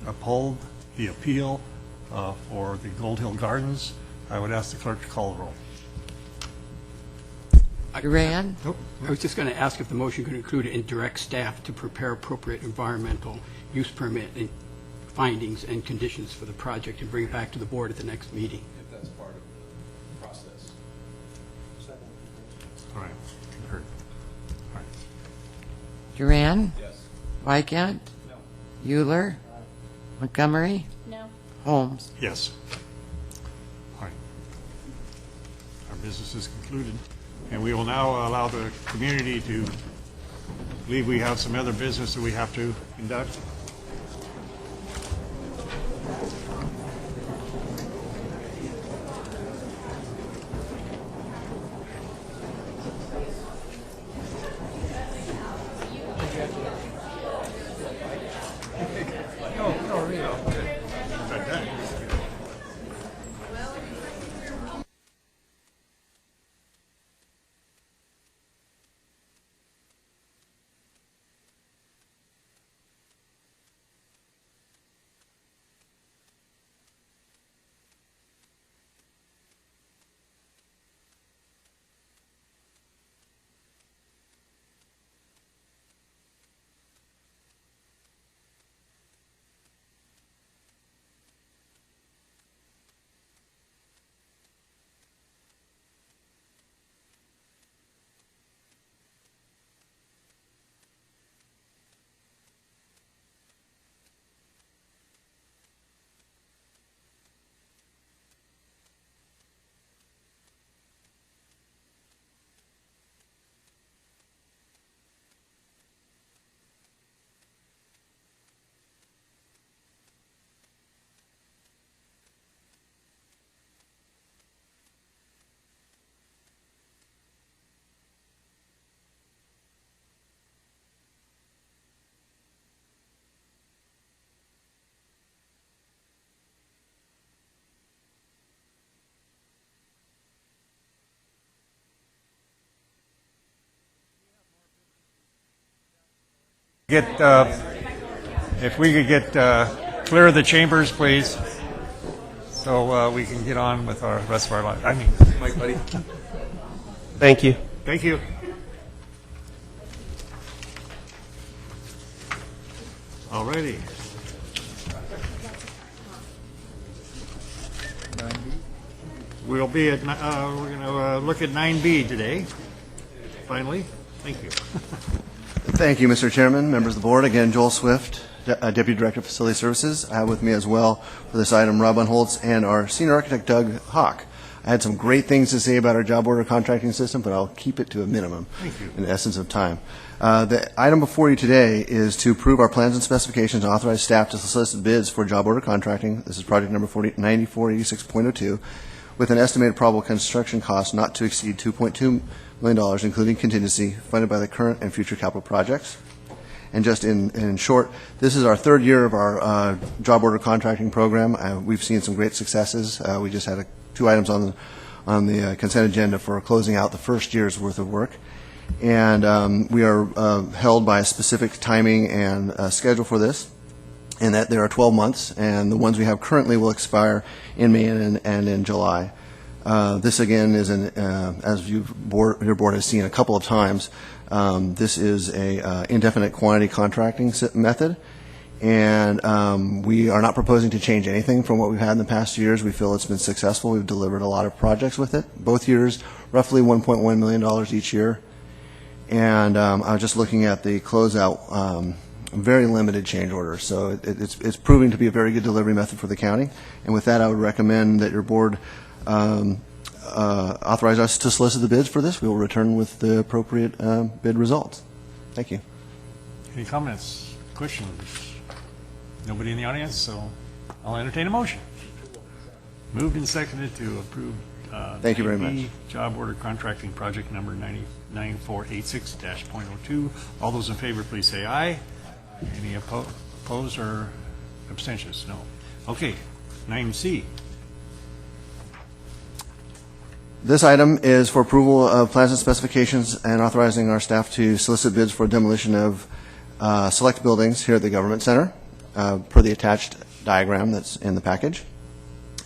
uphold the appeal for the Gold Hill Gardens. I would ask the clerk to call the roll.
Duran?
I was just going to ask if the motion could include and direct staff to prepare appropriate environmental use permit and findings and conditions for the project and bring it back to the board at the next meeting.
If that's part of the process.
All right, concurred. All right.
Duran?
Yes.
Wygant?
No.
Euler? Montgomery?
No.
Holmes?
Yes. All right. Our business is concluded. And we will now allow the community to believe we have some other business that we have to conduct. If we could get clear of the chambers, please, so we can get on with our rest of our life. I mean,
Mike, buddy.
Thank you.
Thank you. All righty. We'll be at, we're going to look at 9B today, finally. Thank you.
Thank you, Mr. Chairman, members of the board. Again, Joel Swift, Deputy Director of Facility Services. I have with me as well for this item Rob Unholtz and our Senior Architect Doug Hawk. I had some great things to say about our job order contracting system, but I'll keep it to a minimum in the essence of time. The item before you today is to approve our plans and specifications and authorize staff to solicit bids for job order contracting. This is project number 9486.02 with an estimated probable construction cost not to exceed $2.2 million, including contingency, funded by the current and future capital projects. And just in short, this is our third year of our job order contracting program. We've seen some great successes. We just had two items on the consent agenda for closing out the first year's worth of work. And we are held by a specific timing and schedule for this, and that there are 12 months, and the ones we have currently will expire in May and in July. This again is as your board has seen a couple of times. This is a indefinite quantity contracting method, and we are not proposing to change anything from what we've had in the past years. We feel it's been successful. We've delivered a lot of projects with it. Both years, roughly $1.1 million each year. And I was just looking at the closeout, very limited change order. So it's proving to be a very good delivery method for the county. And with that, I would recommend that your board authorize us to solicit the bids for this. We will return with the appropriate bid results. Thank you.
Any comments, questions? Nobody in the audience, so I'll entertain a motion. Moved and seconded to approve.
Thank you very much.
Job order contracting project number 9486-.02. All those in favor, please say aye. Any opposed or abstentions? No. Okay, 9C.
This item is for approval of plans and specifications and authorizing our staff to solicit bids for demolition of select buildings here at the Government Center per the attached diagram that's in the package,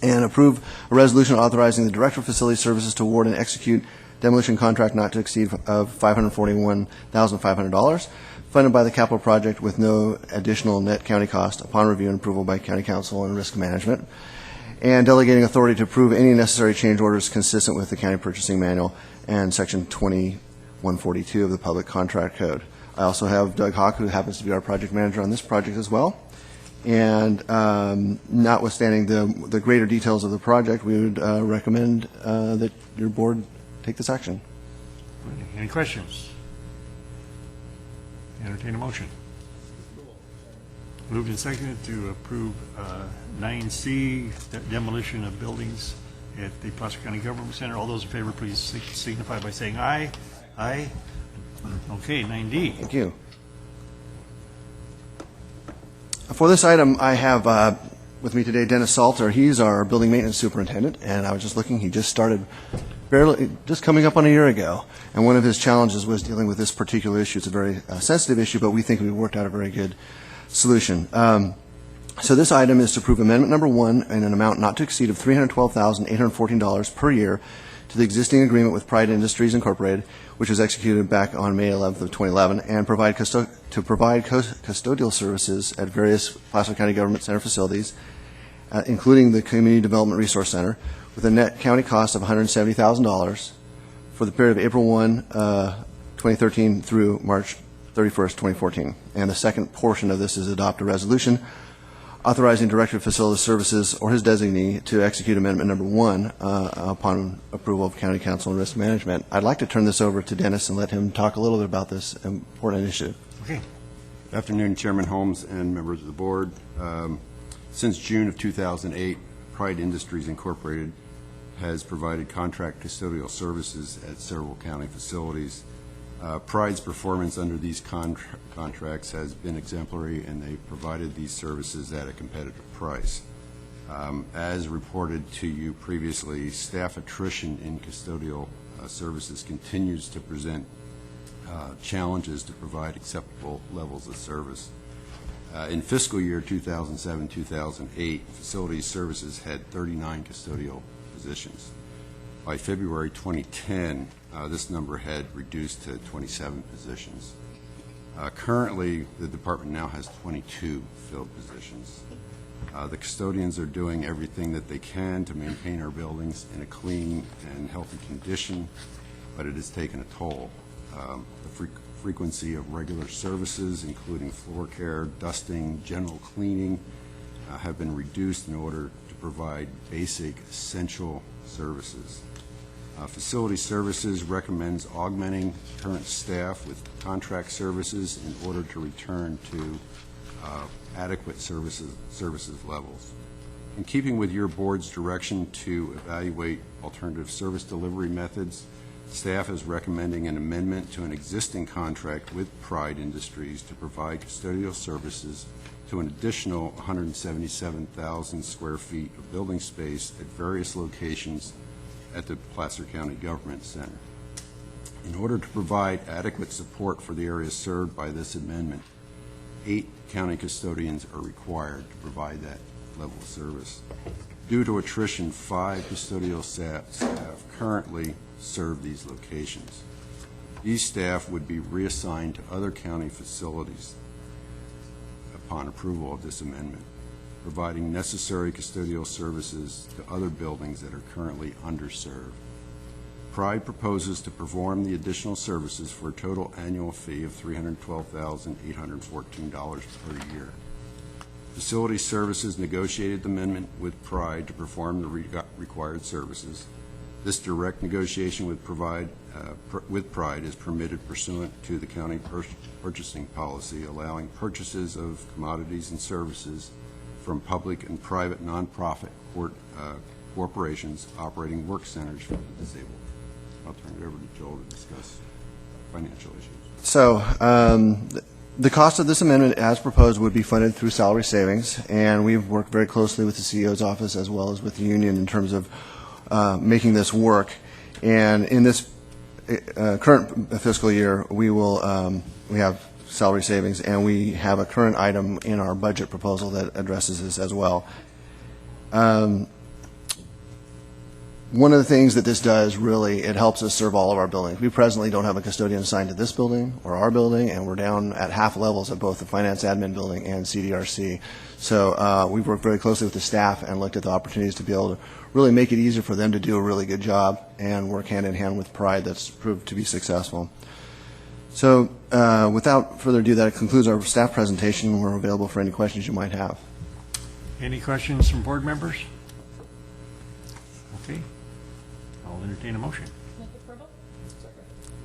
and approve a resolution authorizing the Director of Facility Services to award and execute demolition contract not to exceed of $541,500, funded by the capital project with no additional net county cost upon review and approval by County Council and Risk Management, and delegating authority to approve any necessary change orders consistent with the County Purchasing Manual and Section 2142 of the Public Contract Code. I also have Doug Hawk, who happens to be our project manager on this project as well. And notwithstanding the greater details of the project, we would recommend that your board take this action.
Any questions? Entertain a motion. Moved and seconded to approve 9C, demolition of buildings at the Placer County Government Center. All those in favor, please signify by saying aye. Aye. Okay, 9D.
Thank you. For this item, I have with me today Dennis Salter. He's our building maintenance superintendent, and I was just looking, he just started just coming up on a year ago, and one of his challenges was dealing with this particular issue. It's a very sensitive issue, but we think we worked out a very good solution. So this item is to approve amendment number 1 in an amount not to exceed of $312,814 per year to the existing agreement with Pride Industries Incorporated, which was executed back on May 11th of 2011, and provide custodial services at various Placer County Government Center facilities, including the Community Development Resource Center, with a net county cost of $170,000 for the period of April 1, 2013 through March 31st, 2014. And the second portion of this is adopt a resolution authorizing Director of Facility Services or his designee to execute amendment number 1 upon approval of County Council and Risk Management. I'd like to turn this over to Dennis and let him talk a little bit about this important initiative.
Okay.
Good afternoon, Chairman Holmes and members of the board. Since June of 2008, Pride Industries Incorporated has provided contract custodial services at several county facilities. Pride's performance under these contracts has been exemplary, and they provided these services at a competitive price. As reported to you previously, staff attrition in custodial services continues to present challenges to provide acceptable levels of service. In fiscal year 2007-2008, facility services had 39 custodial positions. By February 2010, this number had reduced to 27 positions. Currently, the department now has 22 filled positions. The custodians are doing everything that they can to maintain our buildings in a clean and healthy condition, but it has taken a toll. The frequency of regular services, including floor care, dusting, general cleaning, have been reduced in order to provide basic, essential services. Facility Services recommends augmenting current staff with contract services in order to return to adequate services levels. In keeping with your board's direction to evaluate alternative service delivery methods, staff is recommending an amendment to an existing contract with Pride Industries to provide custodial services to an additional 177,000 square feet of building space at various locations at the Placer County Government Center. In order to provide adequate support for the areas served by this amendment, 8 county custodians are required to provide that level of service. Due to attrition, 5 custodial staff currently serve these locations. These staff would be reassigned to other county facilities upon approval of this amendment, providing necessary custodial services to other buildings that are currently underserved. Pride proposes to perform the additional services for a total annual fee of $312,814 per year. Facility Services negotiated the amendment with Pride to perform the required services. This direct negotiation with Pride is permitted pursuant to the county purchasing policy, allowing purchases of commodities and services from public and private nonprofit corporations operating work centers for the disabled. I'll turn it over to Joel to discuss financial issues.
So the cost of this amendment as proposed would be funded through salary savings, and we've worked very closely with the CEO's office as well as with the union in terms of making this work. And in this current fiscal year, we have salary savings, and we have a current item in our budget proposal that addresses this as well. One of the things that this does, really, it helps us serve all of our buildings. We presently don't have a custodian assigned to this building or our building, and we're down at half levels at both the finance admin building and CDRC. So we've worked very closely with the staff and looked at the opportunities to be able to really make it easier for them to do a really good job and work hand in hand with Pride. That's proved to be successful. So without further ado, that concludes our staff presentation. We're available for any questions you might have.
Any questions from board members? Okay. I'll entertain a motion.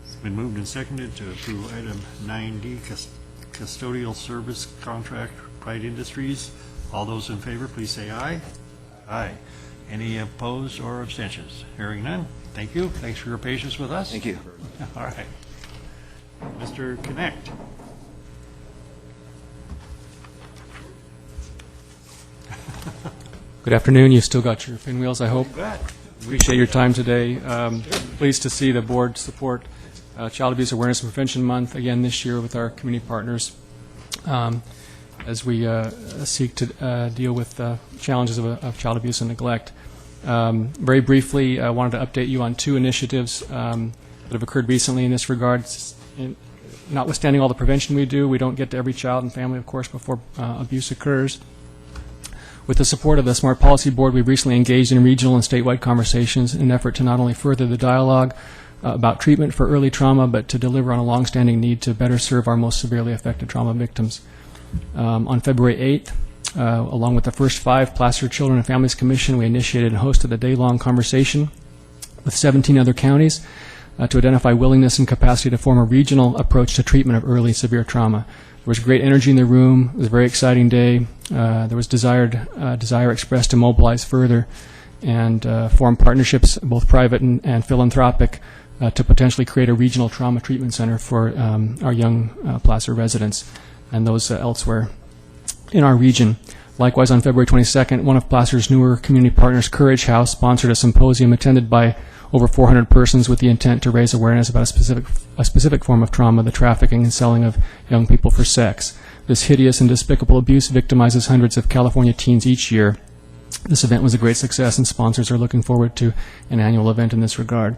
It's been moved and seconded to approve item 9D, custodial service contract, Pride Industries. All those in favor, please say aye. Aye. Any opposed or abstentions? Hearing none. Thank you. Thanks for your patience with us.
Thank you.
All right. Mr. Connect.
Good afternoon. You still got your pinwheels, I hope.
You bet.
Appreciate your time today. Pleased to see the board support Child Abuse Awareness and Prevention Month again this year with our community partners as we seek to deal with challenges of child abuse and neglect. Very briefly, I wanted to update you on two initiatives that have occurred recently in this regard. Notwithstanding all the prevention we do, we don't get to every child and family, of course, before abuse occurs. With the support of the Smart Policy Board, we've recently engaged in regional and statewide conversations in an effort to not only further the dialogue about treatment for early trauma, but to deliver on a longstanding need to better serve our most severely affected trauma victims. On February 8th, along with the first 5 Placer Children and Families Commission, we initiated and hosted a day-long conversation with 17 other counties to identify willingness and capacity to form a regional approach to treatment of early severe trauma. There was great energy in the room. It was a very exciting day. There was desire expressed to mobilize further and form partnerships, both private and philanthropic, to potentially create a regional trauma treatment center for our young Placer residents and those elsewhere in our region. Likewise, on February 22nd, one of Placer's newer community partners, Courage House, sponsored a symposium attended by over 400 persons with the intent to raise awareness about a specific form of trauma, the trafficking and selling of young people for sex. This hideous and despicable abuse victimizes hundreds of California teens each year. This event was a great success, and sponsors are looking forward to an annual event in this regard.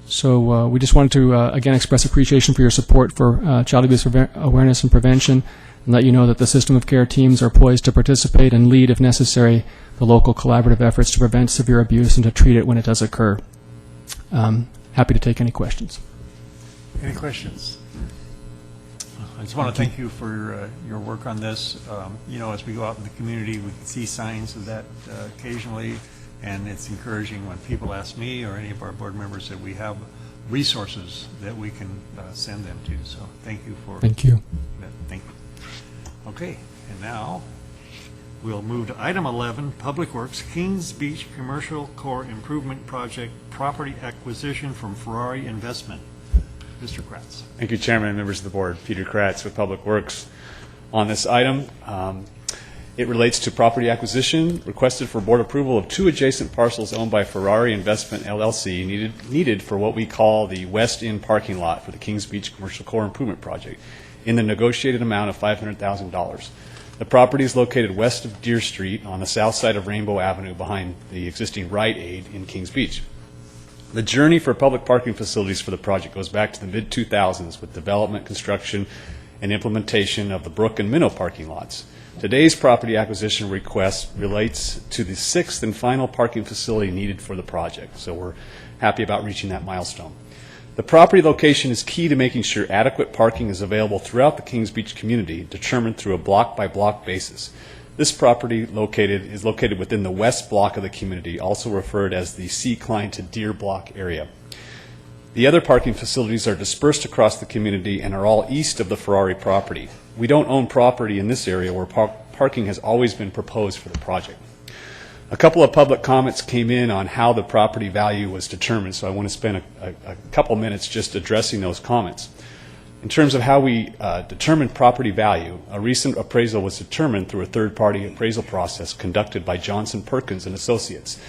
So we just wanted to, again, express appreciation for your support for child abuse awareness and prevention, and let you know that the system of care teams are poised to participate and lead, if necessary, the local collaborative efforts to prevent severe abuse and to treat it when it does occur. Happy to take any questions.
Any questions? I just want to thank you for your work on this. As we go out in the community, we can see signs of that occasionally, and it's encouraging when people ask me or any of our board members that we have resources that we can send them to. So thank you for
Thank you.
that. Thank you. Okay, and now we'll move to item 11, Public Works, Kings Beach Commercial Core Improvement Project, Property Acquisition from Ferrari Investment. Mr. Kratz.
Thank you, Chairman and members of the board. Peter Kratz with Public Works. On this item, it relates to property acquisition requested for board approval of 2 adjacent parcels owned by Ferrari Investment LLC needed for what we call the West End parking lot for the Kings Beach Commercial Core Improvement Project in the negotiated amount of $500,000. The property is located west of Deer Street on the south side of Rainbow Avenue behind the existing Rite Aid in Kings Beach. The journey for public parking facilities for the project goes back to the mid-2000s with development, construction, and implementation of the Brook and Minnow parking lots. Today's property acquisition request relates to the 6th and final parking facility needed for the project. So we're happy about reaching that milestone. The property location is key to making sure adequate parking is available throughout the Kings Beach community, determined through a block-by-block basis. This property is located within the west block of the community, also referred as the Sea Klein to Deer Block area. The other parking facilities are dispersed across the community and are all east of the Ferrari property. We don't own property in this area where parking has always been proposed for the project. A couple of public comments came in on how the property value was determined, so I want to spend a couple minutes just addressing those comments. In terms of how we determine property value, a recent appraisal was determined through a third-party appraisal process conducted by Johnson Perkins and Associates.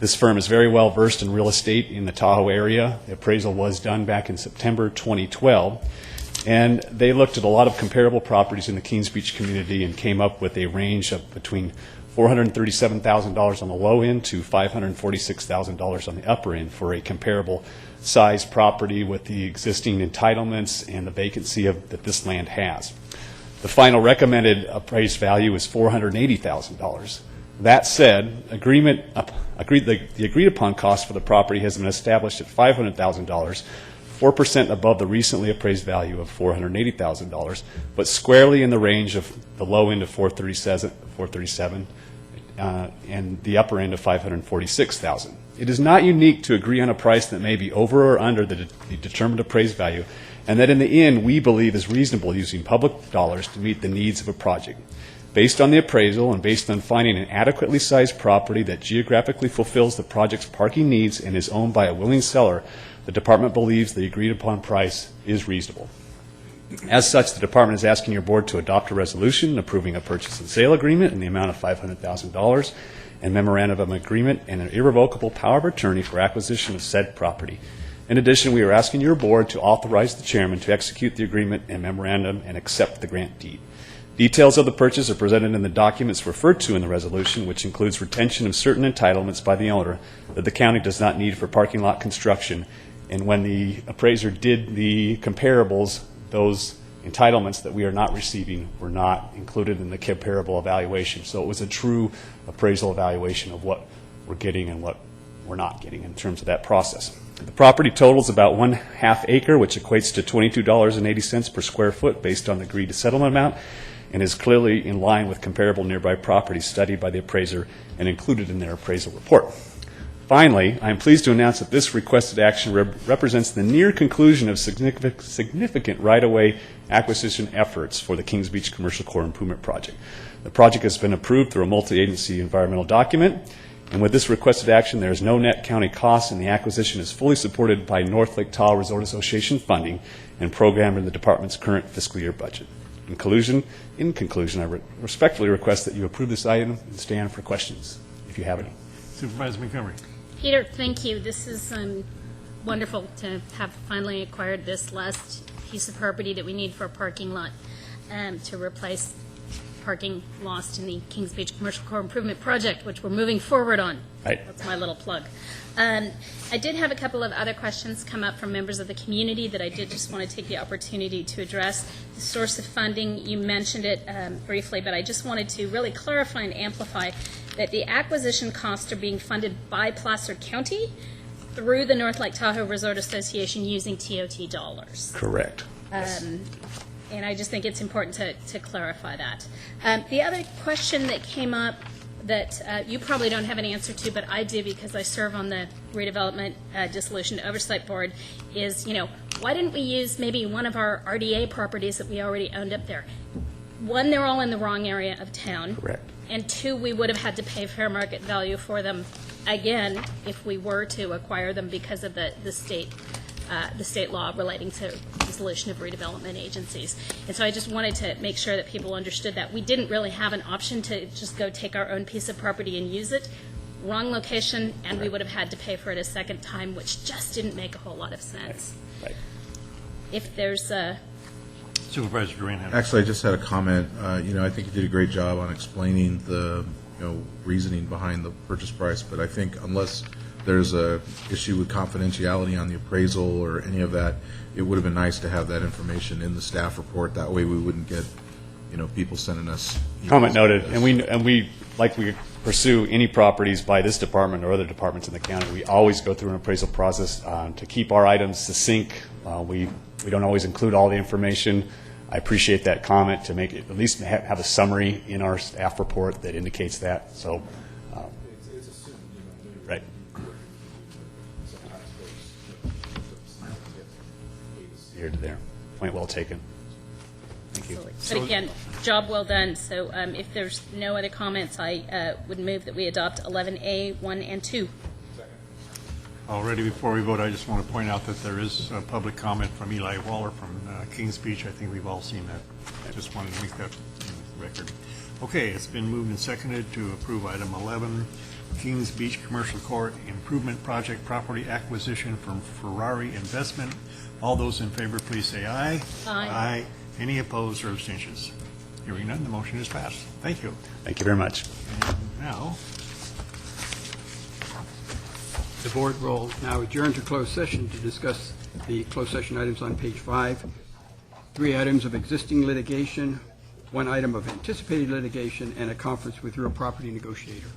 This firm is very well versed in real estate in the Tahoe area. The appraisal was done back in September 2012, and they looked at a lot of comparable properties in the Kings Beach community and came up with a range of between $437,000 on the low end to $546,000 on the upper end for a comparable size property with the existing entitlements and the vacancy that this land has. The final recommended appraised value is $480,000. That said, the agreed upon cost for the property has been established at $500,000, 4% above the recently appraised value of $480,000, but squarely in the range of the low end of $437,000 and the upper end of $546,000. It is not unique to agree on a price that may be over or under the determined appraised value, and that in the end we believe is reasonable using public dollars to meet the needs of a project. Based on the appraisal and based on finding an adequately sized property that geographically fulfills the project's parking needs and is owned by a willing seller, the department believes the agreed upon price is reasonable. As such, the department is asking your board to adopt a resolution approving a purchase and sale agreement in the amount of $500,000 and memorandum of agreement and an irrevocable power of attorney for acquisition of said property. In addition, we are asking your board to authorize the chairman to execute the agreement and memorandum and accept the grant deed. Details of the purchase are presented in the documents referred to in the resolution, which includes retention of certain entitlements by the owner that the county does not need for parking lot construction. And when the appraiser did the comparables, those entitlements that we are not receiving were not included in the comparable evaluation. So it was a true appraisal evaluation of what we're getting and what we're not getting in terms of that process. The property totals about 1/2 acre, which equates to $22.80 per square foot based on the agreed settlement amount, and is clearly in line with comparable nearby properties studied by the appraiser and included in their appraisal report. Finally, I am pleased to announce that this requested action represents the near conclusion of significant right-of-way acquisition efforts for the Kings Beach Commercial Core Improvement Project. The project has been approved through a multi-agency environmental document, and with this requested action, there is no net county cost, and the acquisition is fully supported by North Lake Tahoe Resort Association funding and programmed in the department's current fiscal year budget. In conclusion, I respectfully request that you approve this item and stand for questions, if you have any.
Supervisor Montgomery.
Peter, thank you. This is wonderful to have finally acquired this last piece of property that we need for a parking lot to replace parking lost in the Kings Beach Commercial Core Improvement Project, which we're moving forward on.
Right.
That's my little plug. I did have a couple of other questions come up from members of the community that I did just want to take the opportunity to address. The source of funding, you mentioned it briefly, but I just wanted to really clarify and amplify that the acquisition costs are being funded by Placer County through the North Lake Tahoe Resort Association using TOT dollars.
Correct.
And I just think it's important to clarify that. The other question that came up that you probably don't have an answer to, but I do because I serve on the Redevelopment Dissolution Oversight Board, is, why didn't we use maybe one of our RDA properties that we already owned up there? One, they're all in the wrong area of town.
Correct.
And two, we would have had to pay fair market value for them again if we were to acquire them because of the state law relating to dissolution of redevelopment agencies. And so I just wanted to make sure that people understood that we didn't really have an option to just go take our own piece of property and use it. Wrong location, and we would have had to pay for it a second time, which just didn't make a whole lot of sense.
Right.
If there's a...
Supervisor Duran.
Actually, I just had a comment. I think you did a great job on explaining the reasoning behind the purchase price, but I think unless there's a issue with confidentiality on the appraisal or any of that, it would have been nice to have that information in the staff report. That way we wouldn't get people sending us emails.
Comment noted. And we like we pursue any properties by this department or other departments in the county, we always go through an appraisal process to keep our items succinct. We don't always include all the information. I appreciate that comment to make it, at least have a summary in our staff report that indicates that. So, right. Here to there. Point well taken. Thank you.
But again, job well done. So if there's no other comments, I would move that we adopt 11A, 1 and 2.
Already, before we vote, I just want to point out that there is a public comment from Eli Waller from Kings Beach. I think we've all seen that. I just wanted to make that in the record. Okay, it's been moved and seconded to approve item 11, Kings Beach Commercial Court Improvement Project Property Acquisition from Ferrari Investment. All those in favor, please say aye.
Aye.
Aye. Any opposed or abstentions? Hearing none, the motion is passed. Thank you.
Thank you very much.
And now,
The board will now adjourn to closed session to discuss the closed session items on page 5. 3 items of existing litigation, 1 item of anticipated litigation, and a conference with real property negotiator.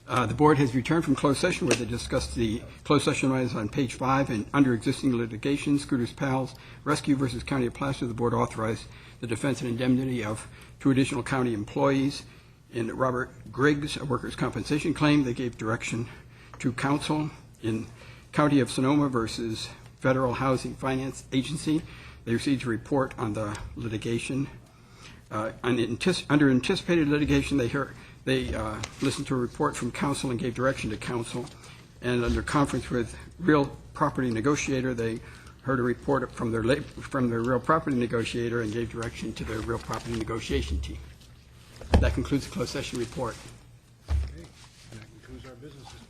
The board has returned from closed session where they discussed the closed session items on page 5 and under existing litigation, Scooters Pals, Rescue versus County of Placer. The board authorized the defense and indemnity of 2 additional county employees. In Robert Griggs, a workers' compensation claim, they gave direction to counsel. In County of Sonoma versus Federal Housing Finance Agency, they received a report on the litigation. Under anticipated litigation, they listened to a report from counsel and gave direction to counsel. And under conference with real property negotiator, they heard a report from their real property negotiator and gave direction to their real property negotiation team. That concludes the closed session report.
Okay, and that concludes our business this